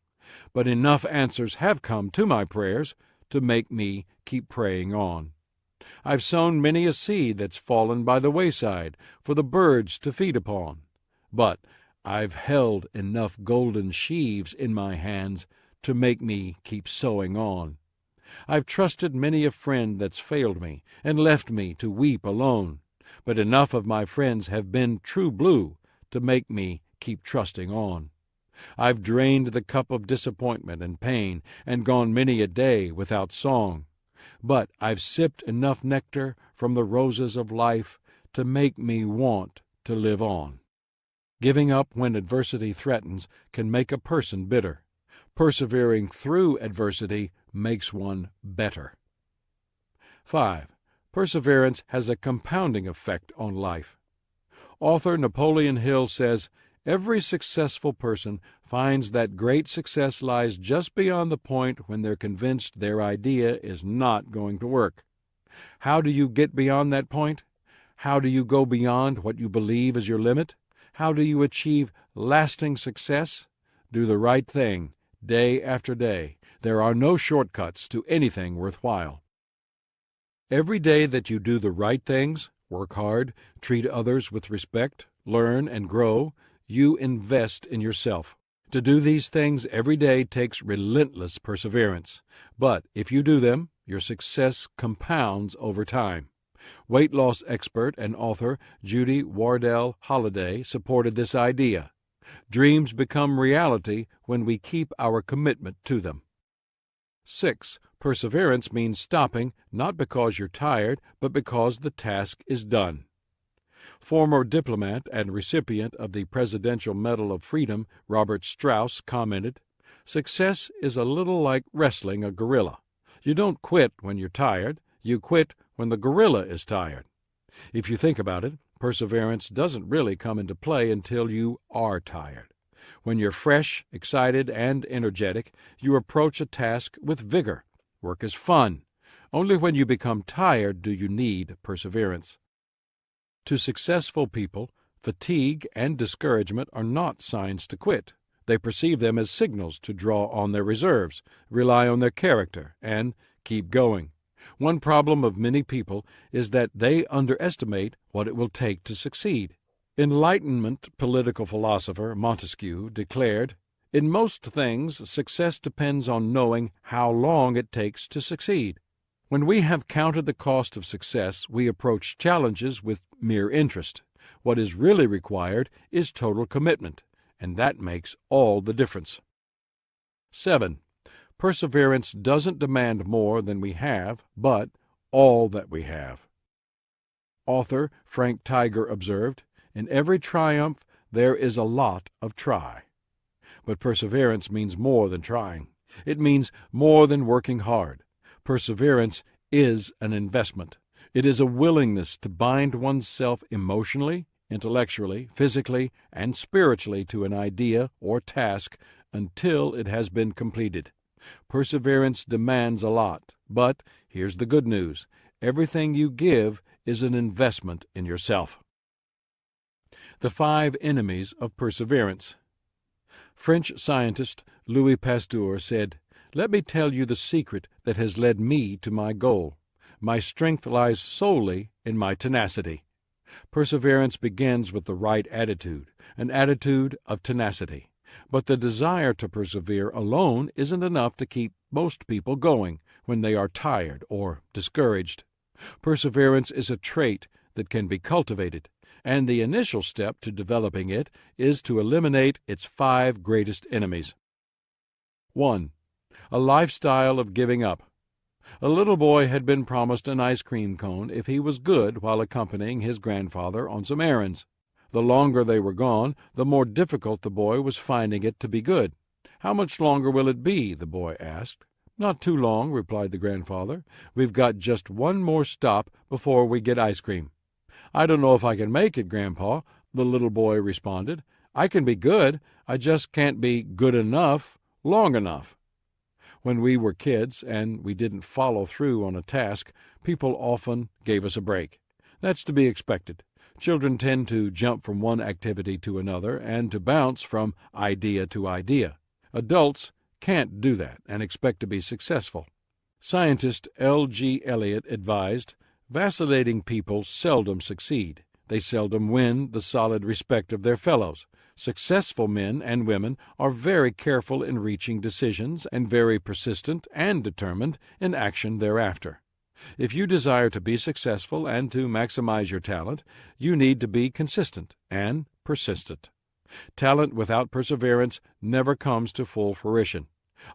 But enough answers have come to my prayers to make me keep praying on. I've sown many a seed that's fallen by the wayside for the birds to feed upon. But I've held enough golden sheaves in my hands to make me keep sowing on. I've trusted many a friend that's failed me and left me to weep alone. But enough of my friends have been true blue to make me keep trusting on. I've drained the cup of disappointment and pain and gone many a day without song. But I've sipped enough nectar from the roses of life to make me want to live on. Giving up when adversity threatens can make a person bitter. Persevering through adversity makes one better. 5. Perseverance has a compounding effect on life. Author Napoleon Hill says, "Every successful person finds that great success lies just beyond the point when they're convinced their idea is not going to work." How do you get beyond that point? How do you go beyond what you believe is your limit? How do you achieve lasting success? Do the right thing, day after day. There are no shortcuts to anything worthwhile. Every day that you do the right things, work hard, treat others with respect, learn and grow, you invest in yourself. To do these things every day takes relentless perseverance. But if you do them, your success compounds over time. Weight loss expert and author Judy Wardell Holliday supported this idea. Dreams become reality when we keep our commitment to them. 6. Perseverance means stopping not because you're tired, but because the task is done. Former diplomat and recipient of the Presidential Medal of Freedom, Robert Strauss, commented, "Success is a little like wrestling a gorilla. You don't quit when you're tired. You quit when the gorilla is tired." If you think about it, perseverance doesn't really come into play until you are tired. When you're fresh, excited, and energetic, you approach a task with vigor. Work is fun. Only when you become tired do you need perseverance. To successful people, fatigue and discouragement are not signs to quit. They perceive them as signals to draw on their reserves, rely on their character, and keep going. One problem of many people is that they underestimate what it will take to succeed. Enlightenment political philosopher Montesquieu declared, "In most things, success depends on knowing how long it takes to succeed." When we have counted the cost of success, we approach challenges with mere interest. What is really required is total commitment, and that makes all the difference. 7. Perseverance doesn't demand more than we have, but all that we have. Author Frank Tiger observed, "In every triumph there is a lot of try." But perseverance means more than trying. It means more than working hard. Perseverance is an investment. It is a willingness to bind oneself emotionally, intellectually, physically, and spiritually to an idea or task until it has been completed. Perseverance demands a lot, but here's the good news. Everything you give is an investment in yourself. The 5 enemies of perseverance. French scientist Louis Pasteur said, "Let me tell you the secret that has led me to my goal. My strength lies solely in my tenacity." Perseverance begins with the right attitude, an attitude of tenacity. But the desire to persevere alone isn't enough to keep most people going when they are tired or discouraged. Perseverance is a trait that can be cultivated, and the initial step to developing it is to eliminate its 5 greatest enemies. 1. A lifestyle of giving up. A little boy had been promised an ice cream cone if he was good while accompanying his grandfather on some errands. The longer they were gone, the more difficult the boy was finding it to be good. "How much longer will it be?" the boy asked. "Not too long," replied the grandfather. "We've got just one more stop before we get ice cream." "I don't know if I can make it, Grandpa," the little boy responded. "I can be good. I just can't be good enough, long enough." When we were kids and we didn't follow through on a task, people often gave us a break. That's to be expected. Children tend to jump from one activity to another and to bounce from idea to idea. Adults can't do that and expect to be successful. Scientist L.G. Eliot advised, "Vacillating people seldom succeed. They seldom win the solid respect of their fellows. Successful men and women are very careful in reaching decisions and very persistent and determined in action thereafter." If you desire to be successful and to maximize your talent, you need to be consistent and persistent. Talent without perseverance never comes to full fruition.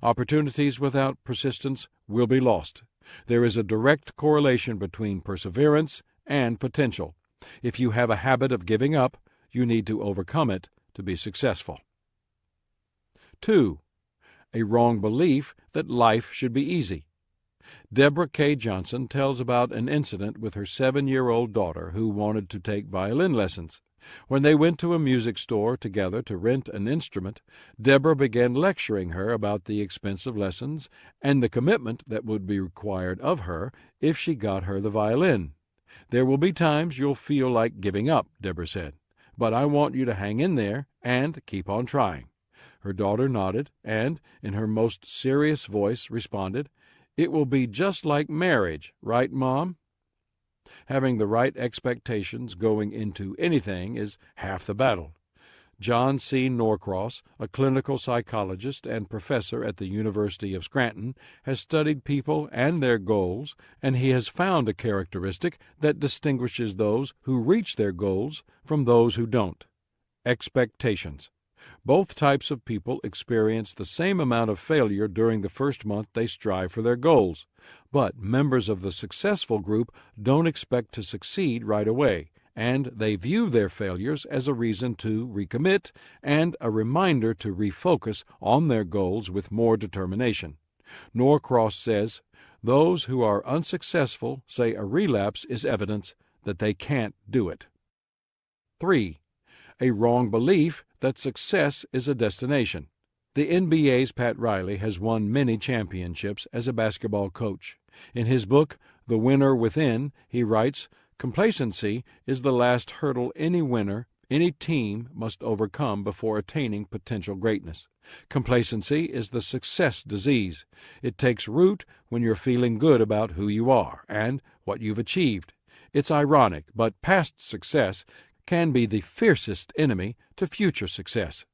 Opportunities without persistence will be lost. There is a direct correlation between perseverance and potential. If you have a habit of giving up, you need to overcome it to be successful. 2. A wrong belief that life should be easy. Deborah K. Johnson tells about an incident with her 7-year-old daughter who wanted to take violin lessons. When they went to a music store together to rent an instrument, Deborah began lecturing her about the expensive lessons and the commitment that would be required of her if she got her the violin. "There will be times you'll feel like giving up," Deborah said, "but I want you to hang in there and keep on trying." Her daughter nodded and, in her most serious voice, responded, "It will be just like marriage, right, Mom?" Having the right expectations going into anything is half the battle. John C. Norcross, a clinical psychologist and professor at the University of Scranton, has studied people and their goals, and he has found a characteristic that distinguishes those who reach their goals from those who don't: expectations. Both types of people experience the same amount of failure during the first month they strive for their goals, but members of the successful group don't expect to succeed right away, and they view their failures as a reason to recommit and a reminder to refocus on their goals with more determination. Norcross says, "Those who are unsuccessful say a relapse is evidence that they can't do it." 3. A wrong belief that success is a destination. The NBA's Pat Riley has won many championships as a basketball coach. In his book, The Winner Within, he writes, "Complacency is the last hurdle any winner, any team must overcome before attaining potential greatness. Complacency is the success disease. It takes root when you're feeling good about who you are and what you've achieved. It's ironic, but past success can be the fiercest enemy to future success."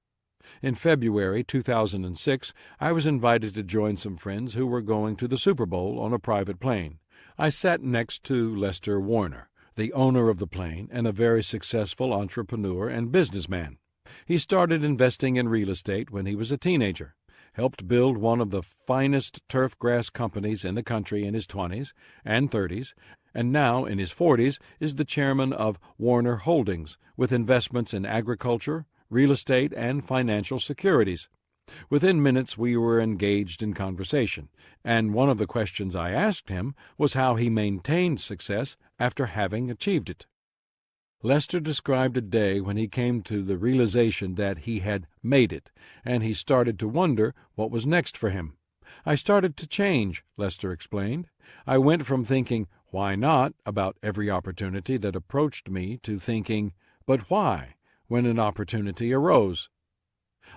In February 2006, I was invited to join some friends who were going to the Super Bowl on a private plane. I sat next to Lester Warner, the owner of the plane and a very successful entrepreneur and businessman. He started investing in real estate when he was a teenager, helped build one of the finest turf grass companies in the country in his 20s and 30s, and now, in his 40s, is the chairman of Warner Holdings, with investments in agriculture, real estate, and financial securities. Within minutes we were engaged in conversation, and one of the questions I asked him was how he maintained success after having achieved it. Lester described a day when he came to the realization that he had made it, and he started to wonder what was next for him. I started to change, Lester explained. I went from thinking, why not, about every opportunity that approached me to thinking, but why, when an opportunity arose.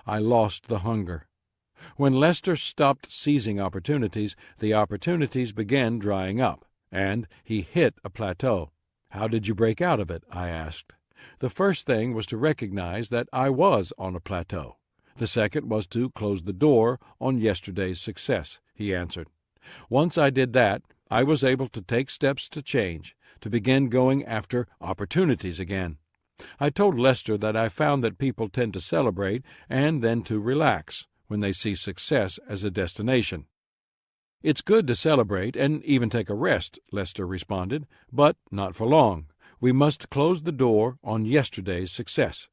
I lost the hunger. When Lester stopped seizing opportunities, the opportunities began drying up, and he hit a plateau. How did you break out of it? I asked. The first thing was to recognize that I was on a plateau. The second was to close the door on yesterday's success, he answered. Once I did that, I was able to take steps to change, to begin going after opportunities again. I told Lester that I found that people tend to celebrate and then to relax when they see success as a destination. It's good to celebrate and even take a rest, Lester responded, but not for long. We must close the door on yesterday's success.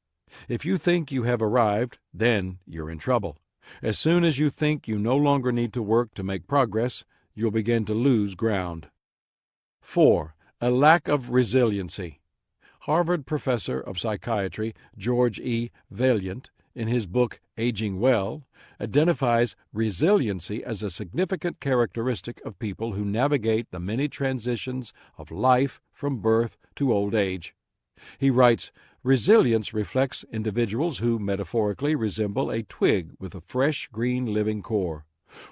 If you think you have arrived, then you're in trouble. As soon as you think you no longer need to work to make progress, you'll begin to lose ground. 4. A lack of resiliency. Harvard professor of psychiatry George E. Vaillant, in his book Aging Well, identifies resiliency as a significant characteristic of people who navigate the many transitions of life from birth to old age. He writes, resilience reflects individuals who metaphorically resemble a twig with a fresh green living core.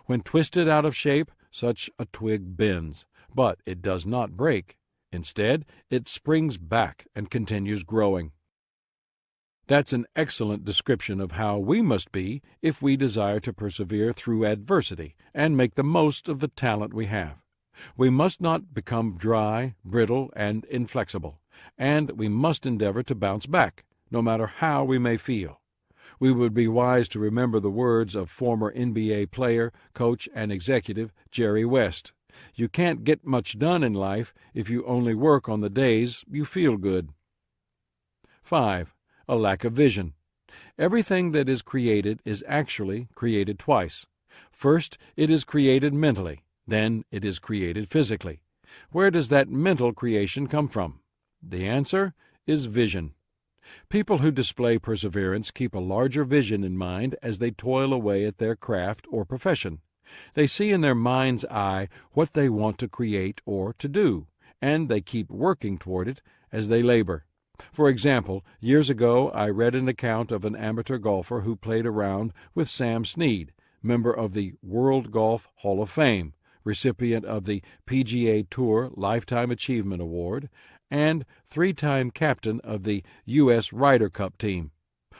When twisted out of shape, such a twig bends, but it does not break. Instead, it springs back and continues growing. That's an excellent description of how we must be if we desire to persevere through adversity and make the most of the talent we have. We must not become dry, brittle, and inflexible, and we must endeavor to bounce back, no matter how we may feel. We would be wise to remember the words of former NBA player, coach, and executive Jerry West. You can't get much done in life if you only work on the days you feel good. 5. A lack of vision. Everything that is created is actually created twice. First, it is created mentally, then it is created physically. Where does that mental creation come from? The answer is vision. People who display perseverance keep a larger vision in mind as they toil away at their craft or profession. They see in their mind's eye what they want to create or to do, and they keep working toward it as they labor. For example, years ago I read an account of an amateur golfer who played around with Sam Snead, member of the World Golf Hall of Fame, recipient of the PGA Tour Lifetime Achievement Award, and three-time captain of the U.S. Ryder Cup team.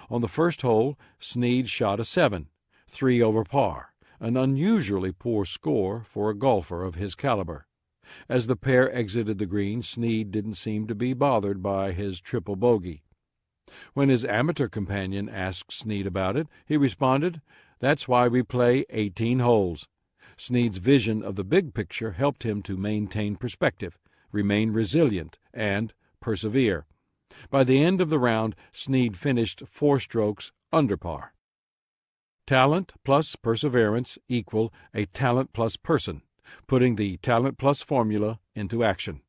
On the first hole, Snead shot a 7, 3 over par, an unusually poor score for a golfer of his caliber. As the pair exited the green, Snead didn't seem to be bothered by his triple bogey. When his amateur companion asked Snead about it, he responded, "That's why we play 18 holes." Snead's vision of the big picture helped him to maintain perspective, remain resilient, and persevere. By the end of the round, Snead finished 4 strokes under par. Talent plus perseverance equal a talent plus person, putting the talent plus formula into action.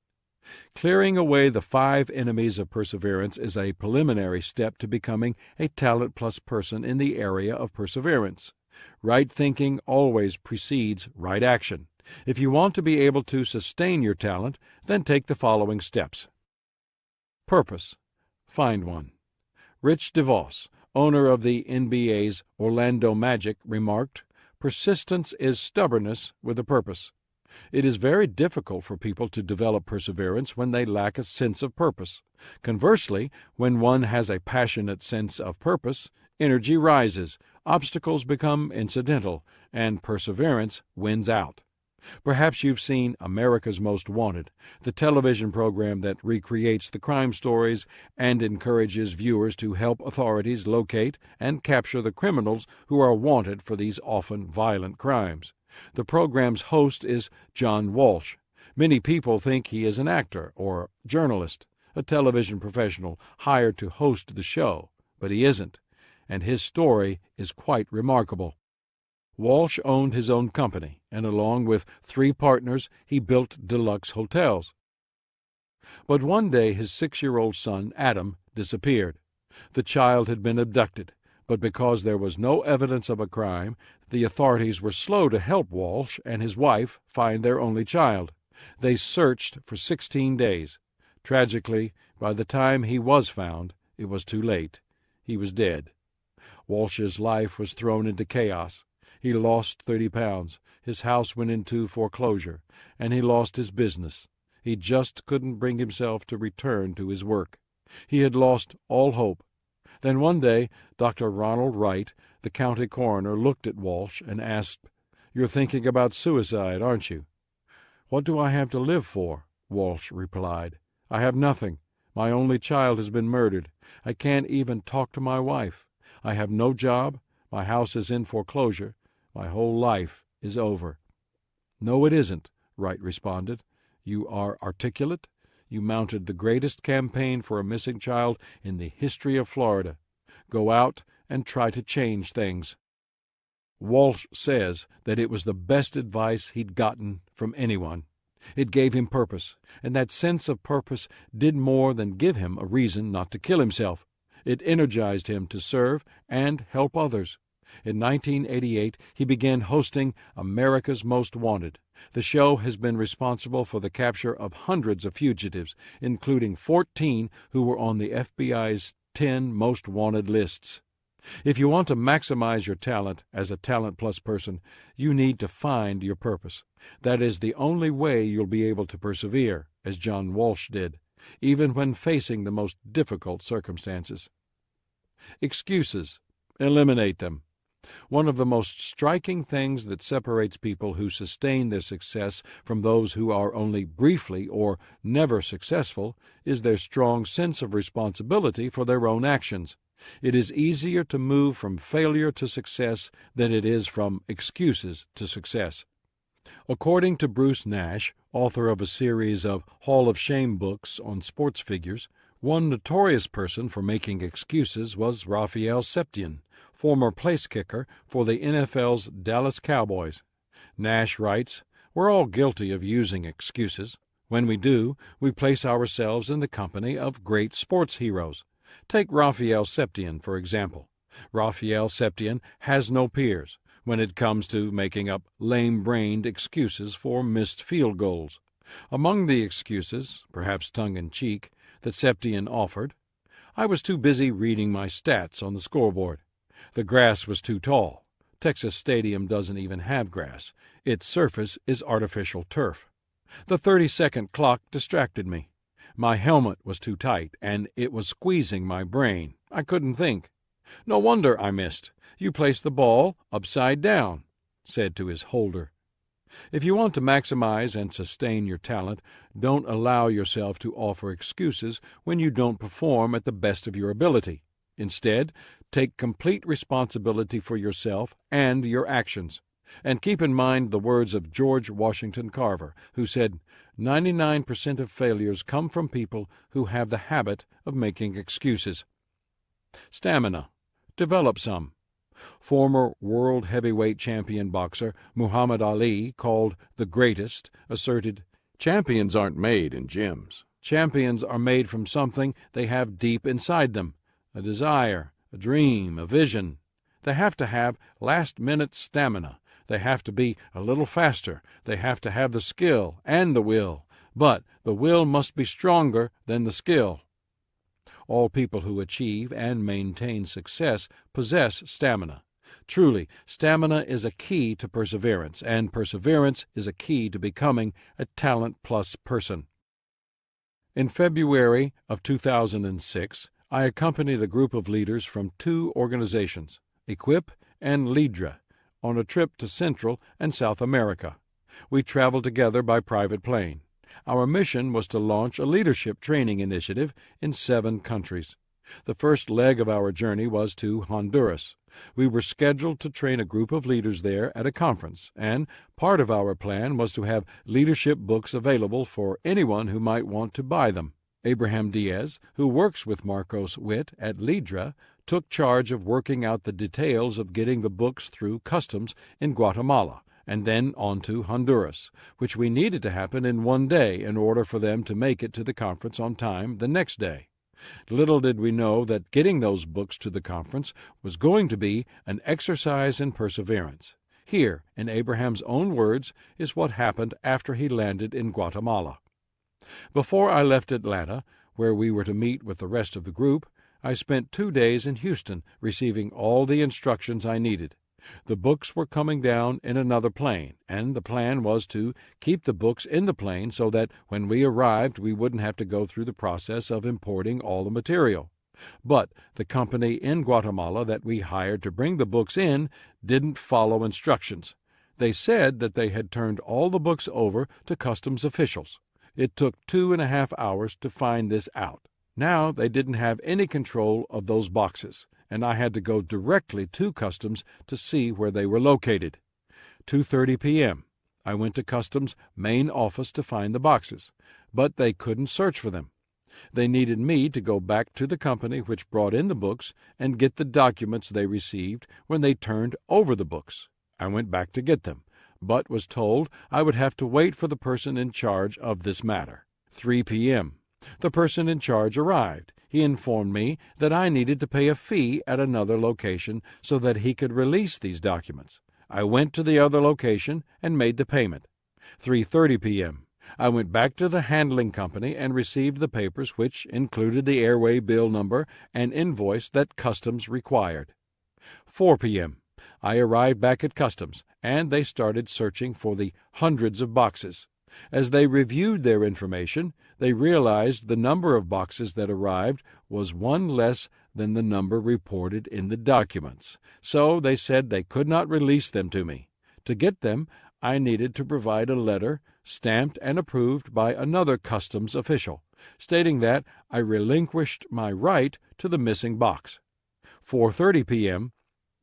Clearing away the 5 enemies of perseverance is a preliminary step to becoming a talent plus person in the area of perseverance. Right thinking always precedes right action. If you want to be able to sustain your talent, then take the following steps. Purpose. Find one. Rich DeVos, owner of the NBA's Orlando Magic, remarked, "Persistence is stubbornness with a purpose." It is very difficult for people to develop perseverance when they lack a sense of purpose. Conversely, when one has a passionate sense of purpose, energy rises, obstacles become incidental, and perseverance wins out. Perhaps you've seen America's Most Wanted, the television program that recreates the crime stories and encourages viewers to help authorities locate and capture the criminals who are wanted for these often violent crimes. The program's host is John Walsh. Many people think he is an actor or journalist, a television professional hired to host the show, but he isn't. and his story is quite remarkable. Walsh owned his own company, and along with 3 partners, he built deluxe hotels. But one day his 6-year-old son, Adam, disappeared. The child had been abducted, but because there was no evidence of a crime, the authorities were slow to help Walsh and his wife find their only child. They searched for 16 days. Tragically, by the time he was found, it was too late. He was dead. Walsh's life was thrown into chaos. He lost 30 pounds, his house went into foreclosure, and he lost his business. He just couldn't bring himself to return to his work. He had lost all hope. Then one day, Dr. Ronald Wright, the county coroner, looked at Walsh and asked, "You're thinking about suicide, aren't you?" "What do I have to live for?" Walsh replied. "I have nothing. My only child has been murdered. I can't even talk to my wife. I have no job. My house is in foreclosure. My whole life is over." "No, it isn't," Wright responded. "You are articulate. You mounted the greatest campaign for a missing child in the history of Florida. Go out and try to change things." Walsh says that it was the best advice he'd gotten from anyone. It gave him purpose, and that sense of purpose did more than give him a reason not to kill himself. It energized him to serve and help others. In 1988, he began hosting America's Most Wanted. The show has been responsible for the capture of hundreds of fugitives, including 14 who were on the FBI's 10 most wanted lists. If you want to maximize your talent as a Talent Plus person, you need to find your purpose. That is the only way you'll be able to persevere, as John Walsh did, even when facing the most difficult circumstances. Excuses. Eliminate them. One of the most striking things that separates people who sustain their success from those who are only briefly or never successful is their strong sense of responsibility for their own actions. It is easier to move from failure to success than it is from excuses to success. According to Bruce Nash, author of a series of Hall of Shame books on sports figures, one notorious person for making excuses was Raphael Septien, former place kicker for the NFL's Dallas Cowboys. Nash writes, "We're all guilty of using excuses. When we do, we place ourselves in the company of great sports heroes. Take Raphael Septien, for example. Raphael Septien has no peers when it comes to making up lame-brained excuses for missed field goals. Among the excuses, perhaps tongue-in-cheek, that Septien offered, I was too busy reading my stats on the scoreboard. The grass was too tall. Texas Stadium doesn't even have grass. Its surface is artificial turf. The 30-second clock distracted me. My helmet was too tight, and it was squeezing my brain. I couldn't think. No wonder I missed. You placed the ball upside down," said to his holder. If you want to maximize and sustain your talent, don't allow yourself to offer excuses when you don't perform at the best of your ability. Instead, take complete responsibility for yourself and your actions. And keep in mind the words of George Washington Carver, who said, 99% of failures come from people who have the habit of making excuses. Stamina. Develop some. Former world heavyweight champion boxer Muhammad Ali, called the greatest, asserted, "Champions aren't made in gyms. Champions are made from something they have deep inside them, a desire, a dream, a vision. They have to have last-minute stamina. They have to be a little faster. They have to have the skill and the will. But the will must be stronger than the skill." All people who achieve and maintain success possess stamina. Truly, stamina is a key to perseverance, and perseverance is a key to becoming a Talent Plus person. In February of 2006, I accompanied a group of leaders from 2 organizations, Equip and Lidra, on a trip to Central and South America. We traveled together by private plane. Our mission was to launch a leadership training initiative in 7 countries. The first leg of our journey was to Honduras. We were scheduled to train a group of leaders there at a conference, and part of our plan was to have leadership books available for anyone who might want to buy them. Abraham Diaz, who works with Marcos Witt at Lidra, took charge of working out the details of getting the books through customs in Guatemala and then on to Honduras, which we needed to happen in one day in order for them to make it to the conference on time the next day. Little did we know that getting those books to the conference was going to be an exercise in perseverance. Here, in Abraham's own words, is what happened after he landed in Guatemala. Before I left Atlanta, where we were to meet with the rest of the group, I spent 2 days in Houston receiving all the instructions I needed. The books were coming down in another plane, and the plan was to keep the books in the plane so that when we arrived we wouldn't have to go through the process of importing all the material. But the company in Guatemala that we hired to bring the books in didn't follow instructions. They said that they had turned all the books over to customs officials. It took 2.5 hours to find this out. Now they didn't have any control of those boxes, and I had to go directly to customs to see where they were located. 2:30 p.m. I went to customs' main office to find the boxes, but they couldn't search for them. They needed me to go back to the company which brought in the books and get the documents they received when they turned over the books. I went back to get them, but was told I would have to wait for the person in charge of this matter. 3 p.m. The person in charge arrived. He informed me that I needed to pay a fee at another location so that he could release these documents. I went to the other location and made the payment. 3:30 p.m. I went back to the handling company and received the papers which included the airway bill number and invoice that customs required. 4 p.m. I arrived back at customs, and they started searching for the hundreds of boxes. As they reviewed their information, they realized the number of boxes that arrived was one less than the number reported in the documents. So they said they could not release them to me. To get them, I needed to provide a letter stamped and approved by another customs official, stating that I relinquished my right to the missing box. 4:30 p.m.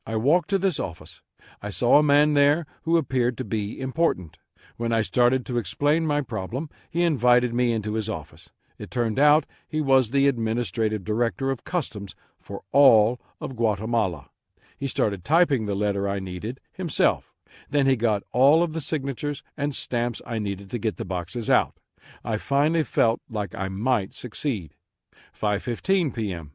I walked to this office. I saw a man there who appeared to be important. When I started to explain my problem, he invited me into his office. It turned out he was the administrative director of customs for all of Guatemala. He started typing the letter I needed himself. Then he got all of the signatures and stamps I needed to get the boxes out. I finally felt like I might succeed. 5:15 p.m.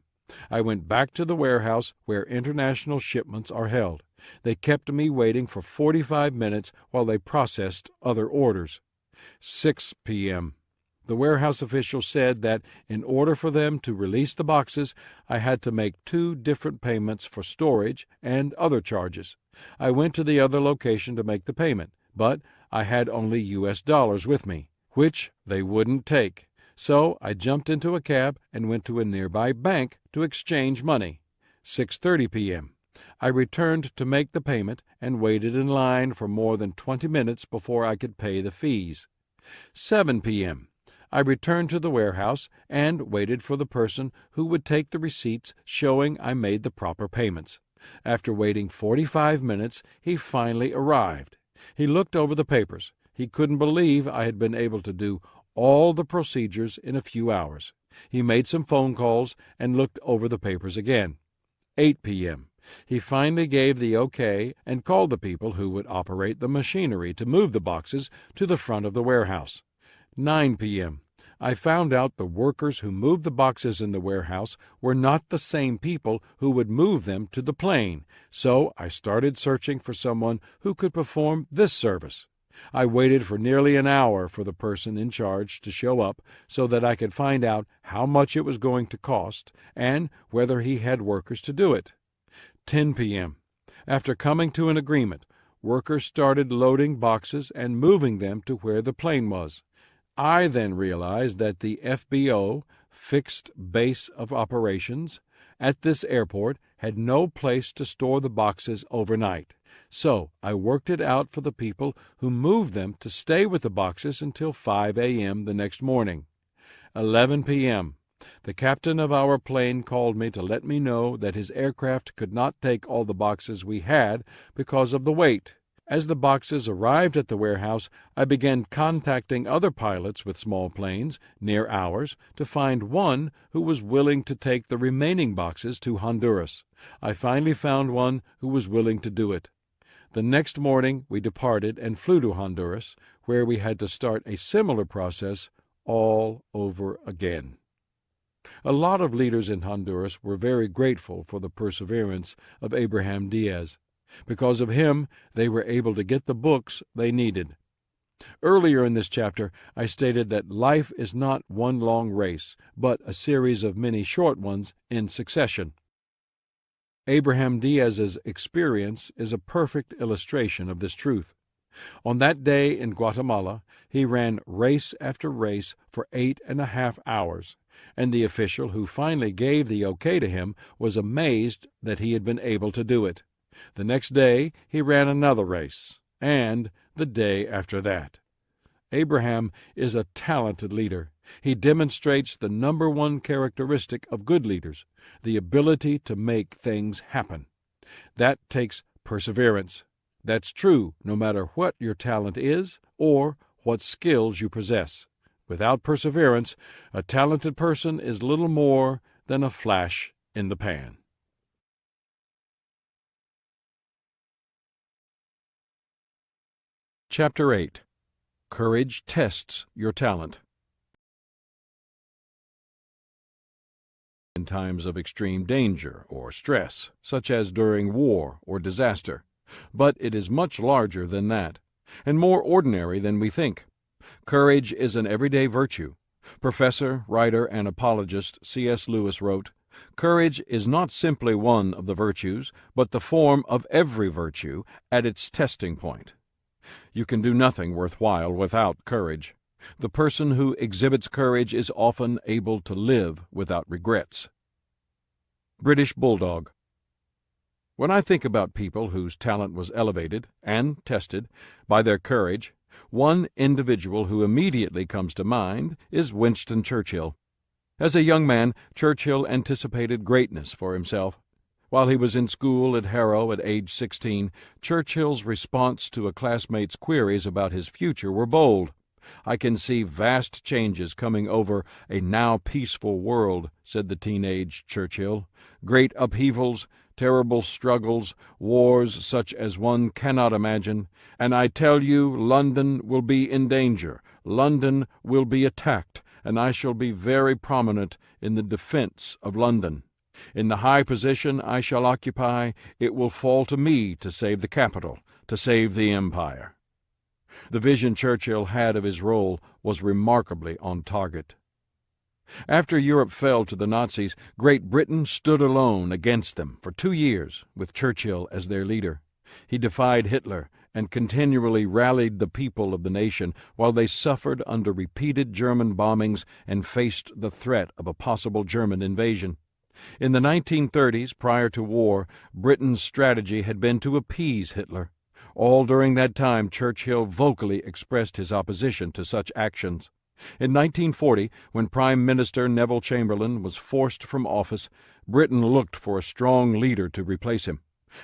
I went back to the warehouse where international shipments are held. They kept me waiting for 45 minutes while they processed other orders. 6 p.m. The warehouse official said that in order for them to release the boxes, I had to make 2 different payments for storage and other charges. I went to the other location to make the payment, but I had only U.S. dollars with me, which they wouldn't take. So I jumped into a cab and went to a nearby bank to exchange money. 6:30 p.m. I returned to make the payment and waited in line for more than 20 minutes before I could pay the fees. 7 p.m. I returned to the warehouse and waited for the person who would take the receipts showing I made the proper payments. After waiting 45 minutes, he finally arrived. He looked over the papers. He couldn't believe I had been able to do all the procedures in a few hours. He made some phone calls and looked over the papers again. 8 p.m. He finally gave the okay and called the people who would operate the machinery to move the boxes to the front of the warehouse. 9 p.m. I found out the workers who moved the boxes in the warehouse were not the same people who would move them to the plane, so I started searching for someone who could perform this service. I waited for nearly an hour for the person in charge to show up so that I could find out how much it was going to cost and whether he had workers to do it. 10 p.m. After coming to an agreement, workers started loading boxes and moving them to where the plane was. I then realized that the FBO, Fixed Base of Operations, at this airport had no place to store the boxes overnight. So I worked it out for the people who moved them to stay with the boxes until 5 a.m. the next morning. 11 p.m. The captain of our plane called me to let me know that his aircraft could not take all the boxes we had because of the weight. As the boxes arrived at the warehouse, I began contacting other pilots with small planes near ours to find one who was willing to take the remaining boxes to Honduras. I finally found one who was willing to do it. The next morning we departed and flew to Honduras, where we had to start a similar process all over again. A lot of leaders in Honduras were very grateful for the perseverance of Abraham Diaz. Because of him, they were able to get the books they needed. Earlier in this chapter, I stated that life is not one long race, but a series of many short ones in succession. Abraham Diaz's experience is a perfect illustration of this truth. On that day in Guatemala, he ran race after race for 8.5 hours, and the official who finally gave the okay to him was amazed that he had been able to do it. The next day he ran another race, and the day after that. Abraham is a talented leader. He demonstrates the number one characteristic of good leaders, the ability to make things happen. That takes perseverance. That's true no matter what your talent is or what skills you possess. Without perseverance, a talented person is little more than a flash in the pan. Chapter 8. Courage tests your talent. In times of extreme danger or stress, such as during war or disaster, but it is much larger than that, and more ordinary than we think. Courage is an everyday virtue. Professor, writer, and apologist C.S. Lewis wrote, "Courage is not simply one of the virtues, but the form of every virtue at its testing point." You can do nothing worthwhile without courage. The person who exhibits courage is often able to live without regrets. British Bulldog. When I think about people whose talent was elevated and tested by their courage, one individual who immediately comes to mind is Winston Churchill. As a young man, Churchill anticipated greatness for himself. While he was in school at Harrow at age 16, Churchill's response to a classmate's queries about his future were bold. "I can see vast changes coming over a now peaceful world," said the teenage Churchill. "Great upheavals, terrible struggles, wars such as one cannot imagine, and I tell you London will be in danger, London will be attacked, and I shall be very prominent in the defense of London. In the high position I shall occupy, it will fall to me to save the capital, to save the empire." The vision Churchill had of his role was remarkably on target. After Europe fell to the Nazis, Great Britain stood alone against them for 2 years, with Churchill as their leader. He defied Hitler and continually rallied the people of the nation while they suffered under repeated German bombings and faced the threat of a possible German invasion. In the 1930s, prior to war, Britain's strategy had been to appease Hitler. All during that time, Churchill vocally expressed his opposition to such actions. In 1940, when Prime Minister Neville Chamberlain was forced from office, Britain looked for a strong leader to replace him.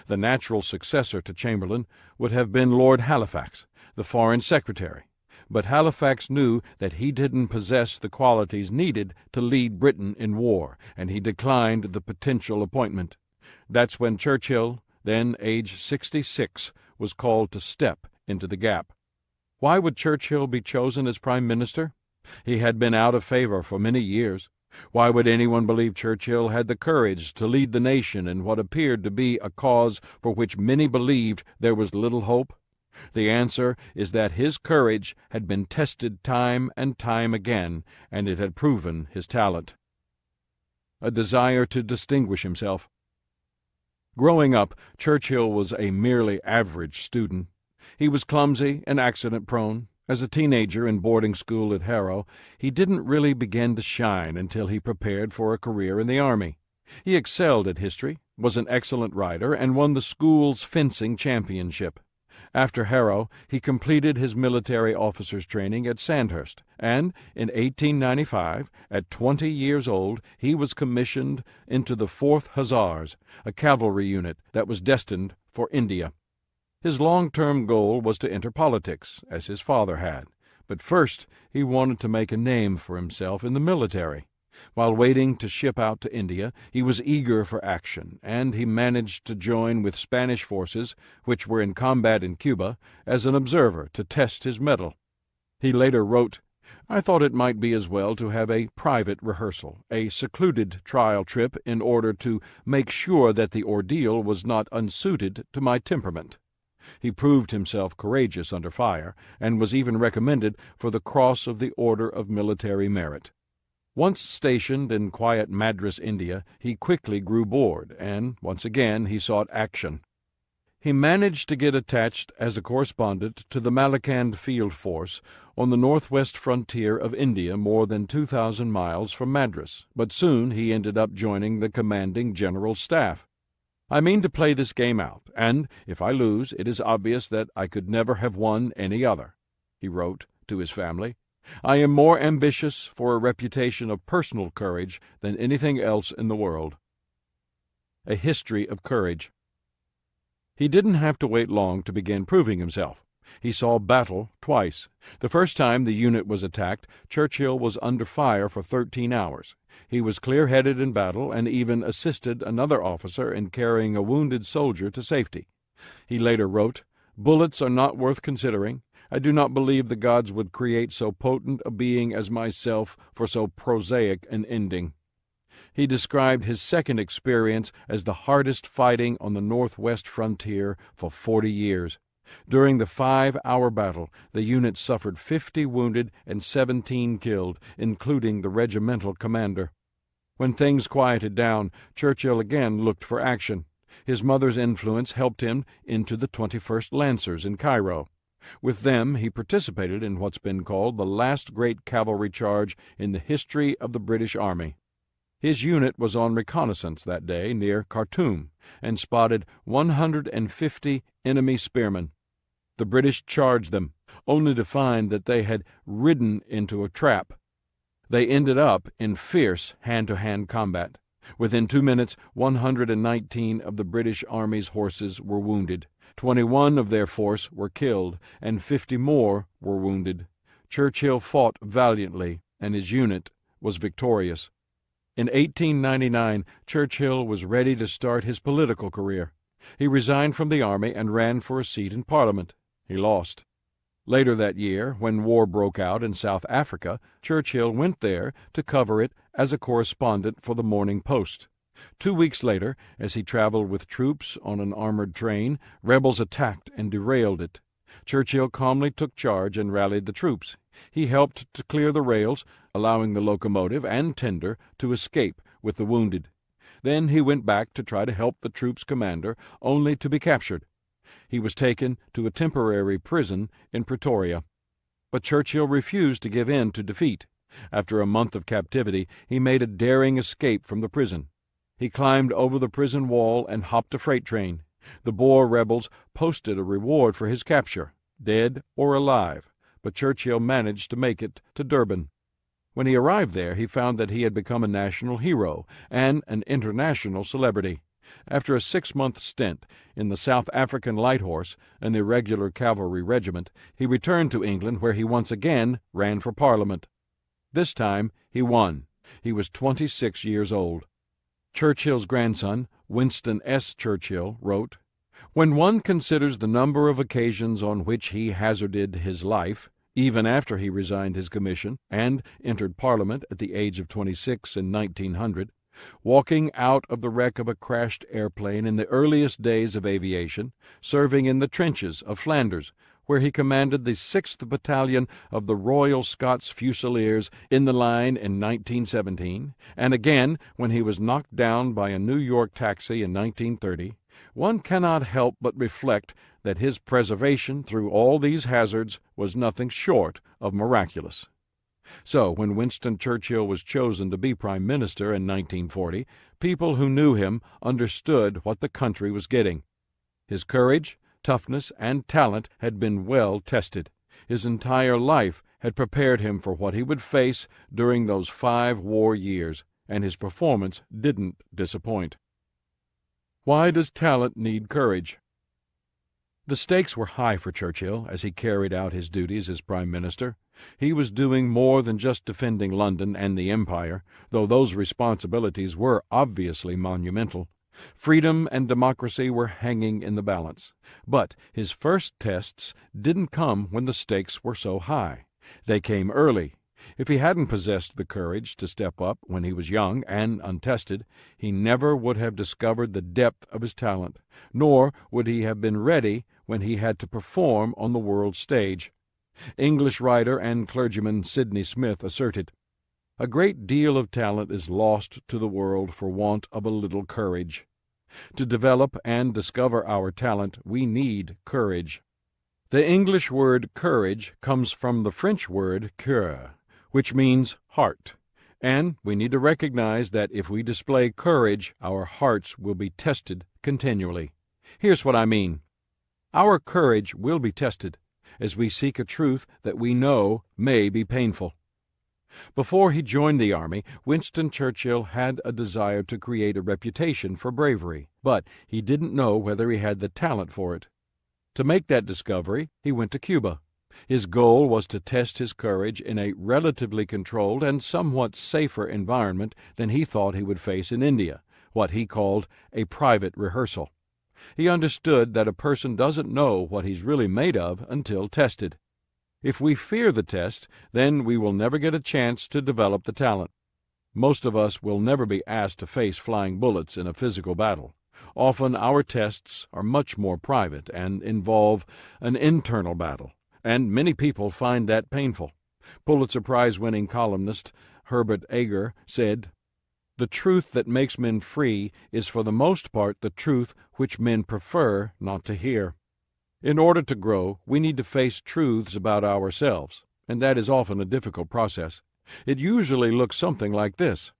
The natural successor to Chamberlain would have been Lord Halifax, the Foreign Secretary. But Halifax knew that he didn't possess the qualities needed to lead Britain in war, and he declined the potential appointment. That's when Churchill, then age 66, was called to step into the gap. Why would Churchill be chosen as Prime Minister? He had been out of favor for many years. Why would anyone believe Churchill had the courage to lead the nation in what appeared to be a cause for which many believed there was little hope? The answer is that his courage had been tested time and time again, and it had proven his talent. A desire to distinguish himself. Growing up, Churchill was a merely average student. He was clumsy and accident-prone. As a teenager in boarding school at Harrow, he didn't really begin to shine until he prepared for a career in the Army. He excelled at history, was an excellent rider, and won the school's fencing championship. After Harrow, he completed his military officer's training at Sandhurst, and in 1895, at 20 years old, he was commissioned into the 4th Hussars, a cavalry unit that was destined for India. His long-term goal was to enter politics, as his father had, but first he wanted to make a name for himself in the military. While waiting to ship out to India, he was eager for action, and he managed to join with Spanish forces, which were in combat in Cuba, as an observer to test his mettle. He later wrote, "I thought it might be as well to have a private rehearsal, a secluded trial trip in order to make sure that the ordeal was not unsuited to my temperament." He proved himself courageous under fire, and was even recommended for the Cross of the Order of Military Merit. Once stationed in quiet Madras, India, he quickly grew bored, and once again he sought action. He managed to get attached as a correspondent to the Malakand Field Force on the northwest frontier of India, more than 2,000 miles from Madras, but soon he ended up joining the commanding general staff. "I mean to play this game out, and if I lose, it is obvious that I could never have won any other," he wrote to his family. "I am more ambitious for a reputation of personal courage than anything else in the world." A history of courage. He didn't have to wait long to begin proving himself. He saw battle twice. The first time the unit was attacked, Churchill was under fire for 13 hours. He was clear-headed in battle and even assisted another officer in carrying a wounded soldier to safety. He later wrote, "Bullets are not worth considering. I do not believe the gods would create so potent a being as myself for so prosaic an ending." He described his second experience as the hardest fighting on the northwest frontier for 40 years. During the 5-hour battle, the unit suffered 50 wounded and 17 killed, including the regimental commander. When things quieted down, Churchill again looked for action. His mother's influence helped him into the 21st Lancers in Cairo. With them, he participated in what's been called the last great cavalry charge in the history of the British Army. His unit was on reconnaissance that day near Khartoum and spotted 150 enemy spearmen. The British charged them, only to find that they had ridden into a trap. They ended up in fierce hand-to-hand combat. Within 2 minutes, 119 of the British Army's horses were wounded. 21 of their force were killed, and 50 more were wounded. Churchill fought valiantly, and his unit was victorious. In 1899, Churchill was ready to start his political career. He resigned from the army and ran for a seat in Parliament. He lost. Later that year, when war broke out in South Africa, Churchill went there to cover it as a correspondent for the Morning Post. 2 weeks later, as he traveled with troops on an armored train, rebels attacked and derailed it. Churchill calmly took charge and rallied the troops. He helped to clear the rails, allowing the locomotive and tender to escape with the wounded. Then he went back to try to help the troops' commander, only to be captured. He was taken to a temporary prison in Pretoria. But Churchill refused to give in to defeat. After a month of captivity, he made a daring escape from the prison. He climbed over the prison wall and hopped a freight train. The Boer rebels posted a reward for his capture, dead or alive, but Churchill managed to make it to Durban. When he arrived there, he found that he had become a national hero and an international celebrity. After a 6-month stint in the South African Light Horse, an irregular cavalry regiment, he returned to England, where he once again ran for Parliament. This time he won. He was 26 years old. Churchill's grandson, Winston S. Churchill, wrote, "When one considers the number of occasions on which he hazarded his life, even after he resigned his commission and entered Parliament at the age of 26 in 1900, walking out of the wreck of a crashed airplane in the earliest days of aviation, serving in the trenches of Flanders, where he commanded the 6th Battalion of the Royal Scots Fusiliers in the line in 1917, and again when he was knocked down by a New York taxi in 1930, one cannot help but reflect that his preservation through all these hazards was nothing short of miraculous." So, when Winston Churchill was chosen to be Prime Minister in 1940, people who knew him understood what the country was getting. His courage, toughness, and talent had been well tested. His entire life had prepared him for what he would face during those 5 war years, and his performance didn't disappoint. Why does talent need courage? The stakes were high for Churchill as he carried out his duties as Prime Minister. He was doing more than just defending London and the Empire, though those responsibilities were obviously monumental. Freedom and democracy were hanging in the balance. But his first tests didn't come when the stakes were so high. They came early. If he hadn't possessed the courage to step up when he was young and untested, he never would have discovered the depth of his talent, nor would he have been ready when he had to perform on the world stage. English writer and clergyman Sydney Smith asserted, "A great deal of talent is lost to the world for want of a little courage. To develop and discover our talent, we need courage." The English word courage comes from the French word cœur, which means heart, and we need to recognize that if we display courage, our hearts will be tested continually. Here's what I mean. Our courage will be tested as we seek a truth that we know may be painful. Before he joined the army, Winston Churchill had a desire to create a reputation for bravery, but he didn't know whether he had the talent for it. To make that discovery, he went to Cuba. His goal was to test his courage in a relatively controlled and somewhat safer environment than he thought he would face in India, what he called a private rehearsal. He understood that a person doesn't know what he's really made of until tested. If we fear the test, then we will never get a chance to develop the talent. Most of us will never be asked to face flying bullets in a physical battle. Often our tests are much more private and involve an internal battle, and many people find that painful. Pulitzer Prize-winning columnist Herbert Ager said, "The truth that makes men free is for the most part the truth which men prefer not to hear." In order to grow, we need to face truths about ourselves, and that is often a difficult process. It usually looks something like this.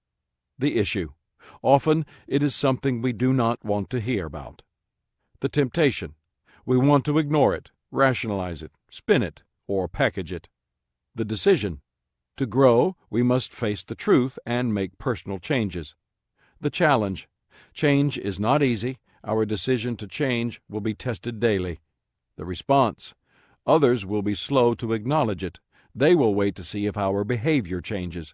The issue. Often it is something we do not want to hear about. The temptation. We want to ignore it, rationalize it, spin it, or package it. The decision. To grow, we must face the truth and make personal changes. The challenge. Change is not easy. Our decision to change will be tested daily. The response. Others will be slow to acknowledge it. They will wait to see if our behavior changes.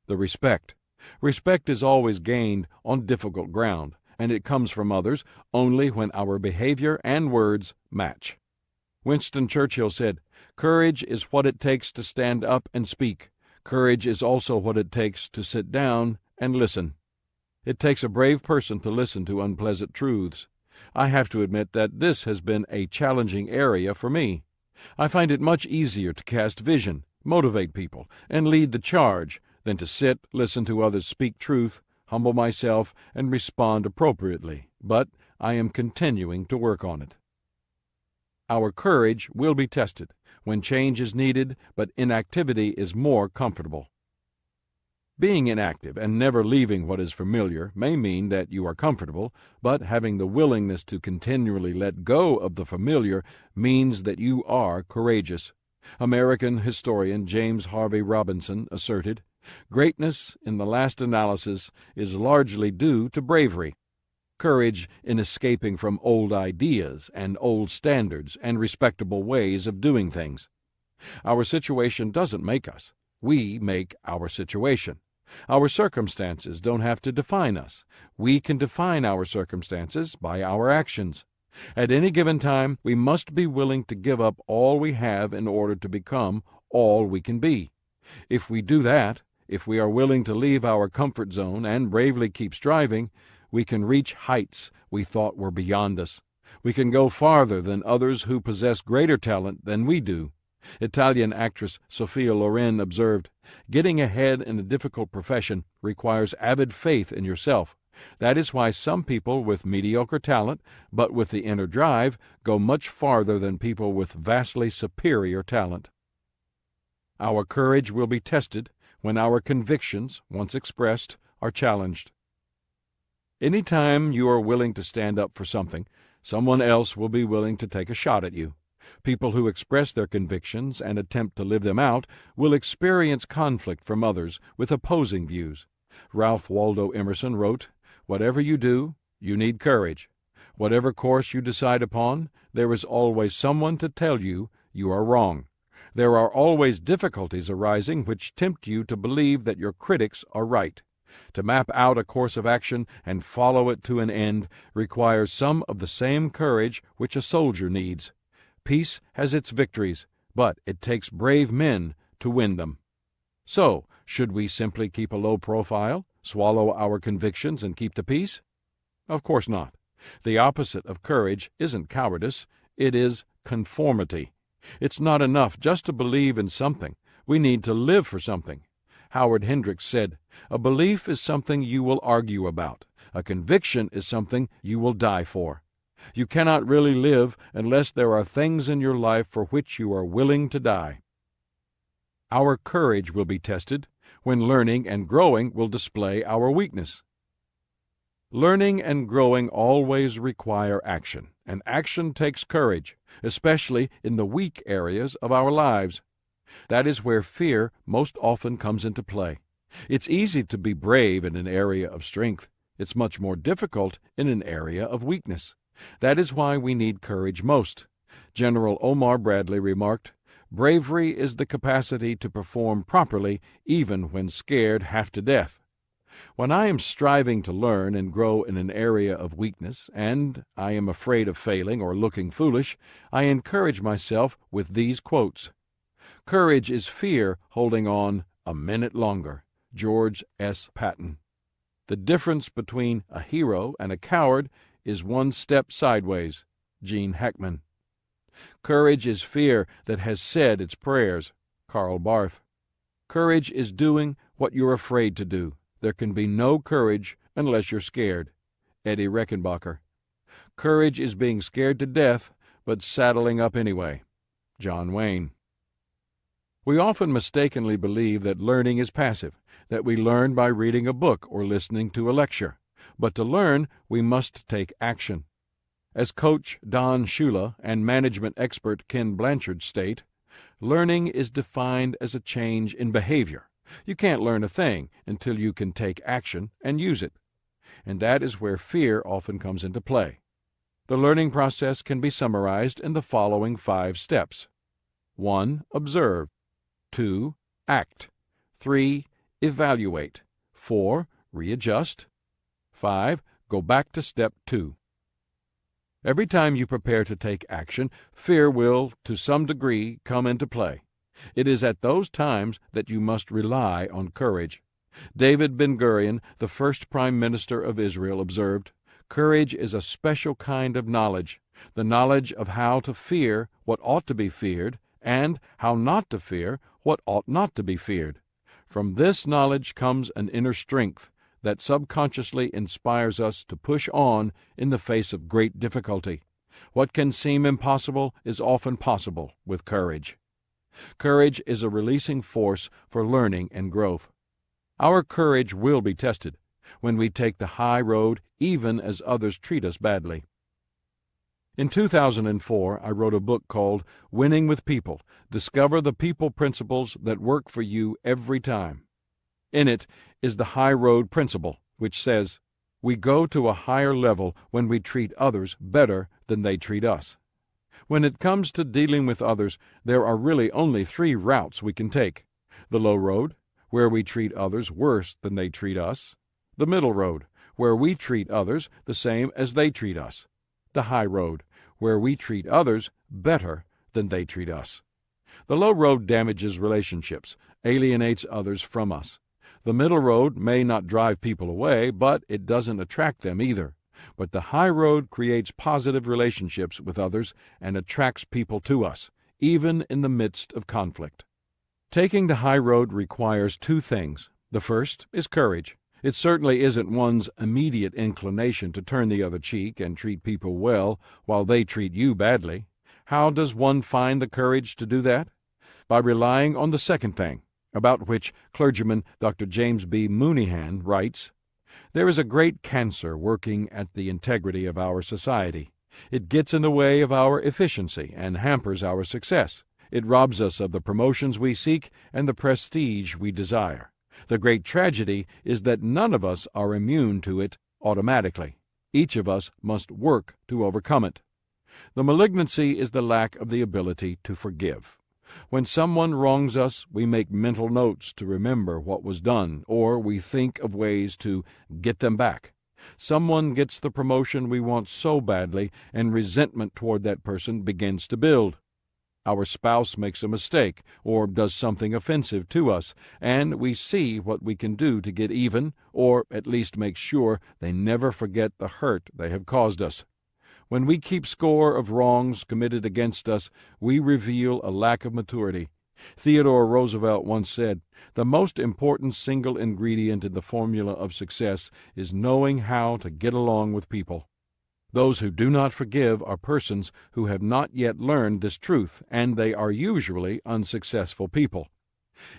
The respect. Respect is always gained on difficult ground, and it comes from others only when our behavior and words match. Winston Churchill said, "Courage is what it takes to stand up and speak. Courage is also what it takes to sit down and listen." It takes a brave person to listen to unpleasant truths. I have to admit that this has been a challenging area for me. I find it much easier to cast vision, motivate people, and lead the charge than to sit, listen to others speak truth, humble myself, and respond appropriately. But I am continuing to work on it. Our courage will be tested when change is needed, but inactivity is more comfortable. Being inactive and never leaving what is familiar may mean that you are comfortable, but having the willingness to continually let go of the familiar means that you are courageous. American historian James Harvey Robinson asserted, "Greatness, in the last analysis, is largely due to bravery. Courage in escaping from old ideas and old standards and respectable ways of doing things. Our situation doesn't make us. We make our situation. Our circumstances don't have to define us. We can define our circumstances by our actions. At any given time, we must be willing to give up all we have in order to become all we can be. If we do that, if we are willing to leave our comfort zone and bravely keep striving, we can reach heights we thought were beyond us. We can go farther than others who possess greater talent than we do." Italian actress Sophia Loren observed, "Getting ahead in a difficult profession requires avid faith in yourself. That is why some people with mediocre talent, but with the inner drive, go much farther than people with vastly superior talent." Our courage will be tested when our convictions, once expressed, are challenged. Any time you are willing to stand up for something, someone else will be willing to take a shot at you. People who express their convictions and attempt to live them out will experience conflict from others with opposing views. Ralph Waldo Emerson wrote, "Whatever you do, you need courage. Whatever course you decide upon, there is always someone to tell you you are wrong. There are always difficulties arising which tempt you to believe that your critics are right. To map out a course of action and follow it to an end requires some of the same courage which a soldier needs. Peace has its victories, but it takes brave men to win them. So, should we simply keep a low profile, swallow our convictions, and keep the peace? Of course not. The opposite of courage isn't cowardice, it is conformity. It's not enough just to believe in something. We need to live for something. Howard Hendricks said, "A belief is something you will argue about. A conviction is something you will die for." You cannot really live unless there are things in your life for which you are willing to die. Our courage will be tested when learning and growing will display our weakness. Learning and growing always require action, and action takes courage, especially in the weak areas of our lives. That is where fear most often comes into play. It's easy to be brave in an area of strength. It's much more difficult in an area of weakness. That is why we need courage most. General Omar Bradley remarked, "Bravery is the capacity to perform properly even when scared half to death." When I am striving to learn and grow in an area of weakness, and I am afraid of failing or looking foolish, I encourage myself with these quotes. "Courage is fear holding on a minute longer." George S. Patton. "The difference between a hero and a coward is one step sideways." Gene Hackman. "Courage is fear that has said its prayers." Karl Barth. "Courage is doing what you're afraid to do. There can be no courage unless you're scared." Eddie Rechenbacher. "Courage is being scared to death, but saddling up anyway." John Wayne. We often mistakenly believe that learning is passive, that we learn by reading a book or listening to a lecture. But to learn, we must take action. As coach Don Shula and management expert Ken Blanchard state, learning is defined as a change in behavior. You can't learn a thing until you can take action and use it. And that is where fear often comes into play. The learning process can be summarized in the following 5 steps. 1. Observe. 2. Act. 3. Evaluate. 4. Readjust. 5. Go back to step 2. Every time you prepare to take action, fear will, to some degree, come into play. It is at those times that you must rely on courage. David Ben-Gurion, the first Prime Minister of Israel, observed, "Courage is a special kind of knowledge, the knowledge of how to fear what ought to be feared, and how not to fear what ought not to be feared. From this knowledge comes an inner strength that subconsciously inspires us to push on in the face of great difficulty. What can seem impossible is often possible with courage." Courage is a releasing force for learning and growth. Our courage will be tested when we take the high road even as others treat us badly. In 2004, I wrote a book called Winning with People: Discover the People Principles That Work for You Every Time. In it is the high road principle, which says, we go to a higher level when we treat others better than they treat us. When it comes to dealing with others, there are really only 3 routes we can take: the low road, where we treat others worse than they treat us; the middle road, where we treat others the same as they treat us; the high road, where we treat others better than they treat us. The low road damages relationships, alienates others from us. The middle road may not drive people away, but it doesn't attract them either. But the high road creates positive relationships with others and attracts people to us, even in the midst of conflict. Taking the high road requires 2 things. The first is courage. It certainly isn't one's immediate inclination to turn the other cheek and treat people well while they treat you badly. How does one find the courage to do that? By relying on the second thing, about which clergyman Dr. James B. Mooneyhan writes, "There is a great cancer working at the integrity of our society. It gets in the way of our efficiency and hampers our success. It robs us of the promotions we seek and the prestige we desire. The great tragedy is that none of us are immune to it automatically. Each of us must work to overcome it. The malignancy is the lack of the ability to forgive. When someone wrongs us, we make mental notes to remember what was done, or we think of ways to get them back. Someone gets the promotion we want so badly, and resentment toward that person begins to build. Our spouse makes a mistake or does something offensive to us, and we see what we can do to get even, or at least make sure they never forget the hurt they have caused us. When we keep score of wrongs committed against us, we reveal a lack of maturity. Theodore Roosevelt once said, "The most important single ingredient in the formula of success is knowing how to get along with people." Those who do not forgive are persons who have not yet learned this truth, and they are usually unsuccessful people.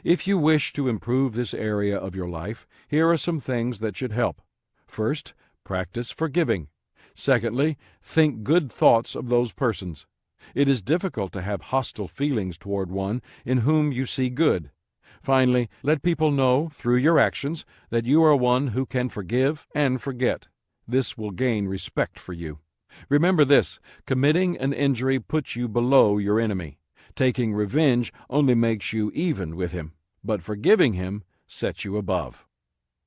If you wish to improve this area of your life, here are some things that should help. First, practice forgiving. Secondly, think good thoughts of those persons. It is difficult to have hostile feelings toward one in whom you see good. Finally, let people know, through your actions, that you are one who can forgive and forget. This will gain respect for you. Remember this: committing an injury puts you below your enemy. Taking revenge only makes you even with him, but forgiving him sets you above.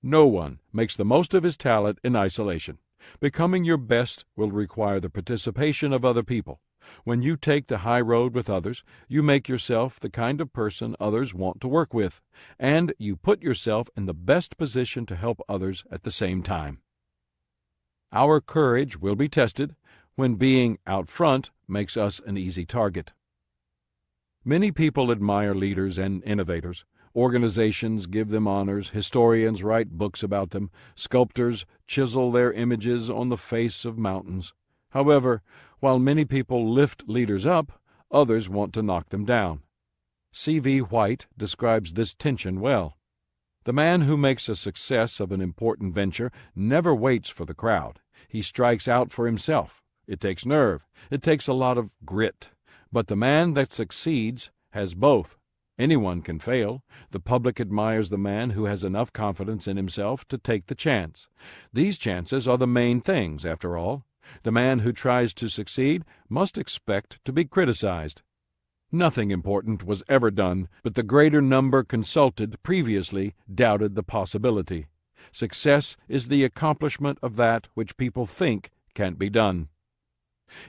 No one makes the most of his talent in isolation. Becoming your best will require the participation of other people. When you take the high road with others, you make yourself the kind of person others want to work with, and you put yourself in the best position to help others at the same time. Our courage will be tested when being out front makes us an easy target. Many people admire leaders and innovators. Organizations give them honors, historians write books about them, sculptors chisel their images on the face of mountains. However, while many people lift leaders up, others want to knock them down. C.V. White describes this tension well. The man who makes a success of an important venture never waits for the crowd. He strikes out for himself. It takes nerve. It takes a lot of grit. But the man that succeeds has both. Anyone can fail. The public admires the man who has enough confidence in himself to take the chance. These chances are the main things, after all. The man who tries to succeed must expect to be criticized. Nothing important was ever done, but the greater number consulted previously doubted the possibility. Success is the accomplishment of that which people think can't be done.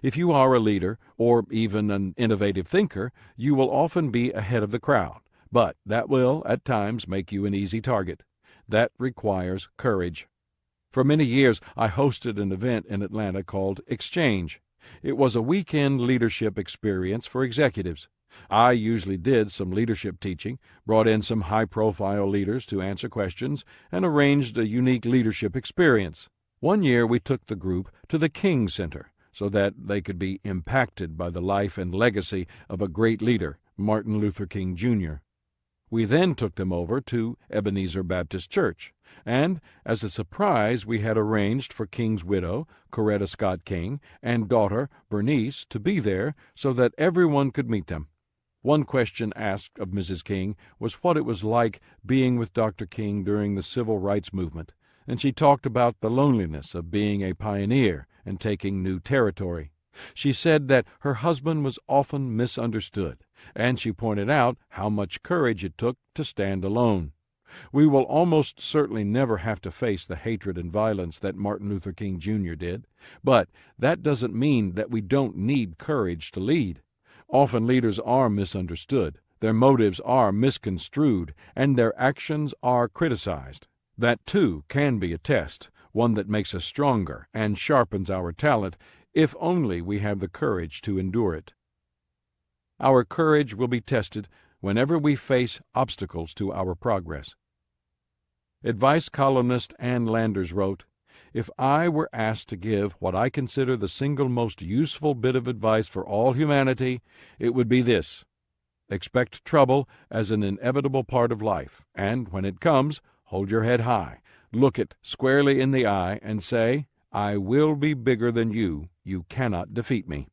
If you are a leader, or even an innovative thinker, you will often be ahead of the crowd, but that will, at times, make you an easy target. That requires courage. For many years, I hosted an event in Atlanta called Exchange. It was a weekend leadership experience for executives. I usually did some leadership teaching, brought in some high-profile leaders to answer questions, and arranged a unique leadership experience. One year we took the group to the King Center so that they could be impacted by the life and legacy of a great leader, Martin Luther King, Jr. We then took them over to Ebenezer Baptist Church, and as a surprise we had arranged for King's widow, Coretta Scott King, and daughter, Bernice, to be there so that everyone could meet them. One question asked of Mrs. King was what it was like being with Dr. King during the Civil Rights Movement, and she talked about the loneliness of being a pioneer and taking new territory. She said that her husband was often misunderstood, and she pointed out how much courage it took to stand alone. We will almost certainly never have to face the hatred and violence that Martin Luther King Jr. did, but that doesn't mean that we don't need courage to lead. Often leaders are misunderstood, their motives are misconstrued, and their actions are criticized. That, too, can be a test, one that makes us stronger and sharpens our talent, if only we have the courage to endure it. Our courage will be tested whenever we face obstacles to our progress. Advice columnist Ann Landers wrote, "If I were asked to give what I consider the single most useful bit of advice for all humanity, it would be this: expect trouble as an inevitable part of life, and when it comes, hold your head high, look it squarely in the eye, and say, 'I will be bigger than you. You cannot defeat me.'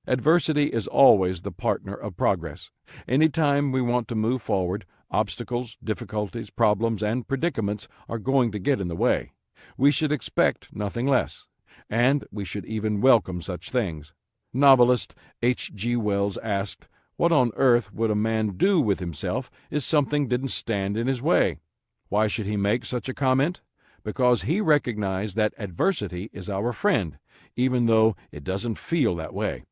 Adversity is always the partner of progress. Any time we want to move forward, obstacles, difficulties, problems, and predicaments are going to get in the way. We should expect nothing less. and we should even welcome such things. Novelist H.G. Wells asked, "What on earth would a man do with himself if something didn't stand in his way?" Why should he make such a comment? Because he recognized that adversity is our friend, even though it doesn't feel that way.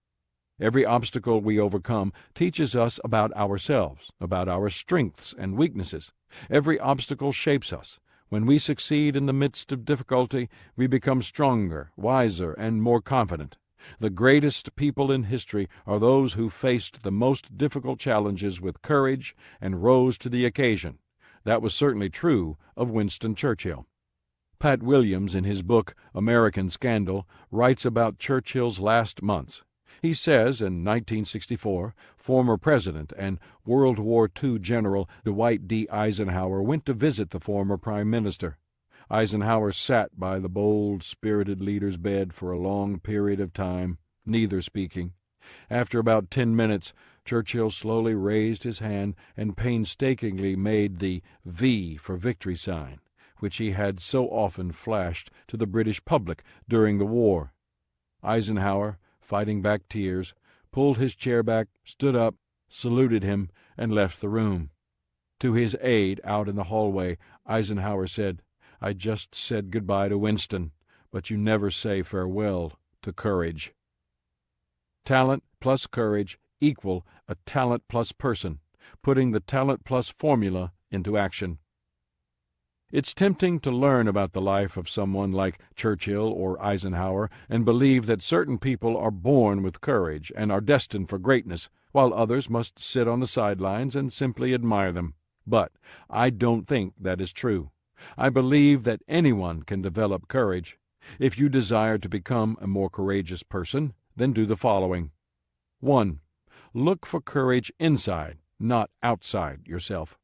Every obstacle we overcome teaches us about ourselves, about our strengths and weaknesses. Every obstacle shapes us. When we succeed in the midst of difficulty, we become stronger, wiser, and more confident. The greatest people in history are those who faced the most difficult challenges with courage and rose to the occasion. That was certainly true of Winston Churchill. Pat Williams, in his book American Scandal, writes about Churchill's last months. He says in 1964, former President and World War II General Dwight D. Eisenhower went to visit the former Prime Minister. Eisenhower sat by the bold, spirited leader's bed for a long period of time, neither speaking. After about 10 minutes, Churchill slowly raised his hand and painstakingly made the V for victory sign, which he had so often flashed to the British public during the war. Eisenhower, fighting back tears, pulled his chair back, stood up, saluted him, and left the room. To his aide out in the hallway, Eisenhower said, "I just said goodbye to Winston, but you never say farewell to courage." Talent plus courage equal a talent plus person, putting the talent plus formula into action. It's tempting to learn about the life of someone like Churchill or Eisenhower and believe that certain people are born with courage and are destined for greatness, while others must sit on the sidelines and simply admire them. But I don't think that is true. I believe that anyone can develop courage. If you desire to become a more courageous person, then do the following. 1. Look for courage inside, not outside yourself.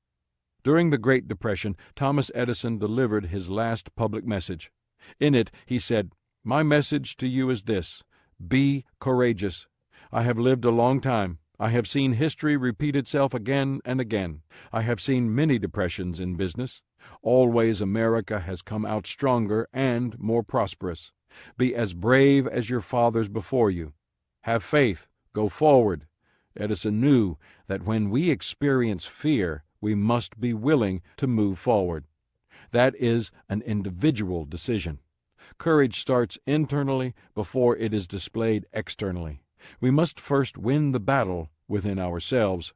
During the Great Depression, Thomas Edison delivered his last public message. In it, he said, "My message to you is this: be courageous. I have lived a long time. I have seen history repeat itself again and again. I have seen many depressions in business. Always America has come out stronger and more prosperous. Be as brave as your fathers before you. Have faith. Go forward." Edison knew that when we experience fear, we must be willing to move forward. That is an individual decision. Courage starts internally before it is displayed externally. We must first win the battle within ourselves.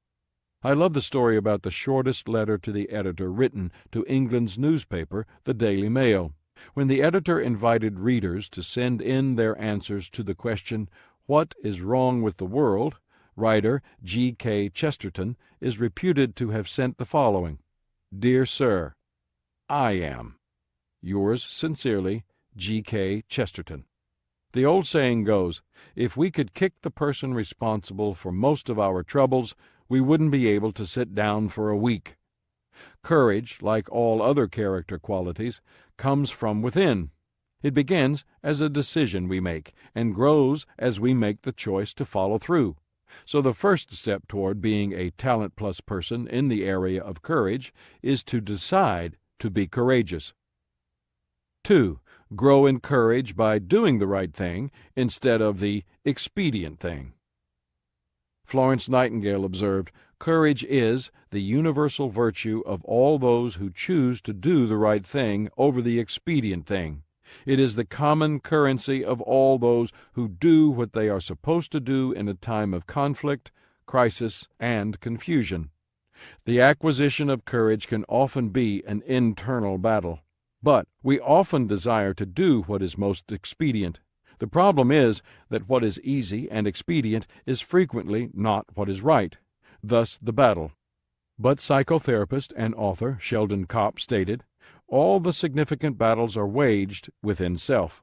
I love the story about the shortest letter to the editor written to England's newspaper, the Daily Mail. When the editor invited readers to send in their answers to the question, "What is wrong with the world?" writer G.K. Chesterton is reputed to have sent the following: "Dear Sir, I am. Yours sincerely, G.K. Chesterton." The old saying goes, if we could kick the person responsible for most of our troubles, we wouldn't be able to sit down for a week. Courage, like all other character qualities, comes from within. It begins as a decision we make and grows as we make the choice to follow through. So the first step toward being a talent-plus person in the area of courage is to decide to be courageous. 2. Grow in courage by doing the right thing instead of the expedient thing. Florence Nightingale observed, "Courage is the universal virtue of all those who choose to do the right thing over the expedient thing. It is the common currency of all those who do what they are supposed to do in a time of conflict, crisis, and confusion." The acquisition of courage can often be an internal battle, but we often desire to do what is most expedient. The problem is that what is easy and expedient is frequently not what is right, thus the battle. But psychotherapist and author Sheldon Kopp stated, "All the significant battles are waged within self.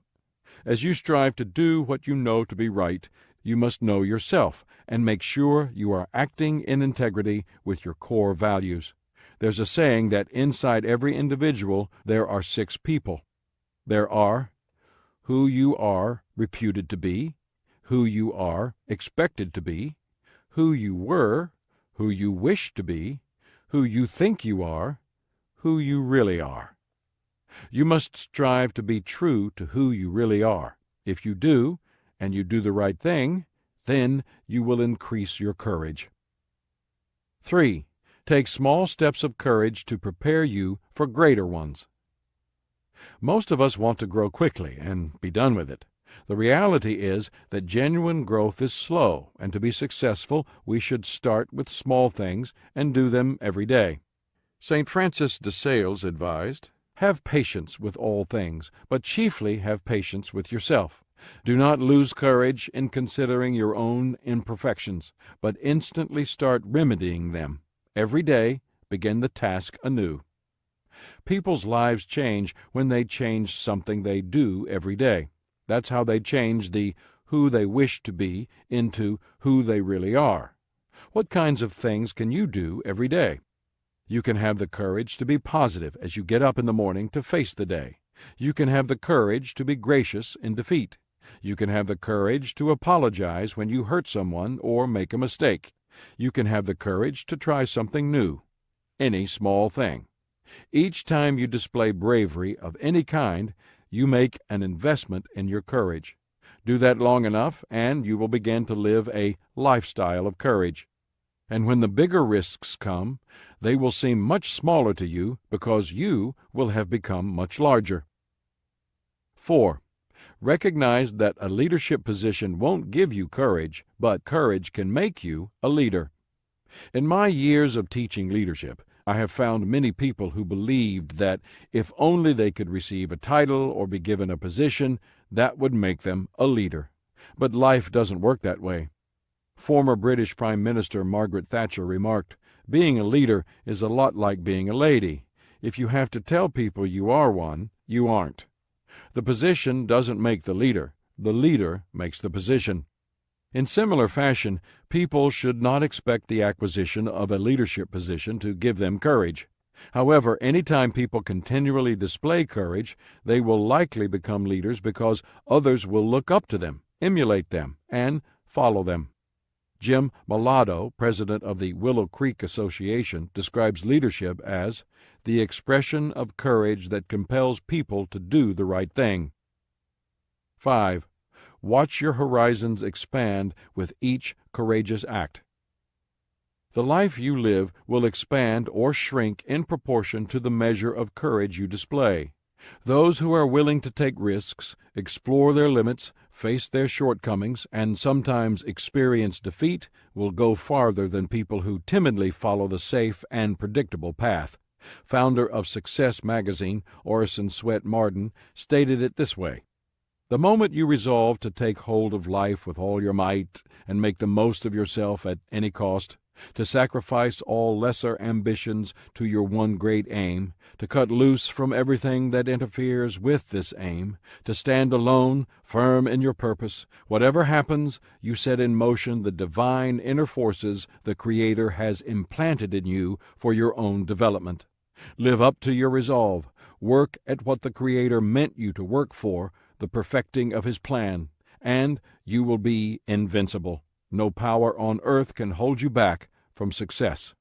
As you strive to do what you know to be right, you must know yourself and make sure you are acting in integrity with your core values. There's a saying that inside every individual there are 6 people. There are who you are reputed to be, who you are expected to be, who you were, who you wish to be, who you think you are, who you really are. You must strive to be true to who you really are. If you do, and you do the right thing, then you will increase your courage. 3. Take small steps of courage to prepare you for greater ones. Most of us want to grow quickly and be done with it. The reality is that genuine growth is slow, and to be successful, we should start with small things and do them every day. St. Francis de Sales advised, "Have patience with all things, but chiefly have patience with yourself. Do not lose courage in considering your own imperfections, but instantly start remedying them. Every day, begin the task anew." People's lives change when they change something they do every day. That's how they change the who they wish to be into who they really are. What kinds of things can you do every day? You can have the courage to be positive as you get up in the morning to face the day. You can have the courage to be gracious in defeat. You can have the courage to apologize when you hurt someone or make a mistake. You can have the courage to try something new. Any small thing. Each time you display bravery of any kind, you make an investment in your courage. Do that long enough, and you will begin to live a lifestyle of courage. And when the bigger risks come, they will seem much smaller to you because you will have become much larger. 4. Recognize that a leadership position won't give you courage, but courage can make you a leader. In my years of teaching leadership, I have found many people who believed that if only they could receive a title or be given a position, that would make them a leader. But life doesn't work that way. Former British Prime Minister Margaret Thatcher remarked, "Being a leader is a lot like being a lady. If you have to tell people you are one, you aren't." The position doesn't make the leader makes the position. In similar fashion, people should not expect the acquisition of a leadership position to give them courage. However, any time people continually display courage, they will likely become leaders because others will look up to them, emulate them, and follow them. Jim Mulatto, president of the Willow Creek Association, describes leadership as the expression of courage that compels people to do the right thing. 5. Watch your horizons expand with each courageous act. The life you live will expand or shrink in proportion to the measure of courage you display. Those who are willing to take risks, explore their limits, face their shortcomings, and sometimes experience defeat will go farther than people who timidly follow the safe and predictable path. Founder of Success magazine, Orison Swett Marden, stated it this way: "The moment you resolve to take hold of life with all your might and make the most of yourself at any cost, to sacrifice all lesser ambitions to your one great aim, to cut loose from everything that interferes with this aim, to stand alone, firm in your purpose, whatever happens, you set in motion the divine inner forces the Creator has implanted in you for your own development. Live up to your resolve. Work at what the Creator meant you to work for, the perfecting of His plan, and you will be invincible. No power on earth can hold you back from success."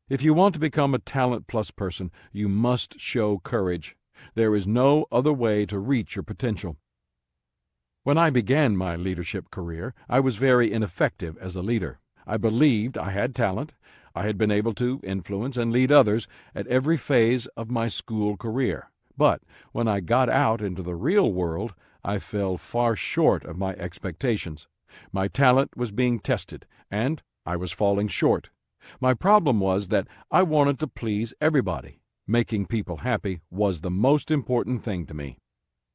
If you want to become a talent plus person, you must show courage. There is no other way to reach your potential. When I began my leadership career, I was very ineffective as a leader. I believed I had talent. I had been able to influence and lead others at every phase of my school career. But when I got out into the real world, I fell far short of my expectations. My talent was being tested, and I was falling short. My problem was that I wanted to please everybody. Making people happy was the most important thing to me.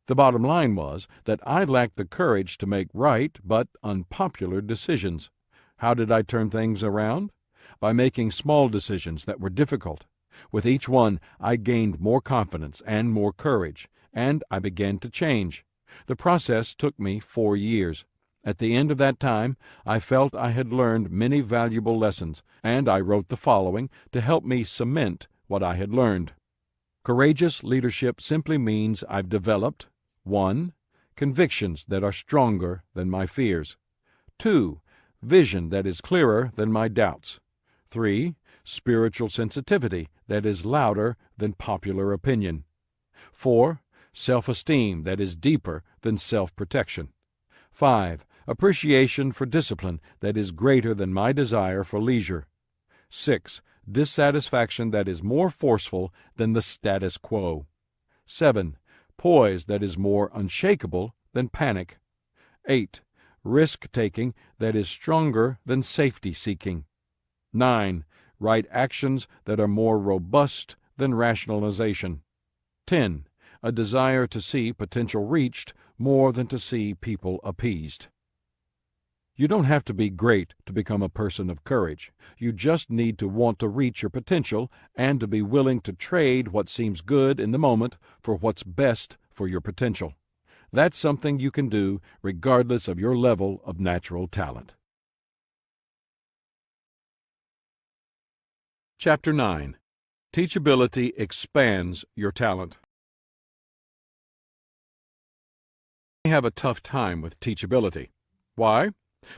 The bottom line was that I lacked the courage to make right but unpopular decisions. How did I turn things around? By making small decisions that were difficult. With each one, I gained more confidence and more courage, and I began to change. The process took me 4 years. At the end of that time, I felt I had learned many valuable lessons, and I wrote the following to help me cement what I had learned. Courageous leadership simply means I've developed 1. Convictions that are stronger than my fears. 2. Vision that is clearer than my doubts. 3. Spiritual sensitivity that is louder than popular opinion. 4. self-esteem that is deeper than self-protection. 5. Appreciation for discipline that is greater than my desire for leisure. 6. Dissatisfaction that is more forceful than the status quo. 7. Poise that is more unshakable than panic. 8. Risk-taking that is stronger than safety-seeking. 9. Right actions that are more robust than rationalization. 10. A desire to see potential reached more than to see people appeased. You don't have to be great to become a person of courage. You just need to want to reach your potential and to be willing to trade what seems good in the moment for what's best for your potential. That's something you can do regardless of your level of natural talent. Chapter 9. Teachability expands your talent. We have a tough time with teachability. Why?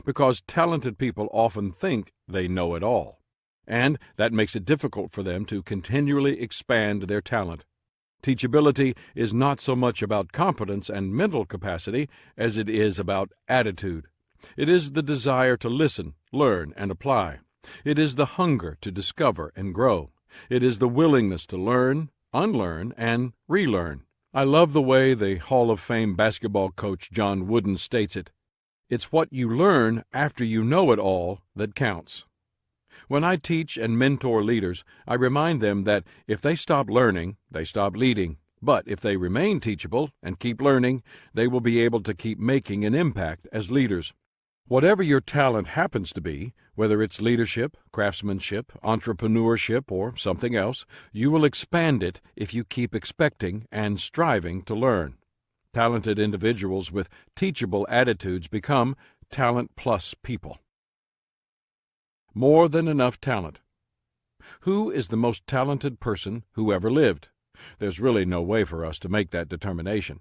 Because talented people often think they know it all, and that makes it difficult for them to continually expand their talent. Teachability is not so much about competence and mental capacity as it is about attitude. It is the desire to listen, learn, and apply. It is the hunger to discover and grow. It is the willingness to learn, unlearn, and relearn. I love the way the Hall of Fame basketball coach John Wooden states it. It's what you learn after you know it all that counts. When I teach and mentor leaders, I remind them that if they stop learning, they stop leading. But if they remain teachable and keep learning, they will be able to keep making an impact as leaders. Whatever your talent happens to be, whether it's leadership, craftsmanship, entrepreneurship, or something else, you will expand it if you keep expecting and striving to learn. Talented individuals with teachable attitudes become talent-plus people. More than enough talent. Who is the most talented person who ever lived? There's really no way for us to make that determination.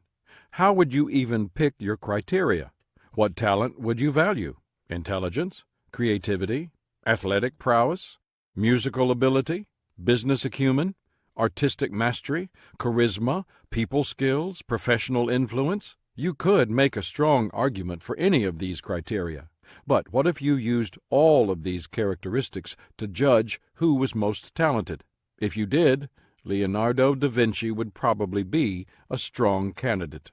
How would you even pick your criteria? What talent would you value? Intelligence, creativity, athletic prowess, musical ability, business acumen, artistic mastery, charisma, people skills, professional influence? You could make a strong argument for any of these criteria. But what if you used all of these characteristics to judge who was most talented? If you did, Leonardo da Vinci would probably be a strong candidate.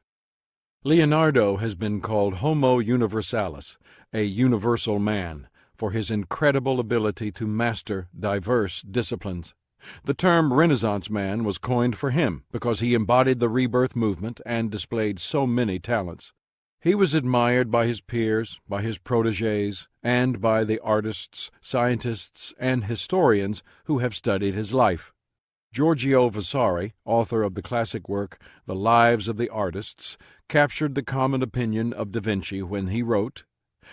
Leonardo has been called Homo universalis, a universal man, for his incredible ability to master diverse disciplines. The term Renaissance man was coined for him because he embodied the rebirth movement and displayed so many talents. He was admired by his peers, by his protégés, and by the artists, scientists, and historians who have studied his life. Giorgio Vasari, author of the classic work The Lives of the Artists, captured the common opinion of Da Vinci when he wrote,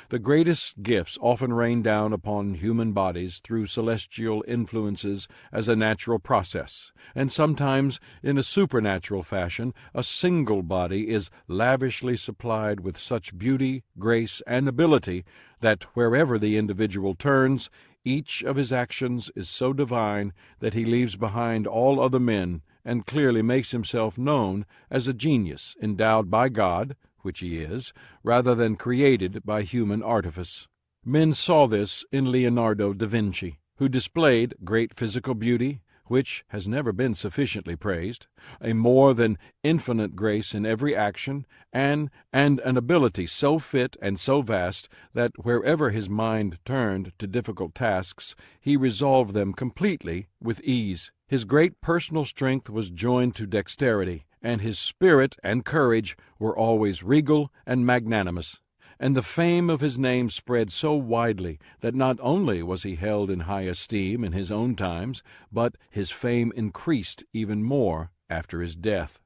"The greatest gifts often rain down upon human bodies through celestial influences as a natural process, and sometimes in a supernatural fashion a single body is lavishly supplied with such beauty, grace, and ability that wherever the individual turns, each of his actions is so divine that he leaves behind all other men and clearly makes himself known as a genius endowed by God, which he is, rather than created by human artifice." Men saw this in Leonardo da Vinci, who displayed great physical beauty, which has never been sufficiently praised, a more than infinite grace in every action, and an ability so fit and so vast that wherever his mind turned to difficult tasks, he resolved them completely with ease. His great personal strength was joined to dexterity, and his spirit and courage were always regal and magnanimous. And the fame of his name spread so widely that not only was he held in high esteem in his own times, but his fame increased even more after his death.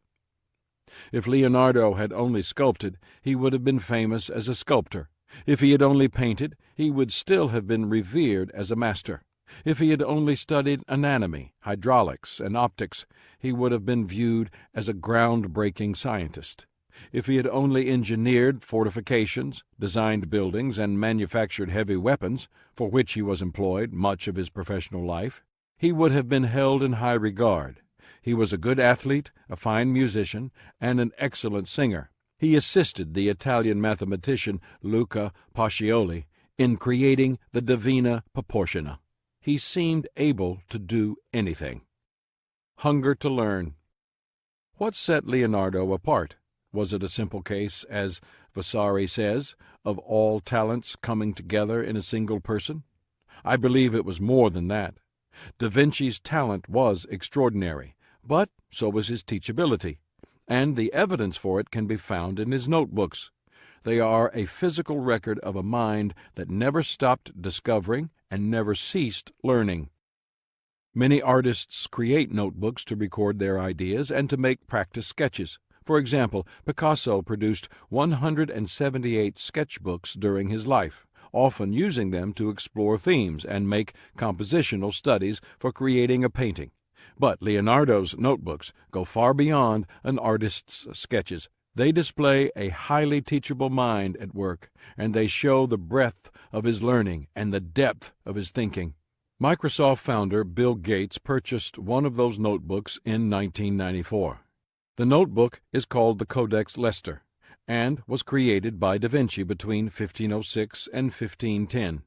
If Leonardo had only sculpted, he would have been famous as a sculptor. If he had only painted, he would still have been revered as a master. If he had only studied anatomy, hydraulics, and optics, he would have been viewed as a ground-breaking scientist. If he had only engineered fortifications, designed buildings, and manufactured heavy weapons, for which he was employed much of his professional life, he would have been held in high regard. He was a good athlete, a fine musician, and an excellent singer. He assisted the Italian mathematician Luca Pacioli in creating the Divina Proportiona. He seemed able to do anything. Hunger to learn. What set Leonardo apart? Was it a simple case, as Vasari says, of all talents coming together in a single person? I believe it was more than that. Da Vinci's talent was extraordinary, but so was his teachability, and the evidence for it can be found in his notebooks. They are a physical record of a mind that never stopped discovering and never ceased learning. Many artists create notebooks to record their ideas and to make practice sketches. For example, Picasso produced 178 sketchbooks during his life, often using them to explore themes and make compositional studies for creating a painting. But Leonardo's notebooks go far beyond an artist's sketches. They display a highly teachable mind at work, and they show the breadth of his learning and the depth of his thinking. Microsoft founder Bill Gates purchased one of those notebooks in 1994. The notebook is called the Codex Leicester and was created by Da Vinci between 1506 and 1510.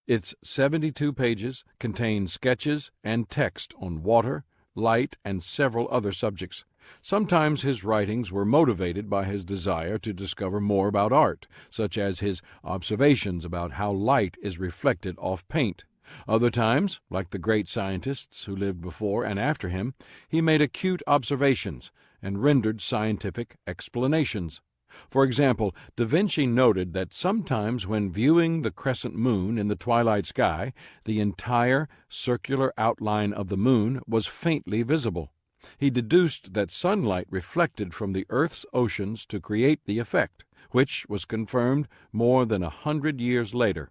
Its 72 pages contain sketches and text on water, light, and several other subjects. Sometimes his writings were motivated by his desire to discover more about art, such as his observations about how light is reflected off paint. Other times, like the great scientists who lived before and after him, he made acute observations and rendered scientific explanations. For example, Da Vinci noted that sometimes when viewing the crescent moon in the twilight sky, the entire circular outline of the moon was faintly visible. He deduced that sunlight reflected from the Earth's oceans to create the effect, which was confirmed more than 100 years later.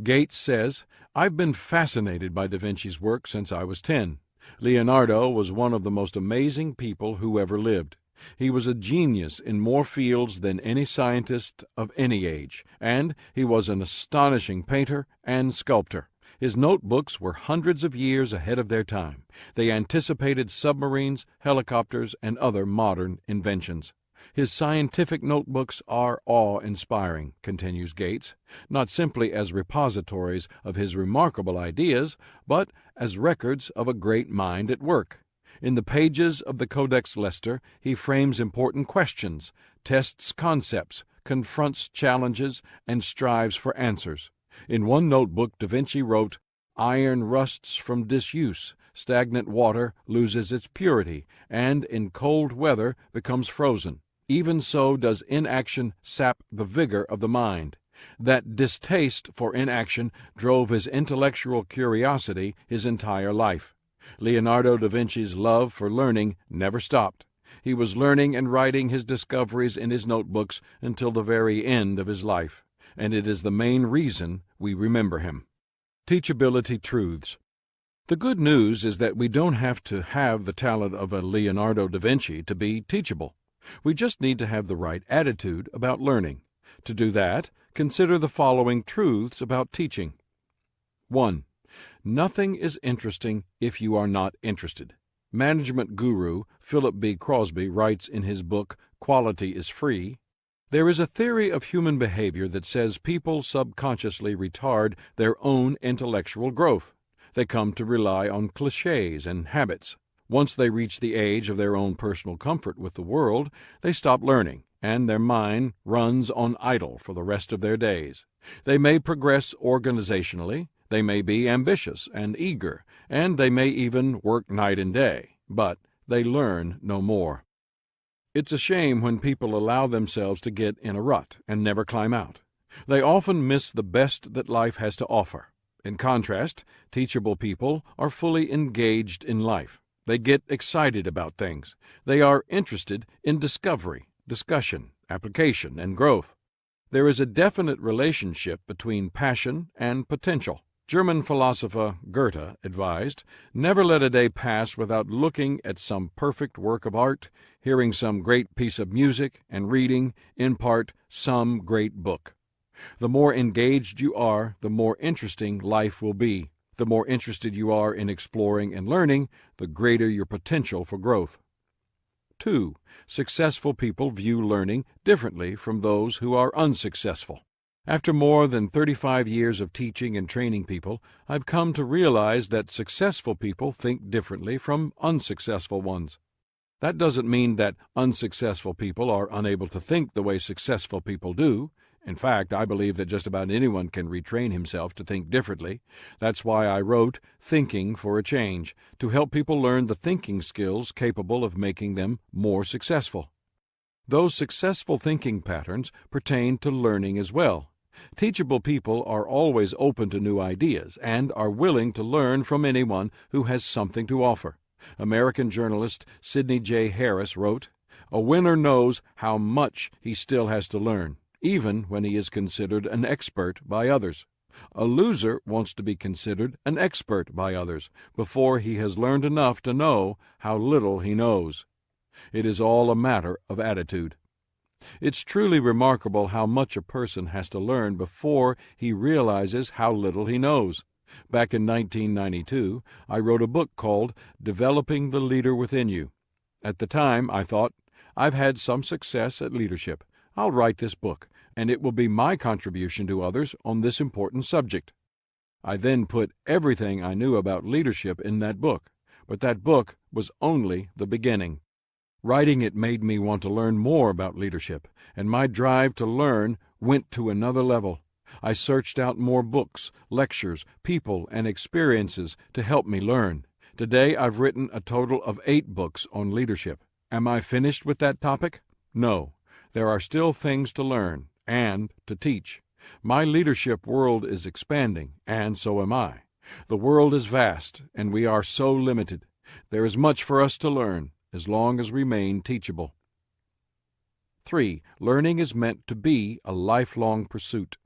Gates says, "I've been fascinated by Da Vinci's work since I was 10. Leonardo was one of the most amazing people who ever lived. He was a genius in more fields than any scientist of any age, and he was an astonishing painter and sculptor. His notebooks were hundreds of years ahead of their time. They anticipated submarines, helicopters, and other modern inventions. His scientific notebooks are awe-inspiring," continues Gates, "not simply as repositories of his remarkable ideas, but as records of a great mind at work. In the pages of the Codex Leicester, he frames important questions, tests concepts, confronts challenges, and strives for answers. In one notebook, Da Vinci wrote, "Iron rusts from disuse, stagnant water loses its purity, and in cold weather becomes frozen. Even so does inaction sap the vigor of the mind." That distaste for inaction drove his intellectual curiosity his entire life. Leonardo da Vinci's love for learning never stopped. He was learning and writing his discoveries in his notebooks until the very end of his life, and it is the main reason we remember him. Teachability truths. The good news is that we don't have to have the talent of a Leonardo da Vinci to be teachable. We just need to have the right attitude about learning. To do that, consider the following truths about teaching. 1. Nothing is interesting if you are not interested. Management guru Philip B. Crosby writes in his book, Quality is Free, "There is a theory of human behavior that says people subconsciously retard their own intellectual growth. They come to rely on cliches and habits. Once they reach the age of their own personal comfort with the world, they stop learning, and their mind runs on idle for the rest of their days. They may progress organizationally, they may be ambitious and eager, and they may even work night and day, but they learn no more. It's a shame when people allow themselves to get in a rut and never climb out. They often miss the best that life has to offer. In contrast, teachable people are fully engaged in life. They get excited about things. They are interested in discovery, discussion, application, and growth. There is a definite relationship between passion and potential. German philosopher Goethe advised, "Never let a day pass without looking at some perfect work of art, hearing some great piece of music, and reading, in part, some great book." The more engaged you are, the more interesting life will be. The more interested you are in exploring and learning, the greater your potential for growth. 2. Successful people view learning differently from those who are unsuccessful. After more than 35 years of teaching and training people, I've come to realize that successful people think differently from unsuccessful ones. That doesn't mean that unsuccessful people are unable to think the way successful people do. In fact, I believe that just about anyone can retrain himself to think differently. That's why I wrote Thinking for a Change, to help people learn the thinking skills capable of making them more successful. Those successful thinking patterns pertain to learning as well. Teachable people are always open to new ideas and are willing to learn from anyone who has something to offer. American journalist Sidney J. Harris wrote, "A winner knows how much he still has to learn, even when he is considered an expert by others. A loser wants to be considered an expert by others before he has learned enough to know how little he knows. It is all a matter of attitude." It's truly remarkable how much a person has to learn before he realizes how little he knows. Back in 1992, I wrote a book called Developing the Leader Within You. At the time, I thought, I've had some success at leadership. I'll write this book, and it will be my contribution to others on this important subject. I then put everything I knew about leadership in that book, but that book was only the beginning. Writing it made me want to learn more about leadership, and my drive to learn went to another level. I searched out more books, lectures, people, and experiences to help me learn. Today I've written a total of 8 books on leadership. Am I finished with that topic? No. There are still things to learn and to teach. My leadership world is expanding, and so am I. The world is vast, and we are so limited. There is much for us to learn, as long as we remain teachable. 3. Learning is meant to be a lifelong pursuit.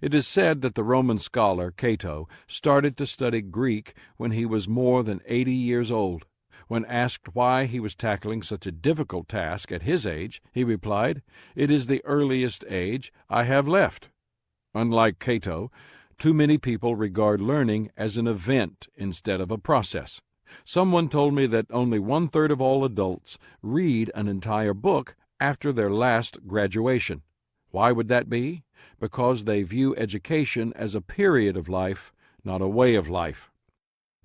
It is said that the Roman scholar Cato started to study Greek when he was more than 80 years old. When asked why he was tackling such a difficult task at his age, he replied, "It is the earliest age I have left." Unlike Cato, too many people regard learning as an event instead of a process. Someone told me that only 1/3 of all adults read an entire book after their last graduation. Why would that be? Because they view education as a period of life, not a way of life.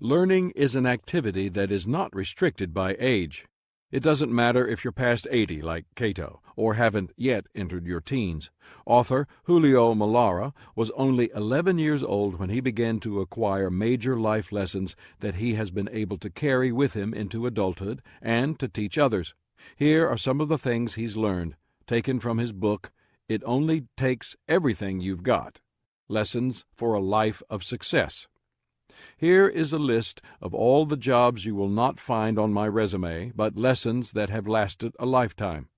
Learning is an activity that is not restricted by age. It doesn't matter if you're past 80, like Cato, or haven't yet entered your teens. Author Julio Malara was only 11 years old when he began to acquire major life lessons that he has been able to carry with him into adulthood and to teach others. Here are some of the things he's learned, taken from his book, It Only Takes Everything You've Got: Lessons for a Life of Success. Here is a list of all the jobs you will not find on my resume, but lessons that have lasted a lifetime.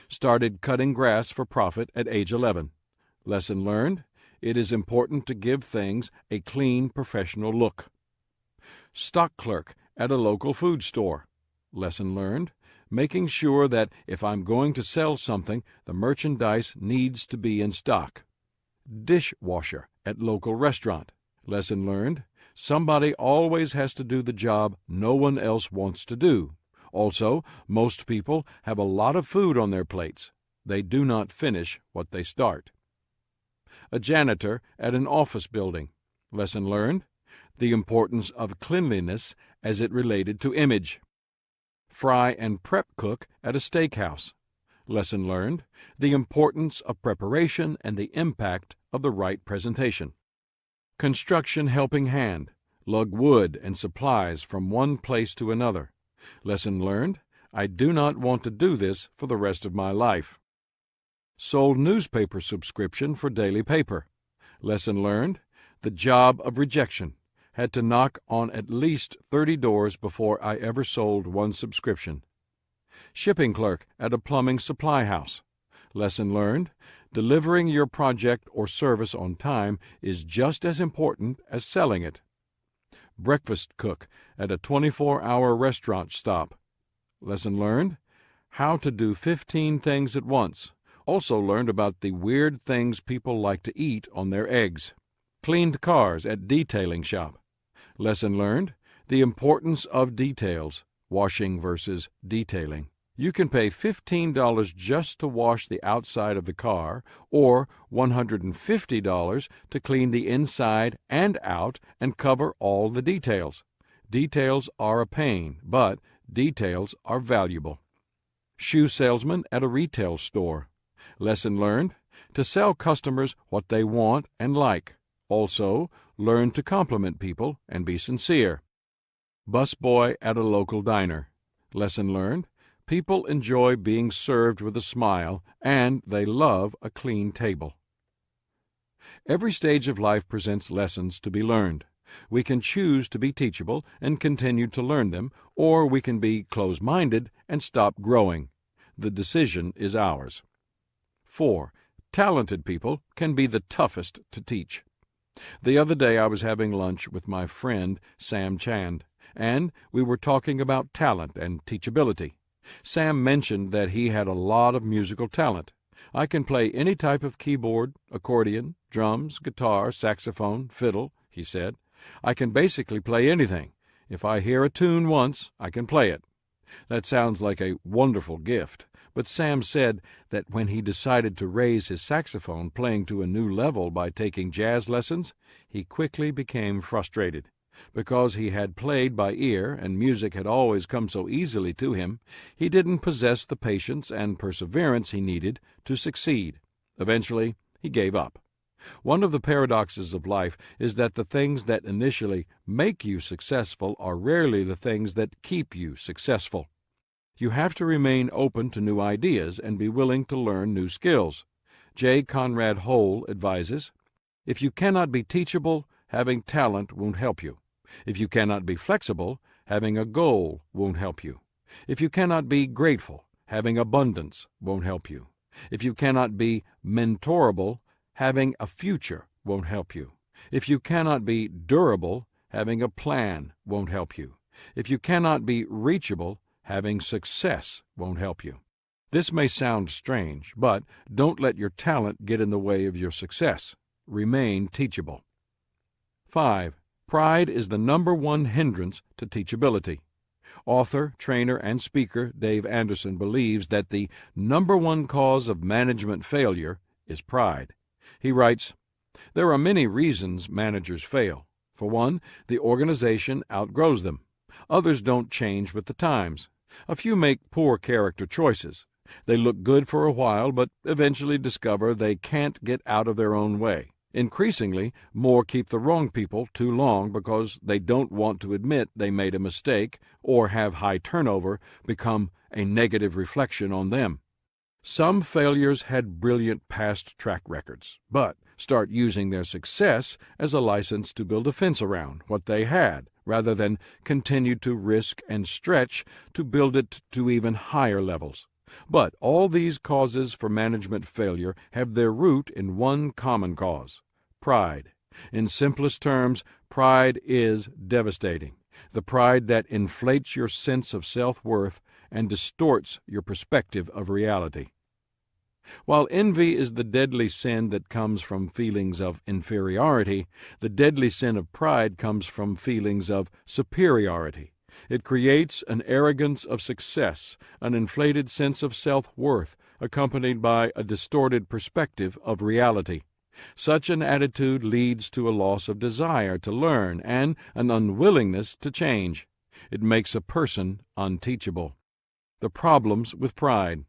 Started cutting grass for profit at age 11. Lesson learned: it is important to give things a clean, professional look. Stock clerk at a local food store. Lesson learned: making sure that if I'm going to sell something, the merchandise needs to be in stock. Dishwasher at local restaurant. Lesson learned: somebody always has to do the job no one else wants to do. Also, most people have a lot of food on their plates. They do not finish what they start. A janitor at an office building. Lesson learned: the importance of cleanliness as it related to image. Fry and prep cook at a steakhouse. Lesson learned: the importance of preparation and the impact of the right presentation. Construction helping hand. Lug wood and supplies from one place to another. Lesson learned: I do not want to do this for the rest of my life. Sold newspaper subscription for daily paper. Lesson learned: the job of rejection. Had to knock on at least 30 doors before I ever sold one subscription. Shipping clerk at a plumbing supply house. Lesson learned: delivering your project or service on time is just as important as selling it. Breakfast cook at a 24-hour restaurant stop. Lesson learned: how to do 15 things at once. Also learned about the weird things people like to eat on their eggs. cleaned cars at detailing shop. Lesson learned, the importance of details, washing versus detailing. You can pay $15 just to wash the outside of the car, or $150 to clean the inside and out and cover all the details. Details are a pain, but details are valuable. Shoe salesman at a retail store. Lesson learned, to sell customers what they want and like. Also, learn to compliment people and be sincere. Busboy at a local diner. Lesson learned, people enjoy being served with a smile, and they love a clean table. Every stage of life presents lessons to be learned. We can choose to be teachable and continue to learn them, or we can be close-minded and stop growing. The decision is ours. 4. Talented people can be the toughest to teach. The other day I was having lunch with my friend Sam Chand, and we were talking about talent and teachability. Sam mentioned that he had a lot of musical talent. I can play any type of keyboard, accordion, drums, guitar, saxophone, fiddle, he said. I can basically play anything. If I hear a tune once, I can play it. That sounds like a wonderful gift, but Sam said that when he decided to raise his saxophone playing to a new level by taking jazz lessons, he quickly became frustrated. Because he had played by ear and music had always come so easily to him, he didn't possess the patience and perseverance he needed to succeed. Eventually, he gave up. One of the paradoxes of life is that the things that initially make you successful are rarely the things that keep you successful. You have to remain open to new ideas and be willing to learn new skills. J. Conrad Hole advises, if you cannot be teachable, having talent won't help you. If you cannot be flexible, having a goal won't help you. If you cannot be grateful, having abundance won't help you. If you cannot be mentorable, having a future won't help you. If you cannot be durable, having a plan won't help you. If you cannot be reachable, having success won't help you. This may sound strange, but don't let your talent get in the way of your success. Remain teachable. 5. Pride is the number one hindrance to teachability. Author, trainer, and speaker Dave Anderson believes that the number one cause of management failure is pride. He writes, there are many reasons managers fail. For one, the organization outgrows them. Others don't change with the times. A few make poor character choices. They look good for a while, but eventually discover they can't get out of their own way. Increasingly, more keep the wrong people too long because they don't want to admit they made a mistake or have high turnover become a negative reflection on them. Some failures had brilliant past track records, but start using their success as a license to build a fence around what they had, rather than continue to risk and stretch to build it to even higher levels. But all these causes for management failure have their root in one common cause: pride. In simplest terms, pride is devastating. The pride that inflates your sense of self-worth and distorts your perspective of reality. While envy is the deadly sin that comes from feelings of inferiority, the deadly sin of pride comes from feelings of superiority. It creates an arrogance of success, an inflated sense of self-worth, accompanied by a distorted perspective of reality. Such an attitude leads to a loss of desire to learn and an unwillingness to change. It makes a person unteachable. The problems with pride.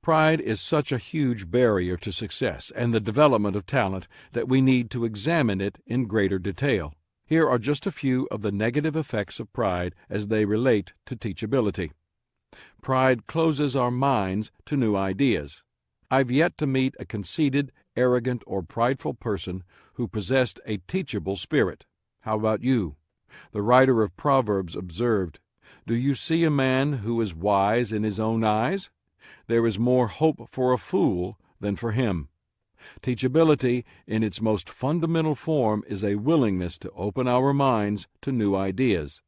Pride is such a huge barrier to success and the development of talent that we need to examine it in greater detail. Here are just a few of the negative effects of pride as they relate to teachability. Pride closes our minds to new ideas. I've yet to meet a conceited, arrogant, or prideful person who possessed a teachable spirit. How about you? The writer of Proverbs observed, "Do you see a man who is wise in his own eyes? There is more hope for a fool than for him." Teachability, in its most fundamental form, is a willingness to open our minds to new ideas.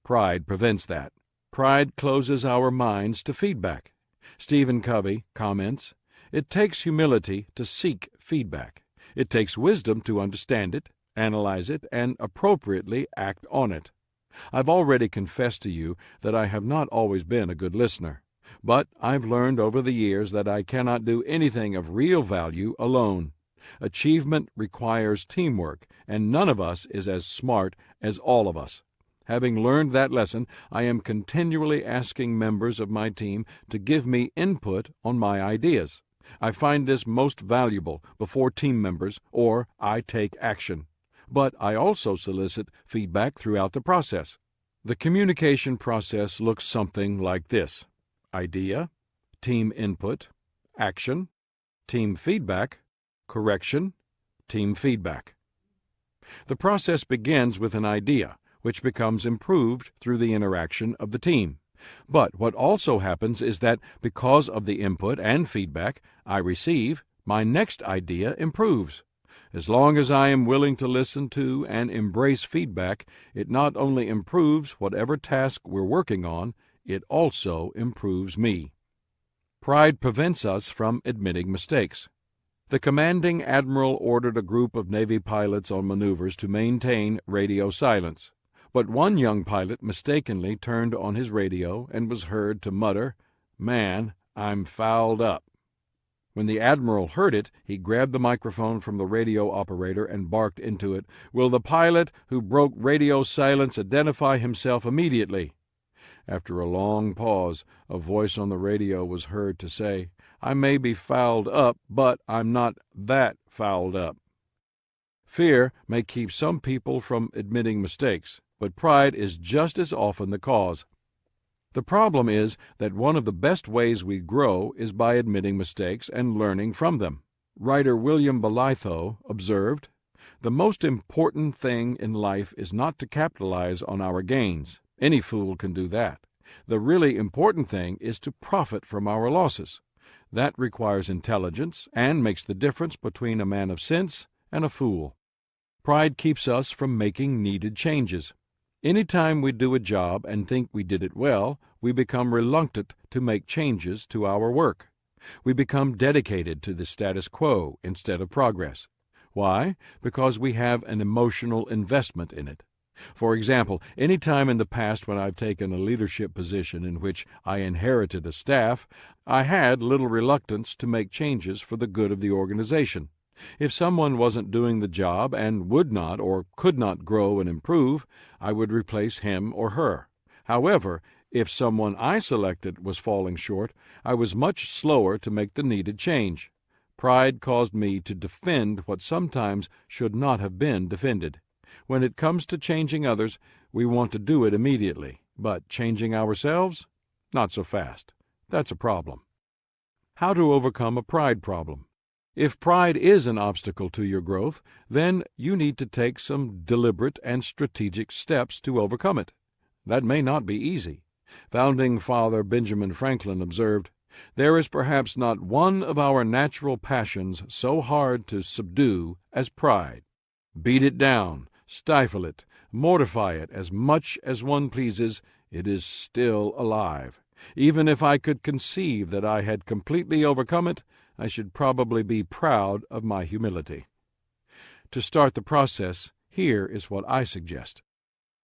Pride prevents that. Pride closes our minds to feedback. Stephen Covey comments, "It takes humility to seek feedback. It takes wisdom to understand it, analyze it, and appropriately act on it. I've already confessed to you that I have not always been a good listener, but I've learned over the years that I cannot do anything of real value alone. Achievement requires teamwork, and none of us is as smart as all of us. Having learned that lesson, I am continually asking members of my team to give me input on my ideas. I find this most valuable before team members, or I take action. But I also solicit feedback throughout the process. The communication process looks something like this: idea, team input, action, team feedback, correction, team feedback. The process begins with an idea, which becomes improved through the interaction of the team. But what also happens is that because of the input and feedback I receive, my next idea improves. As long as I am willing to listen to and embrace feedback, it not only improves whatever task we're working on, it also improves me. Pride prevents us from admitting mistakes. The commanding admiral ordered a group of Navy pilots on maneuvers to maintain radio silence. But one young pilot mistakenly turned on his radio and was heard to mutter, "Man, I'm fouled up." When the admiral heard it, he grabbed the microphone from the radio operator and barked into it, "Will the pilot who broke radio silence identify himself immediately?" After a long pause, a voice on the radio was heard to say, "I may be fouled up, but I'm not that fouled up." Fear may keep some people from admitting mistakes, but pride is just as often the cause. The problem is that one of the best ways we grow is by admitting mistakes and learning from them. Writer William Belitho observed, "The most important thing in life is not to capitalize on our gains. Any fool can do that. The really important thing is to profit from our losses. That requires intelligence and makes the difference between a man of sense and a fool." Pride keeps us from making needed changes. Any time we do a job and think we did it well, we become reluctant to make changes to our work. We become dedicated to the status quo instead of progress. Why? Because we have an emotional investment in it. For example, any time in the past when I've taken a leadership position in which I inherited a staff, I had little reluctance to make changes for the good of the organization. If someone wasn't doing the job and would not or could not grow and improve, I would replace him or her. However, if someone I selected was falling short, I was much slower to make the needed change. Pride caused me to defend what sometimes should not have been defended. When it comes to changing others, we want to do it immediately, but changing ourselves? Not so fast. That's a problem. How to overcome a pride problem? If pride is an obstacle to your growth, then you need to take some deliberate and strategic steps to overcome it. That may not be easy. Founding Father Benjamin Franklin observed, "There is perhaps not one of our natural passions so hard to subdue as pride. Beat it down, stifle it, mortify it as much as one pleases, it is still alive. Even if I could conceive that I had completely overcome it, I should probably be proud of my humility." To start the process, here is what I suggest.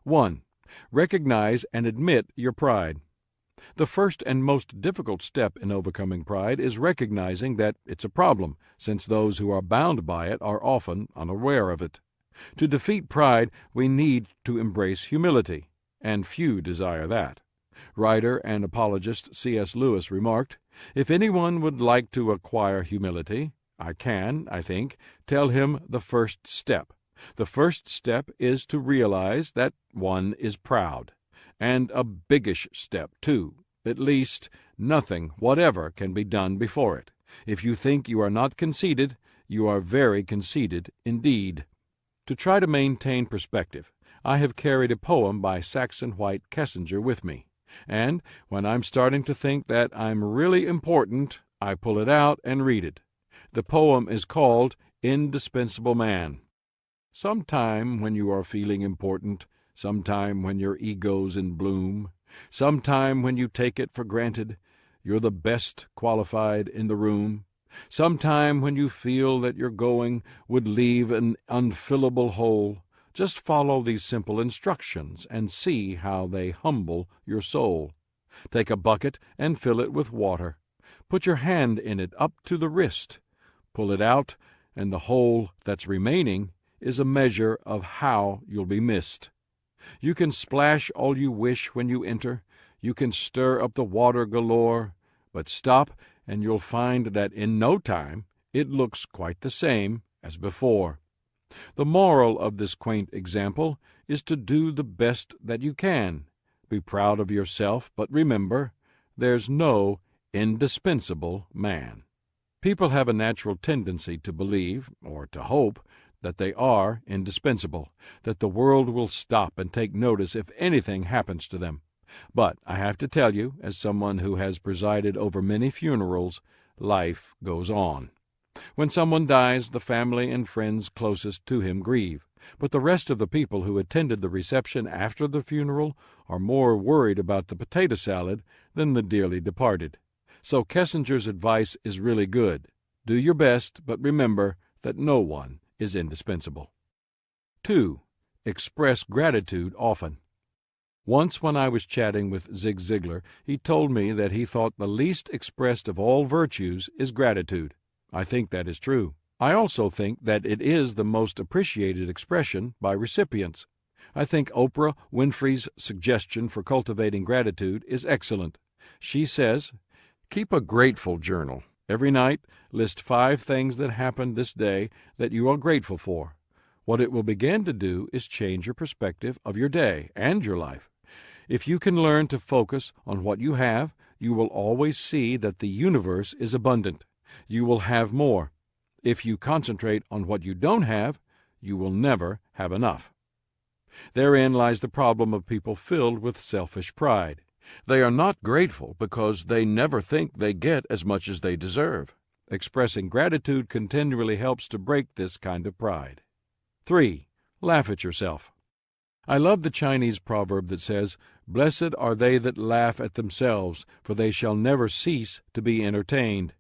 1. Recognize and admit your pride. The first and most difficult step in overcoming pride is recognizing that it's a problem, since those who are bound by it are often unaware of it. To defeat pride, we need to embrace humility, and few desire that. Writer and apologist C.S. Lewis remarked, "If anyone would like to acquire humility, I can, I think, tell him the first step. The first step is to realize that one is proud, and a biggish step, too. At least, nothing whatever can be done before it. If you think you are not conceited, you are very conceited indeed." To try to maintain perspective, I have carried a poem by Saxon White Kessinger with me. And when I'm starting to think that I'm really important, I pull it out and read it. The poem is called Indispensable Man. Sometime when you are feeling important, sometime when your ego's in bloom, sometime when you take it for granted you're the best qualified in the room, Sometime when you feel that your going would leave an unfillable hole, just follow these simple instructions and see how they humble your soul. Take a bucket and fill it with water. Put your hand in it up to the wrist. Pull it out, and the hole that's remaining is a measure of how you'll be missed. You can splash all you wish when you enter. You can stir up the water galore, but stop and you'll find that in no time it looks quite the same as before. The moral of this quaint example is to do the best that you can. Be proud of yourself, but remember, there's no indispensable man. People have a natural tendency to believe, or to hope, that they are indispensable, that the world will stop and take notice if anything happens to them. But I have to tell you, as someone who has presided over many funerals, life goes on. When someone dies, the family and friends closest to him grieve, but the rest of the people who attended the reception after the funeral are more worried about the potato salad than the dearly departed. So Kessinger's advice is really good. Do your best, but remember that no one is indispensable. 2. Express gratitude often. Once when I was chatting with Zig Ziglar, he told me that he thought the least expressed of all virtues is gratitude. I think that is true. I also think that it is the most appreciated expression by recipients. I think Oprah Winfrey's suggestion for cultivating gratitude is excellent. She says, keep a grateful journal. Every night, list 5 things that happened this day that you are grateful for. What it will begin to do is change your perspective of your day and your life. If you can learn to focus on what you have, you will always see that the universe is abundant. You will have more. If you concentrate on what you don't have, you will never have enough. Therein lies the problem of people filled with selfish pride. They are not grateful because they never think they get as much as they deserve. Expressing gratitude continually helps to break this kind of pride. 3. Laugh at yourself. I love the Chinese proverb that says, "Blessed are they that laugh at themselves, for they shall never cease to be entertained."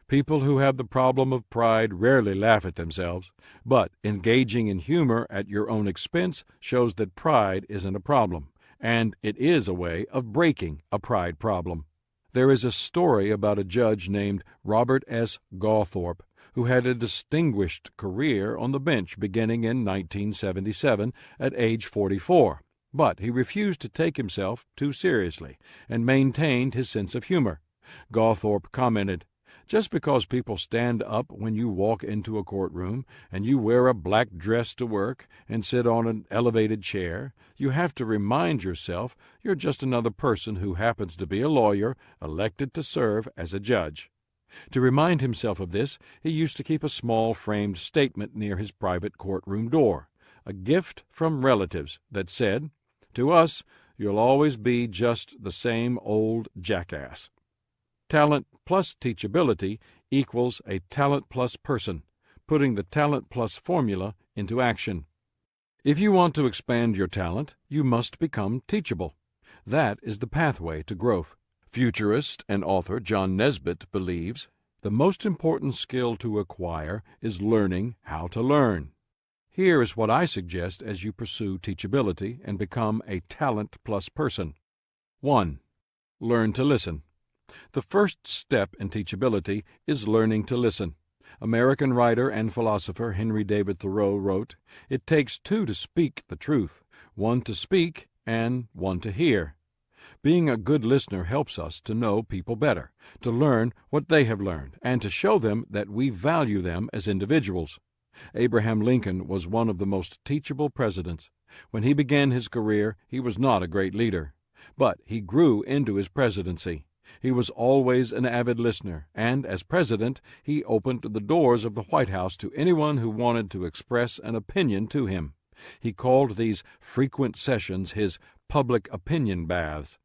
People who have the problem of pride rarely laugh at themselves, but engaging in humor at your own expense shows that pride isn't a problem, and it is a way of breaking a pride problem. There is a story about a judge named Robert S. Gawthorpe, who had a distinguished career on the bench beginning in 1977 at age 44. But he refused to take himself too seriously and maintained his sense of humor. Gawthorpe commented, "Just because people stand up when you walk into a courtroom and you wear a black dress to work and sit on an elevated chair, you have to remind yourself you're just another person who happens to be a lawyer elected to serve as a judge." To remind himself of this, he used to keep a small framed statement near his private courtroom door, a gift from relatives that said, "To us, you'll always be just the same old jackass." Talent plus teachability equals a talent plus person, putting the talent plus formula into action. If you want to expand your talent, you must become teachable. That is the pathway to growth. Futurist and author John Nesbitt believes, the most important skill to acquire is learning how to learn. Here is what I suggest as you pursue teachability and become a talent plus person. 1. Learn to listen. The first step in teachability is learning to listen. American writer and philosopher Henry David Thoreau wrote, "It takes 2 to speak the truth, 1 to speak and 1 to hear." Being a good listener helps us to know people better, to learn what they have learned, and to show them that we value them as individuals. Abraham Lincoln was one of the most teachable presidents. When he began his career, he was not a great leader, but he grew into his presidency. He was always an avid listener, and as president, he opened the doors of the White House to anyone who wanted to express an opinion to him. He called these frequent sessions his public opinion baths.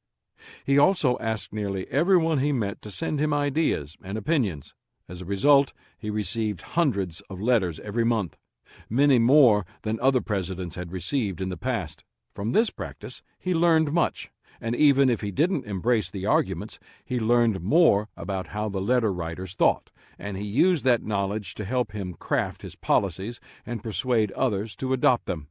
He also asked nearly everyone he met to send him ideas and opinions. As a result, he received hundreds of letters every month, many more than other presidents had received in the past. From this practice, he learned much, and even if he didn't embrace the arguments, he learned more about how the letter writers thought, and he used that knowledge to help him craft his policies and persuade others to adopt them.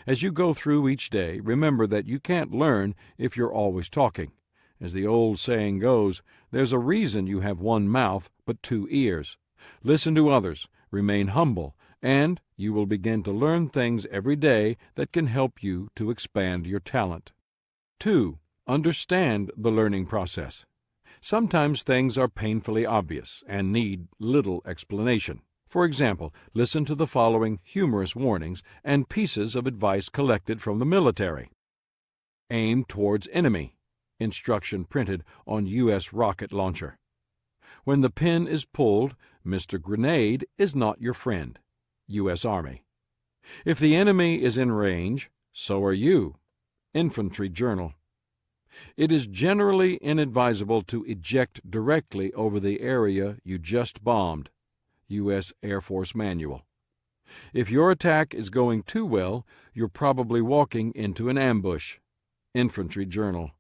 As you go through each day, remember that you can't learn if you're always talking. As the old saying goes, there's a reason you have one mouth but two ears. Listen to others, remain humble, and you will begin to learn things every day that can help you to expand your talent. 2. Understand the learning process. Sometimes things are painfully obvious and need little explanation. For example, listen to the following humorous warnings and pieces of advice collected from the military. Aim towards enemy. Instruction printed on U.S. rocket launcher. When the pin is pulled, Mr. Grenade is not your friend. U.S. Army. If the enemy is in range, so are you. Infantry Journal. It is generally inadvisable to eject directly over the area you just bombed. U.S. Air Force Manual. If your attack is going too well, you're probably walking into an ambush. Infantry Journal.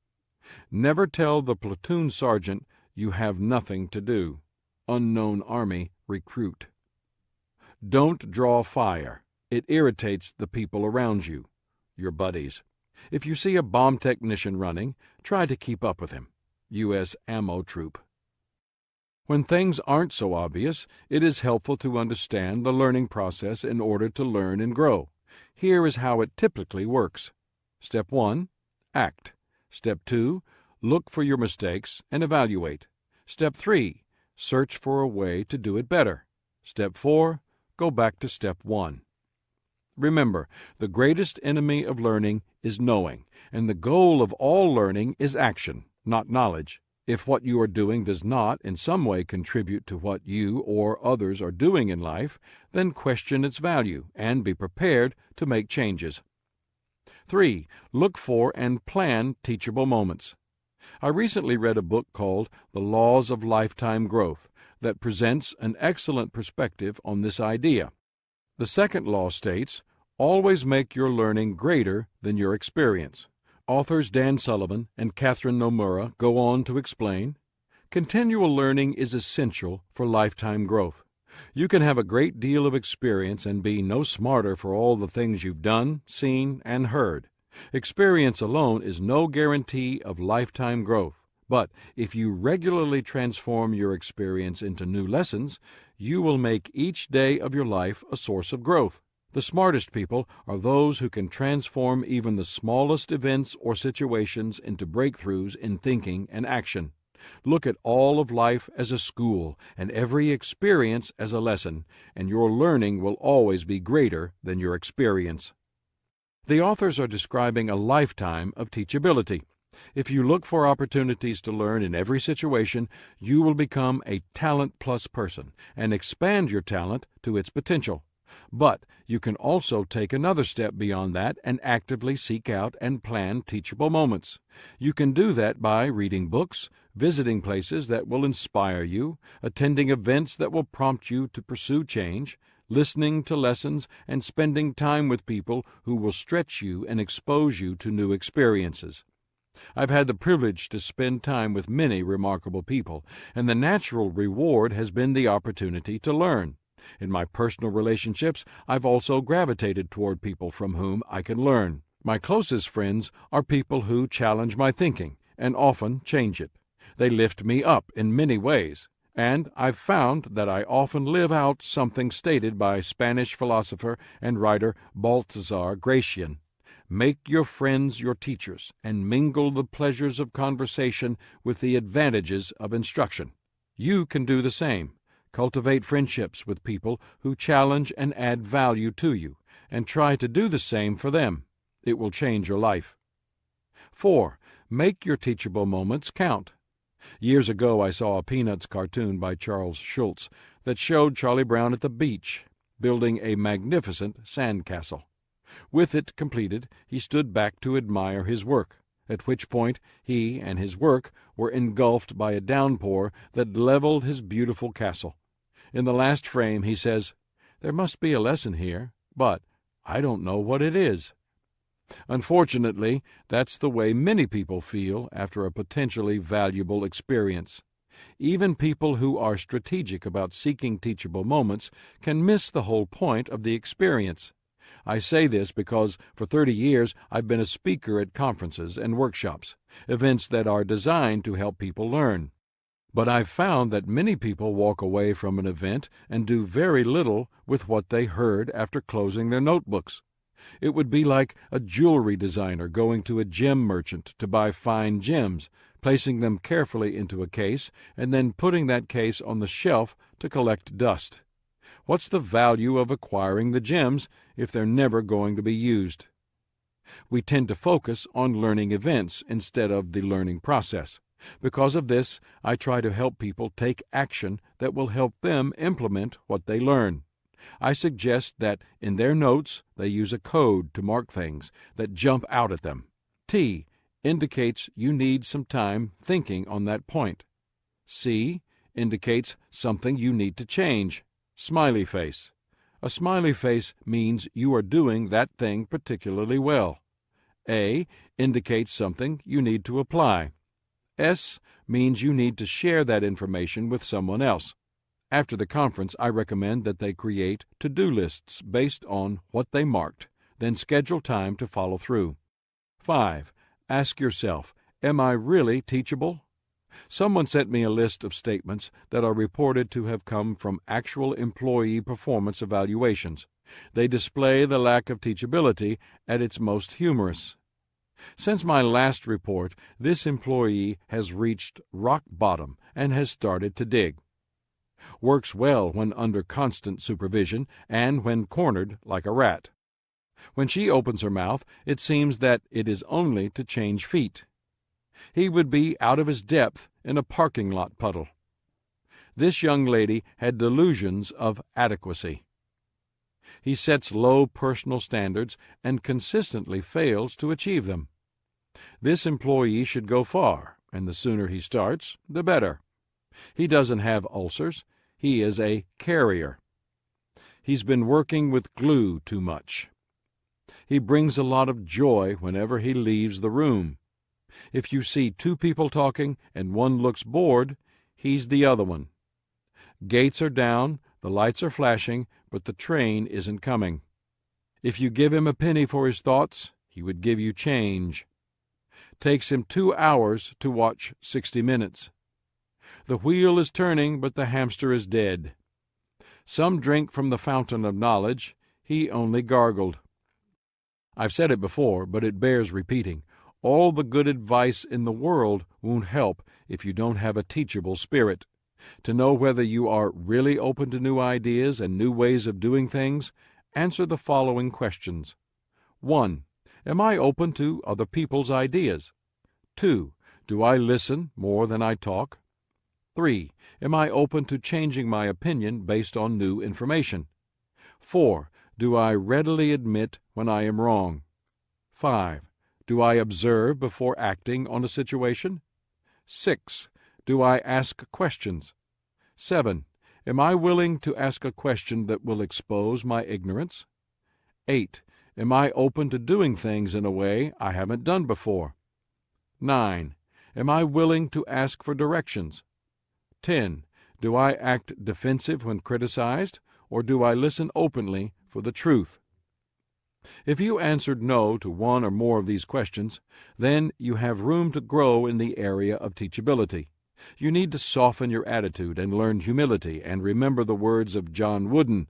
Never tell the platoon sergeant you have nothing to do. Unknown Army Recruit. Don't draw fire. It irritates the people around you, your buddies. If you see a bomb technician running, try to keep up with him. U.S. Ammo Troop. When things aren't so obvious, it is helpful to understand the learning process in order to learn and grow. Here is how it typically works. Step 1. Act. Step 2. Look for your mistakes and evaluate. Step 3. Search for a way to do it better. Step 4. Go back to Step 1. Remember, the greatest enemy of learning is knowing, and the goal of all learning is action, not knowledge. If what you are doing does not in some way contribute to what you or others are doing in life, then question its value and be prepared to make changes. 3. Look for and plan teachable moments. I recently read a book called The Laws of Lifetime Growth that presents an excellent perspective on this idea. The second law states, always make your learning greater than your experience. Authors Dan Sullivan and Catherine Nomura go on to explain, continual learning is essential for lifetime growth. You can have a great deal of experience and be no smarter for all the things you've done, seen, and heard. Experience alone is no guarantee of lifetime growth, but if you regularly transform your experience into new lessons, you will make each day of your life a source of growth. The smartest people are those who can transform even the smallest events or situations into breakthroughs in thinking and action. Look at all of life as a school and every experience as a lesson, and your learning will always be greater than your experience. The authors are describing a lifetime of teachability. If you look for opportunities to learn in every situation, you will become a talent-plus person and expand your talent to its potential. But you can also take another step beyond that and actively seek out and plan teachable moments. You can do that by reading books, visiting places that will inspire you, attending events that will prompt you to pursue change, listening to lessons, and spending time with people who will stretch you and expose you to new experiences. I've had the privilege to spend time with many remarkable people, and the natural reward has been the opportunity to learn. In my personal relationships, I've also gravitated toward people from whom I can learn. My closest friends are people who challenge my thinking and often change it. They lift me up in many ways, and I've found that I often live out something stated by Spanish philosopher and writer Baltasar Gracian. Make your friends your teachers, and mingle the pleasures of conversation with the advantages of instruction. You can do the same. Cultivate friendships with people who challenge and add value to you, and try to do the same for them. It will change your life. 4. Make your teachable moments count. Years ago I saw a Peanuts cartoon by Charles Schulz that showed Charlie Brown at the beach, building a magnificent sandcastle. With it completed, he stood back to admire his work, at which point he and his work were engulfed by a downpour that leveled his beautiful castle. In the last frame he says, "There must be a lesson here, but I don't know what it is." Unfortunately, that's the way many people feel after a potentially valuable experience. Even people who are strategic about seeking teachable moments can miss the whole point of the experience. I say this because for 30 years I've been a speaker at conferences and workshops, events that are designed to help people learn. But I've found that many people walk away from an event and do very little with what they heard after closing their notebooks. It would be like a jewelry designer going to a gem merchant to buy fine gems, placing them carefully into a case, and then putting that case on the shelf to collect dust. What's the value of acquiring the gems if they're never going to be used? We tend to focus on learning events instead of the learning process. Because of this, I try to help people take action that will help them implement what they learn. I suggest that in their notes they use a code to mark things that jump out at them. T indicates you need some time thinking on that point. C indicates something you need to change. Smiley face. A smiley face means you are doing that thing particularly well. A indicates something you need to apply. S means you need to share that information with someone else. After the conference, I recommend that they create to-do lists based on what they marked, then schedule time to follow through. 5. Ask yourself, am I really teachable? Someone sent me a list of statements that are reported to have come from actual employee performance evaluations. They display the lack of teachability at its most humorous. Since my last report, this employee has reached rock bottom and has started to dig. Works well when under constant supervision and when cornered like a rat. When she opens her mouth, it seems that it is only to change feet. He would be out of his depth in a parking lot puddle. This young lady had delusions of adequacy. He sets low personal standards and consistently fails to achieve them. This employee should go far, and the sooner he starts, the better. He doesn't have ulcers. He is a carrier. He's been working with glue too much. He brings a lot of joy whenever he leaves the room. If you see two people talking and one looks bored, he's the other one. Gates are down, the lights are flashing, but the train isn't coming. If you give him a penny for his thoughts, he would give you change. Takes him 2 hours to watch 60 Minutes. The wheel is turning, but the hamster is dead. Some drink from the fountain of knowledge. He only gargled. I've said it before, but it bears repeating. All the good advice in the world won't help if you don't have a teachable spirit. To know whether you are really open to new ideas and new ways of doing things, answer the following questions. 1. Am I open to other people's ideas? 2. Do I listen more than I talk? 3. Am I open to changing my opinion based on new information? 4. Do I readily admit when I am wrong? 5. Do I observe before acting on a situation? 6. Do I ask questions? 7. Am I willing to ask a question that will expose my ignorance? 8. Am I open to doing things in a way I haven't done before? 9. Am I willing to ask for directions? 10. Do I act defensive when criticized, or do I listen openly for the truth? If you answered no to one or more of these questions, then you have room to grow in the area of teachability. You need to soften your attitude and learn humility and remember the words of John Wooden,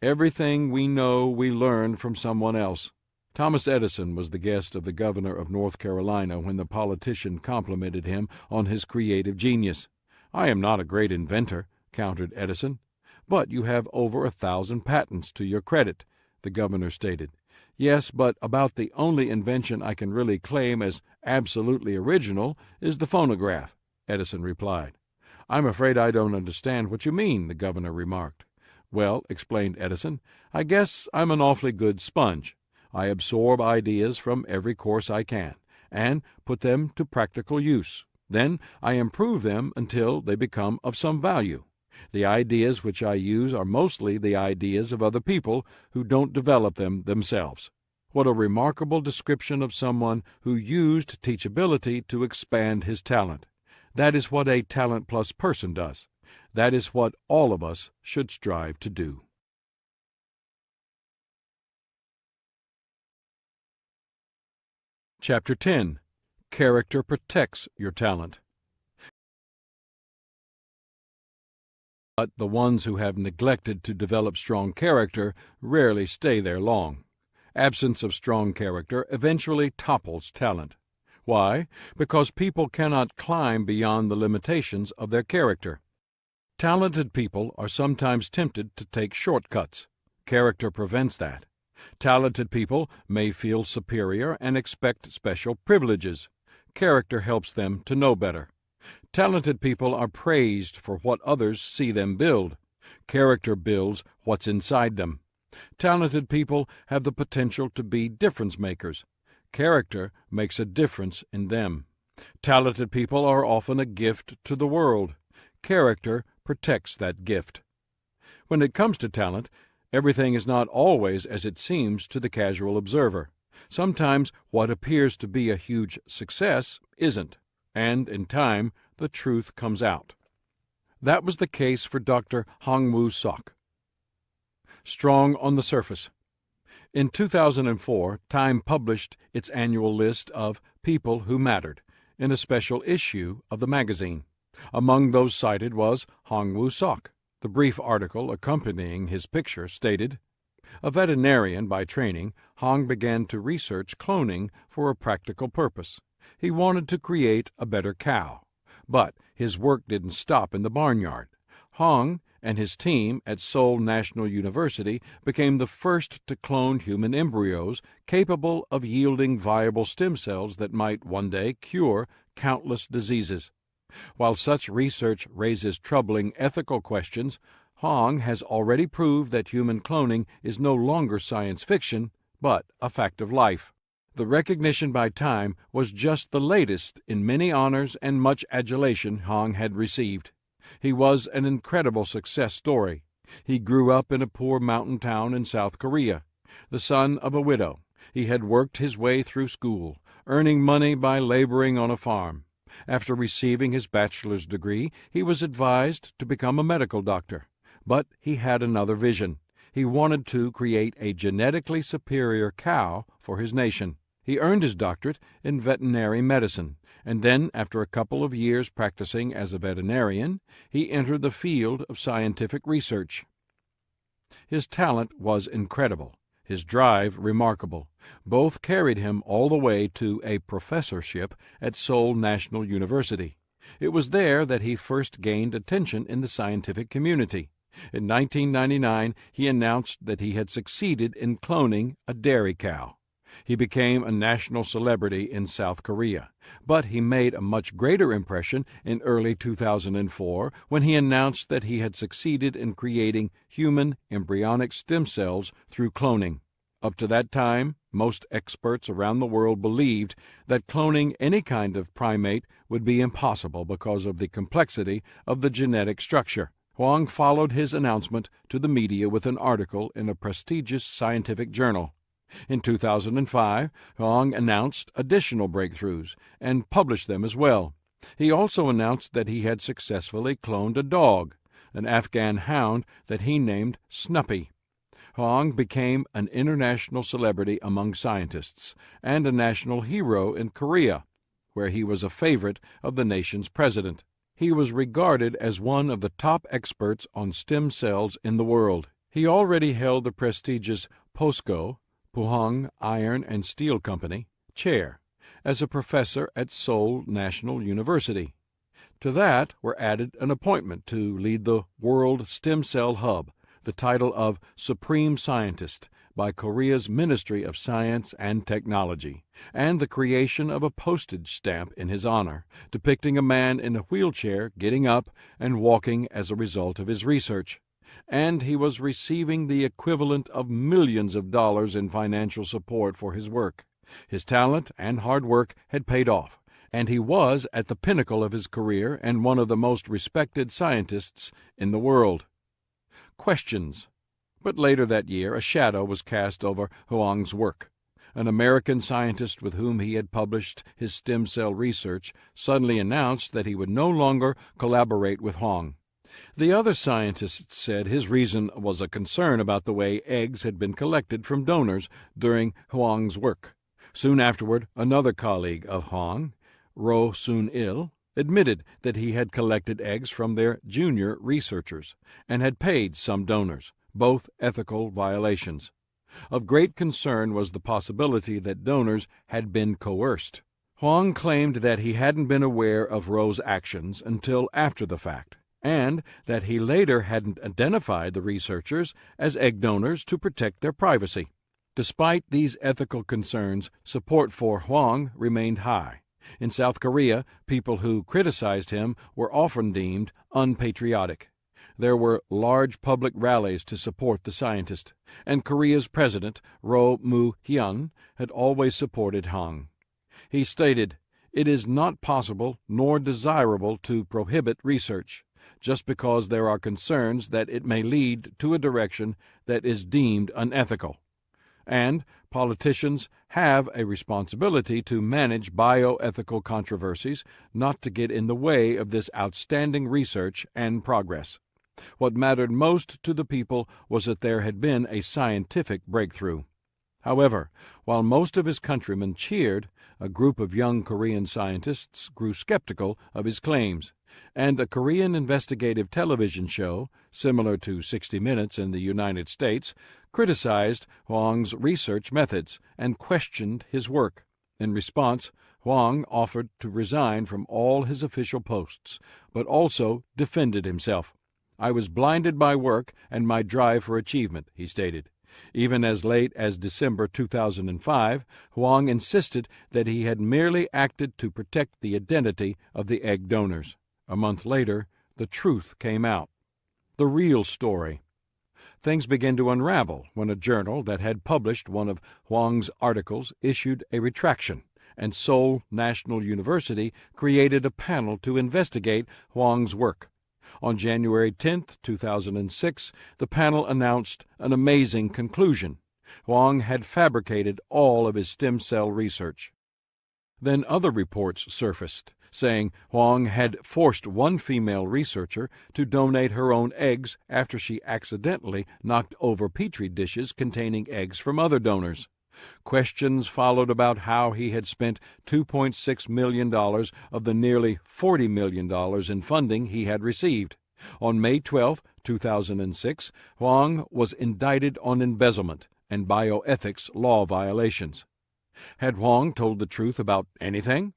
"Everything we know we learn from someone else." Thomas Edison was the guest of the governor of North Carolina when the politician complimented him on his creative genius. "I am not a great inventor," countered Edison. "But you have over 1,000 patents to your credit," the governor stated. "Yes, but about the only invention I can really claim as absolutely original is the phonograph," Edison replied. "I'm afraid I don't understand what you mean," the governor remarked. "Well," explained Edison, "I guess I'm an awfully good sponge. I absorb ideas from every course I can, and put them to practical use. Then I improve them until they become of some value. The ideas which I use are mostly the ideas of other people who don't develop them themselves. What a remarkable description of someone who used teachability to expand his talent. That is what a talent plus person does. That is what all of us should strive to do. Chapter 10. Character protects your talent. But the ones who have neglected to develop strong character rarely stay there long. Absence of strong character eventually topples talent. Why? Because people cannot climb beyond the limitations of their character. Talented people are sometimes tempted to take shortcuts. Character prevents that. Talented people may feel superior and expect special privileges. Character helps them to know better. Talented people are praised for what others see them build. Character builds what's inside them. Talented people have the potential to be difference makers. Character makes a difference in them. Talented people are often a gift to the world. Character protects that gift. When it comes to talent, everything is not always as it seems to the casual observer. Sometimes what appears to be a huge success isn't, and in time the truth comes out. That was the case for Dr. Hong-Woo Sok. Strong on the surface. In 2004, Time published its annual list of People Who Mattered in a special issue of the magazine. Among those cited was Hong-Woo Sok. The brief article accompanying his picture stated, "A veterinarian by training, Hong began to research cloning for a practical purpose. He wanted to create a better cow. But his work didn't stop in the barnyard. Hong and his team at Seoul National University became the first to clone human embryos capable of yielding viable stem cells that might one day cure countless diseases. While such research raises troubling ethical questions, Hong has already proved that human cloning is no longer science fiction, but a fact of life. The recognition by Time was just the latest in many honors and much adulation Hong had received. He was an incredible success story. He grew up in a poor mountain town in South Korea. The son of a widow, he had worked his way through school, earning money by laboring on a farm. After receiving his bachelor's degree, he was advised to become a medical doctor. But he had another vision. He wanted to create a genetically superior cow for his nation. He earned his doctorate in veterinary medicine, and then, after a couple of years practicing as a veterinarian, he entered the field of scientific research. His talent was incredible, his drive remarkable. Both carried him all the way to a professorship at Seoul National University. It was there that he first gained attention in the scientific community. In 1999, he announced that he had succeeded in cloning a dairy cow. He became a national celebrity in South Korea, but he made a much greater impression in early 2004 when he announced that he had succeeded in creating human embryonic stem cells through cloning. Up to that time, most experts around the world believed that cloning any kind of primate would be impossible because of the complexity of the genetic structure. Huang followed his announcement to the media with an article in a prestigious scientific journal. In 2005, Huang announced additional breakthroughs and published them as well. He also announced that he had successfully cloned a dog, an Afghan hound that he named Snuppy. Huang became an international celebrity among scientists and a national hero in Korea, where he was a favorite of the nation's president. He was regarded as one of the top experts on stem cells in the world. He already held the prestigious POSCO, Pohang Iron and Steel Company, chair, as a professor at Seoul National University. To that were added an appointment to lead the World Stem Cell Hub, the title of Supreme Scientist by Korea's Ministry of Science and Technology, and the creation of a postage stamp in his honor, depicting a man in a wheelchair getting up and walking as a result of his research. And he was receiving the equivalent of millions of dollars in financial support for his work. His talent and hard work had paid off, and he was at the pinnacle of his career and one of the most respected scientists in the world. Questions. But later that year, a shadow was cast over Huang's work. An American scientist with whom he had published his stem cell research suddenly announced that he would no longer collaborate with Huang. The other scientists said his reason was a concern about the way eggs had been collected from donors during Huang's work. Soon afterward, another colleague of Huang, Ro Sun-il, admitted that he had collected eggs from their junior researchers and had paid some donors, both ethical violations. Of great concern was the possibility that donors had been coerced. Huang claimed that he hadn't been aware of Ro's actions until after the fact, and that he later hadn't identified the researchers as egg donors to protect their privacy. Despite these ethical concerns, support for Huang remained high. In South Korea, people who criticized him were often deemed unpatriotic. There were large public rallies to support the scientist, and Korea's president, Roh Moo-hyun, had always supported Huang. He stated, "It is not possible nor desirable to prohibit research, just because there are concerns that it may lead to a direction that is deemed unethical. And politicians have a responsibility to manage bioethical controversies, not to get in the way of this outstanding research and progress." What mattered most to the people was that there had been a scientific breakthrough. However, while most of his countrymen cheered, a group of young Korean scientists grew skeptical of his claims, and a Korean investigative television show, similar to 60 Minutes in the United States, criticized Huang's research methods and questioned his work. In response, Huang offered to resign from all his official posts, but also defended himself. "I was blinded by work and my drive for achievement," he stated. Even as late as December 2005, Huang insisted that he had merely acted to protect the identity of the egg donors. A month later, the truth came out. The real story. Things began to unravel when a journal that had published one of Huang's articles issued a retraction, and Seoul National University created a panel to investigate Huang's work. On January 10, 2006, the panel announced an amazing conclusion. Huang had fabricated all of his stem cell research. Then other reports surfaced, saying Huang had forced one female researcher to donate her own eggs after she accidentally knocked over petri dishes containing eggs from other donors. Questions followed about how he had spent $2.6 million of the nearly $40 million in funding he had received. On May 12, 2006, Huang was indicted on embezzlement and bioethics law violations. Had Huang told the truth about anything?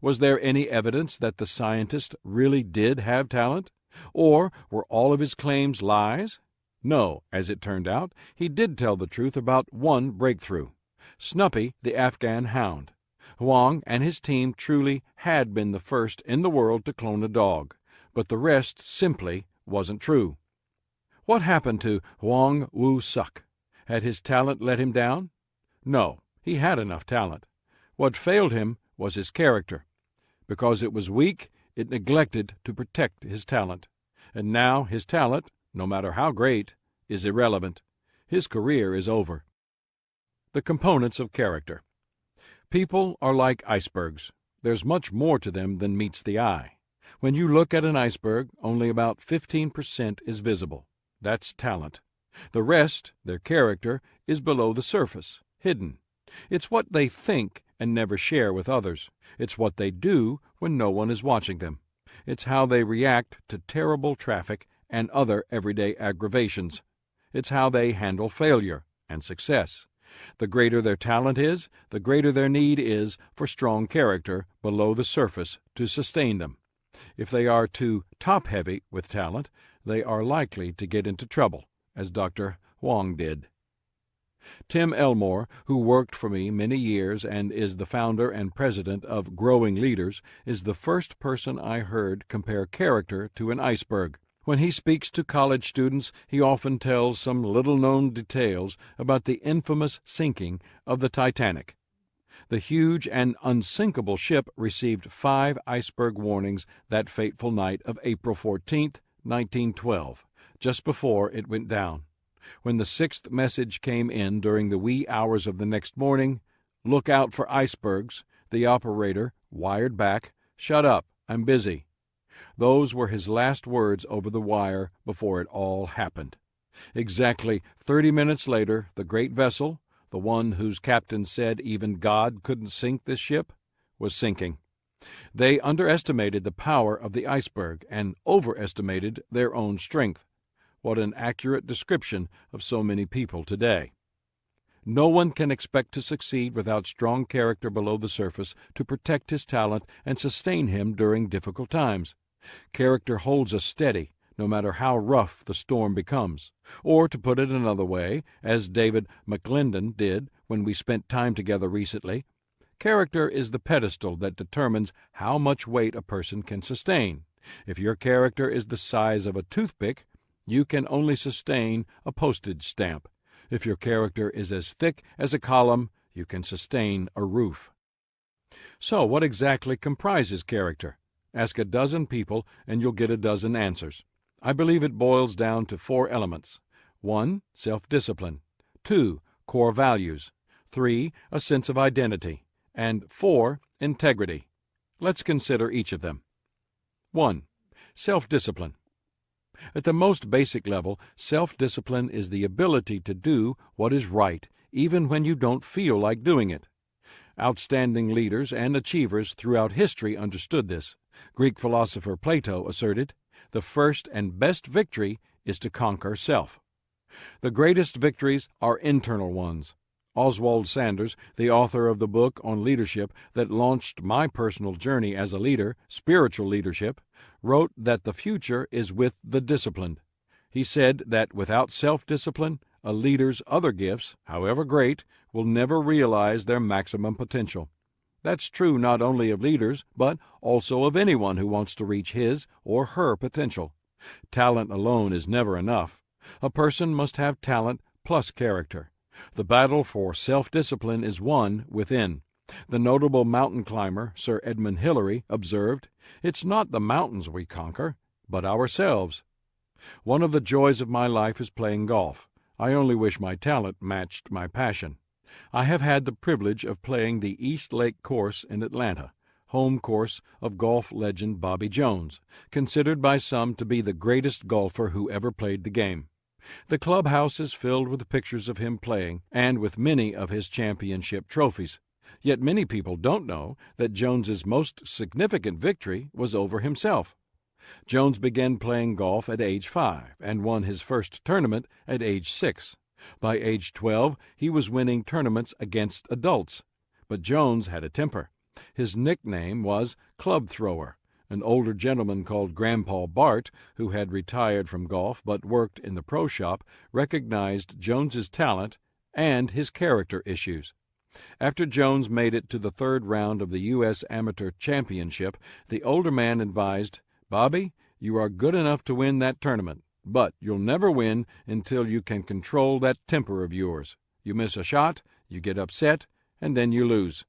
Was there any evidence that the scientist really did have talent? Or were all of his claims lies? No, as it turned out, he did tell the truth about one breakthrough. Snuppy, the Afghan hound. Huang and his team truly had been the first in the world to clone a dog, but the rest simply wasn't true. What happened to Huang Woo-suk? Had his talent let him down? No, he had enough talent. What failed him was his character. Because it was weak, it neglected to protect his talent. And now his talent, no matter how great, is irrelevant. His career is over. The components of character. People are like icebergs. There's much more to them than meets the eye. When you look at an iceberg, only about 15% is visible. That's talent. The rest, their character, is below the surface, hidden. It's what they think and never share with others. It's what they do when no one is watching them. It's how they react to terrible traffic and other everyday aggravations. It's how they handle failure and success. The greater their talent is, the greater their need is for strong character below the surface to sustain them. If they are too top-heavy with talent, they are likely to get into trouble, as Dr. Huang did. Tim Elmore, who worked for me many years and is the founder and president of Growing Leaders, is the first person I heard compare character to an iceberg. When he speaks to college students, he often tells some little-known details about the infamous sinking of the Titanic. The huge and unsinkable ship received 5 iceberg warnings that fateful night of April 14, 1912, just before it went down. When the 6th message came in during the wee hours of the next morning, "Look out for icebergs," the operator wired back, "Shut up, I'm busy." Those were his last words over the wire before it all happened. Exactly 30 minutes later, the great vessel, the one whose captain said even God couldn't sink this ship, was sinking. They underestimated the power of the iceberg and overestimated their own strength. What an accurate description of so many people today. No one can expect to succeed without strong character below the surface to protect his talent and sustain him during difficult times. Character holds us steady, no matter how rough the storm becomes. Or, to put it another way, as David McClendon did when we spent time together recently, character is the pedestal that determines how much weight a person can sustain. If your character is the size of a toothpick, you can only sustain a postage stamp. If your character is as thick as a column, you can sustain a roof. So, what exactly comprises character? Ask a dozen people and you'll get a dozen answers. I believe it boils down to 4 elements. 1. Self-discipline. 2. Core values. 3. A sense of identity. And 4. Integrity. Let's consider each of them. 1. Self-discipline. At the most basic level, self-discipline is the ability to do what is right, even when you don't feel like doing it. Outstanding leaders and achievers throughout history understood this. Greek philosopher Plato asserted, "The first and best victory is to conquer self." The greatest victories are internal ones. Oswald Sanders, the author of the book on leadership that launched my personal journey as a leader, Spiritual Leadership, wrote that the future is with the disciplined. He said that without self-discipline, a leader's other gifts, however great, will never realize their maximum potential. That's true not only of leaders, but also of anyone who wants to reach his or her potential. Talent alone is never enough. A person must have talent plus character. The battle for self-discipline is won within. The notable mountain climber, Sir Edmund Hillary, observed, "It's not the mountains we conquer, but ourselves." One of the joys of my life is playing golf. I only wish my talent matched my passion. I have had the privilege of playing the East Lake course in Atlanta, home course of golf legend Bobby Jones, considered by some to be the greatest golfer who ever played the game. The clubhouse is filled with pictures of him playing and with many of his championship trophies. Yet many people don't know that Jones's most significant victory was over himself. Jones began playing golf at age 5 and won his first tournament at age 6. By age 12, he was winning tournaments against adults. But Jones had a temper. His nickname was Club Thrower. An older gentleman called Grandpa Bart, who had retired from golf but worked in the pro shop, recognized Jones's talent and his character issues. After Jones made it to the 3rd round of the U.S. Amateur Championship, the older man advised, "Bobby, you are good enough to win that tournament, but you'll never win until you can control that temper of yours. You miss a shot, you get upset, and then you lose."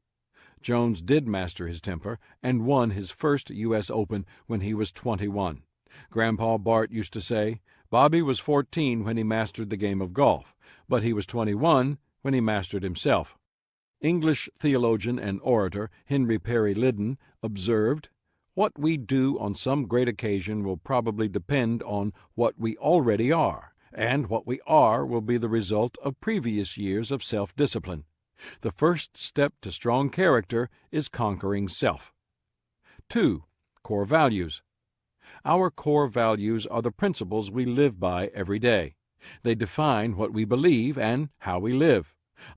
Jones did master his temper and won his first U.S. Open when he was 21. Grandpa Bart used to say, "Bobby was 14 when he mastered the game of golf, but he was 21 when he mastered himself." English theologian and orator Henry Perry Lyddon observed, "What we do on some great occasion will probably depend on what we already are, and what we are will be the result of previous years of self-discipline. The first step to strong character is conquering self." 2. Core values. Our core values are the principles we live by every day. They define what we believe and how we live.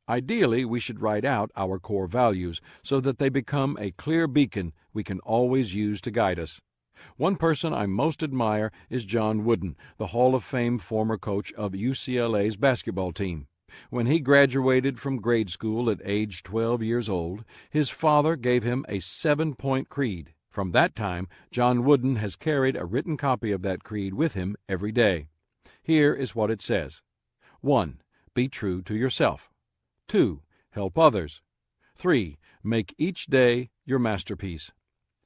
Ideally, we should write out our core values so that they become a clear beacon we can always use to guide us. One person I most admire is John Wooden, the Hall of Fame former coach of UCLA's basketball team. When he graduated from grade school at age 12 years old, his father gave him a 7-point creed. From that time, John Wooden has carried a written copy of that creed with him every day. Here is what it says. 1. Be true to yourself. 2. Help others. 3. Make each day your masterpiece.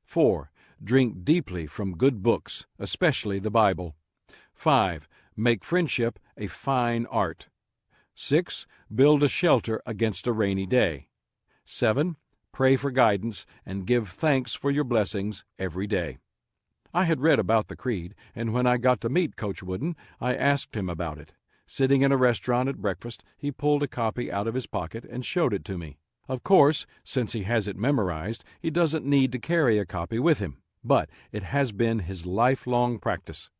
4. Drink deeply from good books, especially the Bible. 5. Make friendship a fine art. 6. Build a shelter against a rainy day. 7. Pray for guidance and give thanks for your blessings every day. I had read about the creed, and when I got to meet Coach Wooden, I asked him about it. Sitting in a restaurant at breakfast, he pulled a copy out of his pocket and showed it to me. Of course, since he has it memorized, he doesn't need to carry a copy with him, but it has been his lifelong practice.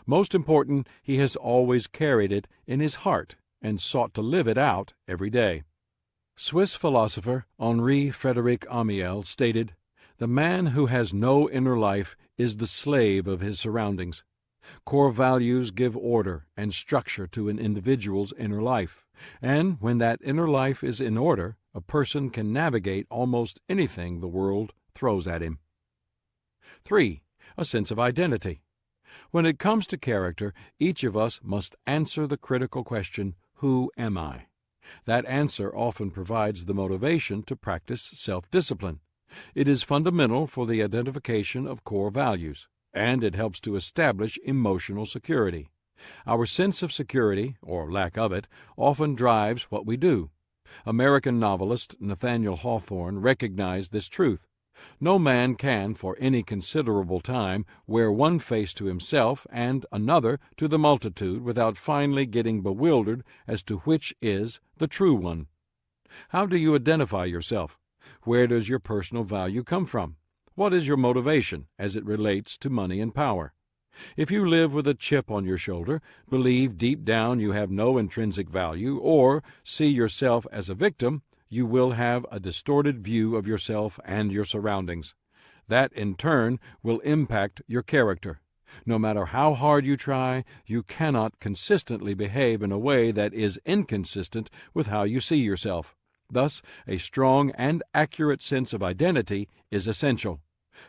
Most important, he has always carried it in his heart and sought to live it out every day. Swiss philosopher Henri Frédéric Amiel stated, "The man who has no inner life is the slave of his surroundings. Core values give order and structure to an individual's inner life, and when that inner life is in order, a person can navigate almost anything the world throws at him." 3. A sense of identity. When it comes to character, each of us must answer the critical question, "Who am I?" That answer often provides the motivation to practice self-discipline. It is fundamental for the identification of core values, and it helps to establish emotional security. Our sense of security, or lack of it, often drives what we do. American novelist Nathaniel Hawthorne recognized this truth. No man can, for any considerable time, wear one face to himself and another to the multitude without finally getting bewildered as to which is the true one. How do you identify yourself? Where does your personal value come from? What is your motivation as it relates to money and power? If you live with a chip on your shoulder, believe deep down you have no intrinsic value, or see yourself as a victim, you will have a distorted view of yourself and your surroundings. That, in turn, will impact your character. No matter how hard you try, you cannot consistently behave in a way that is inconsistent with how you see yourself. Thus, a strong and accurate sense of identity is essential.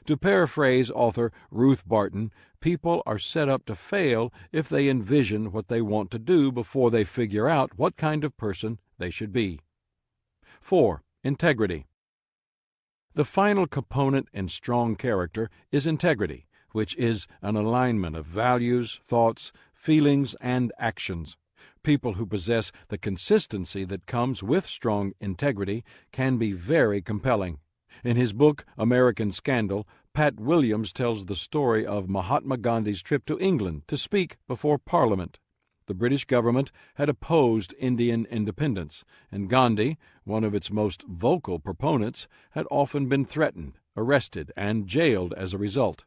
To paraphrase author Ruth Barton, people are set up to fail if they envision what they want to do before they figure out what kind of person they should be. 4. Integrity. The final component in strong character is integrity, which is an alignment of values, thoughts, feelings, and actions. People who possess the consistency that comes with strong integrity can be very compelling. In his book, American Scandal, Pat Williams tells the story of Mahatma Gandhi's trip to England to speak before Parliament. The British government had opposed Indian independence, and Gandhi, one of its most vocal proponents, had often been threatened, arrested, and jailed as a result.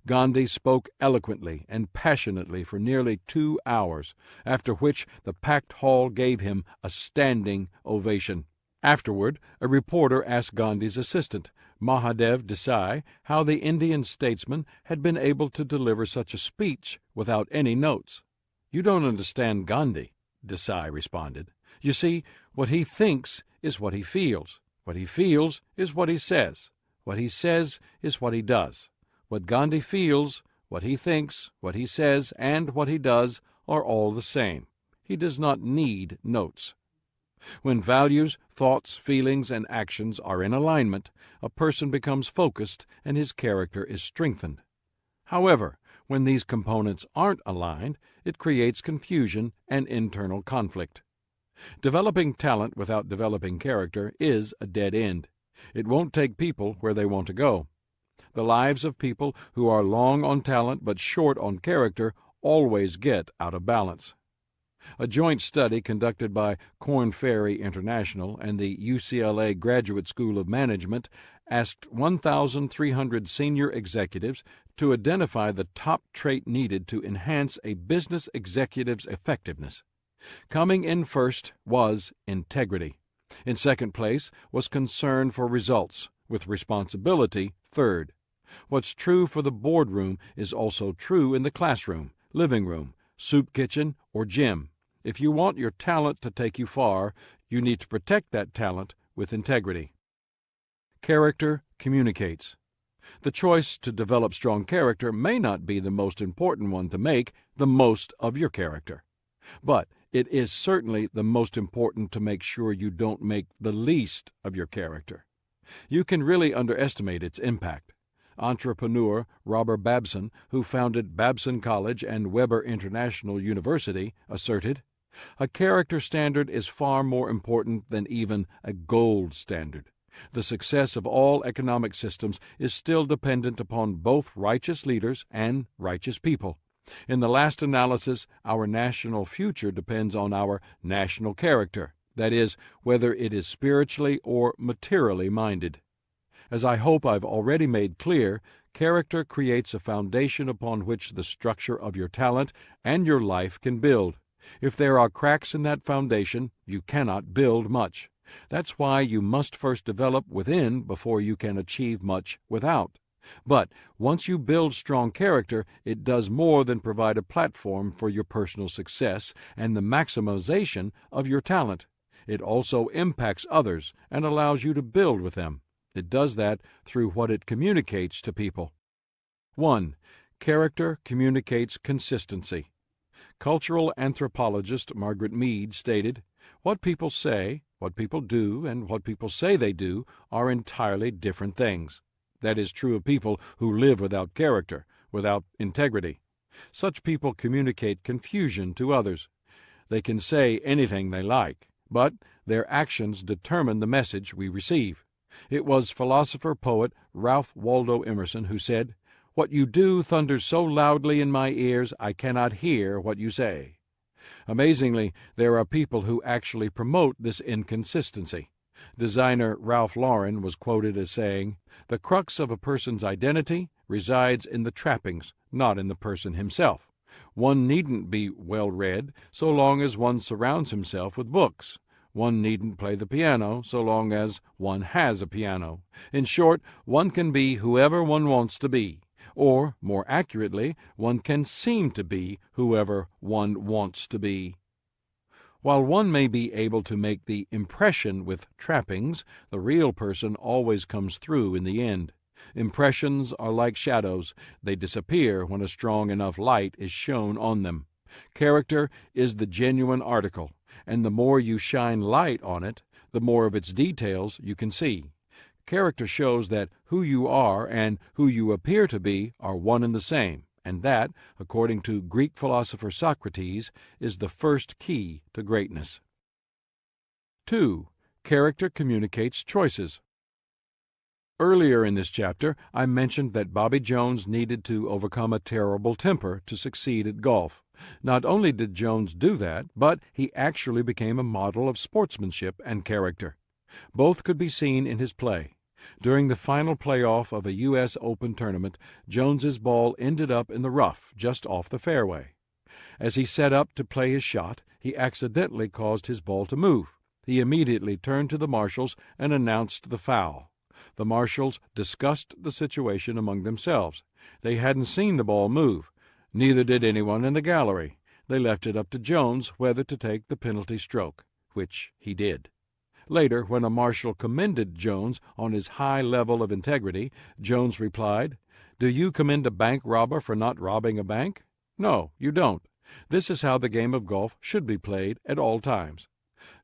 Gandhi spoke eloquently and passionately for nearly 2 hours, after which the packed hall gave him a standing ovation. Afterward, a reporter asked Gandhi's assistant, Mahadev Desai, how the Indian statesman had been able to deliver such a speech without any notes. "You don't understand Gandhi," Desai responded. "You see, what he thinks is what he feels. What he feels is what he says. What he says is what he does. What Gandhi feels, what he thinks, what he says, and what he does are all the same. He does not need notes." When values, thoughts, feelings, and actions are in alignment, a person becomes focused and his character is strengthened. However, when these components aren't aligned, it creates confusion and internal conflict. Developing talent without developing character is a dead end. It won't take people where they want to go. The lives of people who are long on talent but short on character always get out of balance. A joint study conducted by Korn Ferry International and the UCLA Graduate School of Management asked 1,300 senior executives to identify the top trait needed to enhance a business executive's effectiveness. Coming in first was integrity. In second place was concern for results, with responsibility third. What's true for the boardroom is also true in the classroom, living room, soup kitchen, or gym. If you want your talent to take you far, you need to protect that talent with integrity. Character communicates. The choice to develop strong character may not be the most important one to make the most of your character, but it is certainly the most important to make sure you don't make the least of your character. You can really underestimate its impact. Entrepreneur Robert Babson, who founded Babson College and Weber International University, asserted, "A character standard is far more important than even a gold standard. The success of all economic systems is still dependent upon both righteous leaders and righteous people. In the last analysis, our national future depends on our national character, that is, whether it is spiritually or materially minded. As I hope I've already made clear, character creates a foundation upon which the structure of your talent and your life can build. If there are cracks in that foundation, you cannot build much. That's why you must first develop within before you can achieve much without. But once you build strong character, it does more than provide a platform for your personal success and the maximization of your talent. It also impacts others and allows you to build with them. It does that through what it communicates to people. 1. Character communicates consistency. Cultural anthropologist Margaret Mead stated, "What people say, what people do, and what people say they do are entirely different things." That is true of people who live without character, without integrity. Such people communicate confusion to others. They can say anything they like, but their actions determine the message we receive. It was philosopher-poet Ralph Waldo Emerson who said, "What you do thunders so loudly in my ears I cannot hear what you say." Amazingly, there are people who actually promote this inconsistency. Designer Ralph Lauren was quoted as saying, "The crux of a person's identity resides in the trappings, not in the person himself. One needn't be well-read so long as one surrounds himself with books. One needn't play the piano so long as one has a piano. In short, one can be whoever one wants to be, or, more accurately, one can seem to be whoever one wants to be." While one may be able to make the impression with trappings, the real person always comes through in the end. Impressions are like shadows. They disappear when a strong enough light is shown on them. Character is the genuine article, and the more you shine light on it, the more of its details you can see. Character shows that who you are and who you appear to be are one and the same, and that, according to Greek philosopher Socrates, is the first key to greatness. 2. Character communicates choices. Earlier in this chapter, I mentioned that Bobby Jones needed to overcome a terrible temper to succeed at golf. Not only did Jones do that, but he actually became a model of sportsmanship and character. Both could be seen in his play. During the final playoff of a U.S. Open tournament, Jones's ball ended up in the rough, just off the fairway. As he set up to play his shot, he accidentally caused his ball to move. He immediately turned to the marshals and announced the foul. The marshals discussed the situation among themselves. They hadn't seen the ball move. Neither did anyone in the gallery. They left it up to Jones whether to take the penalty stroke, which he did. Later, when a marshal commended Jones on his high level of integrity, Jones replied, "Do you commend a bank robber for not robbing a bank? No, you don't. This is how the game of golf should be played at all times."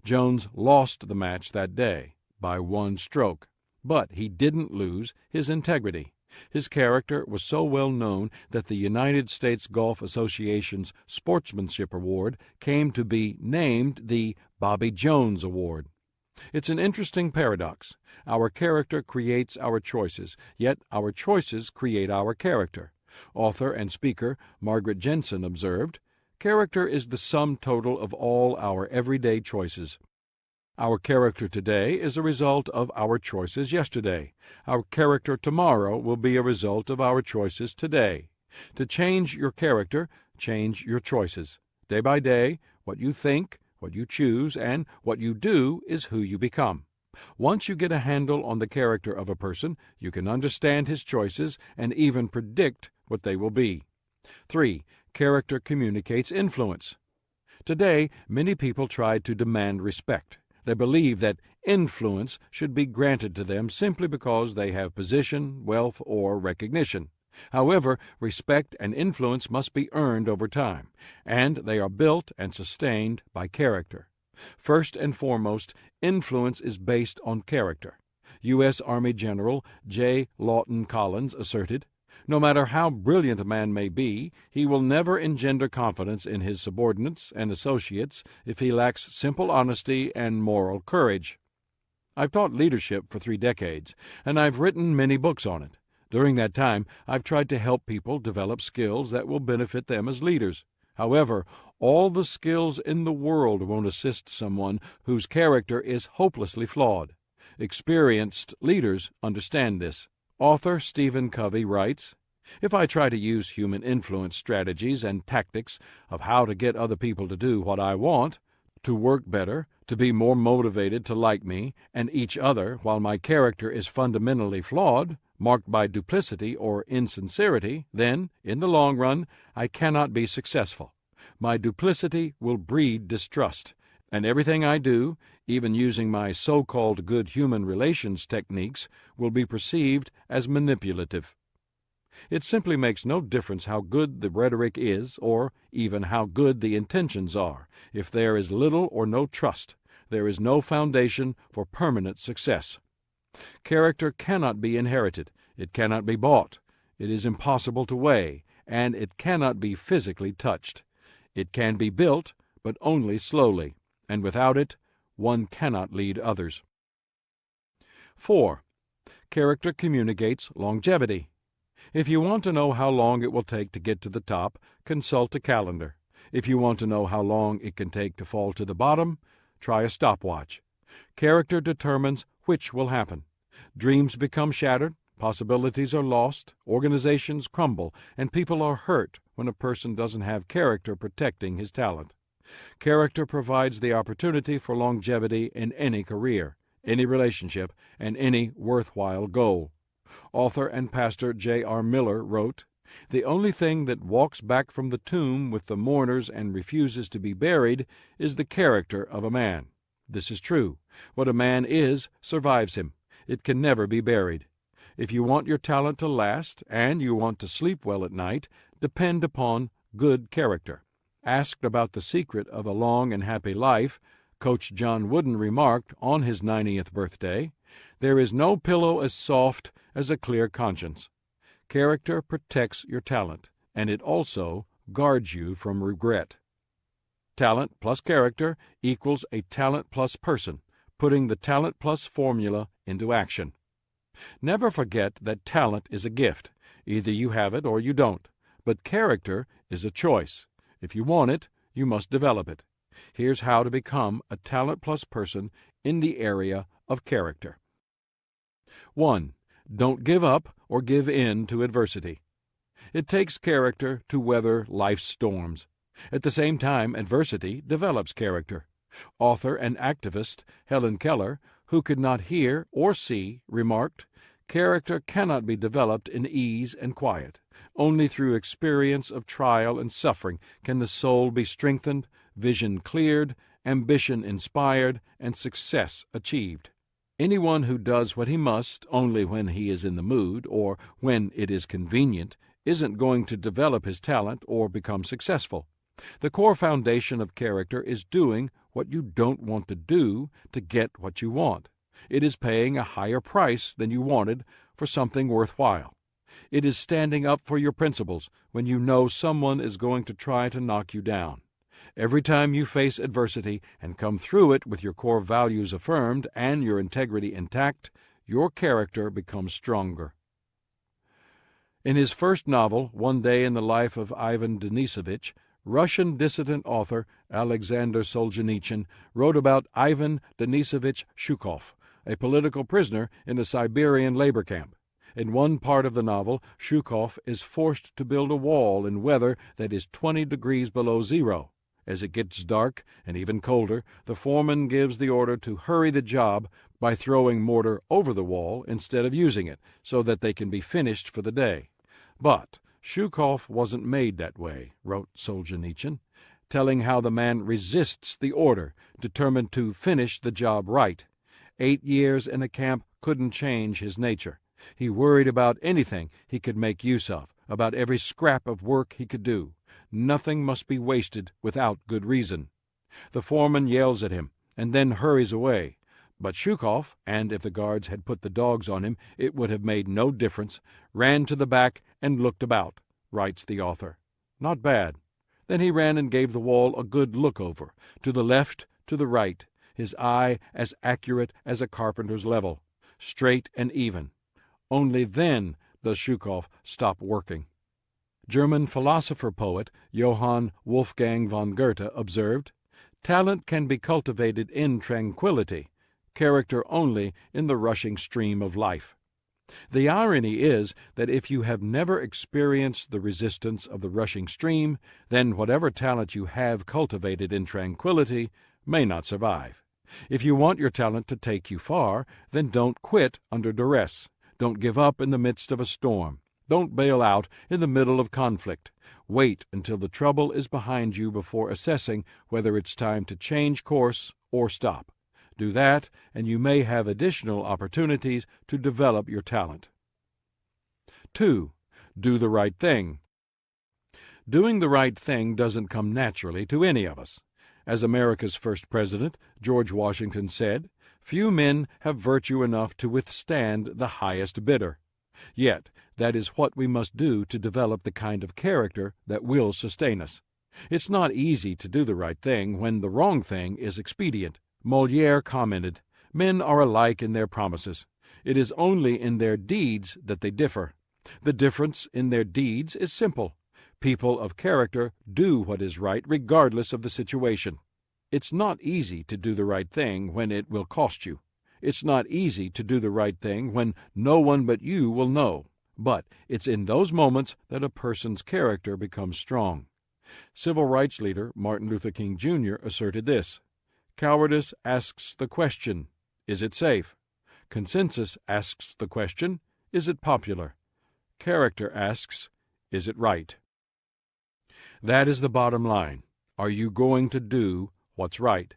Jones lost the match that day by one stroke, but he didn't lose his integrity. His character was so well known that the United States Golf Association's Sportsmanship Award came to be named the Bobby Jones Award. It's an interesting paradox. Our character creates our choices, yet our choices create our character. Author and speaker Margaret Jensen observed, "Character is the sum total of all our everyday choices. Our character today is a result of our choices yesterday. Our character tomorrow will be a result of our choices today. To change your character, change your choices. Day by day, what you think, what you choose, and what you do is who you become. Once you get a handle on the character of a person, you can understand his choices and even predict what they will be." 3. Character communicates influence. Today, many people try to demand respect. They believe that influence should be granted to them simply because they have position, wealth, or recognition. However, respect and influence must be earned over time, and they are built and sustained by character. First and foremost, influence is based on character. U.S. Army General J. Lawton Collins asserted, "No matter how brilliant a man may be, he will never engender confidence in his subordinates and associates if he lacks simple honesty and moral courage." I've taught leadership for 3 decades, and I've written many books on it. During that time, I've tried to help people develop skills that will benefit them as leaders. However, all the skills in the world won't assist someone whose character is hopelessly flawed. Experienced leaders understand this. Author Stephen Covey writes, "If I try to use human influence strategies and tactics of how to get other people to do what I want, to work better, to be more motivated to like me and each other while my character is fundamentally flawed, marked by duplicity or insincerity, then, in the long run, I cannot be successful. My duplicity will breed distrust, and everything I do, even using my so-called good human relations techniques, will be perceived as manipulative." It simply makes no difference how good the rhetoric is, or even how good the intentions are. If there is little or no trust, there is no foundation for permanent success. Character cannot be inherited, it cannot be bought, it is impossible to weigh, and it cannot be physically touched. It can be built, but only slowly, and without it, one cannot lead others. 4. Character communicates longevity. If you want to know how long it will take to get to the top, consult a calendar. If you want to know how long it can take to fall to the bottom, try a stopwatch. Character determines which will happen. Dreams become shattered, possibilities are lost, organizations crumble, and people are hurt when a person doesn't have character protecting his talent. Character provides the opportunity for longevity in any career, any relationship, and any worthwhile goal. Author and pastor J.R. Miller wrote, "The only thing that walks back from the tomb with the mourners and refuses to be buried is the character of a man. This is true. What a man is survives him. It can never be buried. If you want your talent to last, and you want to sleep well at night, depend upon good character." Asked about the secret of a long and happy life, Coach John Wooden remarked on his 90th birthday, "There is no pillow as soft as a clear conscience." Character protects your talent, and it also guards you from regret. Talent plus character equals a talent plus person, putting the talent plus formula into action. Never forget that talent is a gift. Either you have it or you don't. But character is a choice. If you want it, you must develop it. Here's how to become a talent plus person in the area of character. 1. Don't give up or give in to adversity. It takes character to weather life's storms. At the same time, adversity develops character. Author and activist Helen Keller, who could not hear or see, remarked, "Character cannot be developed in ease and quiet. Only through experience of trial and suffering can the soul be strengthened, vision cleared, ambition inspired, and success achieved. Anyone who does what he must only when he is in the mood or when it is convenient isn't going to develop his talent or become successful. The core foundation of character is doing what you don't want to do to get what you want. It is paying a higher price than you wanted for something worthwhile. It is standing up for your principles when you know someone is going to try to knock you down. Every time you face adversity and come through it with your core values affirmed and your integrity intact, your character becomes stronger. In his first novel, One Day in the Life of Ivan Denisovich, Russian dissident author Alexander Solzhenitsyn wrote about Ivan Denisovich Zhukov, a political prisoner in a Siberian labor camp. In one part of the novel, Zhukov is forced to build a wall in weather that is 20 degrees below zero. As it gets dark and even colder, the foreman gives the order to hurry the job by throwing mortar over the wall instead of using it, so that they can be finished for the day. But Zhukov wasn't made that way, wrote Solzhenitsyn, telling how the man resists the order, determined to finish the job right. 8 years in a camp couldn't change his nature. He worried about anything he could make use of, about every scrap of work he could do. Nothing must be wasted without good reason. The foreman yells at him and then hurries away. But Zhukov, and if the guards had put the dogs on him, it would have made no difference, ran to the back and looked about, writes the author. Not bad. Then he ran and gave the wall a good look over, to the left, to the right. his eye as accurate as a carpenter's level, straight and even. Only then does Zhukov stop working. German philosopher-poet Johann Wolfgang von Goethe observed, "Talent can be cultivated in tranquility, character only in the rushing stream of life." The irony is that if you have never experienced the resistance of the rushing stream, then whatever talent you have cultivated in tranquility may not survive. If you want your talent to take you far, then don't quit under duress. Don't give up in the midst of a storm. Don't bail out in the middle of conflict. Wait until the trouble is behind you before assessing whether it's time to change course or stop. Do that, and you may have additional opportunities to develop your talent. 2. Do the right thing. Doing the right thing doesn't come naturally to any of us. As America's first president, George Washington, said, "Few men have virtue enough to withstand the highest bidder." Yet, that is what we must do to develop the kind of character that will sustain us. It's not easy to do the right thing when the wrong thing is expedient. Molière commented, "Men are alike in their promises. It is only in their deeds that they differ. The difference in their deeds is simple. People of character do what is right regardless of the situation. It's not easy to do the right thing when it will cost you. It's not easy to do the right thing when no one but you will know. But it's in those moments that a person's character becomes strong." Civil rights leader Martin Luther King Jr. asserted this, "Cowardice asks the question, is it safe? Consensus asks the question, is it popular? Character asks, is it right?" That is the bottom line. Are you going to do what's right?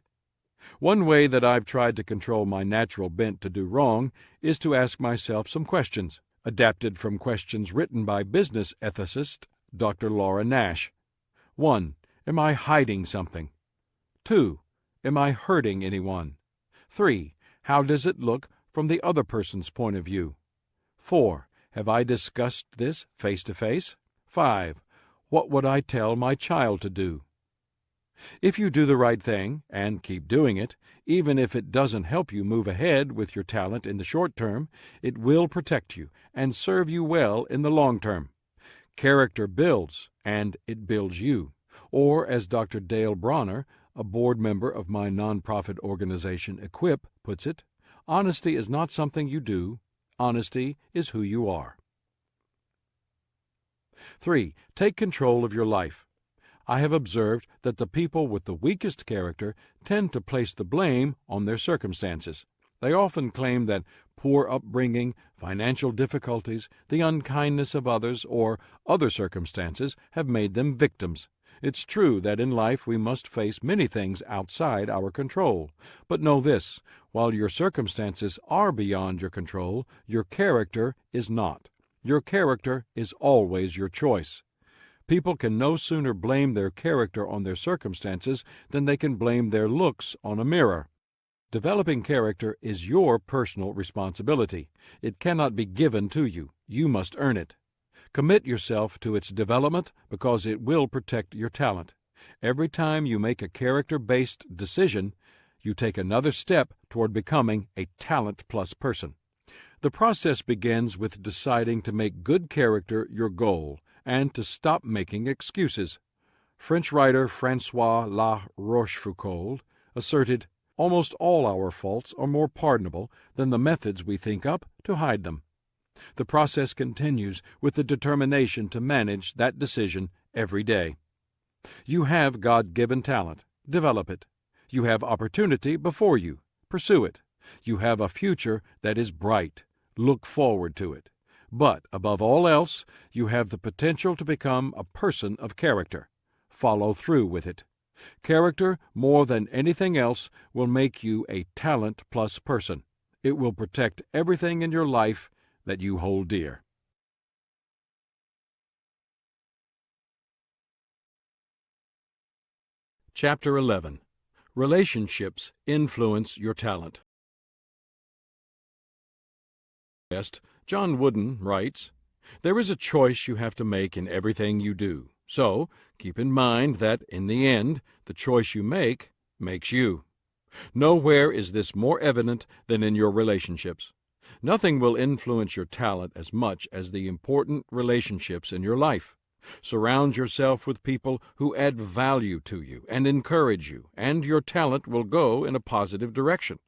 One way that I've tried to control my natural bent to do wrong is to ask myself some questions, adapted from questions written by business ethicist Dr. Laura Nash. 1. Am I hiding something? 2. Am I hurting anyone? 3. How does it look from the other person's point of view? 4. Have I discussed this face to face? 5. What would I tell my child to do? If you do the right thing, and keep doing it, even if it doesn't help you move ahead with your talent in the short term, it will protect you and serve you well in the long term. Character builds, and it builds you. Or, as Dr. Dale Bronner, a board member of my nonprofit organization Equip, puts it, honesty is not something you do, honesty is who you are. 3. Take control of your life. I have observed that the people with the weakest character tend to place the blame on their circumstances. They often claim that poor upbringing, financial difficulties, the unkindness of others, or other circumstances have made them victims. It's true that in life we must face many things outside our control. But know this, while your circumstances are beyond your control, your character is not. Your character is always your choice. People can no sooner blame their character on their circumstances than they can blame their looks on a mirror. Developing character is your personal responsibility. It cannot be given to you. You must earn it. Commit yourself to its development because it will protect your talent. Every time you make a character-based decision, you take another step toward becoming a talent-plus person. The process begins with deciding to make good character your goal and to stop making excuses. French writer François La Rochefoucauld asserted, "Almost all our faults are more pardonable than the methods we think up to hide them." The process continues with the determination to manage that decision every day. You have God-given talent. Develop it. You have opportunity before you. Pursue it. You have a future that is bright. Look forward to it. But, above all else, you have the potential to become a person of character. Follow through with it. Character, more than anything else, will make you a talent-plus person. It will protect everything in your life that you hold dear. Chapter 11. Relationships influence your talent. John Wooden writes, "There is a choice you have to make in everything you do. So, keep in mind that, in the end, the choice you make makes you. Nowhere is this more evident than in your relationships. Nothing will influence your talent as much as the important relationships in your life. Surround yourself with people who add value to you and encourage you, and your talent will go in a positive direction.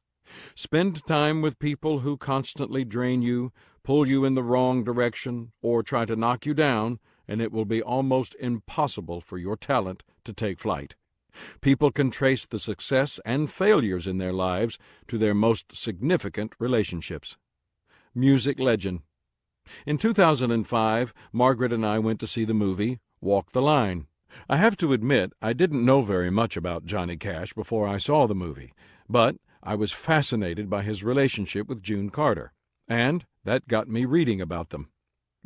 Spend time with people who constantly drain you, pull you in the wrong direction, or try to knock you down, and it will be almost impossible for your talent to take flight. People can trace the success and failures in their lives to their most significant relationships. Music legend. In 2005, Margaret and I went to see the movie Walk the Line. I have to admit I didn't know very much about Johnny Cash before I saw the movie, but I was fascinated by his relationship with June Carter, and that got me reading about them.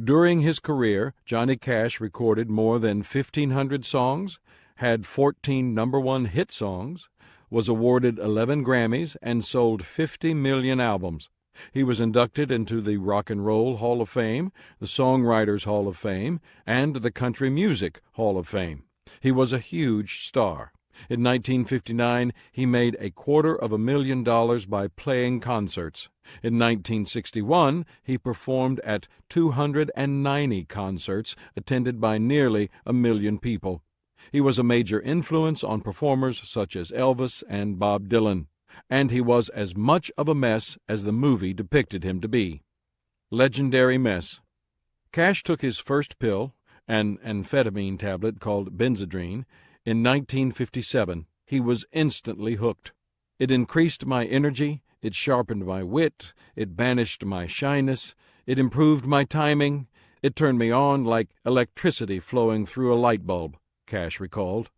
During his career, Johnny Cash recorded more than 1,500 songs, had 14 number-one hit songs, was awarded 11 Grammys, and sold 50 million albums. He was inducted into the Rock and Roll Hall of Fame, the Songwriters Hall of Fame, and the Country Music Hall of Fame. He was a huge star. In 1959, he made $250,000 by playing concerts. In 1961, he performed at 290 concerts attended by nearly 1 million people. He was a major influence on performers such as Elvis and Bob Dylan, and he was as much of a mess as the movie depicted him to be. Legendary mess. Cash took his first pill, an amphetamine tablet called Benzedrine, in 1957. He was instantly hooked. It increased my energy, it sharpened my wit, it banished my shyness, it improved my timing, it turned me on like electricity flowing through a light bulb, Cash recalled.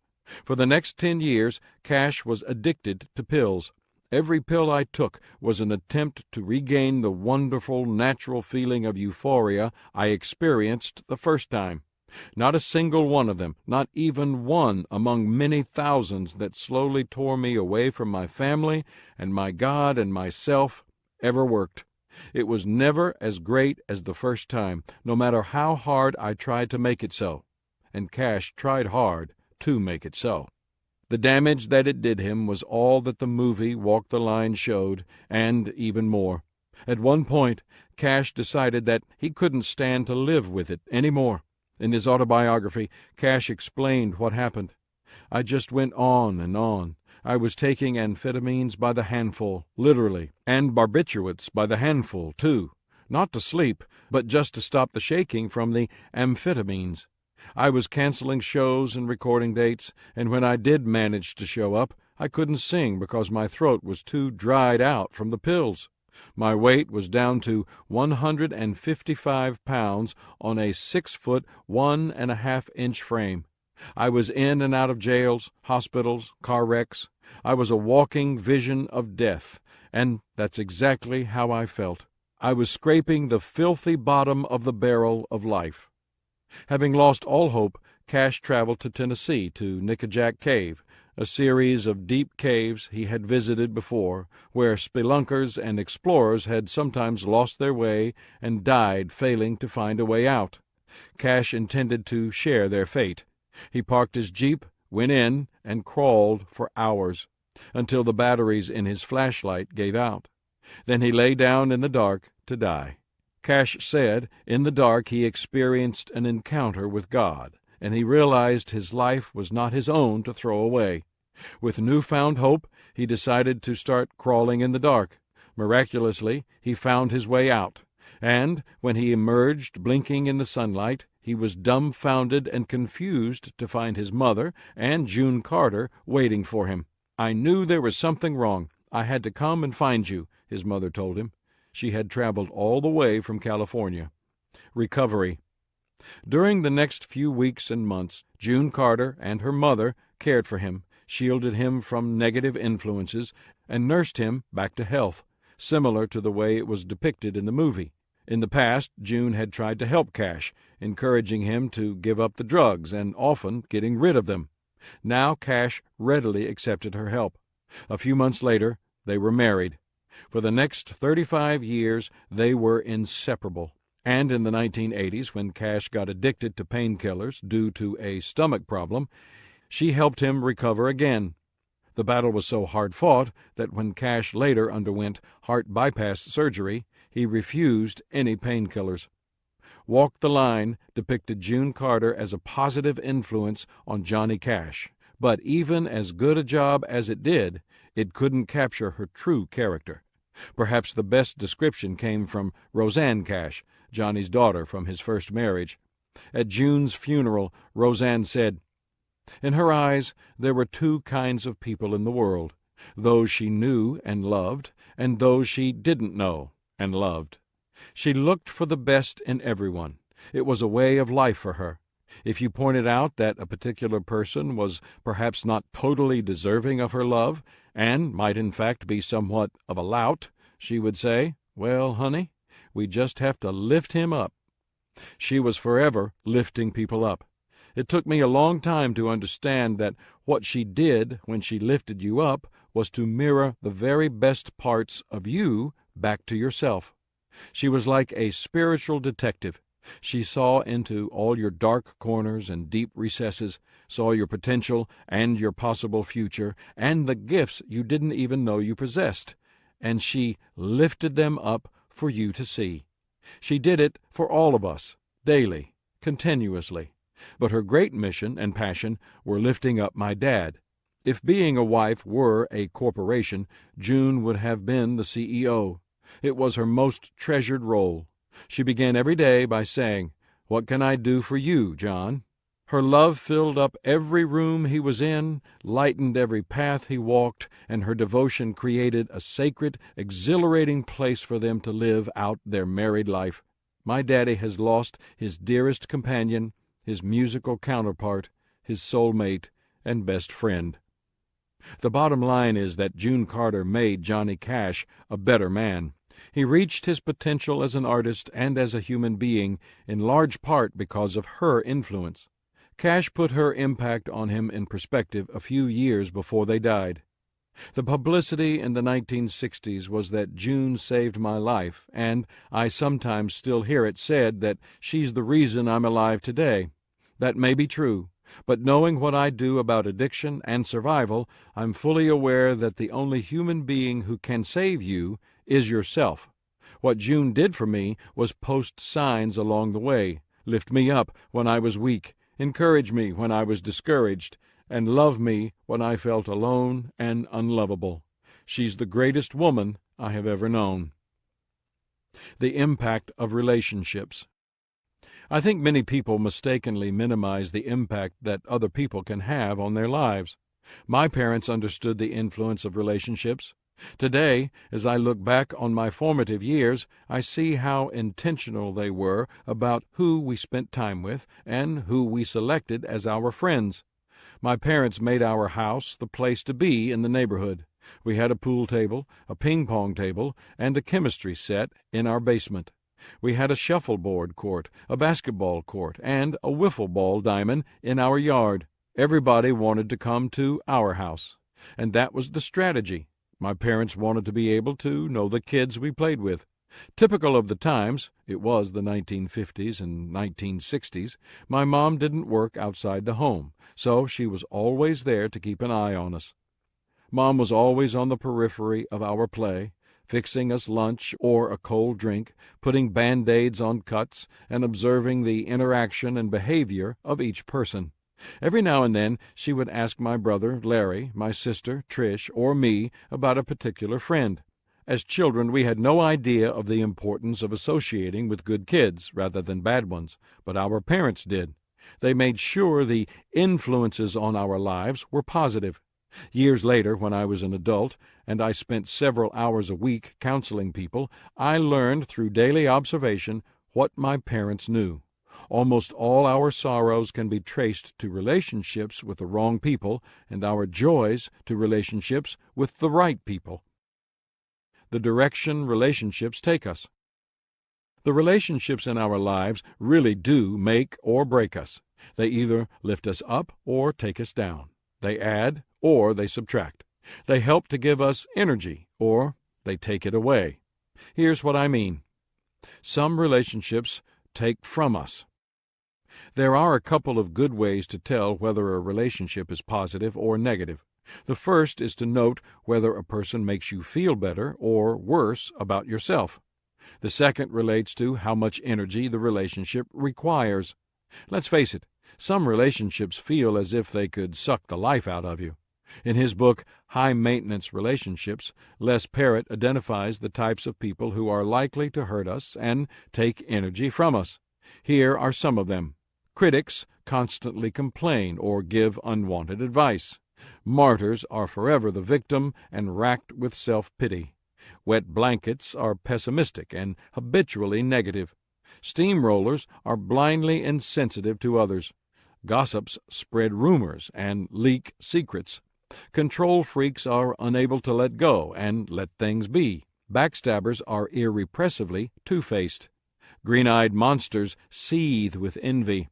For the next 10 years, Cash was addicted to pills. Every pill I took was an attempt to regain the wonderful, natural feeling of euphoria I experienced the first time. Not a single one of them, not even one among many thousands that slowly tore me away from my family and my God and myself, ever worked. It was never as great as the first time, no matter how hard I tried to make it so. And Cash tried hard to make it so. The damage that it did him was all that the movie Walk the Line showed, and even more. At one point, Cash decided that he couldn't stand to live with it any more. In his autobiography, Cash explained what happened. I just went on and on. I was taking amphetamines by the handful, literally, and barbiturates by the handful, too. Not to sleep, but just to stop the shaking from the amphetamines. I was canceling shows and recording dates, and when I did manage to show up, I couldn't sing because my throat was too dried out from the pills. My weight was down to 155 pounds on a 6-foot, 1.5-inch frame. I was in and out of jails, hospitals, car wrecks. I was a walking vision of death, and that's exactly how I felt. I was scraping the filthy bottom of the barrel of life. Having lost all hope, Cash traveled to Tennessee to Nickajack Cave, a series of deep caves he had visited before, where spelunkers and explorers had sometimes lost their way and died failing to find a way out. Cash intended to share their fate. He parked his Jeep, went in, and crawled for hours, until the batteries in his flashlight gave out. Then he lay down in the dark to die. Cash said in the dark he experienced an encounter with God, and he realized his life was not his own to throw away. With newfound hope, he decided to start crawling in the dark. Miraculously, he found his way out, and when he emerged blinking in the sunlight, he was dumbfounded and confused to find his mother and June Carter waiting for him. "I knew there was something wrong. I had to come and find you," his mother told him. She had traveled all the way from California. Recovery. During the next few weeks and months, June Carter and her mother cared for him, shielded him from negative influences, and nursed him back to health, similar to the way it was depicted in the movie. In the past, June had tried to help Cash, encouraging him to give up the drugs and often getting rid of them. Now Cash readily accepted her help. A few months later, they were married. For the next 35 years, they were inseparable. And in the 1980s, when Cash got addicted to painkillers due to a stomach problem, she helped him recover again. The battle was so hard-fought that when Cash later underwent heart bypass surgery, he refused any painkillers. Walk the Line depicted June Carter as a positive influence on Johnny Cash, but even as good a job as it did, it couldn't capture her true character. Perhaps the best description came from Roseanne Cash, Johnny's daughter from his first marriage. At June's funeral, Roseanne said, "In her eyes, there were two kinds of people in the world, those she knew and loved, and those she didn't know and loved. She looked for the best in everyone. It was a way of life for her. If you pointed out that a particular person was perhaps not totally deserving of her love, and might in fact be somewhat of a lout, she would say, 'Well, honey, we just have to lift him up.' She was forever lifting people up. It took me a long time to understand that what she did when she lifted you up was to mirror the very best parts of you back to yourself. She was like a spiritual detective. She saw into all your dark corners and deep recesses, saw your potential and your possible future, and the gifts you didn't even know you possessed, and she lifted them up for you to see. She did it for all of us, daily, continuously. But her great mission and passion were lifting up my dad. If being a wife were a corporation, June would have been the CEO. It was her most treasured role. She began every day by saying, 'What can I do for you, John?' Her love filled up every room he was in, lightened every path he walked, and her devotion created a sacred, exhilarating place for them to live out their married life. My daddy has lost his dearest companion, his musical counterpart, his soulmate, and best friend." The bottom line is that June Carter made Johnny Cash a better man. He reached his potential as an artist and as a human being in large part because of her influence. Cash put her impact on him in perspective a few years before they died. The publicity in the 1960s was that June saved my life, and I sometimes still hear it said that she's the reason I'm alive today. That may be true, but knowing what I do about addiction and survival, I'm fully aware that the only human being who can save you is yourself. What June did for me was post signs along the way, lift me up when I was weak, encourage me when I was discouraged, and love me when I felt alone and unlovable. She's the greatest woman I have ever known. The impact of relationships. I think many people mistakenly minimize the impact that other people can have on their lives. My parents understood the influence of relationships. Today, as I look back on my formative years, I see how intentional they were about who we spent time with and who we selected as our friends. My parents made our house the place to be in the neighborhood. We had a pool table, a ping-pong table, and a chemistry set in our basement. We had a shuffleboard court, a basketball court, and a wiffle ball diamond in our yard. Everybody wanted to come to our house, and that was the strategy. My parents wanted to be able to know the kids we played with. Typical of the times, it was the 1950s and 1960s, my mom didn't work outside the home, so she was always there to keep an eye on us. Mom was always on the periphery of our play, fixing us lunch or a cold drink, putting Band-Aids on cuts, and observing the interaction and behavior of each person. Every now and then she would ask my brother, Larry, my sister, Trish, or me about a particular friend. As children, we had no idea of the importance of associating with good kids rather than bad ones, but our parents did. They made sure the influences on our lives were positive. Years later, when I was an adult, and I spent several hours a week counseling people, I learned through daily observation what my parents knew. Almost all our sorrows can be traced to relationships with the wrong people, and our joys to relationships with the right people. The direction relationships take us. The relationships in our lives really do make or break us. They either lift us up or take us down. They add or they subtract. They help to give us energy or they take it away. Here's what I mean. Some relationships take from us. There are a couple of good ways to tell whether a relationship is positive or negative. The first is to note whether a person makes you feel better or worse about yourself. The second relates to how much energy the relationship requires. Let's face it, some relationships feel as if they could suck the life out of you. In his book, High Maintenance Relationships, Les Parrott identifies the types of people who are likely to hurt us and take energy from us. Here are some of them. Critics constantly complain or give unwanted advice. Martyrs are forever the victim and racked with self-pity. Wet blankets are pessimistic and habitually negative. Steamrollers are blindly insensitive to others. Gossips spread rumors and leak secrets. Control freaks are unable to let go and let things be. Backstabbers are irrepressibly two-faced. Green-eyed monsters seethe with envy.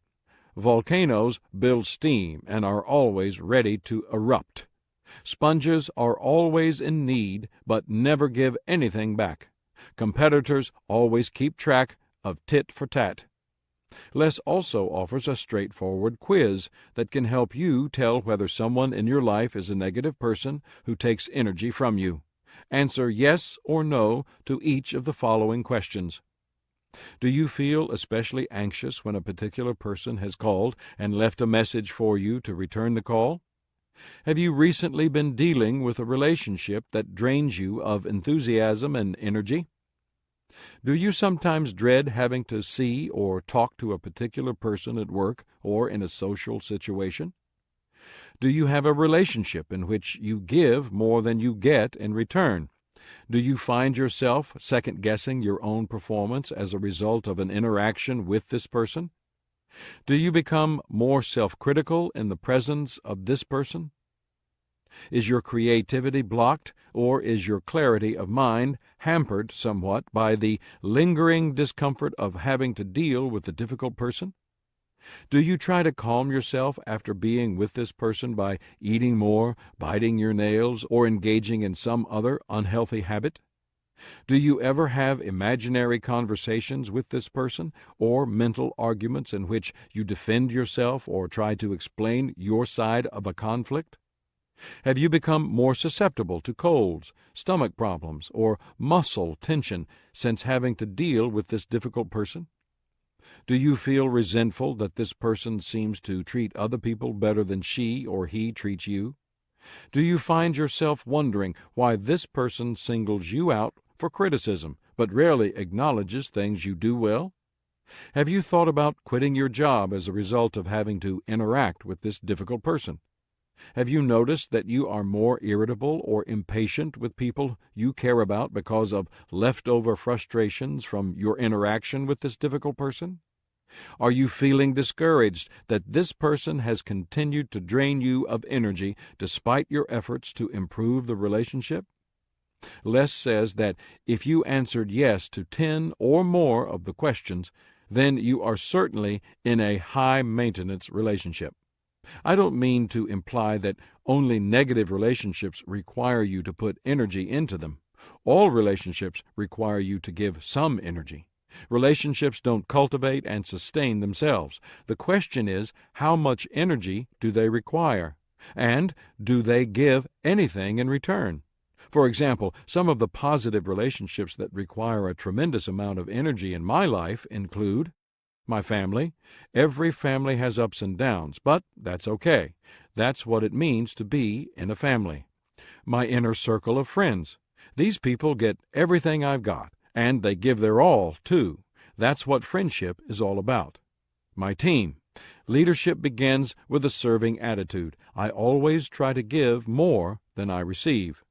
Volcanoes build steam and are always ready to erupt. Sponges are always in need but never give anything back. Competitors always keep track of tit for tat. Les also offers a straightforward quiz that can help you tell whether someone in your life is a negative person who takes energy from you. Answer yes or no to each of the following questions. Do you feel especially anxious when a particular person has called and left a message for you to return the call? Have you recently been dealing with a relationship that drains you of enthusiasm and energy? Do you sometimes dread having to see or talk to a particular person at work or in a social situation? Do you have a relationship in which you give more than you get in return? Do you find yourself second-guessing your own performance as a result of an interaction with this person? Do you become more self-critical in the presence of this person? Is your creativity blocked, or is your clarity of mind hampered somewhat by the lingering discomfort of having to deal with a difficult person? Do you try to calm yourself after being with this person by eating more, biting your nails, or engaging in some other unhealthy habit? Do you ever have imaginary conversations with this person, or mental arguments in which you defend yourself or try to explain your side of a conflict? Have you become more susceptible to colds, stomach problems, or muscle tension since having to deal with this difficult person? Do you feel resentful that this person seems to treat other people better than she or he treats you? Do you find yourself wondering why this person singles you out for criticism, but rarely acknowledges things you do well? Have you thought about quitting your job as a result of having to interact with this difficult person? Have you noticed that you are more irritable or impatient with people you care about because of leftover frustrations from your interaction with this difficult person? Are you feeling discouraged that this person has continued to drain you of energy despite your efforts to improve the relationship? Les says that if you answered yes to 10 or more of the questions, then you are certainly in a high-maintenance relationship. I don't mean to imply that only negative relationships require you to put energy into them. All relationships require you to give some energy. Relationships don't cultivate and sustain themselves. The question is, how much energy do they require? And do they give anything in return? For example, some of the positive relationships that require a tremendous amount of energy in my life include my family. Every family has ups and downs, but that's okay. That's what it means to be in a family. My inner circle of friends. These people get everything I've got, and they give their all, too. That's what friendship is all about. My team. Leadership begins with a serving attitude. I always try to give more than I receive.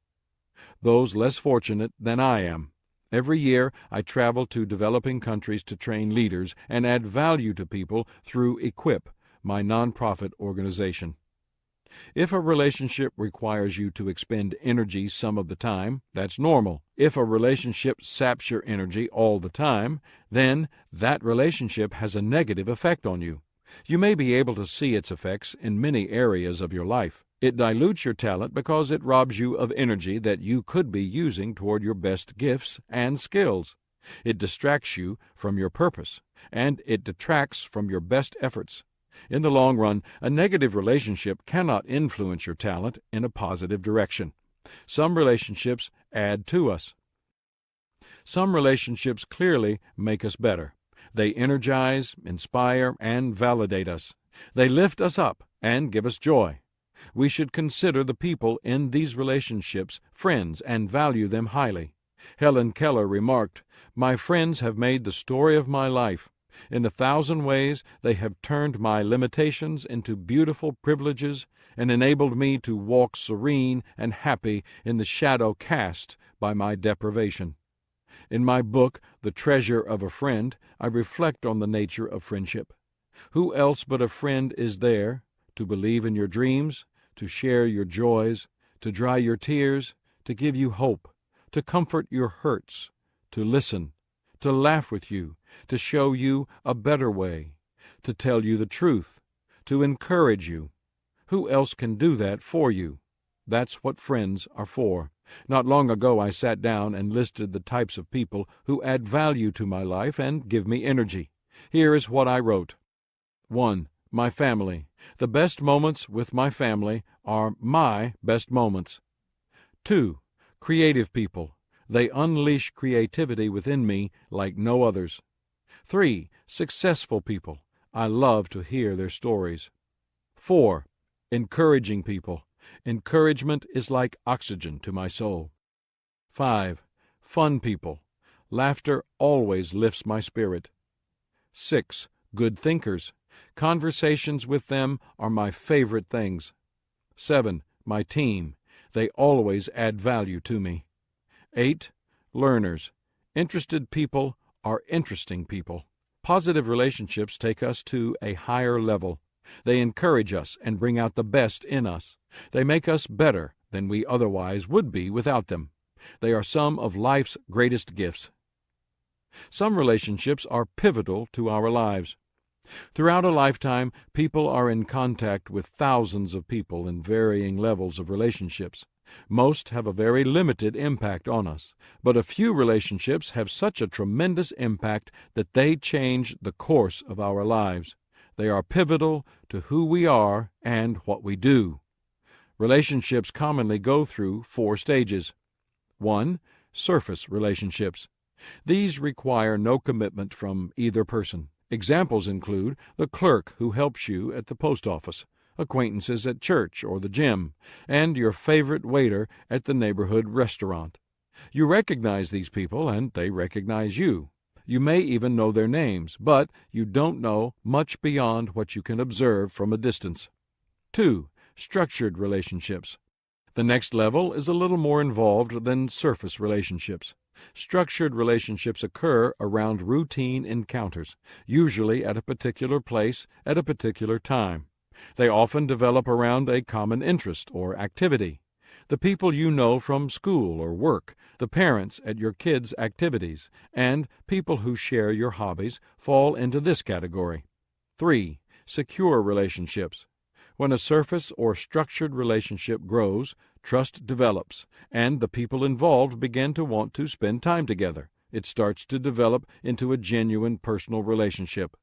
Those less fortunate than I am. Every year, I travel to developing countries to train leaders and add value to people through Equip, my nonprofit organization. If a relationship requires you to expend energy some of the time, that's normal. If a relationship saps your energy all the time, then that relationship has a negative effect on you. You may be able to see its effects in many areas of your life. It dilutes your talent because it robs you of energy that you could be using toward your best gifts and skills. It distracts you from your purpose, and it detracts from your best efforts. In the long run, a negative relationship cannot influence your talent in a positive direction. Some relationships add to us. Some relationships clearly make us better. They energize, inspire, and validate us. They lift us up and give us joy. We should consider the people in these relationships friends and value them highly. Helen Keller remarked, "My friends have made the story of my life. In 1,000 ways they have turned my limitations into beautiful privileges and enabled me to walk serene and happy in the shadow cast by my deprivation." In my book, The Treasure of a Friend, I reflect on the nature of friendship. Who else but a friend is there to believe in your dreams, to share your joys, to dry your tears, to give you hope, to comfort your hurts, to listen, to laugh with you, to show you a better way, to tell you the truth, to encourage you? Who else can do that for you? That's what friends are for. Not long ago I sat down and listed the types of people who add value to my life and give me energy. Here is what I wrote. 1. My family. The best moments with my family are my best moments. 2. Creative people. They unleash creativity within me like no others. 3. Successful people. I love to hear their stories. 4. Encouraging people. Encouragement is like oxygen to my soul. 5. Fun people. Laughter always lifts my spirit. 6. Good thinkers. Conversations with them are my favorite things. 7. My team. They always add value to me. 8. Learners. Interested people are interesting people. Positive relationships take us to a higher level. They encourage us and bring out the best in us. They make us better than we otherwise would be without them. They are some of life's greatest gifts. Some relationships are pivotal to our lives. Throughout a lifetime, people are in contact with thousands of people in varying levels of relationships. Most have a very limited impact on us, but a few relationships have such a tremendous impact that they change the course of our lives. They are pivotal to who we are and what we do. Relationships commonly go through 4 stages. 1. Surface relationships. These require no commitment from either person. Examples include the clerk who helps you at the post office, acquaintances at church or the gym, and your favorite waiter at the neighborhood restaurant. You recognize these people, and they recognize you. You may even know their names, but you don't know much beyond what you can observe from a distance. 2. Structured relationships. The next level is a little more involved than surface relationships. Structured relationships occur around routine encounters, usually at a particular place at a particular time. They often develop around a common interest or activity. The people you know from school or work, the parents at your kids' activities, and people who share your hobbies fall into this category. 3. Secure relationships. When a surface or structured relationship grows, trust develops, and the people involved begin to want to spend time together. It starts to develop into a genuine personal relationship.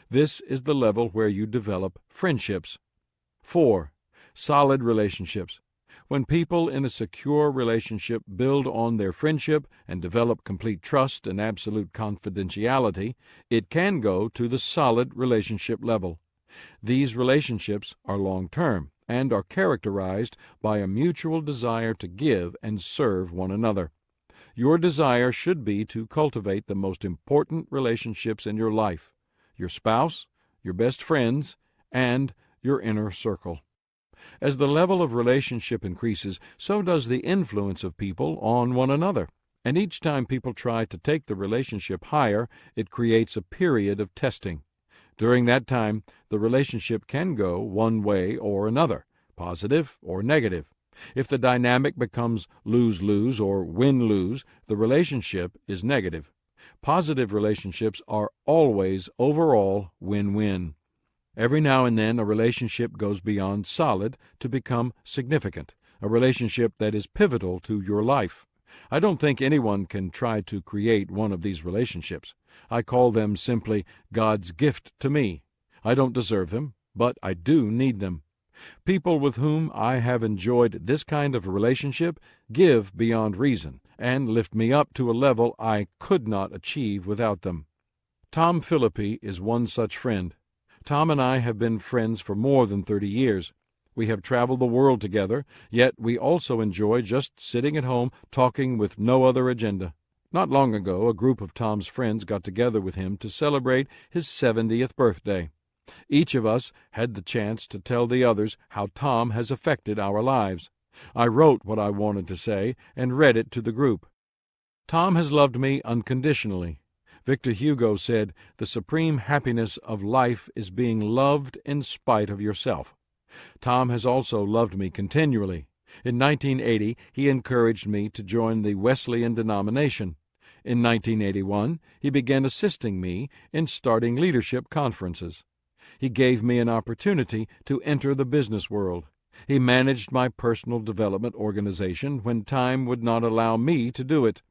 This is the level where you develop friendships. 4. Solid relationships. When people in a secure relationship build on their friendship and develop complete trust and absolute confidentiality, it can go to the solid relationship level. These relationships are long-term and are characterized by a mutual desire to give and serve one another. Your desire should be to cultivate the most important relationships in your life: your spouse, your best friends, and your inner circle. As the level of relationship increases, so does the influence of people on one another, and each time people try to take the relationship higher, it creates a period of testing. During that time, the relationship can go one way or another, positive or negative. If the dynamic becomes lose-lose or win-lose, the relationship is negative. Positive relationships are always overall win-win. Every now and then a relationship goes beyond solid to become significant, a relationship that is pivotal to your life. I don't think anyone can try to create one of these relationships. I call them simply God's gift to me. I don't deserve them, but I do need them. People with whom I have enjoyed this kind of relationship give beyond reason and lift me up to a level I could not achieve without them. Tom Philippi is one such friend. Tom and I have been friends for more than 30 years. We have traveled the world together, yet we also enjoy just sitting at home talking with no other agenda. Not long ago, a group of Tom's friends got together with him to celebrate his 70th birthday. Each of us had the chance to tell the others how Tom has affected our lives. I wrote what I wanted to say and read it to the group. Tom has loved me unconditionally. Victor Hugo said, "The supreme happiness of life is being loved in spite of yourself." Tom has also loved me continually. In 1980, he encouraged me to join the Wesleyan denomination. In 1981, he began assisting me in starting leadership conferences. He gave me an opportunity to enter the business world. He managed my personal development organization when time would not allow me to do it.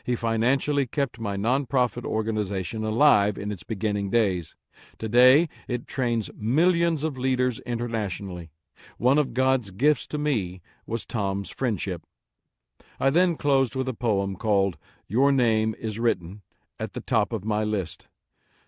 He financially kept my nonprofit organization alive in its beginning days. Today, it trains millions of leaders internationally. One of God's gifts to me was Tom's friendship. I then closed with a poem called "Your Name is Written" at the top of my list.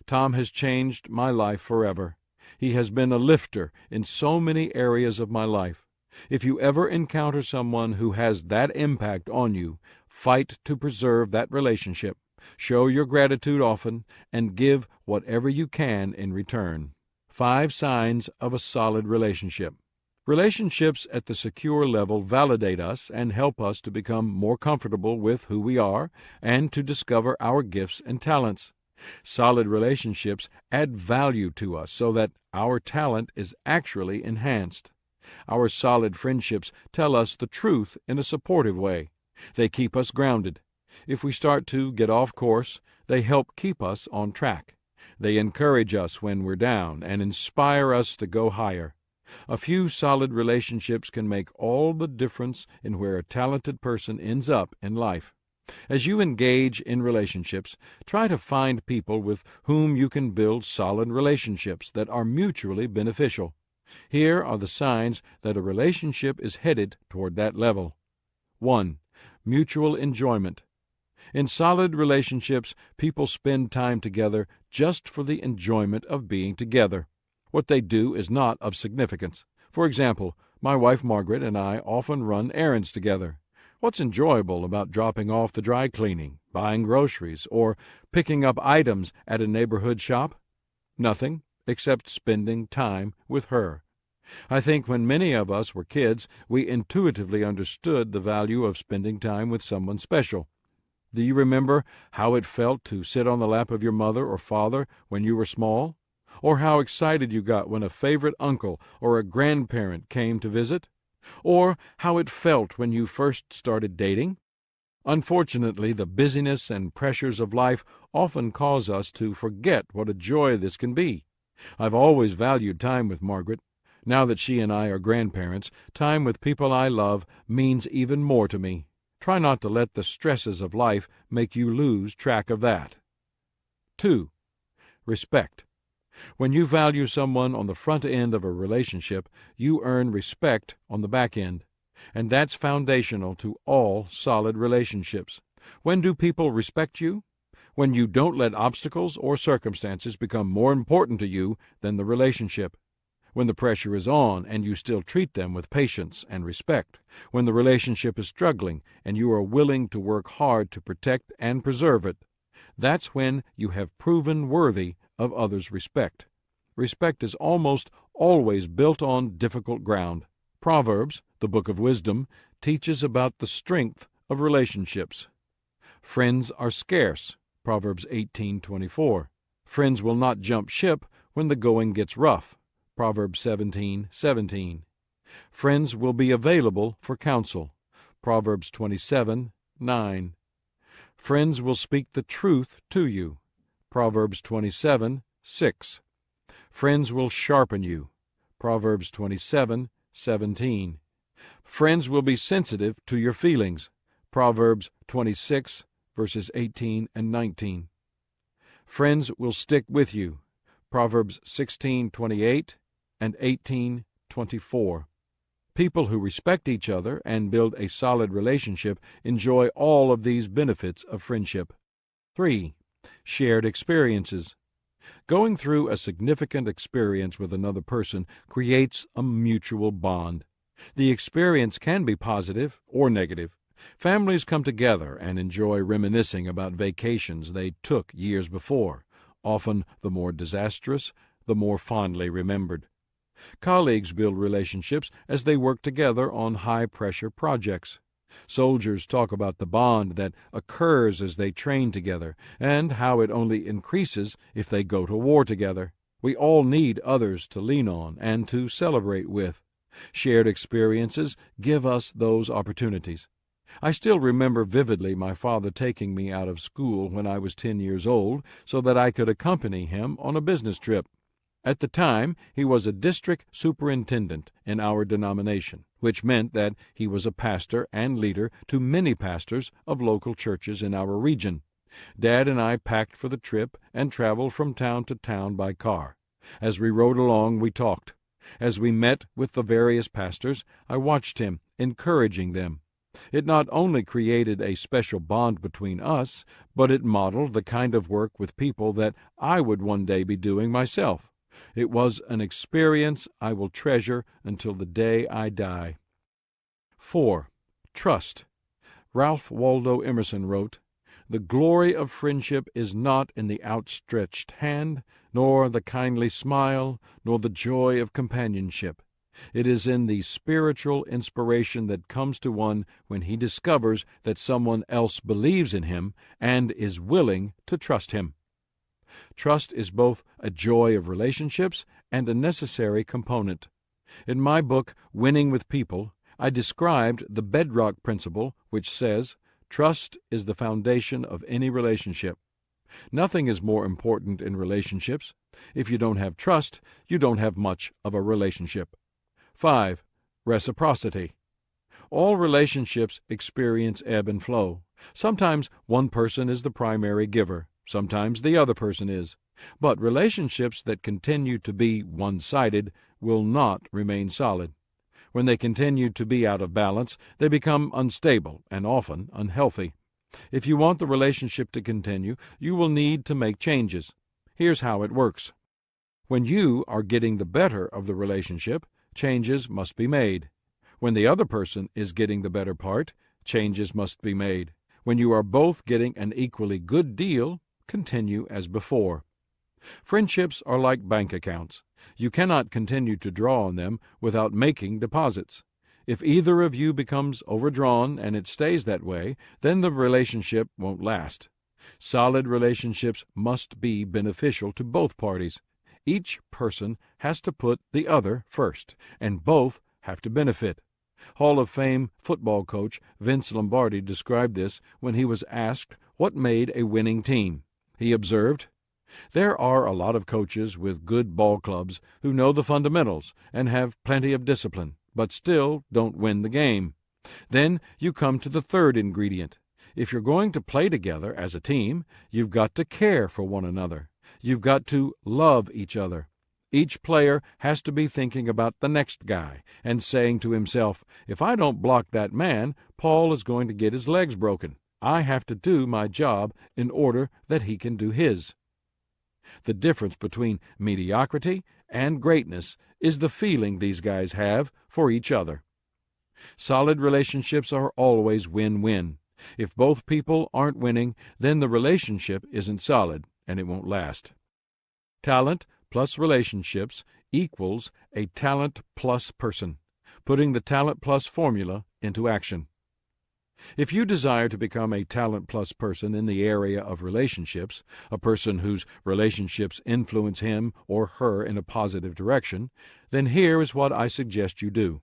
Tom has changed my life forever. He has been a lifter in so many areas of my life. If you ever encounter someone who has that impact on you, fight to preserve that relationship. Show your gratitude often, and give whatever you can in return. 5 signs of a solid relationship. Relationships at the secure level validate us and help us to become more comfortable with who we are and to discover our gifts and talents. Solid relationships add value to us so that our talent is actually enhanced. Our solid friendships tell us the truth in a supportive way. They keep us grounded. If we start to get off course, they help keep us on track. They encourage us when we're down and inspire us to go higher. A few solid relationships can make all the difference in where a talented person ends up in life. As you engage in relationships, try to find people with whom you can build solid relationships that are mutually beneficial. Here are the signs that a relationship is headed toward that level. 1. Mutual enjoyment. In solid relationships, people spend time together just for the enjoyment of being together. What they do is not of significance. For example, my wife Margaret and I often run errands together. What's enjoyable about dropping off the dry cleaning, buying groceries, or picking up items at a neighborhood shop? Nothing, except spending time with her. I think when many of us were kids, we intuitively understood the value of spending time with someone special. Do you remember how it felt to sit on the lap of your mother or father when you were small? Or how excited you got when a favorite uncle or a grandparent came to visit? Or how it felt when you first started dating? Unfortunately, the busyness and pressures of life often cause us to forget what a joy this can be. I've always valued time with Margaret. Now that she and I are grandparents, time with people I love means even more to me. Try not to let the stresses of life make you lose track of that. 2. Respect. When you value someone on the front end of a relationship, you earn respect on the back end. And that's foundational to all solid relationships. When do people respect you? When you don't let obstacles or circumstances become more important to you than the relationship. When the pressure is on and you still treat them with patience and respect. When the relationship is struggling and you are willing to work hard to protect and preserve it. That's when you have proven worthy of others' respect. Respect is almost always built on difficult ground. Proverbs, the book of wisdom, teaches about the strength of relationships. Friends are scarce, Proverbs 18:24. Friends will not jump ship when the going gets rough, Proverbs 17:17. Friends will be available for counsel, Proverbs 27:9. Friends will speak the truth to you, Proverbs 27:6. Friends will sharpen you, Proverbs 27:17. Friends will be sensitive to your feelings, Proverbs 26, verses 18 and 19. Friends will stick with you. Proverbs 16:28 and 18:24. People who respect each other and build a solid relationship enjoy all of these benefits of friendship. 3. Shared experiences. Going through a significant experience with another person creates a mutual bond. The experience can be positive or negative. Families come together and enjoy reminiscing about vacations they took years before. Often the more disastrous, the more fondly remembered. Colleagues build relationships as they work together on high-pressure projects. Soldiers talk about the bond that occurs as they train together, and how it only increases if they go to war together. We all need others to lean on and to celebrate with. Shared experiences give us those opportunities. I still remember vividly my father taking me out of school when I was 10 years old so that I could accompany him on a business trip. At the time, he was a district superintendent in our denomination, which meant that he was a pastor and leader to many pastors of local churches in our region. Dad and I packed for the trip and traveled from town to town by car. As we rode along, we talked. As we met with the various pastors, I watched him, encouraging them. It not only created a special bond between us, but it modeled the kind of work with people that I would one day be doing myself. It was an experience I will treasure until the day I die. 4. Trust. Ralph Waldo Emerson wrote, "The glory of friendship is not in the outstretched hand, nor the kindly smile, nor the joy of companionship. It is in the spiritual inspiration that comes to one when he discovers that someone else believes in him and is willing to trust him." Trust is both a joy of relationships and a necessary component. In my book, Winning with People, I described the bedrock principle which says, trust is the foundation of any relationship. Nothing is more important in relationships. If you don't have trust, you don't have much of a relationship. 5. Reciprocity. All relationships experience ebb and flow. Sometimes one person is the primary giver. Sometimes the other person is. But relationships that continue to be one-sided will not remain solid. When they continue to be out of balance, they become unstable and often unhealthy. If you want the relationship to continue, you will need to make changes. Here's how it works. When you are getting the better of the relationship, changes must be made. When the other person is getting the better part, changes must be made. When you are both getting an equally good deal, continue as before. Friendships are like bank accounts. You cannot continue to draw on them without making deposits. If either of you becomes overdrawn and it stays that way, then the relationship won't last. Solid relationships must be beneficial to both parties. Each person has to put the other first, and both have to benefit. Hall of Fame football coach Vince Lombardi described this when he was asked what made a winning team. He observed, "There are a lot of coaches with good ball clubs who know the fundamentals and have plenty of discipline, but still don't win the game. Then you come to the third ingredient. If you're going to play together as a team, you've got to care for one another. You've got to love each other. Each player has to be thinking about the next guy and saying to himself, if I don't block that man, Paul is going to get his legs broken. I have to do my job in order that he can do his." The difference between mediocrity and greatness is the feeling these guys have for each other. Solid relationships are always win-win. If both people aren't winning, then the relationship isn't solid, and it won't last. Talent plus relationships equals a talent plus person, putting the talent plus formula into action. If you desire to become a talent plus person in the area of relationships, a person whose relationships influence him or her in a positive direction, then here is what I suggest you do.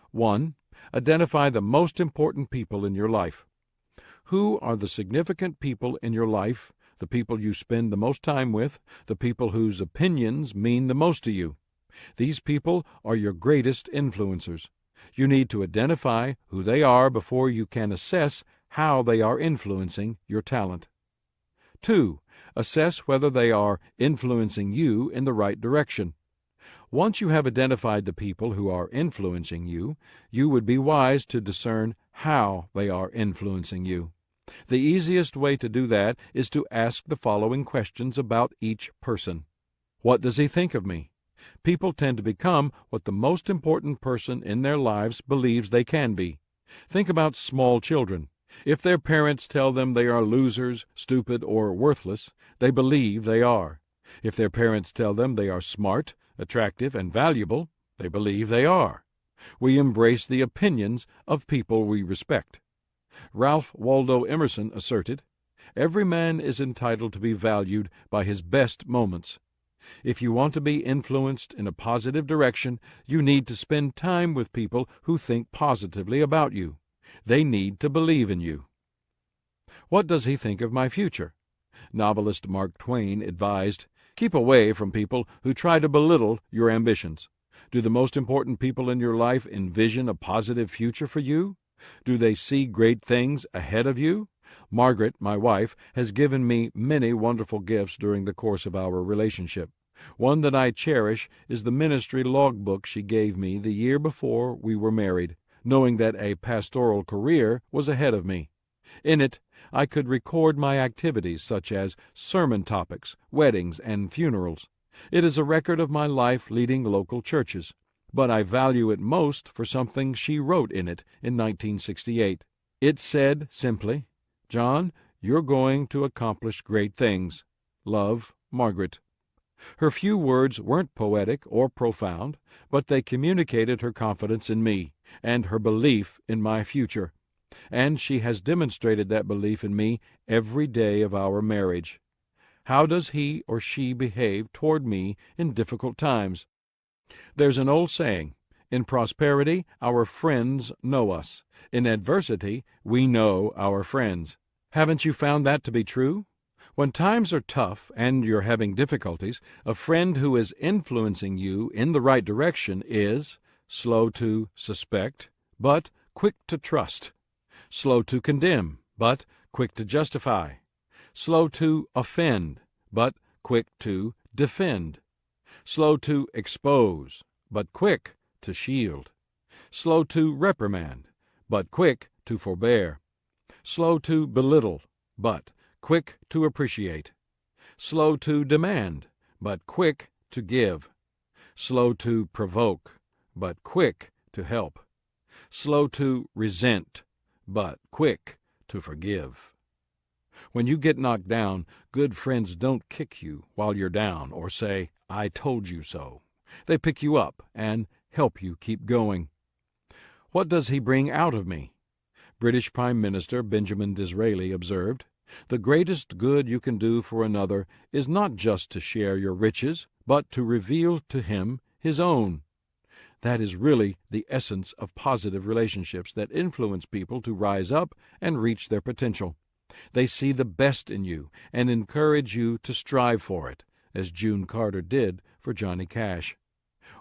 1. Identify the most important people in your life. Who are the significant people in your life, the people you spend the most time with, the people whose opinions mean the most to you? These people are your greatest influencers. You need to identify who they are before you can assess how they are influencing your talent. 2. Assess whether they are influencing you in the right direction. Once you have identified the people who are influencing you, you would be wise to discern how they are influencing you. The easiest way to do that is to ask the following questions about each person. What does he think of me? People tend to become what the most important person in their lives believes they can be. Think about small children. If their parents tell them they are losers, stupid, or worthless, they believe they are. If their parents tell them they are smart, attractive, and valuable, they believe they are. We embrace the opinions of people we respect. Ralph Waldo Emerson asserted, "Every man is entitled to be valued by his best moments." If you want to be influenced in a positive direction, you need to spend time with people who think positively about you. They need to believe in you. What does he think of my future? Novelist Mark Twain advised, "Keep away from people who try to belittle your ambitions. Do the most important people in your life envision a positive future for you? Do they see great things ahead of you? Margaret, my wife, has given me many wonderful gifts during the course of our relationship. One that I cherish is the ministry logbook she gave me the year before we were married, knowing that a pastoral career was ahead of me. In it, I could record my activities such as sermon topics, weddings, and funerals. It is a record of my life leading local churches, but I value it most for something she wrote in it in 1968. It said simply, 'John, you're going to accomplish great things. Love, Margaret.' Her few words weren't poetic or profound, but they communicated her confidence in me and her belief in my future. And she has demonstrated that belief in me every day of our marriage. How does he or she behave toward me in difficult times? There's an old saying, 'In prosperity, our friends know us. In adversity, we know our friends.' Haven't you found that to be true? When times are tough and you're having difficulties, a friend who is influencing you in the right direction is slow to suspect, but quick to trust, slow to condemn, but quick to justify, slow to offend, but quick to defend, slow to expose, but quick to shield, slow to reprimand, but quick to forbear, slow to belittle, but quick to appreciate, slow to demand, but quick to give, slow to provoke, but quick to help, slow to resent, but quick to forgive. When you get knocked down, good friends don't kick you while you're down or say, 'I told you so.' They pick you up and help you keep going. What does he bring out of me? British Prime Minister Benjamin Disraeli observed, "The greatest good you can do for another is not just to share your riches, but to reveal to him his own." That is really the essence of positive relationships that influence people to rise up and reach their potential. They see the best in you and encourage you to strive for it, as June Carter did for Johnny Cash.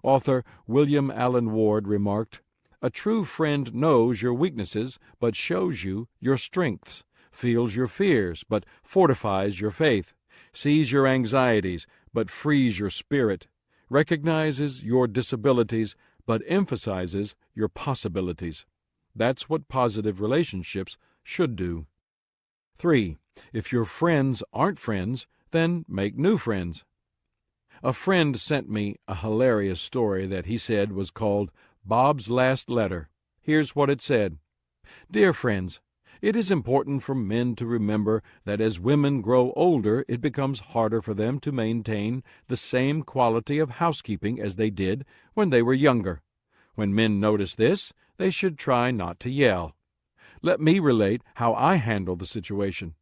Author William Allen Ward remarked, "A true friend knows your weaknesses but shows you your strengths, feels your fears but fortifies your faith, sees your anxieties but frees your spirit, recognizes your disabilities but emphasizes your possibilities." That's what positive relationships should do. 3. If your friends aren't friends, then make new friends. A friend sent me a hilarious story that he said was called Bob's Last Letter. Here's what it said. "Dear friends, it is important for men to remember that as women grow older, it becomes harder for them to maintain the same quality of housekeeping as they did when they were younger. When men notice this, they should try not to yell. Let me relate how I handled the situation.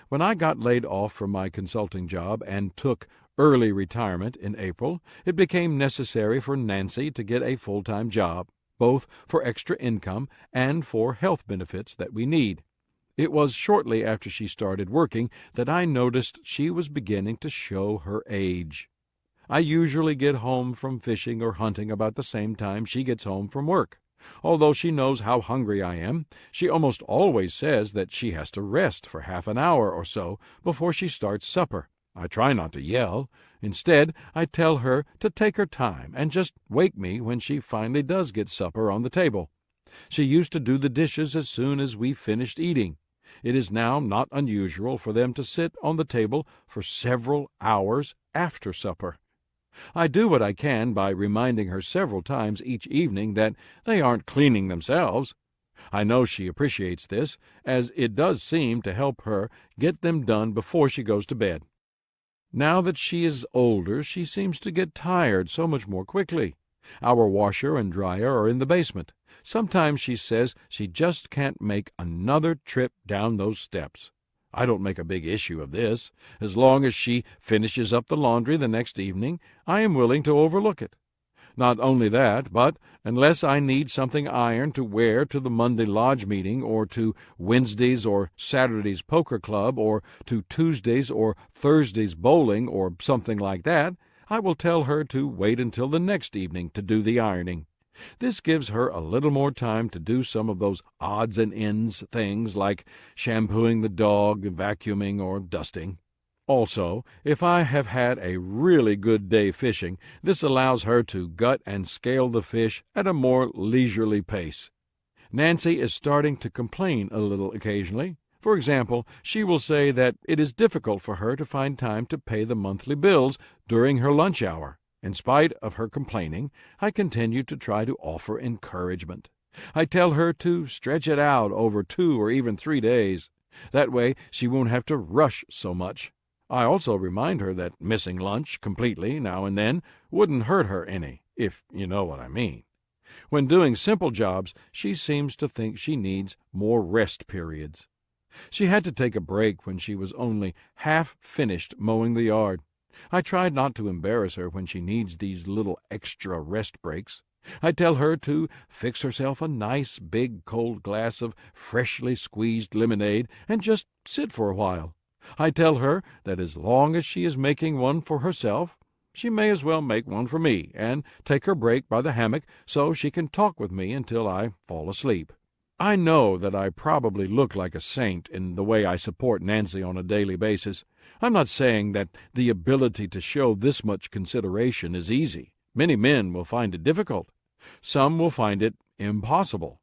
When I got laid off from my consulting job and took early retirement in April, it became necessary for Nancy to get a full-time job, both for extra income and for health benefits that we need. It was shortly after she started working that I noticed she was beginning to show her age. I usually get home from fishing or hunting about the same time she gets home from work. Although she knows how hungry I am, she almost always says that she has to rest for half an hour or so before she starts supper. I try not to yell. Instead, I tell her to take her time and just wake me when she finally does get supper on the table. She used to do the dishes as soon as we finished eating. It is now not unusual for them to sit on the table for several hours after supper. I do what I can by reminding her several times each evening that they aren't cleaning themselves. I know she appreciates this, as it does seem to help her get them done before she goes to bed. Now that she is older, she seems to get tired so much more quickly. Our washer and dryer are in the basement. Sometimes she says she just can't make another trip down those steps. I don't make a big issue of this. As long as she finishes up the laundry the next evening, I am willing to overlook it. Not only that, but unless I need something ironed to wear to the Monday lodge meeting, or to Wednesday's or Saturday's poker club, or to Tuesday's or Thursday's bowling, or something like that, I will tell her to wait until the next evening to do the ironing. This gives her a little more time to do some of those odds and ends things like shampooing the dog, vacuuming, or dusting. Also, if I have had a really good day fishing, this allows her to gut and scale the fish at a more leisurely pace. Nancy is starting to complain a little occasionally. For example, she will say that it is difficult for her to find time to pay the monthly bills during her lunch hour. In spite of her complaining, I continue to try to offer encouragement. I tell her to stretch it out over 2 or even 3 days. That way she won't have to rush so much. I also remind her that missing lunch completely now and then wouldn't hurt her any, if you know what I mean. When doing simple jobs, she seems to think she needs more rest periods. She had to take a break when she was only half finished mowing the yard. I tried not to embarrass her when she needs these little extra rest breaks. I tell her to fix herself a nice big cold glass of freshly squeezed lemonade and just sit for a while. I tell her that as long as she is making one for herself, she may as well make one for me and take her break by the hammock so she can talk with me until I fall asleep. I know that I probably look like a saint in the way I support Nancy on a daily basis. I'm not saying that the ability to show this much consideration is easy. Many men will find it difficult. Some will find it impossible.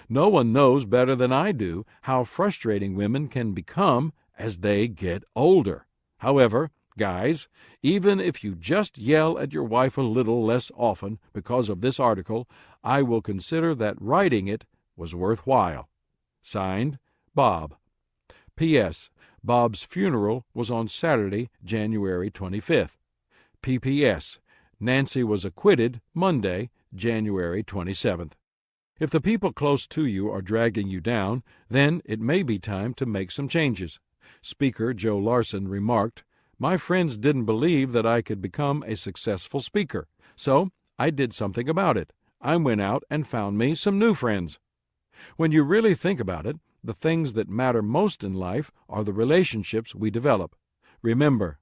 No one knows better than I do how frustrating women can become as they get older. However, guys, even if you just yell at your wife a little less often because of this article, I will consider that writing it was worthwhile. Signed, Bob. P.S. Bob's funeral was on Saturday, January 25th. P.P.S. Nancy was acquitted Monday, January 27th. If the people close to you are dragging you down, then it may be time to make some changes. Speaker Joe Larson remarked, "My friends didn't believe that I could become a successful speaker, so I did something about it. I went out and found me some new friends." When you really think about it, the things that matter most in life are the relationships we develop. Remember,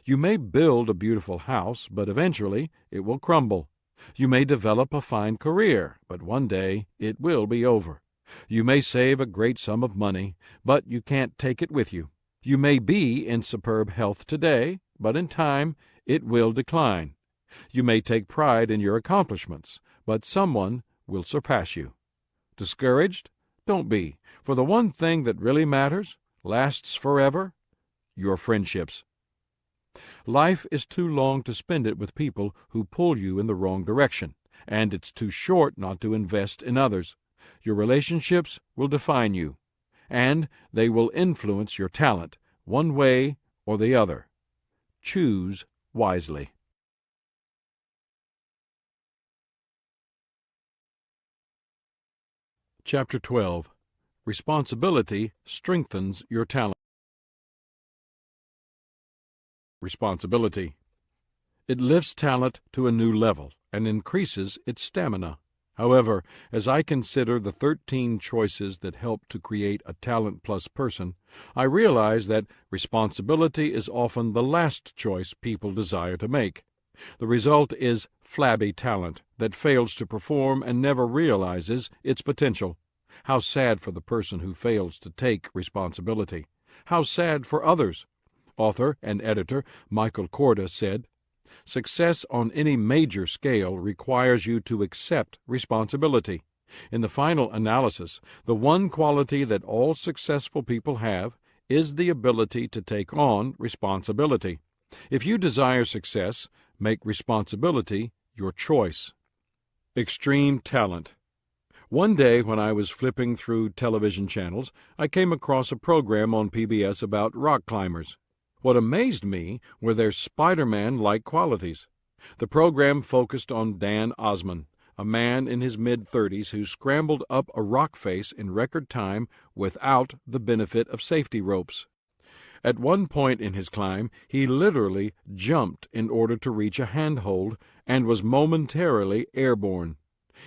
you may build a beautiful house, but eventually it will crumble. You may develop a fine career, but one day it will be over. You may save a great sum of money, but you can't take it with you. You may be in superb health today, but in time it will decline. You may take pride in your accomplishments, but someone will surpass you. Discouraged? Don't be, for the one thing that really matters, lasts forever, your friendships. Life is too long to spend it with people who pull you in the wrong direction, and it's too short not to invest in others. Your relationships will define you, and they will influence your talent, one way or the other. Choose wisely. Chapter 12. Responsibility strengthens your talent. Responsibility. It lifts talent to a new level and increases its stamina. However, as I consider the 13 choices that help to create a talent-plus person, I realize that responsibility is often the last choice people desire to make. The result is flabby talent that fails to perform and never realizes its potential. How sad for the person who fails to take responsibility. How sad for others. Author and editor Michael Korda said, "Success on any major scale requires you to accept responsibility. In the final analysis, the one quality that all successful people have is the ability to take on responsibility. If you desire success, make responsibility your choice." Extreme talent. One day when I was flipping through television channels, I came across a program on PBS about rock climbers. What amazed me were their Spider-Man-like qualities. The program focused on Dan Osman, a man in his mid-30s who scrambled up a rock face in record time without the benefit of safety ropes. At one point in his climb, he literally jumped in order to reach a handhold and was momentarily airborne.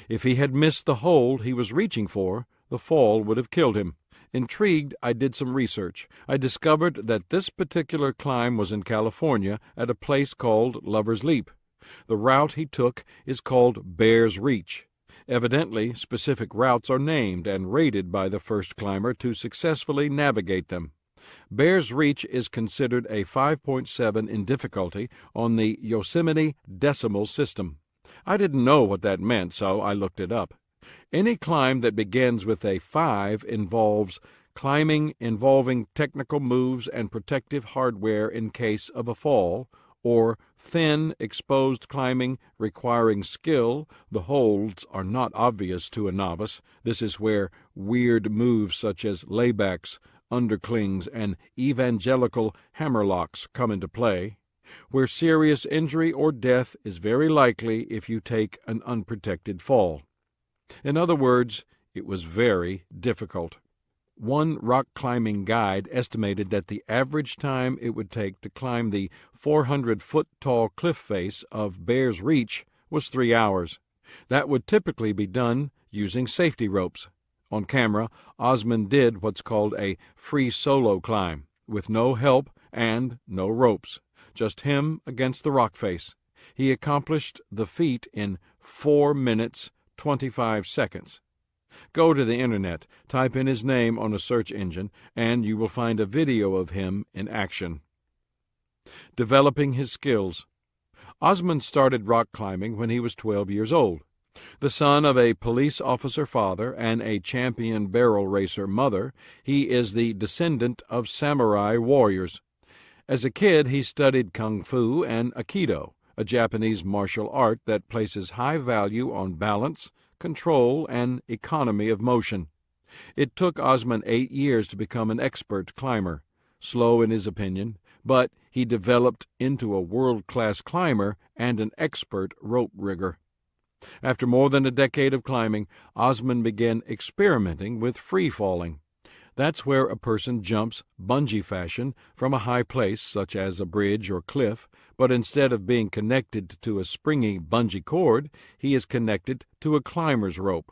If he had missed the hold he was reaching for, the fall would have killed him. Intrigued, I did some research. I discovered that this particular climb was in California at a place called Lover's Leap. The route he took is called Bear's Reach. Evidently, specific routes are named and rated by the first climber to successfully navigate them. Bear's Reach is considered a 5.7 in difficulty on the Yosemite decimal system. I didn't know what that meant, so I looked it up. Any climb that begins with a 5 involves climbing involving technical moves and protective hardware in case of a fall, or thin, exposed climbing requiring skill. The holds are not obvious to a novice. This is where weird moves such as laybacks, underclings, and evangelical hammerlocks come into play, where serious injury or death is very likely if you take an unprotected fall. In other words, it was very difficult. One rock-climbing guide estimated that the average time it would take to climb the 400-foot-tall cliff face of Bear's Reach was 3 hours. That would typically be done using safety ropes. On camera, Osman did what's called a free solo climb, with no help and no ropes, just him against the rock face. He accomplished the feat in 4 minutes, 25 seconds. Go to the internet, type in his name on a search engine, and you will find a video of him in action. Developing his skills. Osman started rock climbing when he was 12 years old. The son of a police officer father and a champion barrel racer mother, he is the descendant of samurai warriors. As a kid, he studied kung fu and aikido, a Japanese martial art that places high value on balance, control, and economy of motion. It took Osman 8 years to become an expert climber, slow in his opinion, but he developed into a world-class climber and an expert rope rigger. After more than a decade of climbing, Osman began experimenting with free-falling. That's where a person jumps bungee fashion from a high place, such as a bridge or cliff, but instead of being connected to a springy bungee cord, he is connected to a climber's rope.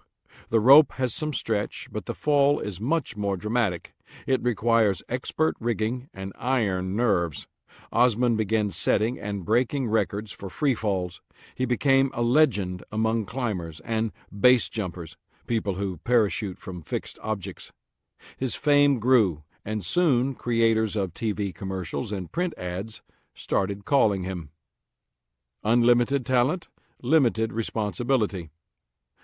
The rope has some stretch, but the fall is much more dramatic. It requires expert rigging and iron nerves. Osman began setting and breaking records for free falls. He became a legend among climbers and base jumpers, people who parachute from fixed objects. His fame grew, and soon creators of TV commercials and print ads started calling him. Unlimited talent, limited responsibility.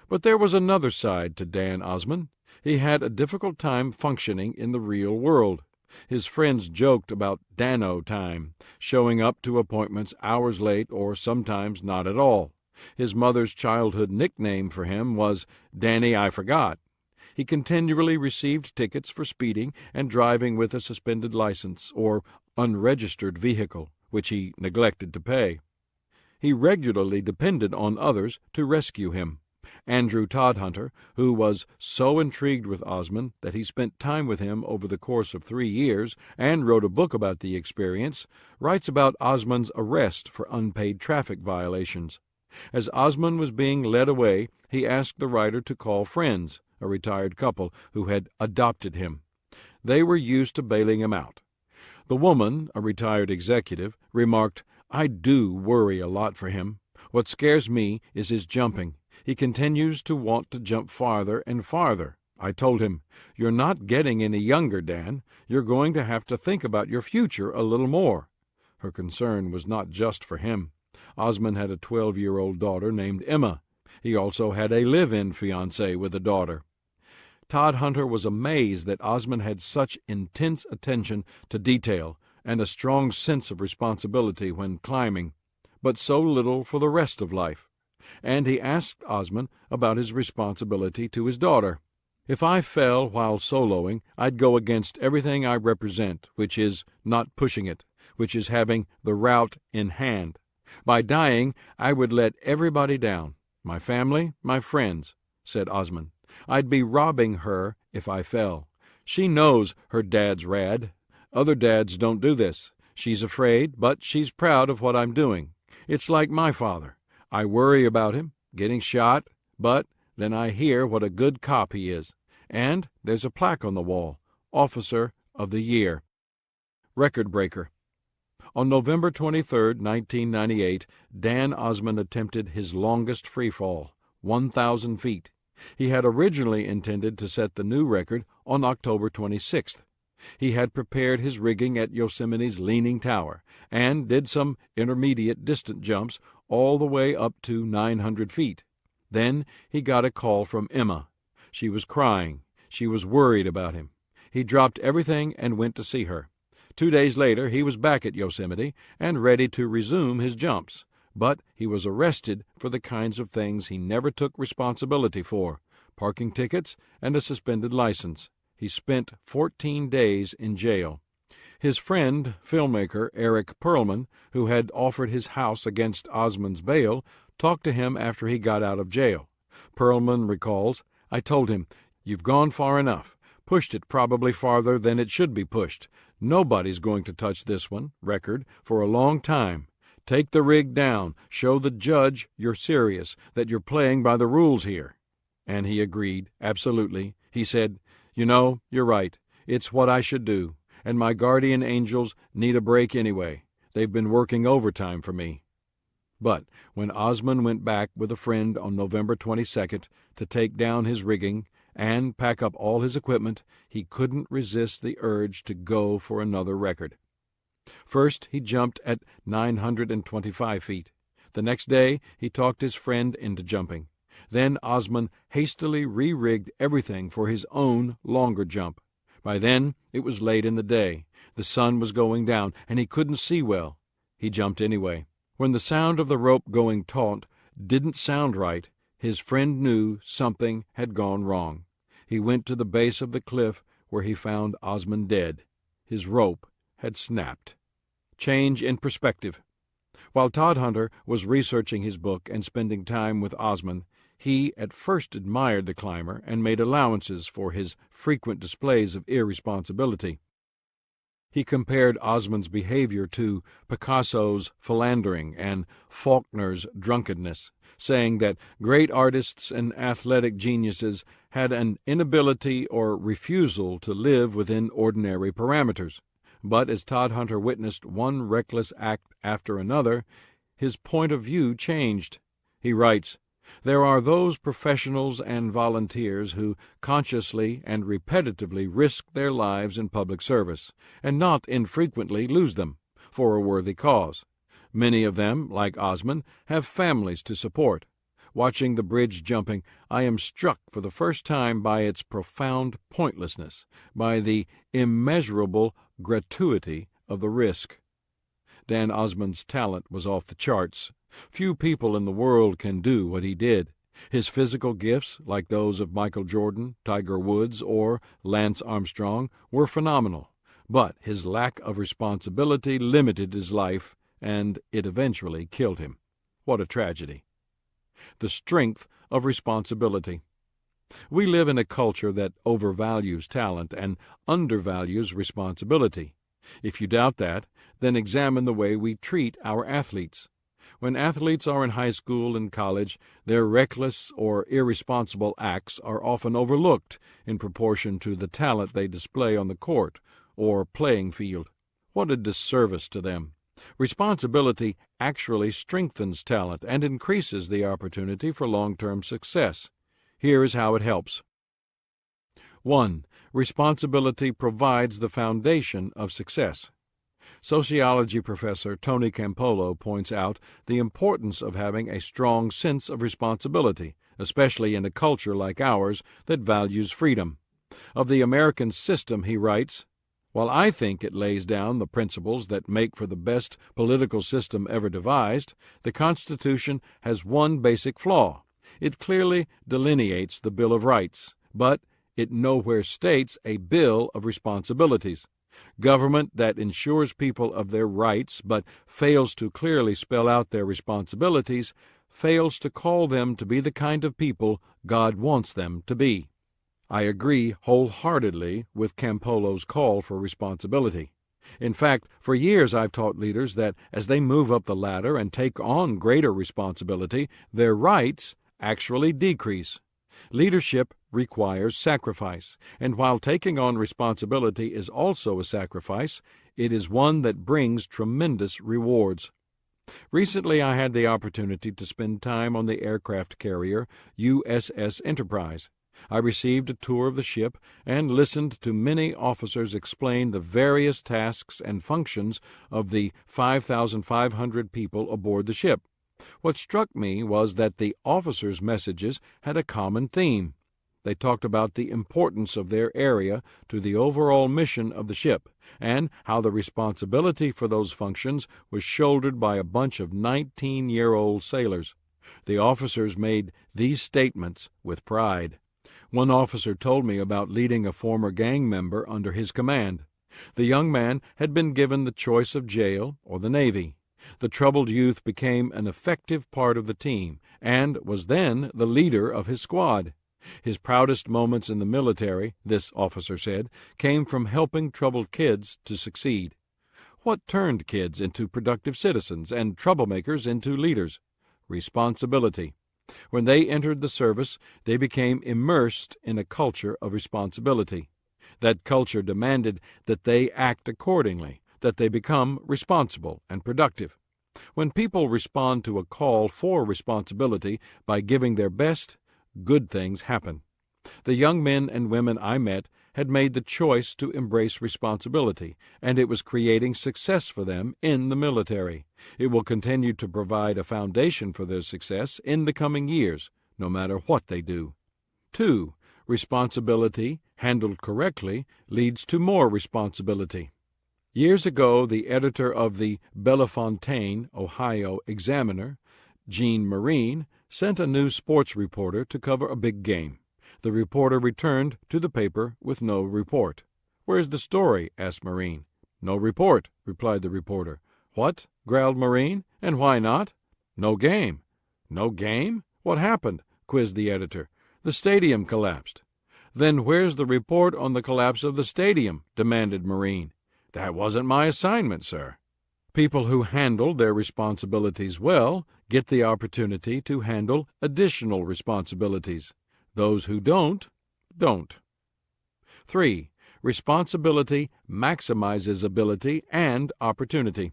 But there was another side to Dan Osman. He had a difficult time functioning in the real world. His friends joked about Dano time, showing up to appointments hours late or sometimes not at all. His mother's childhood nickname for him was Danny I Forgot. He continually received tickets for speeding and driving with a suspended license or unregistered vehicle, which he neglected to pay. He regularly depended on others to rescue him. Andrew Todhunter, who was so intrigued with Osman that he spent time with him over the course of 3 years and wrote a book about the experience, writes about Osman's arrest for unpaid traffic violations. As Osman was being led away, he asked the writer to call friends, a retired couple who had adopted him. They were used to bailing him out. The woman, a retired executive, remarked, "I do worry a lot for him. What scares me is his jumping. He continues to want to jump farther and farther. I told him, "You're not getting any younger, Dan. You're going to have to think about your future a little more." Her concern was not just for him. Osmond had a 12-year-old daughter named Emma. He also had a live-in fiancée with a daughter. Todd Hunter was amazed that Osmond had such intense attention to detail and a strong sense of responsibility when climbing, but so little for the rest of life. And he asked Osmond about his responsibility to his daughter. "If I fell while soloing, I'd go against everything I represent, which is not pushing it, which is having the route in hand. By dying, I would let everybody down, my family, my friends," said Osmond. "I'd be robbing her if I fell. She knows her dad's rad. Other dads don't do this. She's afraid, but she's proud of what I'm doing. It's like my father. I worry about him, getting shot, but then I hear what a good cop he is. And there's a plaque on the wall, Officer of the Year." Record breaker. On November 23, 1998, Dan Osmond attempted his longest free fall, 1,000 feet. He had originally intended to set the new record on October 26th. He had prepared his rigging at Yosemite's Leaning Tower and did some intermediate distant jumps all the way up to 900 feet. Then he got a call from Emma. She was crying. She was worried about him. He dropped everything and went to see her. 2 days later, he was back at Yosemite and ready to resume his jumps, but he was arrested for the kinds of things he never took responsibility for: parking tickets and a suspended license. He spent 14 days in jail. His friend, filmmaker Eric Perlman, who had offered his house against Osmond's bail, talked to him after he got out of jail. Perlman recalls, "I told him, 'You've gone far enough, pushed it probably farther than it should be pushed. Nobody's going to touch this record for a long time. Take the rig down, show the judge you're serious, that you're playing by the rules here.' And he agreed, absolutely. He said, 'You know, you're right. It's what I should do, and my guardian angels need a break anyway. They've been working overtime for me.' But when Osmond went back with a friend on November 22nd to take down his rigging and pack up all his equipment, he couldn't resist the urge to go for another record. First, he jumped at 925 feet. The next day, he talked his friend into jumping. Then Osmond hastily re-rigged everything for his own longer jump. By then, it was late in the day. The sun was going down, and he couldn't see well. He jumped anyway. When the sound of the rope going taut didn't sound right, his friend knew something had gone wrong. He went to the base of the cliff where he found Osmond dead. His rope had snapped. Change in perspective. While Todd Hunter was researching his book and spending time with Osmond, he at first admired the climber and made allowances for his frequent displays of irresponsibility. He compared Osmond's behavior to Picasso's philandering and Faulkner's drunkenness, saying that great artists and athletic geniuses had an inability or refusal to live within ordinary parameters. But as Todd Hunter witnessed one reckless act after another, his point of view changed. He writes, "There are those professionals and volunteers who consciously and repetitively risk their lives in public service, and not infrequently lose them, for a worthy cause. Many of them, like Osmond, have families to support. Watching the bridge jumping, I am struck for the first time by its profound pointlessness, by the immeasurable gratuity of the risk." Dan Osmond's talent was off the charts. Few people in the world can do what he did. His physical gifts, like those of Michael Jordan, Tiger Woods, or Lance Armstrong, were phenomenal. But his lack of responsibility limited his life, and it eventually killed him. What a tragedy. The strength of responsibility. We live in a culture that overvalues talent and undervalues responsibility. If you doubt that, then examine the way we treat our athletes. When athletes are in high school and college, their reckless or irresponsible acts are often overlooked in proportion to the talent they display on the court or playing field. What a disservice to them! Responsibility actually strengthens talent and increases the opportunity for long-term success. Here is how it helps. 1. Responsibility provides the foundation of success. Sociology professor Tony Campolo points out the importance of having a strong sense of responsibility, especially in a culture like ours that values freedom. Of the American system, he writes, "While I think it lays down the principles that make for the best political system ever devised, the Constitution has one basic flaw. It clearly delineates the Bill of Rights, but it nowhere states a bill of responsibilities. Government that ensures people of their rights but fails to clearly spell out their responsibilities fails to call them to be the kind of people God wants them to be." I agree wholeheartedly with Campolo's call for responsibility. In fact, for years I've taught leaders that as they move up the ladder and take on greater responsibility, their rights actually decrease. Leadership requires sacrifice, and while taking on responsibility is also a sacrifice, it is one that brings tremendous rewards. Recently, I had the opportunity to spend time on the aircraft carrier USS Enterprise. I received a tour of the ship and listened to many officers explain the various tasks and functions of the 5,500 people aboard the ship. What struck me was that the officers' messages had a common theme. They talked about the importance of their area to the overall mission of the ship, and how the responsibility for those functions was shouldered by a bunch of 19-year-old sailors. The officers made these statements with pride. One officer told me about leading a former gang member under his command. The young man had been given the choice of jail or the Navy. The troubled youth became an effective part of the team and was then the leader of his squad. His proudest moments in the military, this officer said, came from helping troubled kids to succeed. What turned kids into productive citizens and troublemakers into leaders? Responsibility. When they entered the service, they became immersed in a culture of responsibility. That culture demanded that they act accordingly, that they become responsible and productive. When people respond to a call for responsibility by giving their best, good things happen. The young men and women I met had made the choice to embrace responsibility, and it was creating success for them in the military. It will continue to provide a foundation for their success in the coming years, no matter what they do. 2. Responsibility, handled correctly, leads to more responsibility. Years ago, the editor of the Bellefontaine, Ohio Examiner, Jean Marine, sent a new sports reporter to cover a big game. The reporter returned to the paper with no report. "Where's the story?" asked Marine. "No report," replied the reporter. "What?" growled Marine. "And why not?" "No game." "No game? What happened?" quizzed the editor. "The stadium collapsed." "Then where's the report on the collapse of the stadium?" demanded Marine. "That wasn't my assignment, sir." People who handle their responsibilities well get the opportunity to handle additional responsibilities. Those who don't. 3. Responsibility maximizes ability and opportunity.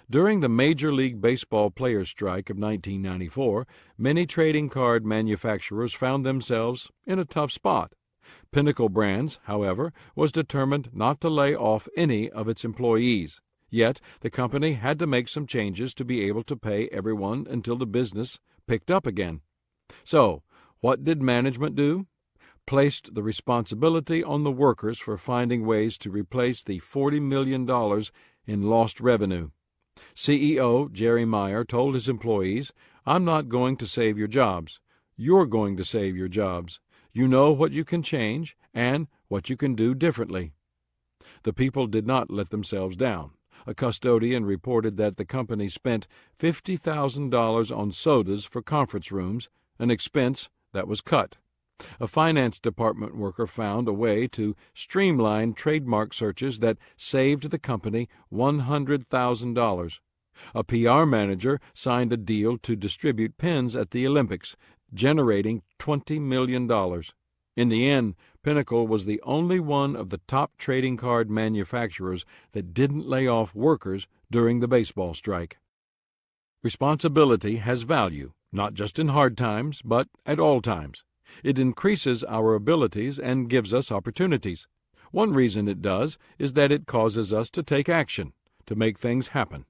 During the Major League Baseball players' strike of 1994, many trading card manufacturers found themselves in a tough spot. Pinnacle Brands, however, was determined not to lay off any of its employees. Yet the company had to make some changes to be able to pay everyone until the business picked up again. So, what did management do? Placed the responsibility on the workers for finding ways to replace the $40 million in lost revenue. CEO Jerry Meyer told his employees, "I'm not going to save your jobs. You're going to save your jobs. You know what you can change and what you can do differently." The people did not let themselves down. A custodian reported that the company spent $50,000 on sodas for conference rooms, an expense that was cut. A finance department worker found a way to streamline trademark searches that saved the company $100,000. A PR manager signed a deal to distribute pens at the Olympics, generating $20 million. In the end, Pinnacle was the only one of the top trading card manufacturers that didn't lay off workers during the baseball strike. Responsibility has value, not just in hard times, but at all times. It increases our abilities and gives us opportunities. One reason it does is that it causes us to take action, to make things happen.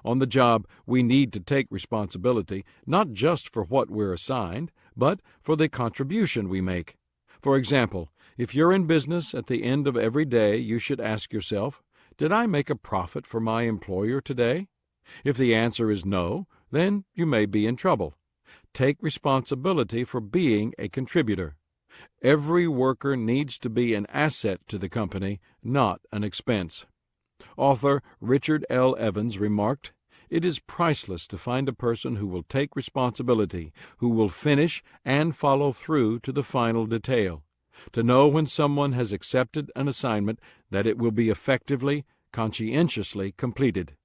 On the job, we need to take responsibility not just for what we're assigned, but for the contribution we make. For example, if you're in business, at the end of every day you should ask yourself, did I make a profit for my employer today? If the answer is no, then you may be in trouble. Take responsibility for being a contributor. Every worker needs to be an asset to the company, not an expense. Author Richard L. Evans remarked, "It is priceless to find a person who will take responsibility, who will finish and follow through to the final detail. To know when someone has accepted an assignment that it will be effectively, conscientiously completed."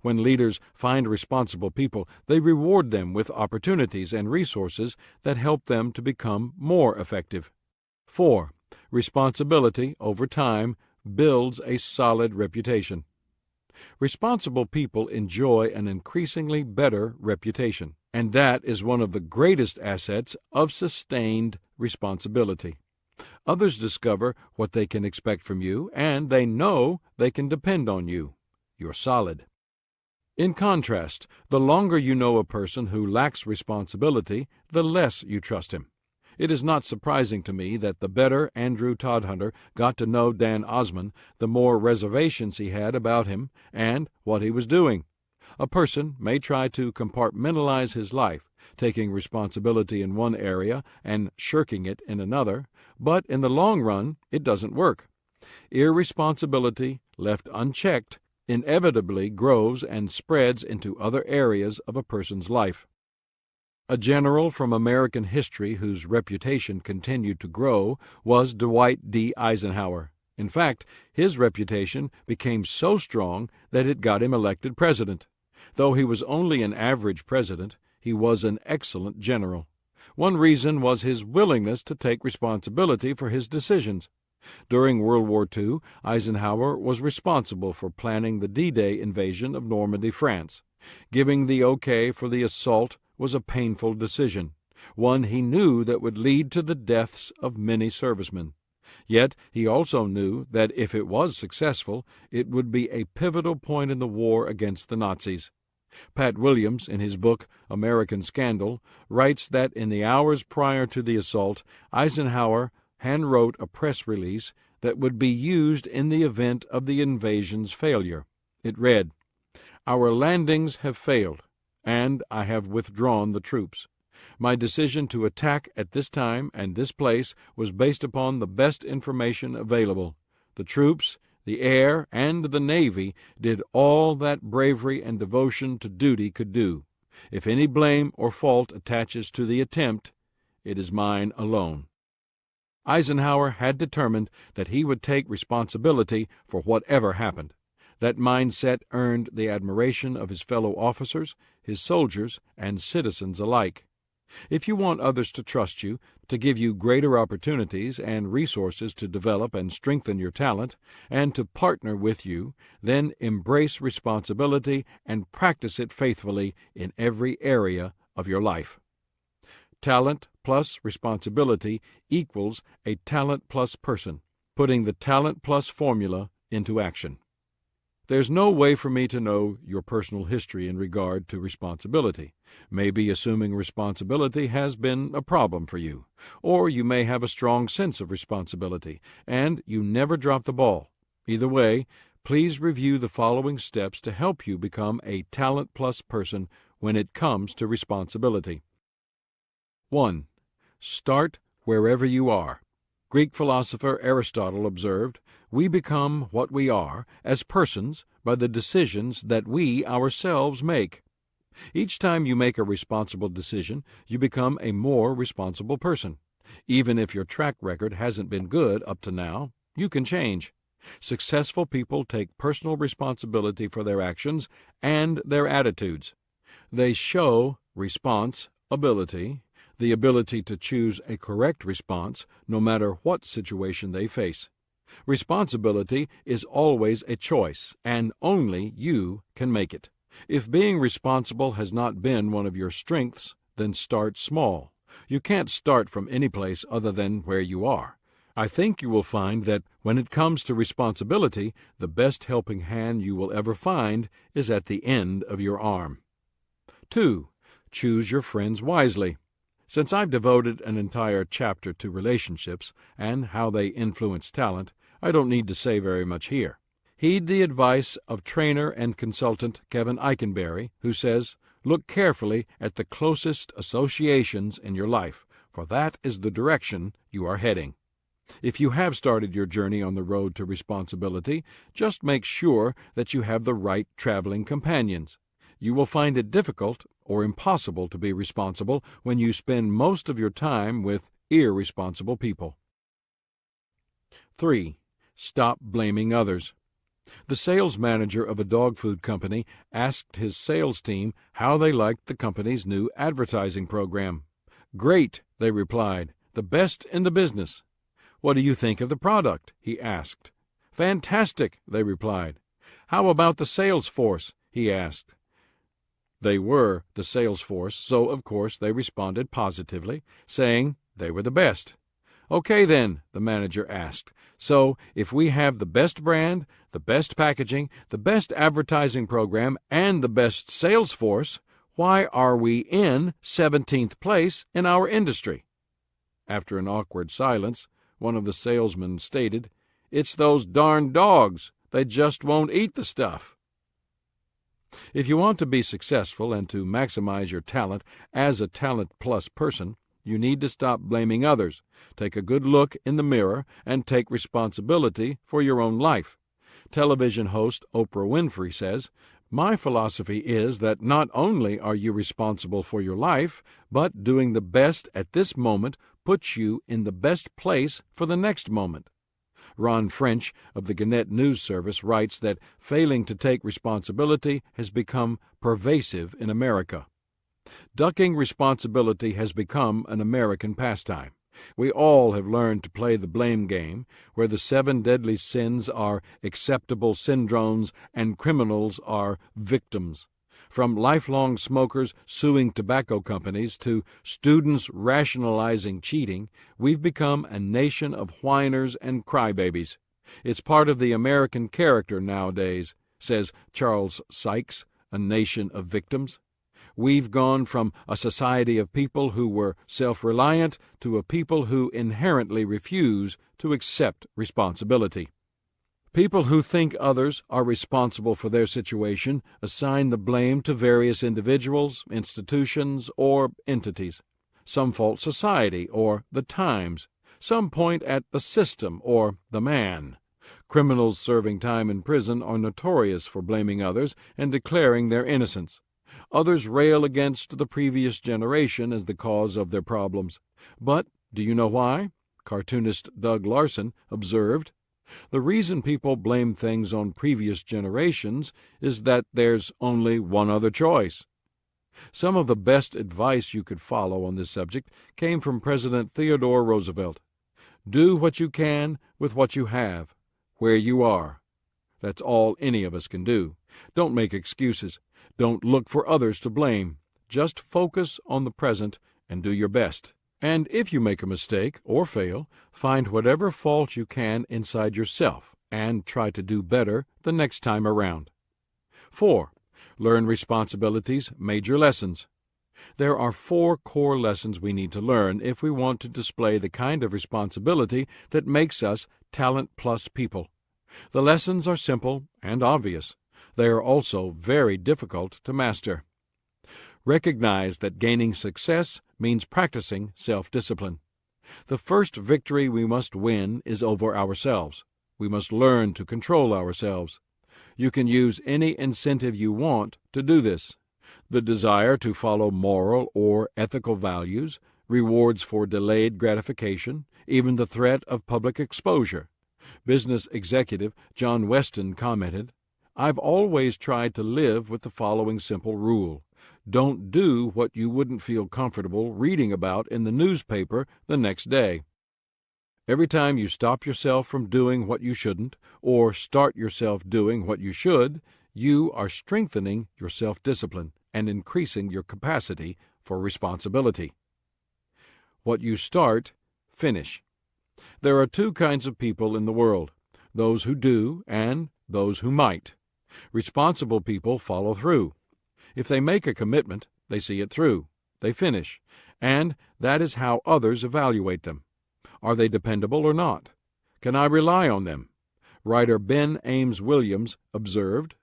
When leaders find responsible people, they reward them with opportunities and resources that help them to become more effective. 4. Responsibility, over time, builds a solid reputation. Responsible people enjoy an increasingly better reputation, and that is one of the greatest assets of sustained responsibility. Others discover what they can expect from you, and they know they can depend on you. You're solid. In contrast, the longer you know a person who lacks responsibility, the less you trust him. It is not surprising to me that the better Andrew Todhunter got to know Dan Osman, the more reservations he had about him and what he was doing. A person may try to compartmentalize his life, taking responsibility in one area and shirking it in another, but in the long run, it doesn't work. Irresponsibility, left unchecked, inevitably grows and spreads into other areas of a person's life. A general from American history whose reputation continued to grow was Dwight D. Eisenhower. In fact, his reputation became so strong that it got him elected president. Though he was only an average president, he was an excellent general. One reason was his willingness to take responsibility for his decisions. During World War II, Eisenhower was responsible for planning the D-Day invasion of Normandy, France. Giving the okay for the assault was a painful decision, one he knew that would lead to the deaths of many servicemen. Yet he also knew that if it was successful, it would be a pivotal point in the war against the Nazis. Pat Williams, in his book American Scandal, writes that in the hours prior to the assault, Eisenhower handwrote a press release that would be used in the event of the invasion's failure. It read, "Our landings have failed, and I have withdrawn the troops. My decision to attack at this time and this place was based upon the best information available. The troops, the air, and the Navy did all that bravery and devotion to duty could do. If any blame or fault attaches to the attempt, it is mine alone." Eisenhower had determined that he would take responsibility for whatever happened. That mindset earned the admiration of his fellow officers, his soldiers, and citizens alike. If you want others to trust you, to give you greater opportunities and resources to develop and strengthen your talent, and to partner with you, then embrace responsibility and practice it faithfully in every area of your life. Talent plus responsibility equals a talent plus person, putting the talent plus formula into action. There's no way for me to know your personal history in regard to responsibility. Maybe assuming responsibility has been a problem for you, or you may have a strong sense of responsibility, and you never drop the ball. Either way, please review the following steps to help you become a talent plus person when it comes to responsibility. 1. Start wherever you are. Greek philosopher Aristotle observed, "We become what we are as persons by the decisions that we ourselves make." Each time you make a responsible decision, you become a more responsible person. Even if your track record hasn't been good up to now, you can change. Successful people take personal responsibility for their actions and their attitudes. They show responsibility. the ability to choose a correct response no matter what situation they face. Responsibility is always a choice, and only you can make it. If being responsible has not been one of your strengths, then start small. You can't start from any place other than where you are. I think you will find that when it comes to responsibility, the best helping hand you will ever find is at the end of your arm. 2. Choose your friends wisely. Since I've devoted an entire chapter to relationships and how they influence talent, I don't need to say very much here. Heed the advice of trainer and consultant Kevin Eikenberry, who says, "Look carefully at the closest associations in your life, for that is the direction you are heading." If you have started your journey on the road to responsibility, just make sure that you have the right traveling companions. You will find it difficult or impossible to be responsible when you spend most of your time with irresponsible people. 3. Stop blaming others. The sales manager of a dog food company asked his sales team how they liked the company's new advertising program. "Great," they replied, "the best in the business." "What do you think of the product?" he asked. "Fantastic," they replied. "How about the sales force?" he asked. They were the sales force, so of course they responded positively, saying they were the best. "Okay then," the manager asked, "so if we have the best brand, the best packaging, the best advertising program, and the best sales force, why are we in 17th place in our industry?" After an awkward silence, one of the salesmen stated, "It's those darn dogs. They just won't eat the stuff." If you want to be successful and to maximize your talent as a Talent Plus person, you need to stop blaming others, take a good look in the mirror, and take responsibility for your own life. Television host Oprah Winfrey says, "My philosophy is that not only are you responsible for your life, but doing the best at this moment puts you in the best place for the next moment." Ron French of the Gannett News Service writes that failing to take responsibility has become pervasive in America. Ducking responsibility has become an American pastime. We all have learned to play the blame game, where the 7 deadly sins are acceptable syndromes and criminals are victims. From lifelong smokers suing tobacco companies to students rationalizing cheating, we've become a nation of whiners and crybabies. "It's part of the American character nowadays," says Charles Sykes, "a nation of victims." We've gone from a society of people who were self-reliant to a people who inherently refuse to accept responsibility. People who think others are responsible for their situation assign the blame to various individuals, institutions, or entities. Some fault society or the times. Some point at the system or the man. Criminals serving time in prison are notorious for blaming others and declaring their innocence. Others rail against the previous generation as the cause of their problems. But do you know why? Cartoonist Doug Larson observed, "The reason people blame things on previous generations is that there's only one other choice." Some of the best advice you could follow on this subject came from President Theodore Roosevelt. Do what you can with what you have, where you are. That's all any of us can do. Don't make excuses. Don't look for others to blame. Just focus on the present and do your best. And if you make a mistake or fail, find whatever fault you can inside yourself and try to do better the next time around. 4. Learn responsibility's major lessons. There are 4 core lessons we need to learn if we want to display the kind of responsibility that makes us Talent Plus people. The lessons are simple and obvious. They are also very difficult to master. Recognize that gaining success means practicing self-discipline. The first victory we must win is over ourselves. We must learn to control ourselves. You can use any incentive you want to do this. The desire to follow moral or ethical values, rewards for delayed gratification, even the threat of public exposure. Business executive John Weston commented, "I've always tried to live with the following simple rule. Don't do what you wouldn't feel comfortable reading about in the newspaper the next day. Every time you stop yourself from doing what you shouldn't, or start yourself doing what you should, you are strengthening your self-discipline and increasing your capacity for responsibility. What you start, finish. There are two kinds of people in the world, those who do and those who might. Responsible people follow through. If they make a commitment, they see it through, they finish, and that is how others evaluate them. Are they dependable or not? Can I rely on them? Writer Ben Ames Williams observed,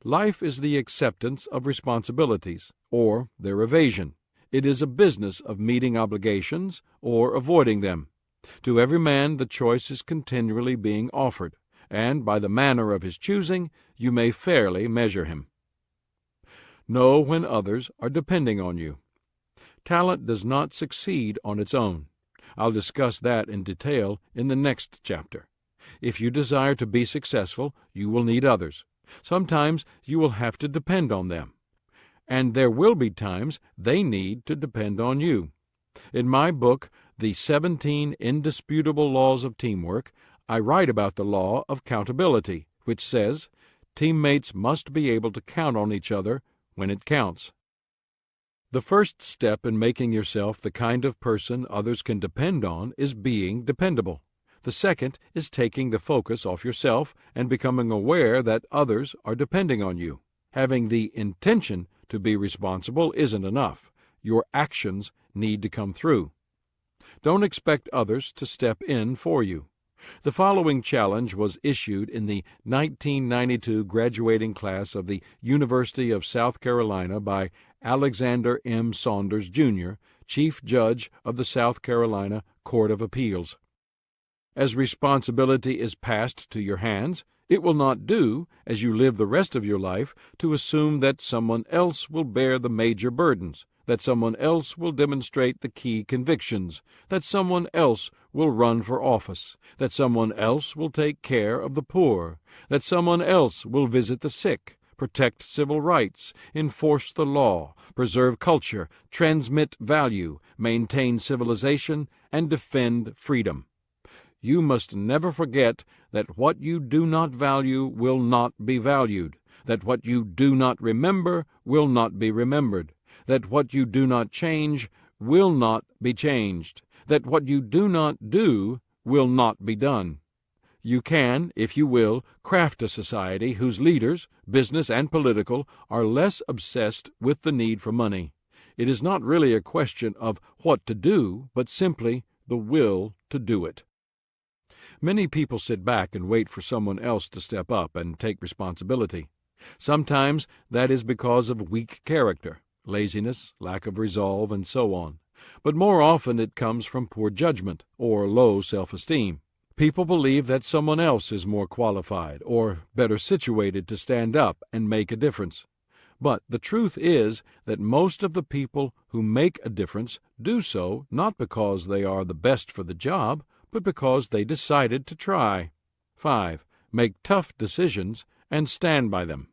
"Life is the acceptance of responsibilities, or their evasion. It is a business of meeting obligations or avoiding them. To every man the choice is continually being offered, and by the manner of his choosing you may fairly measure him." Know when others are depending on you. Talent does not succeed on its own. I'll discuss that in detail in the next chapter. If you desire to be successful, you will need others. Sometimes you will have to depend on them. And there will be times they need to depend on you. In my book, The 17 Indisputable Laws of Teamwork, I write about the law of countability, which says, teammates must be able to count on each other when it counts. The first step in making yourself the kind of person others can depend on is being dependable. The second is taking the focus off yourself and becoming aware that others are depending on you. Having the intention to be responsible isn't enough. Your actions need to come through. Don't expect others to step in for you. The following challenge was issued in the 1992 graduating class of the University of South Carolina by Alexander M. Saunders, Jr., Chief Judge of the South Carolina Court of Appeals. As responsibility is passed to your hands, it will not do, as you live the rest of your life, to assume that someone else will bear the major burdens, that someone else will demonstrate the key convictions, that someone else will run for office, that someone else will take care of the poor, that someone else will visit the sick, protect civil rights, enforce the law, preserve culture, transmit value, maintain civilization, and defend freedom. You must never forget that what you do not value will not be valued, that what you do not remember will not be remembered, that what you do not change will not be changed, that what you do not do will not be done. You can, if you will, craft a society whose leaders, business and political, are less obsessed with the need for money. It is not really a question of what to do, but simply the will to do it. Many people sit back and wait for someone else to step up and take responsibility. Sometimes that is because of weak character, laziness, lack of resolve, and so on. But more often it comes from poor judgment or low self-esteem. People believe that someone else is more qualified or better situated to stand up and make a difference. But the truth is that most of the people who make a difference do so not because they are the best for the job, but because they decided to try. 5. Make tough decisions and stand by them.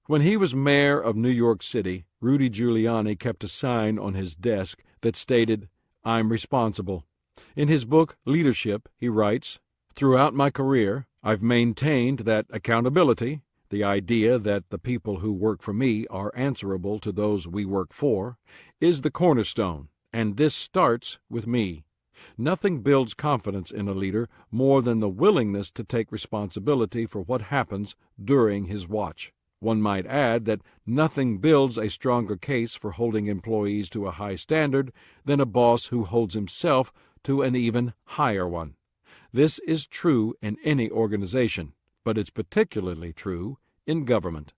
When he was mayor of New York City, Rudy Giuliani kept a sign on his desk that stated, "I'm responsible." In his book, Leadership, he writes, "Throughout my career, I've maintained that accountability, the idea that the people who work for me are answerable to those we work for, is the cornerstone, and this starts with me. Nothing builds confidence in a leader more than the willingness to take responsibility for what happens during his watch. One might add that nothing builds a stronger case for holding employees to a high standard than a boss who holds himself to an even higher one. This is true in any organization, but it's particularly true in government."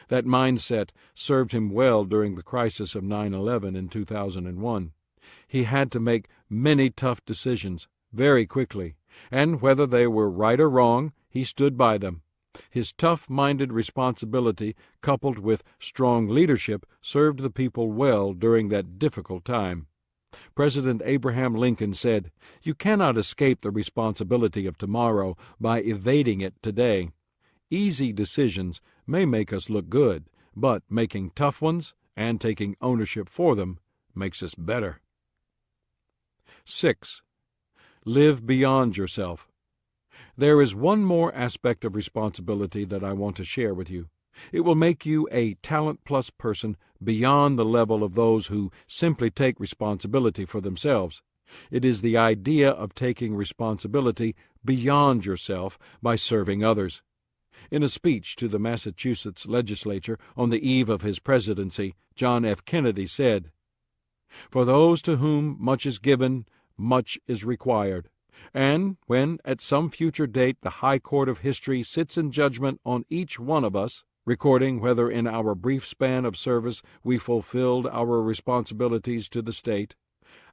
That mindset served him well during the crisis of 9/11 in 2001. He had to make many tough decisions very quickly, and whether they were right or wrong, he stood by them. His tough-minded responsibility, coupled with strong leadership, served the people well during that difficult time. President Abraham Lincoln said, "You cannot escape the responsibility of tomorrow by evading it today. Easy decisions may make us look good, but making tough ones and taking ownership for them makes us better. 6. Live beyond yourself. There is one more aspect of responsibility that I want to share with you. It will make you a talent-plus person beyond the level of those who simply take responsibility for themselves. It is the idea of taking responsibility beyond yourself by serving others. In a speech to the Massachusetts legislature on the eve of his presidency, John F. Kennedy said, "For those to whom much is given, much is required. And when, at some future date, the High Court of History sits in judgment on each one of us, recording whether in our brief span of service we fulfilled our responsibilities to the state,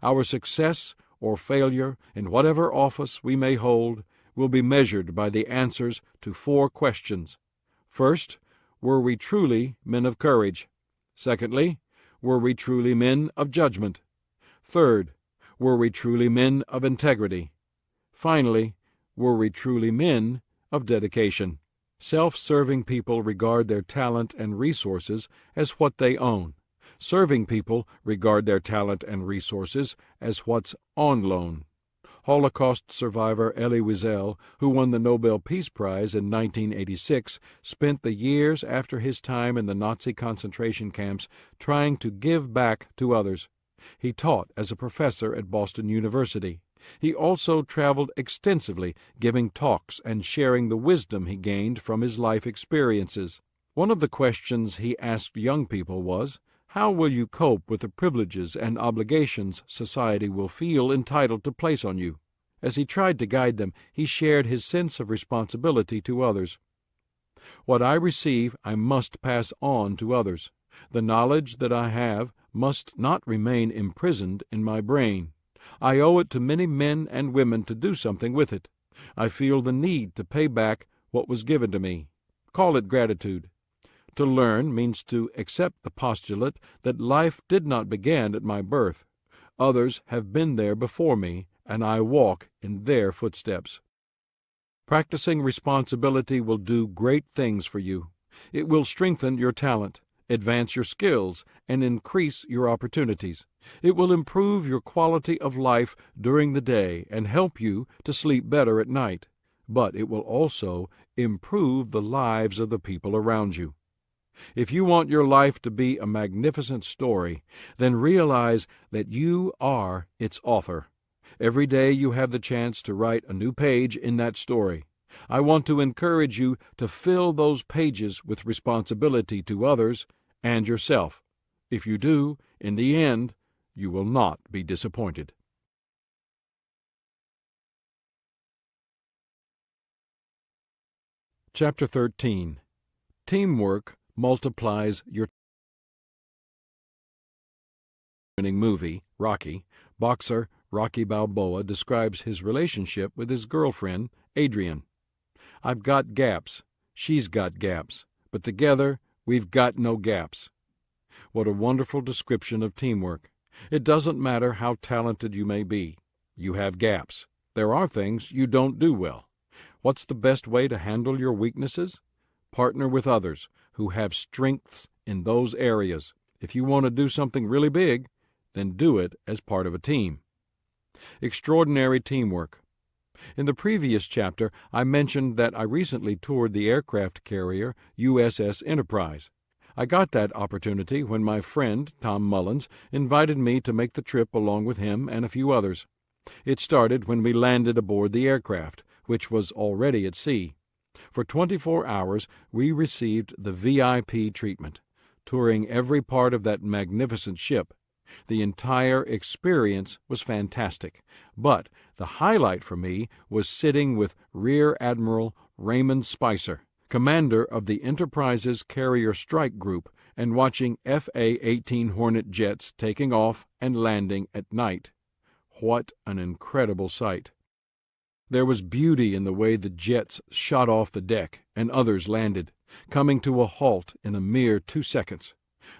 our success or failure in whatever office we may hold will be measured by the answers to 4 questions. First, were we truly men of courage? Secondly, were we truly men of judgment? Third, were we truly men of integrity? Finally, were we truly men of dedication?" Self-serving people regard their talent and resources as what they own. Serving people regard their talent and resources as what's on loan. Holocaust survivor Elie Wiesel, who won the Nobel Peace Prize in 1986, spent the years after his time in the Nazi concentration camps trying to give back to others. He taught as a professor at Boston University. He also traveled extensively, giving talks and sharing the wisdom he gained from his life experiences. One of the questions he asked young people was, how will you cope with the privileges and obligations society will feel entitled to place on you? As he tried to guide them, he shared his sense of responsibility to others. What I receive, I must pass on to others. The knowledge that I have must not remain imprisoned in my brain. I owe it to many men and women to do something with it. I feel the need to pay back what was given to me. Call it gratitude. To learn means to accept the postulate that life did not begin at my birth. Others have been there before me, and I walk in their footsteps. Practicing responsibility will do great things for you. It will strengthen your talent, advance your skills, and increase your opportunities. It will improve your quality of life during the day and help you to sleep better at night. But it will also improve the lives of the people around you. If you want your life to be a magnificent story, then realize that you are its author. Every day you have the chance to write a new page in that story. I want to encourage you to fill those pages with responsibility to others and yourself. If you do, in the end, you will not be disappointed. Chapter 13. Teamwork multiplies your winning movie, Rocky. Boxer Rocky Balboa describes his relationship with his girlfriend, Adrian. "I've got gaps. She's got gaps. But together, we've got no gaps." What a wonderful description of teamwork. It doesn't matter how talented you may be. You have gaps. There are things you don't do well. What's the best way to handle your weaknesses? Partner with others who have strengths in those areas. If you want to do something really big, then do it as part of a team. Extraordinary teamwork. In the previous chapter, I mentioned that I recently toured the aircraft carrier USS Enterprise. I got that opportunity when my friend, Tom Mullins, invited me to make the trip along with him and a few others. It started when we landed aboard the aircraft, which was already at sea. For 24 hours, we received the VIP treatment, touring every part of that magnificent ship. The entire experience was fantastic, but the highlight for me was sitting with Rear Admiral Raymond Spicer, commander of the Enterprise's Carrier Strike Group, and watching FA-18 Hornet jets taking off and landing at night. What an incredible sight! There was beauty in the way the jets shot off the deck and others landed, coming to a halt in a mere 2 seconds.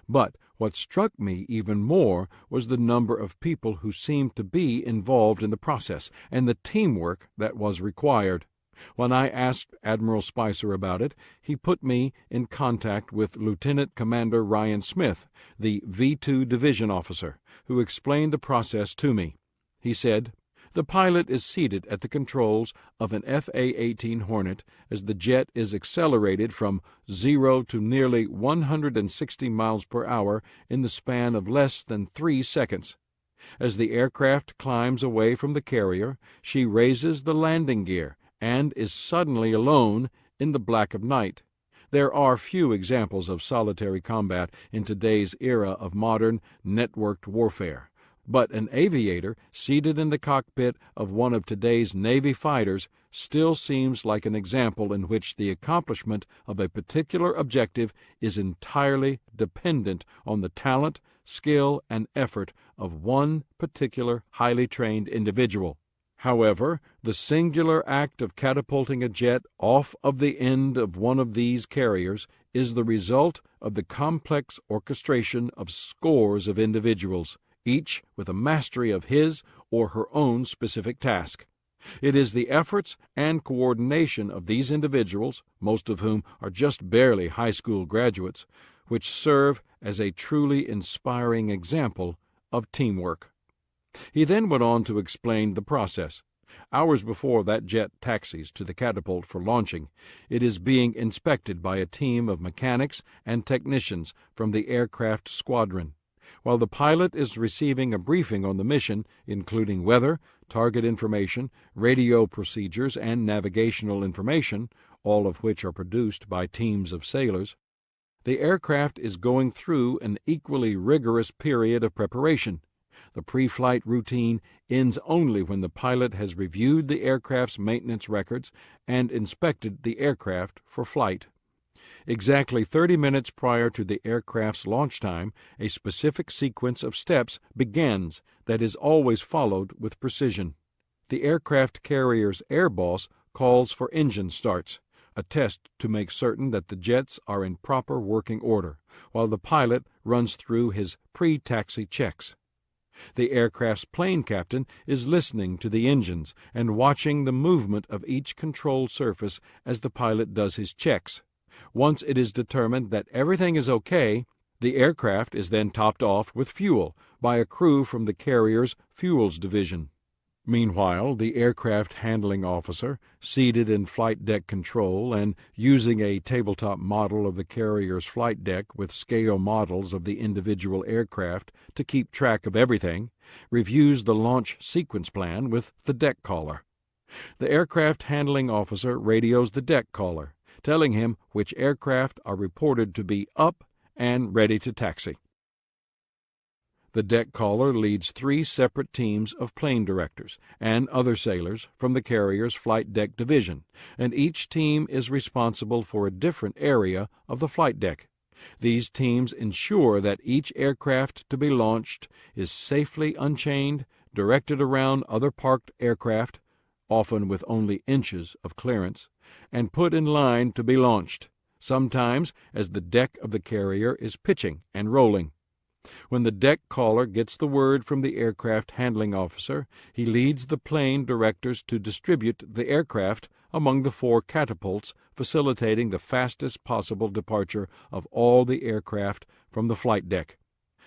But what struck me even more was the number of people who seemed to be involved in the process and the teamwork that was required. When I asked Admiral Spicer about it, he put me in contact with Lieutenant Commander Ryan Smith, the V-2 division officer, who explained the process to me. He said, "The pilot is seated at the controls of an FA-18 Hornet as the jet is accelerated from 0 to nearly 160 miles per hour in the span of less than 3 seconds. As the aircraft climbs away from the carrier, she raises the landing gear and is suddenly alone in the black of night. There are few examples of solitary combat in today's era of modern, networked warfare, but an aviator seated in the cockpit of one of today's Navy fighters still seems like an example in which the accomplishment of a particular objective is entirely dependent on the talent, skill, and effort of one particular highly trained individual. However, the singular act of catapulting a jet off of the end of one of these carriers is the result of the complex orchestration of scores of individuals, each with a mastery of his or her own specific task. It is the efforts and coordination of these individuals, most of whom are just barely high school graduates, which serve as a truly inspiring example of teamwork. He then went on to explain the process. Hours before that jet taxis to the catapult for launching, it is being inspected by a team of mechanics and technicians from the aircraft squadron. While the pilot is receiving a briefing on the mission, including weather, target information, radio procedures, and navigational information, all of which are produced by teams of sailors, the aircraft is going through an equally rigorous period of preparation. The pre-flight routine ends only when the pilot has reviewed the aircraft's maintenance records and inspected the aircraft for flight. Exactly 30 minutes prior to the aircraft's launch time, a specific sequence of steps begins that is always followed with precision. The aircraft carrier's air boss calls for engine starts, a test to make certain that the jets are in proper working order, while the pilot runs through his pre-taxi checks. The aircraft's plane captain is listening to the engines and watching the movement of each control surface as the pilot does his checks. Once it is determined that everything is okay, the aircraft is then topped off with fuel by a crew from the carrier's fuels division. Meanwhile, the aircraft handling officer, seated in flight deck control and using a tabletop model of the carrier's flight deck with scale models of the individual aircraft to keep track of everything, reviews the launch sequence plan with the deck caller. The aircraft handling officer radios the deck caller, telling him which aircraft are reported to be up and ready to taxi. The deck caller leads 3 separate teams of plane directors and other sailors from the carrier's flight deck division, and each team is responsible for a different area of the flight deck. These teams ensure that each aircraft to be launched is safely unchained, directed around other parked aircraft, often with only inches of clearance, and put in line to be launched, sometimes as the deck of the carrier is pitching and rolling. When the deck caller gets the word from the aircraft handling officer, he leads the plane directors to distribute the aircraft among the 4 catapults, facilitating the fastest possible departure of all the aircraft from the flight deck.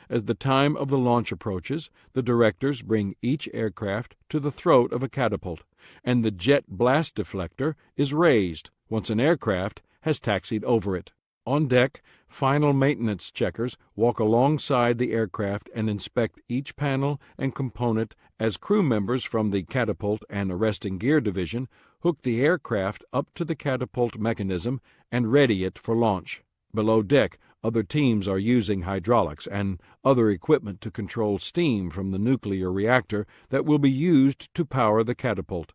As the time of the launch approaches, the directors bring each aircraft to the throat of a catapult, and the jet blast deflector is raised once an aircraft has taxied over it. On deck, final maintenance checkers walk alongside the aircraft and inspect each panel and component as crew members from the catapult and arresting gear division hook the aircraft up to the catapult mechanism and ready it for launch. Below deck, other teams are using hydraulics and other equipment to control steam from the nuclear reactor that will be used to power the catapult.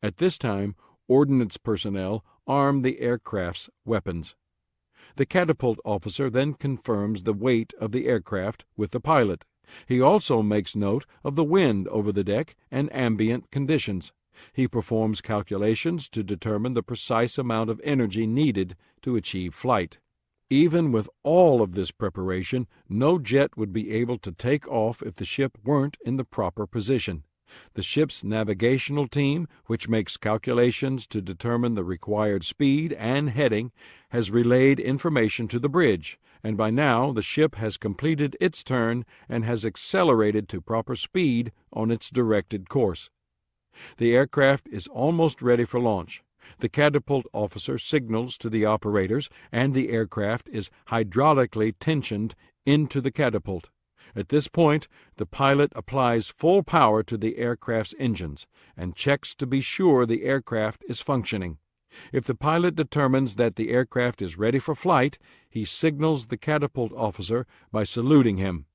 At this time, ordnance personnel arm the aircraft's weapons. The catapult officer then confirms the weight of the aircraft with the pilot. He also makes note of the wind over the deck and ambient conditions. He performs calculations to determine the precise amount of energy needed to achieve flight. Even with all of this preparation, no jet would be able to take off if the ship weren't in the proper position. The ship's navigational team, which makes calculations to determine the required speed and heading, has relayed information to the bridge, and by now the ship has completed its turn and has accelerated to proper speed on its directed course. The aircraft is almost ready for launch. The catapult officer signals to the operators, and the aircraft is hydraulically tensioned into the catapult. At this point, the pilot applies full power to the aircraft's engines and checks to be sure the aircraft is functioning. If the pilot determines that the aircraft is ready for flight, he signals the catapult officer by saluting him.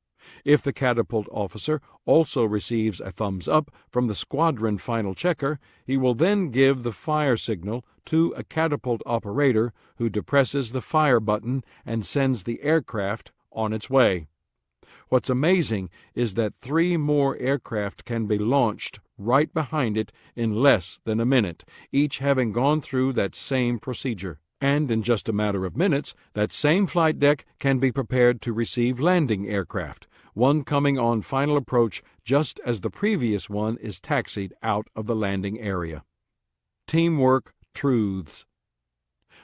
If the catapult officer also receives a thumbs up from the squadron final checker, he will then give the fire signal to a catapult operator who depresses the fire button and sends the aircraft on its way. What's amazing is that 3 more aircraft can be launched right behind it in less than a minute, each having gone through that same procedure. And in just a matter of minutes, that same flight deck can be prepared to receive landing aircraft, one coming on final approach just as the previous one is taxied out of the landing area. Teamwork truths.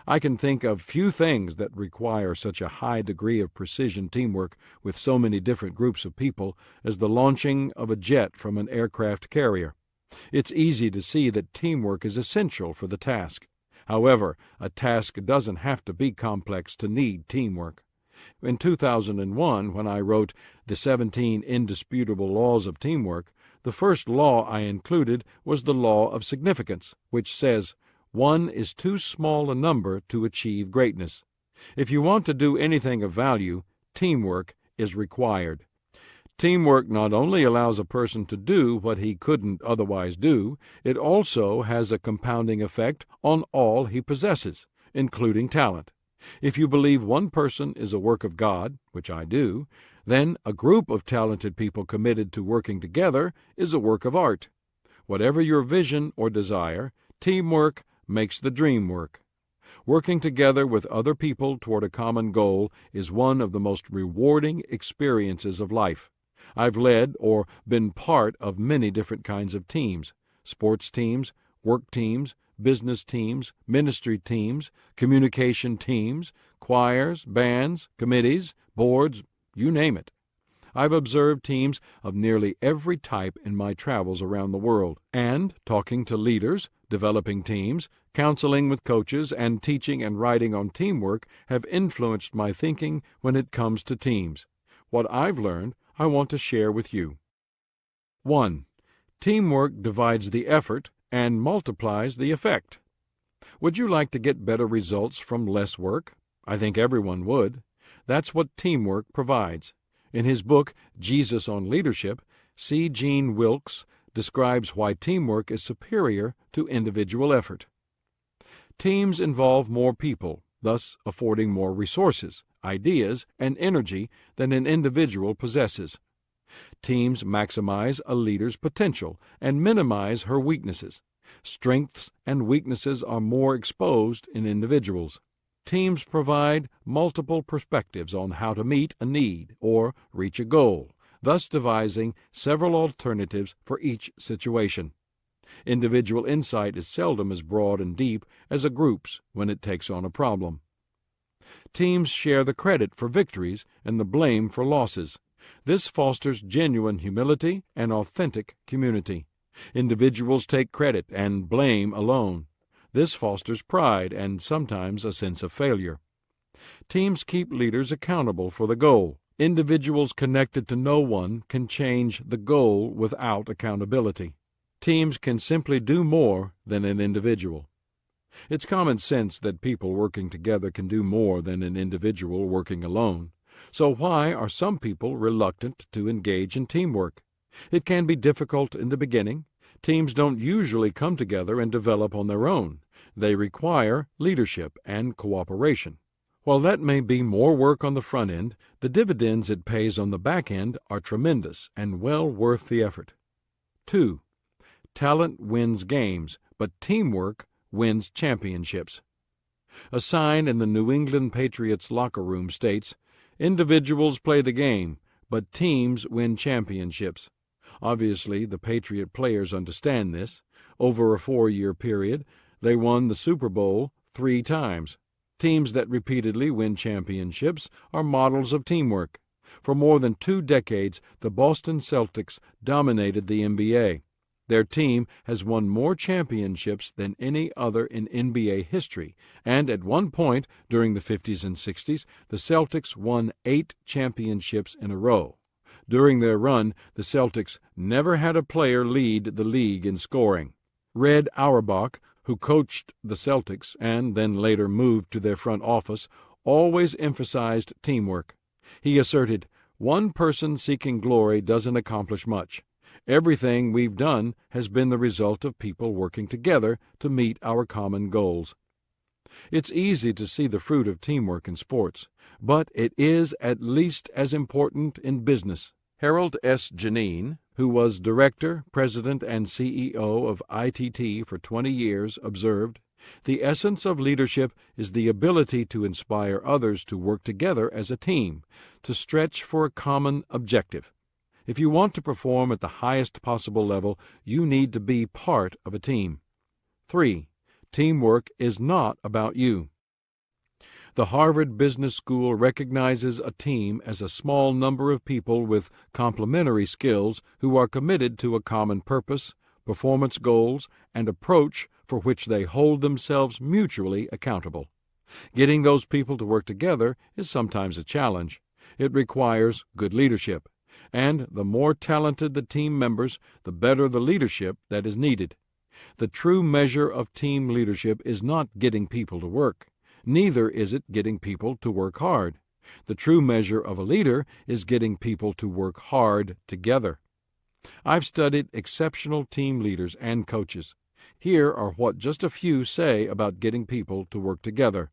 I can think of few things that require such a high degree of precision teamwork with so many different groups of people as the launching of a jet from an aircraft carrier. It's easy to see that teamwork is essential for the task. However, a task doesn't have to be complex to need teamwork. In 2001, when I wrote The 17 Indisputable Laws of Teamwork, the first law I included was the law of significance, which says, 1 is too small a number to achieve greatness. If you want to do anything of value, teamwork is required. Teamwork not only allows a person to do what he couldn't otherwise do, it also has a compounding effect on all he possesses, including talent. If you believe one person is a work of God, which I do, then a group of talented people committed to working together is a work of art. Whatever your vision or desire, teamwork makes the dream work. Working together with other people toward a common goal is one of the most rewarding experiences of life. I've led or been part of many different kinds of teams: sports teams, work teams, business teams, ministry teams, communication teams, choirs, bands, committees, boards, you name it. I've observed teams of nearly every type in my travels around the world, and talking to leaders, developing teams, counseling with coaches, and teaching and writing on teamwork have influenced my thinking when it comes to teams. What I've learned, I want to share with you. 1. Teamwork divides the effort and multiplies the effect. Would you like to get better results from less work? I think everyone would. That's what teamwork provides. In his book, Jesus on Leadership, C. Gene Wilkes describes why teamwork is superior to individual effort. Teams involve more people, thus affording more resources, ideas, and energy than an individual possesses. Teams maximize a leader's potential and minimize her weaknesses. Strengths and weaknesses are more exposed in individuals. Teams provide multiple perspectives on how to meet a need or reach a goal, thus devising several alternatives for each situation. Individual insight is seldom as broad and deep as a group's when it takes on a problem. Teams share the credit for victories and the blame for losses. This fosters genuine humility and authentic community. Individuals take credit and blame alone. This fosters pride and sometimes a sense of failure. Teams keep leaders accountable for the goal. Individuals connected to no one can change the goal without accountability. Teams can simply do more than an individual. It's common sense that people working together can do more than an individual working alone. So why are some people reluctant to engage in teamwork? It can be difficult in the beginning. Teams don't usually come together and develop on their own. They require leadership and cooperation. While that may be more work on the front end, the dividends it pays on the back end are tremendous and well worth the effort. 2. Talent wins games, but teamwork wins championships. A sign in the New England Patriots locker room states, "Individuals play the game, but teams win championships." Obviously, the Patriot players understand this. Over a 4-year period, they won the Super Bowl 3 times. Teams that repeatedly win championships are models of teamwork. For more than 2 decades, the Boston Celtics dominated the NBA. Their team has won more championships than any other in NBA history, and at one point during the 50s and 60s, the Celtics won 8 championships in a row. During their run, the Celtics never had a player lead the league in scoring. Red Auerbach, who coached the Celtics and then later moved to their front office, always emphasized teamwork. He asserted, "One person seeking glory doesn't accomplish much. Everything we've done has been the result of people working together to meet our common goals." It's easy to see the fruit of teamwork in sports, but it is at least as important in business. Harold S. Janine, who was director, president, and CEO of ITT for 20 years, observed, "The essence of leadership is the ability to inspire others to work together as a team, to stretch for a common objective. If you want to perform at the highest possible level, you need to be part of a team." 3. Teamwork is not about you. The Harvard Business School recognizes a team as a small number of people with complementary skills who are committed to a common purpose, performance goals, and approach for which they hold themselves mutually accountable. Getting those people to work together is sometimes a challenge. It requires good leadership, and the more talented the team members, the better the leadership that is needed. The true measure of team leadership is not getting people to work. Neither is it getting people to work hard. The true measure of a leader is getting people to work hard together. I've studied exceptional team leaders and coaches. Here are what just a few say about getting people to work together.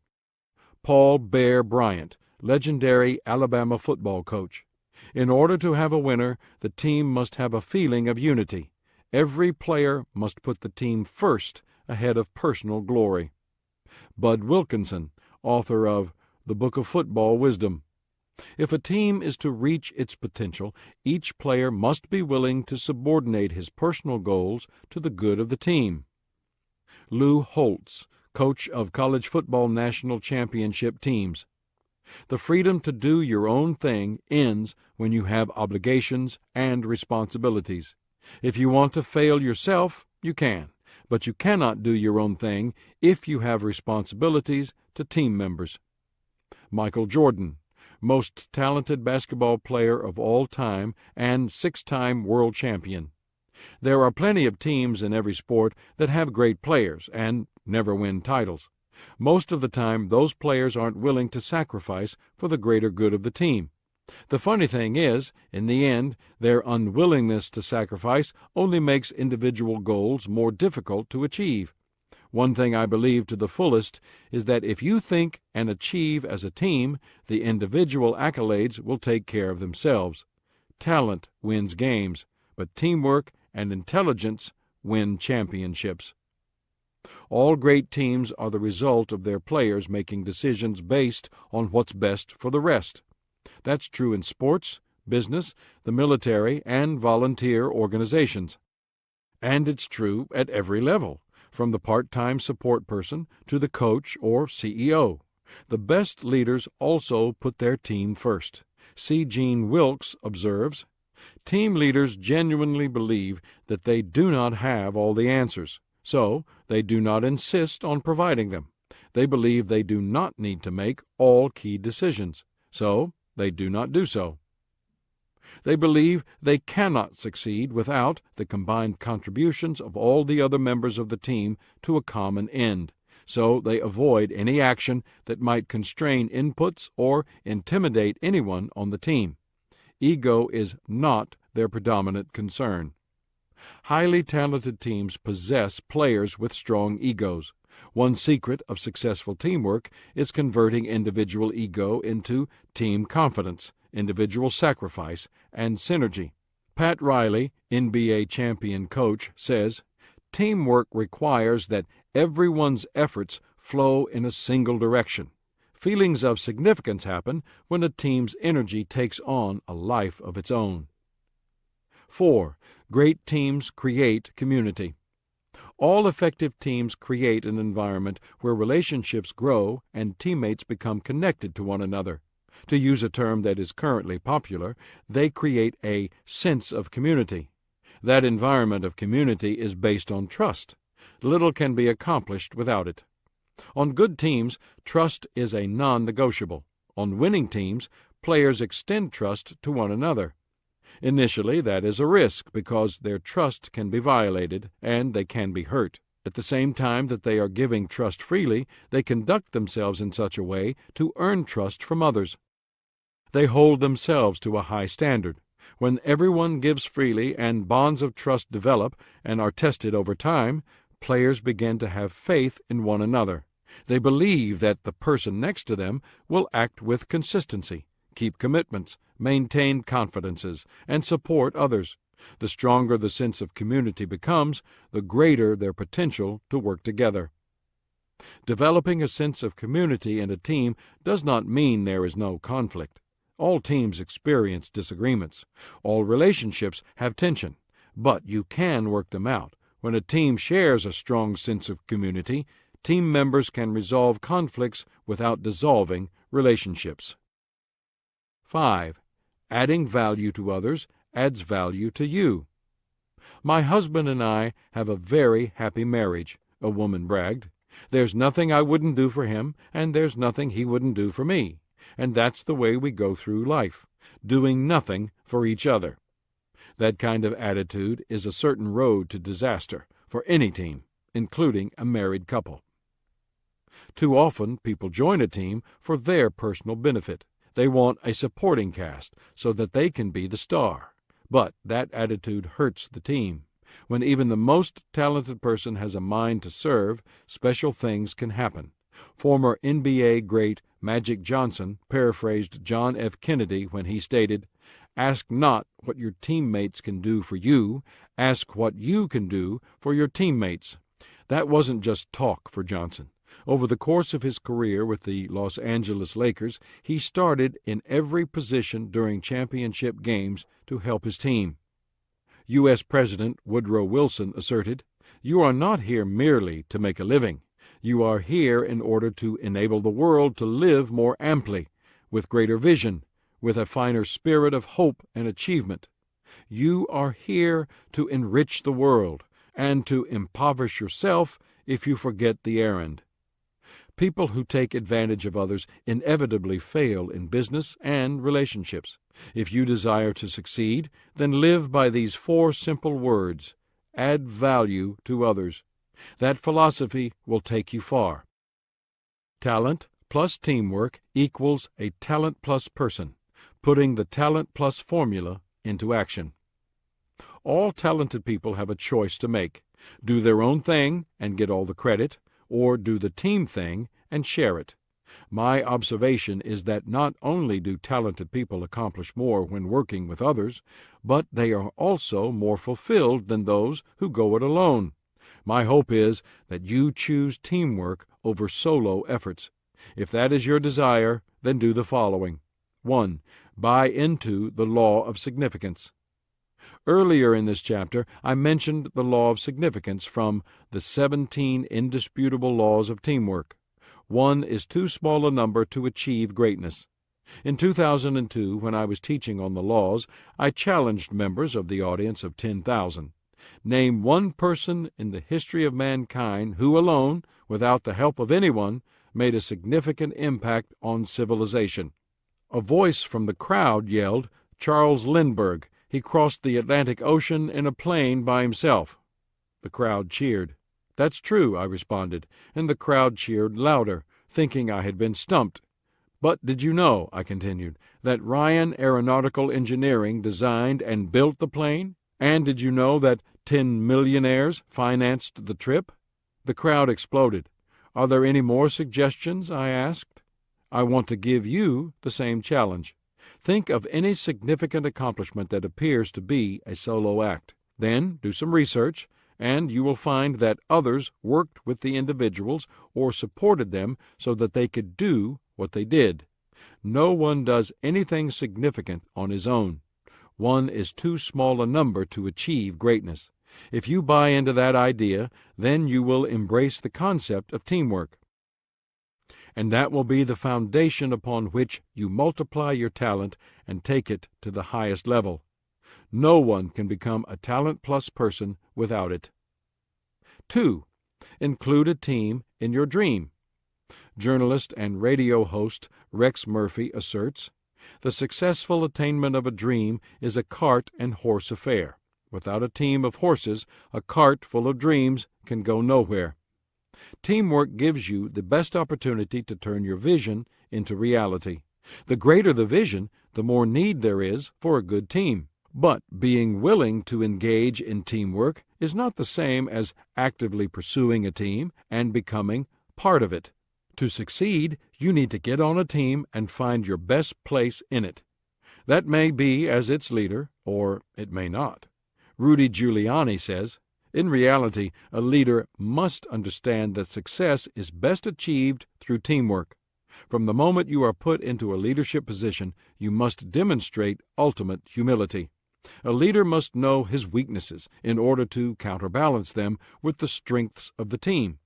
Paul Bear Bryant, legendary Alabama football coach. "In order to have a winner, the team must have a feeling of unity. Every player must put the team first ahead of personal glory." Bud Wilkinson, author of The Book of Football Wisdom. "If a team is to reach its potential, each player must be willing to subordinate his personal goals to the good of the team." Lou Holtz, coach of college football national championship teams. "The freedom to do your own thing ends when you have obligations and responsibilities. If you want to fail yourself, you can, but you cannot do your own thing if you have responsibilities to team members." Michael Jordan, most talented basketball player of all time and 6-time world champion. "There are plenty of teams in every sport that have great players and never win titles. Most of the time, those players aren't willing to sacrifice for the greater good of the team. The funny thing is, in the end, their unwillingness to sacrifice only makes individual goals more difficult to achieve. One thing I believe to the fullest is that if you think and achieve as a team, the individual accolades will take care of themselves. Talent wins games, but teamwork and intelligence win championships. All great teams are the result of their players making decisions based on what's best for the rest. That's true in sports, business, the military, and volunteer organizations. And it's true at every level, from the part-time support person to the coach or CEO. The best leaders also put their team first. C. Gene Wilkes observes, "Team leaders genuinely believe that they do not have all the answers, so they do not insist on providing them. They believe they do not need to make all key decisions, so they do not do so. They believe they cannot succeed without the combined contributions of all the other members of the team to a common end, so they avoid any action that might constrain inputs or intimidate anyone on the team. Ego is not their predominant concern." Highly talented teams possess players with strong egos. One secret of successful teamwork is converting individual ego into team confidence, individual sacrifice, and synergy. Pat Riley, NBA champion coach, says, "Teamwork requires that everyone's efforts flow in a single direction. Feelings of significance happen when a team's energy takes on a life of its own." 4. Great teams create community. All effective teams create an environment where relationships grow and teammates become connected to one another. To use a term that is currently popular, they create a sense of community. That environment of community is based on trust. Little can be accomplished without it. On good teams, trust is a non-negotiable. On winning teams, players extend trust to one another. Initially, that is a risk because their trust can be violated and they can be hurt. At the same time that they are giving trust freely, they conduct themselves in such a way to earn trust from others. They hold themselves to a high standard. When everyone gives freely and bonds of trust develop and are tested over time, players begin to have faith in one another. They believe that the person next to them will act with consistency, keep commitments, maintain confidences, and support others. The stronger the sense of community becomes, the greater their potential to work together. Developing a sense of community in a team does not mean there is no conflict. All teams experience disagreements. All relationships have tension, but you can work them out. When a team shares a strong sense of community, team members can resolve conflicts without dissolving relationships. 5. Adding value to others adds value to you. My husband and I have a very happy marriage, a woman bragged. There's nothing I wouldn't do for him, and there's nothing he wouldn't do for me. And that's the way we go through life, doing nothing for each other. That kind of attitude is a certain road to disaster for any team, including a married couple. Too often, people join a team for their personal benefit. They want a supporting cast so that they can be the star. But that attitude hurts the team. When even the most talented person has a mind to serve, special things can happen. Former NBA great Magic Johnson paraphrased John F. Kennedy when he stated, "Ask not what your teammates can do for you, ask what you can do for your teammates." That wasn't just talk for Johnson. Over the course of his career with the Los Angeles Lakers, he started in every position during championship games to help his team. U.S. President Woodrow Wilson asserted, "You are not here merely to make a living. You are here in order to enable the world to live more amply, with greater vision, with a finer spirit of hope and achievement. You are here to enrich the world, and to impoverish yourself if you forget the errand." People who take advantage of others inevitably fail in business and relationships. If you desire to succeed, then live by these 4 simple words: add value to others. That philosophy will take you far. Talent plus teamwork equals a talent plus person, putting the talent plus formula into action. All talented people have a choice to make: do their own thing and get all the credit, or do the team thing and share it. My observation is that not only do talented people accomplish more when working with others, but they are also more fulfilled than those who go it alone. My hope is that you choose teamwork over solo efforts. If that is your desire, then do the following. 1. Buy into the law of significance. Earlier in this chapter, I mentioned the law of significance from the 17 indisputable laws of teamwork. 1 is too small a number to achieve greatness. In 2002, when I was teaching on the laws, I challenged members of the audience of 10,000. Name one person in the history of mankind who alone, without the help of anyone, made a significant impact on civilization. A voice from the crowd yelled, "Charles Lindbergh. He crossed the Atlantic Ocean in a plane by himself." The crowd cheered. "That's true," I responded, and the crowd cheered louder, thinking I had been stumped. "But did you know," I continued, "that Ryan Aeronautical Engineering designed and built the plane? And did you know that 10 millionaires financed the trip?" The crowd exploded. "Are there any more suggestions?" I asked. I want to give you the same challenge. Think of any significant accomplishment that appears to be a solo act. Then do some research, and you will find that others worked with the individuals or supported them so that they could do what they did. No one does anything significant on his own. One is too small a number to achieve greatness. If you buy into that idea, then you will embrace the concept of teamwork. And that will be the foundation upon which you multiply your talent and take it to the highest level. No one can become a talent-plus person without it. 2. Include a team in your dream. Journalist and radio host Rex Murphy asserts, "The successful attainment of a dream is a cart and horse affair. Without a team of horses, a cart full of dreams can go nowhere." Teamwork gives you the best opportunity to turn your vision into reality. The greater the vision, the more need there is for a good team. But being willing to engage in teamwork is not the same as actively pursuing a team and becoming part of it. To succeed, you need to get on a team and find your best place in it. That may be as its leader, or it may not. Rudy Giuliani says, "In reality, a leader must understand that success is best achieved through teamwork. From the moment you are put into a leadership position, you must demonstrate ultimate humility. A leader must know his weaknesses in order to counterbalance them with the strengths of the team.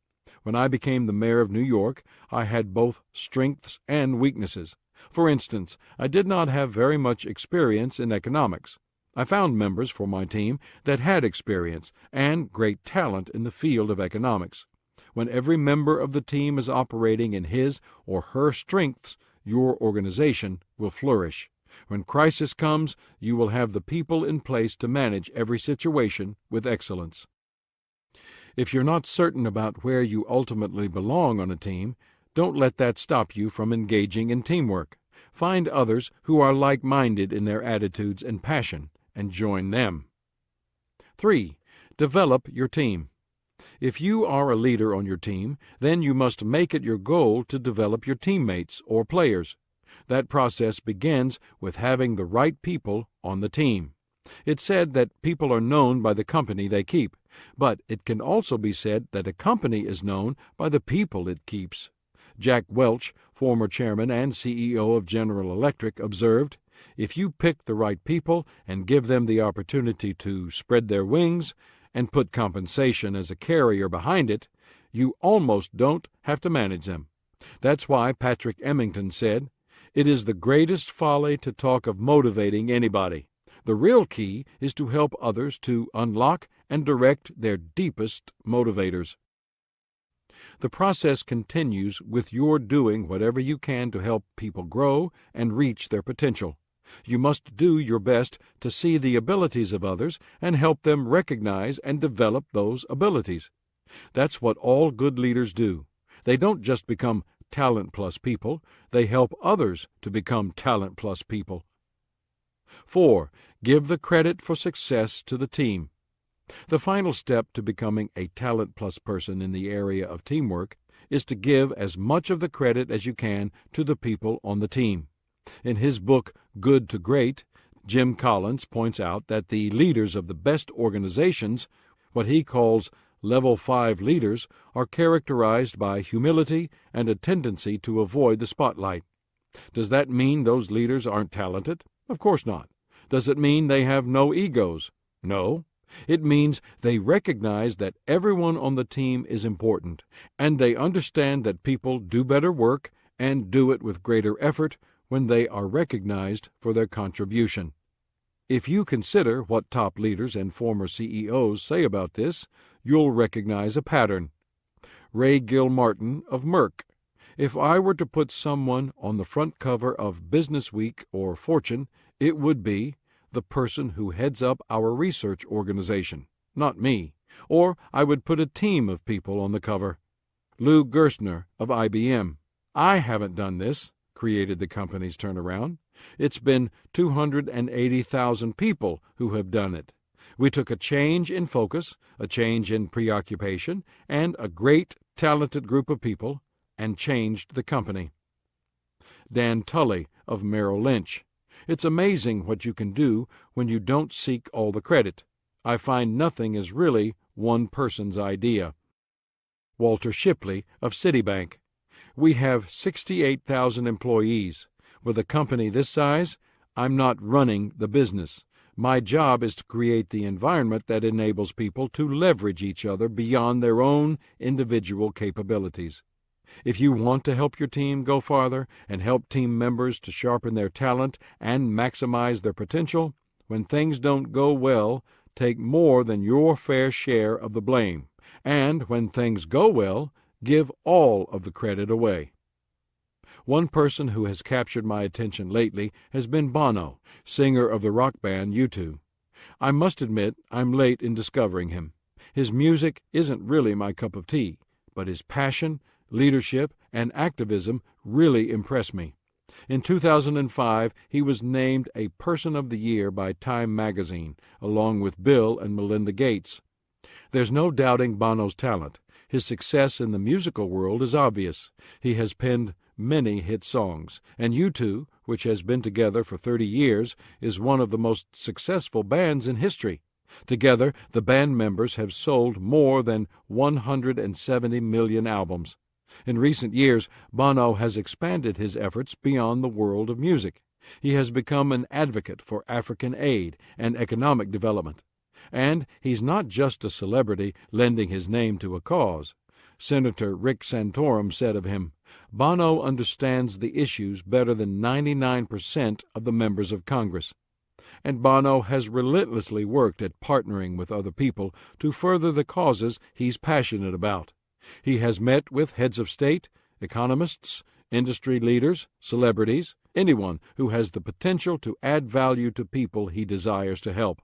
When I became the mayor of New York, I had both strengths and weaknesses. For instance, I did not have very much experience in economics. I found members for my team that had experience and great talent in the field of economics. When every member of the team is operating in his or her strengths, your organization will flourish. When crisis comes, you will have the people in place to manage every situation with excellence." If you're not certain about where you ultimately belong on a team, don't let that stop you from engaging in teamwork. Find others who are like-minded in their attitudes and passion, and join them. 3. Develop your team. If you are a leader on your team, then you must make it your goal to develop your teammates or players. That process begins with having the right people on the team. It's said that people are known by the company they keep, but it can also be said that a company is known by the people it keeps. Jack Welch, former chairman and CEO of General Electric, observed, "If you pick the right people and give them the opportunity to spread their wings and put compensation as a carrier behind it, you almost don't have to manage them." That's why Patrick Emmington said, "It is the greatest folly to talk of motivating anybody. The real key is to help others to unlock and direct their deepest motivators." The process continues with your doing whatever you can to help people grow and reach their potential. You must do your best to see the abilities of others and help them recognize and develop those abilities. That's what all good leaders do. They don't just become talent-plus people, they help others to become talent-plus people. 4. Give the credit for success to the team. The final step to becoming a talent-plus person in the area of teamwork is to give as much of the credit as you can to the people on the team. In his book, Good to Great, Jim Collins points out that the leaders of the best organizations, what he calls Level 5 leaders, are characterized by humility and a tendency to avoid the spotlight. Does that mean those leaders aren't talented? Of course not. Does it mean they have no egos? No. It means they recognize that everyone on the team is important, and they understand that people do better work and do it with greater effort when they are recognized for their contribution. If you consider what top leaders and former CEOs say about this, you'll recognize a pattern. Ray Gilmartin of Merck. "If I were to put someone on the front cover of Business Week or Fortune, it would be the person who heads up our research organization, not me, or I would put a team of people on the cover." Lou Gerstner of IBM. "I haven't done this," created the company's turnaround. "It's been 280,000 people who have done it. We took a change in focus, a change in preoccupation, and a great, talented group of people, and changed the company." Dan Tully of Merrill Lynch. "It's amazing what you can do when you don't seek all the credit. I find nothing is really one person's idea." Walter Shipley of Citibank. "We have 68,000 employees. With a company this size, I'm not running the business. My job is to create the environment that enables people to leverage each other beyond their own individual capabilities. If you want to help your team go farther and help team members to sharpen their talent and maximize their potential, when things don't go well, take more than your fair share of the blame. And when things go well, give all of the credit away. One person who has captured my attention lately has been Bono, singer of the rock band U2. I must admit I'm late in discovering him. His music isn't really my cup of tea, but his passion, leadership, and activism really impress me. In 2005, he was named a Person of the Year by Time magazine, along with Bill and Melinda Gates. There's no doubting Bono's talent. His success in the musical world is obvious. He has penned many hit songs, and U2, which has been together for 30 years, is one of the most successful bands in history. Together, the band members have sold more than 170 million albums. In recent years, Bono has expanded his efforts beyond the world of music. He has become an advocate for African aid and economic development. And he's not just a celebrity lending his name to a cause. Senator Rick Santorum said of him, "Bono understands the issues better than 99% of the members of Congress." And Bono has relentlessly worked at partnering with other people to further the causes he's passionate about. He has met with heads of state, economists, industry leaders, celebrities, anyone who has the potential to add value to people he desires to help.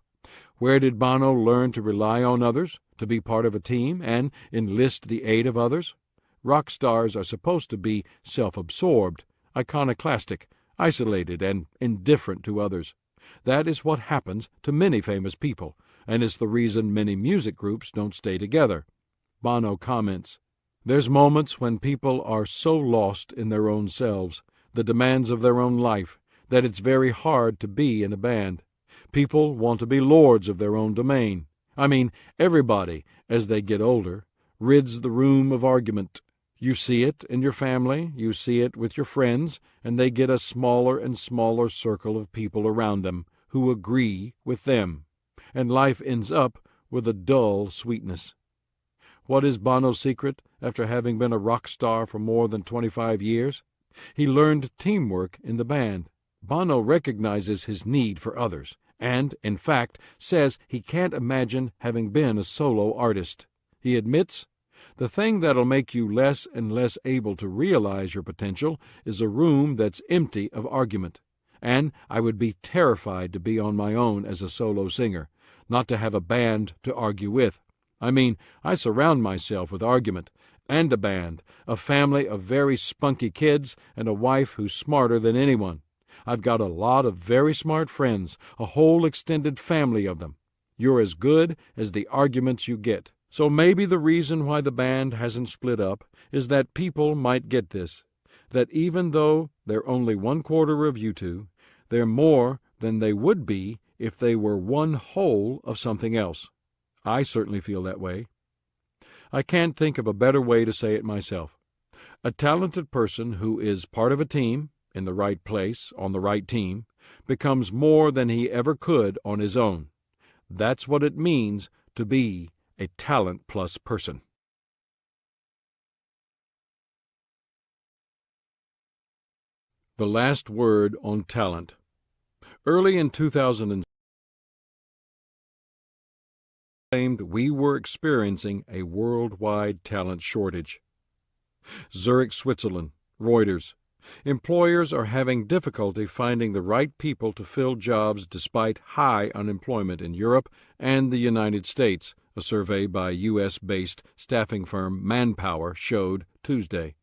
Where did Bono learn to rely on others, to be part of a team, and enlist the aid of others? Rock stars are supposed to be self-absorbed, iconoclastic, isolated, and indifferent to others. That is what happens to many famous people, and is the reason many music groups don't stay together. Bono comments, "There's moments when people are so lost in their own selves, the demands of their own life, that it's very hard to be in a band. People want to be lords of their own domain. I mean, everybody, as they get older, rids the room of argument. You see it in your family, you see it with your friends, and they get a smaller and smaller circle of people around them who agree with them, and life ends up with a dull sweetness." What is Bono's secret after having been a rock star for more than 25 years? He learned teamwork in the band. Bono recognizes his need for others, and, in fact, says he can't imagine having been a solo artist. He admits, "The thing that'll make you less and less able to realize your potential is a room that's empty of argument. And I would be terrified to be on my own as a solo singer, not to have a band to argue with. I mean, I surround myself with argument, and a band, a family of very spunky kids, and a wife who's smarter than anyone. I've got a lot of very smart friends, a whole extended family of them. You're as good as the arguments you get." So maybe the reason why the band hasn't split up is that people might get this, that even though they're only 1/4 of U2, they're more than they would be if they were one whole of something else. I certainly feel that way. I can't think of a better way to say it myself. A talented person who is part of a team, in the right place, on the right team, becomes more than he ever could on his own. That's what it means to be a talent-plus person. The last word on talent. Early in 2006, claimed we were experiencing a worldwide talent shortage. Zurich, Switzerland, Reuters. Employers are having difficulty finding the right people to fill jobs despite high unemployment in Europe and the United States, a survey by U.S.-based staffing firm Manpower showed Tuesday.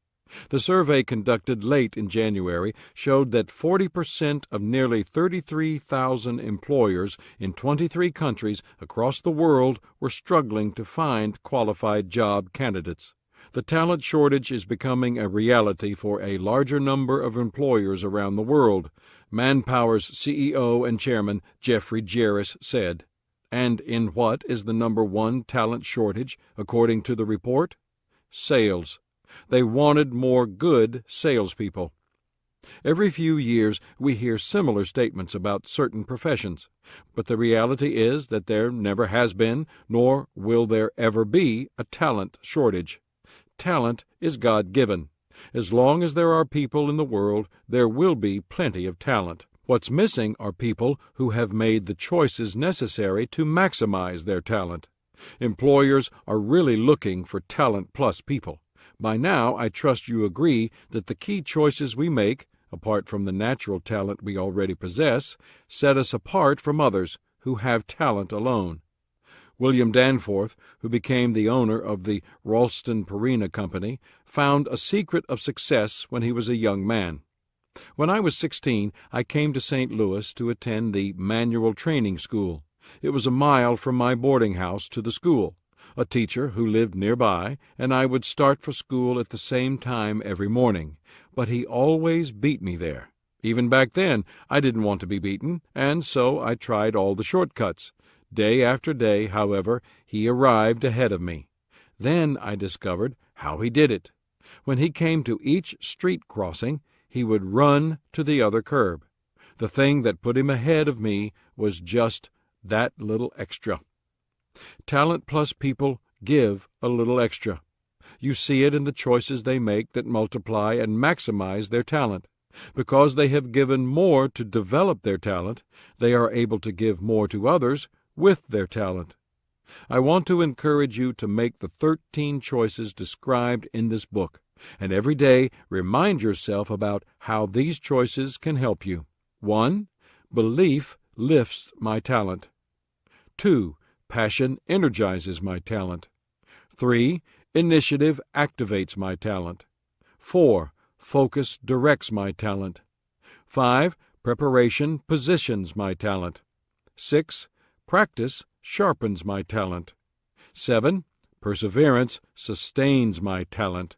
The survey conducted late in January showed that 40% of nearly 33,000 employers in 23 countries across the world were struggling to find qualified job candidates. The talent shortage is becoming a reality for a larger number of employers around the world, Manpower's CEO and chairman Jeffrey Jarris said. And in what is the number one talent shortage, according to the report? Sales. They wanted more good salespeople. Every few years we hear similar statements about certain professions, but the reality is that there never has been, nor will there ever be, a talent shortage. Talent is God-given. As long as there are people in the world, there will be plenty of talent. What's missing are people who have made the choices necessary to maximize their talent. Employers are really looking for talent-plus people. By now, I trust you agree that the key choices we make, apart from the natural talent we already possess, set us apart from others who have talent alone. William Danforth, who became the owner of the Ralston Purina Company, found a secret of success when he was a young man. When I was 16, I came to St. Louis to attend the Manual Training School. It was a mile from my boarding house to the school. A teacher who lived nearby, and I would start for school at the same time every morning, but he always beat me there. Even back then, I didn't want to be beaten, and so I tried all the shortcuts. Day after day, however, he arrived ahead of me. Then I discovered how he did it. When he came to each street crossing, he would run to the other curb. The thing that put him ahead of me was just that little extra. Talent-plus people give a little extra. You see it in the choices they make that multiply and maximize their talent. Because they have given more to develop their talent, they are able to give more to others with their talent. I want to encourage you to make the 13 choices described in this book, and every day remind yourself about how these choices can help you. 1. Belief lifts my talent. 2. Passion energizes my talent. 3. Initiative activates my talent. 4. Focus directs my talent. 5. Preparation positions my talent. 6. Practice sharpens my talent. 7. Perseverance sustains my talent.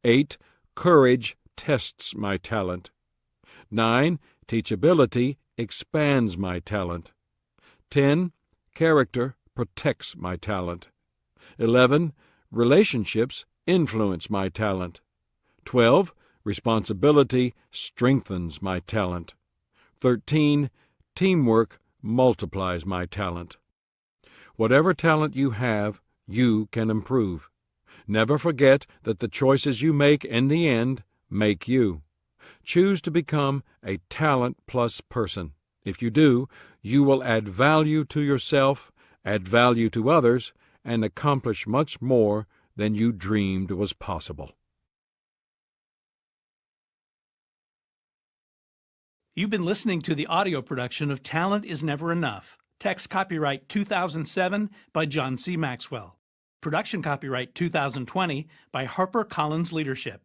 8. Courage tests my talent. 9. Teachability expands my talent. 10. Character protects my talent. 11. Relationships influence my talent. 12. Responsibility strengthens my talent. 13. Teamwork multiplies my talent. Whatever talent you have, you can improve. Never forget that the choices you make in the end make you. Choose to become a talent-plus person. If you do, you will add value to yourself, add value to others, and accomplish much more than you dreamed was possible. You've been listening to the audio production of Talent is Never Enough. Text copyright 2007 by John C. Maxwell. Production copyright 2020 by HarperCollins Leadership.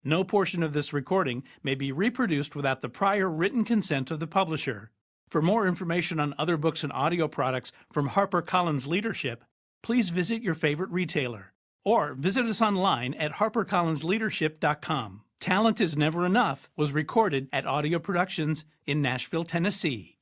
No portion of this recording may be reproduced without the prior written consent of the publisher. For more information on other books and audio products from HarperCollins Leadership, please visit your favorite retailer or visit us online at harpercollinsleadership.com. Talent is Never Enough was recorded at Audio Productions in Nashville, Tennessee.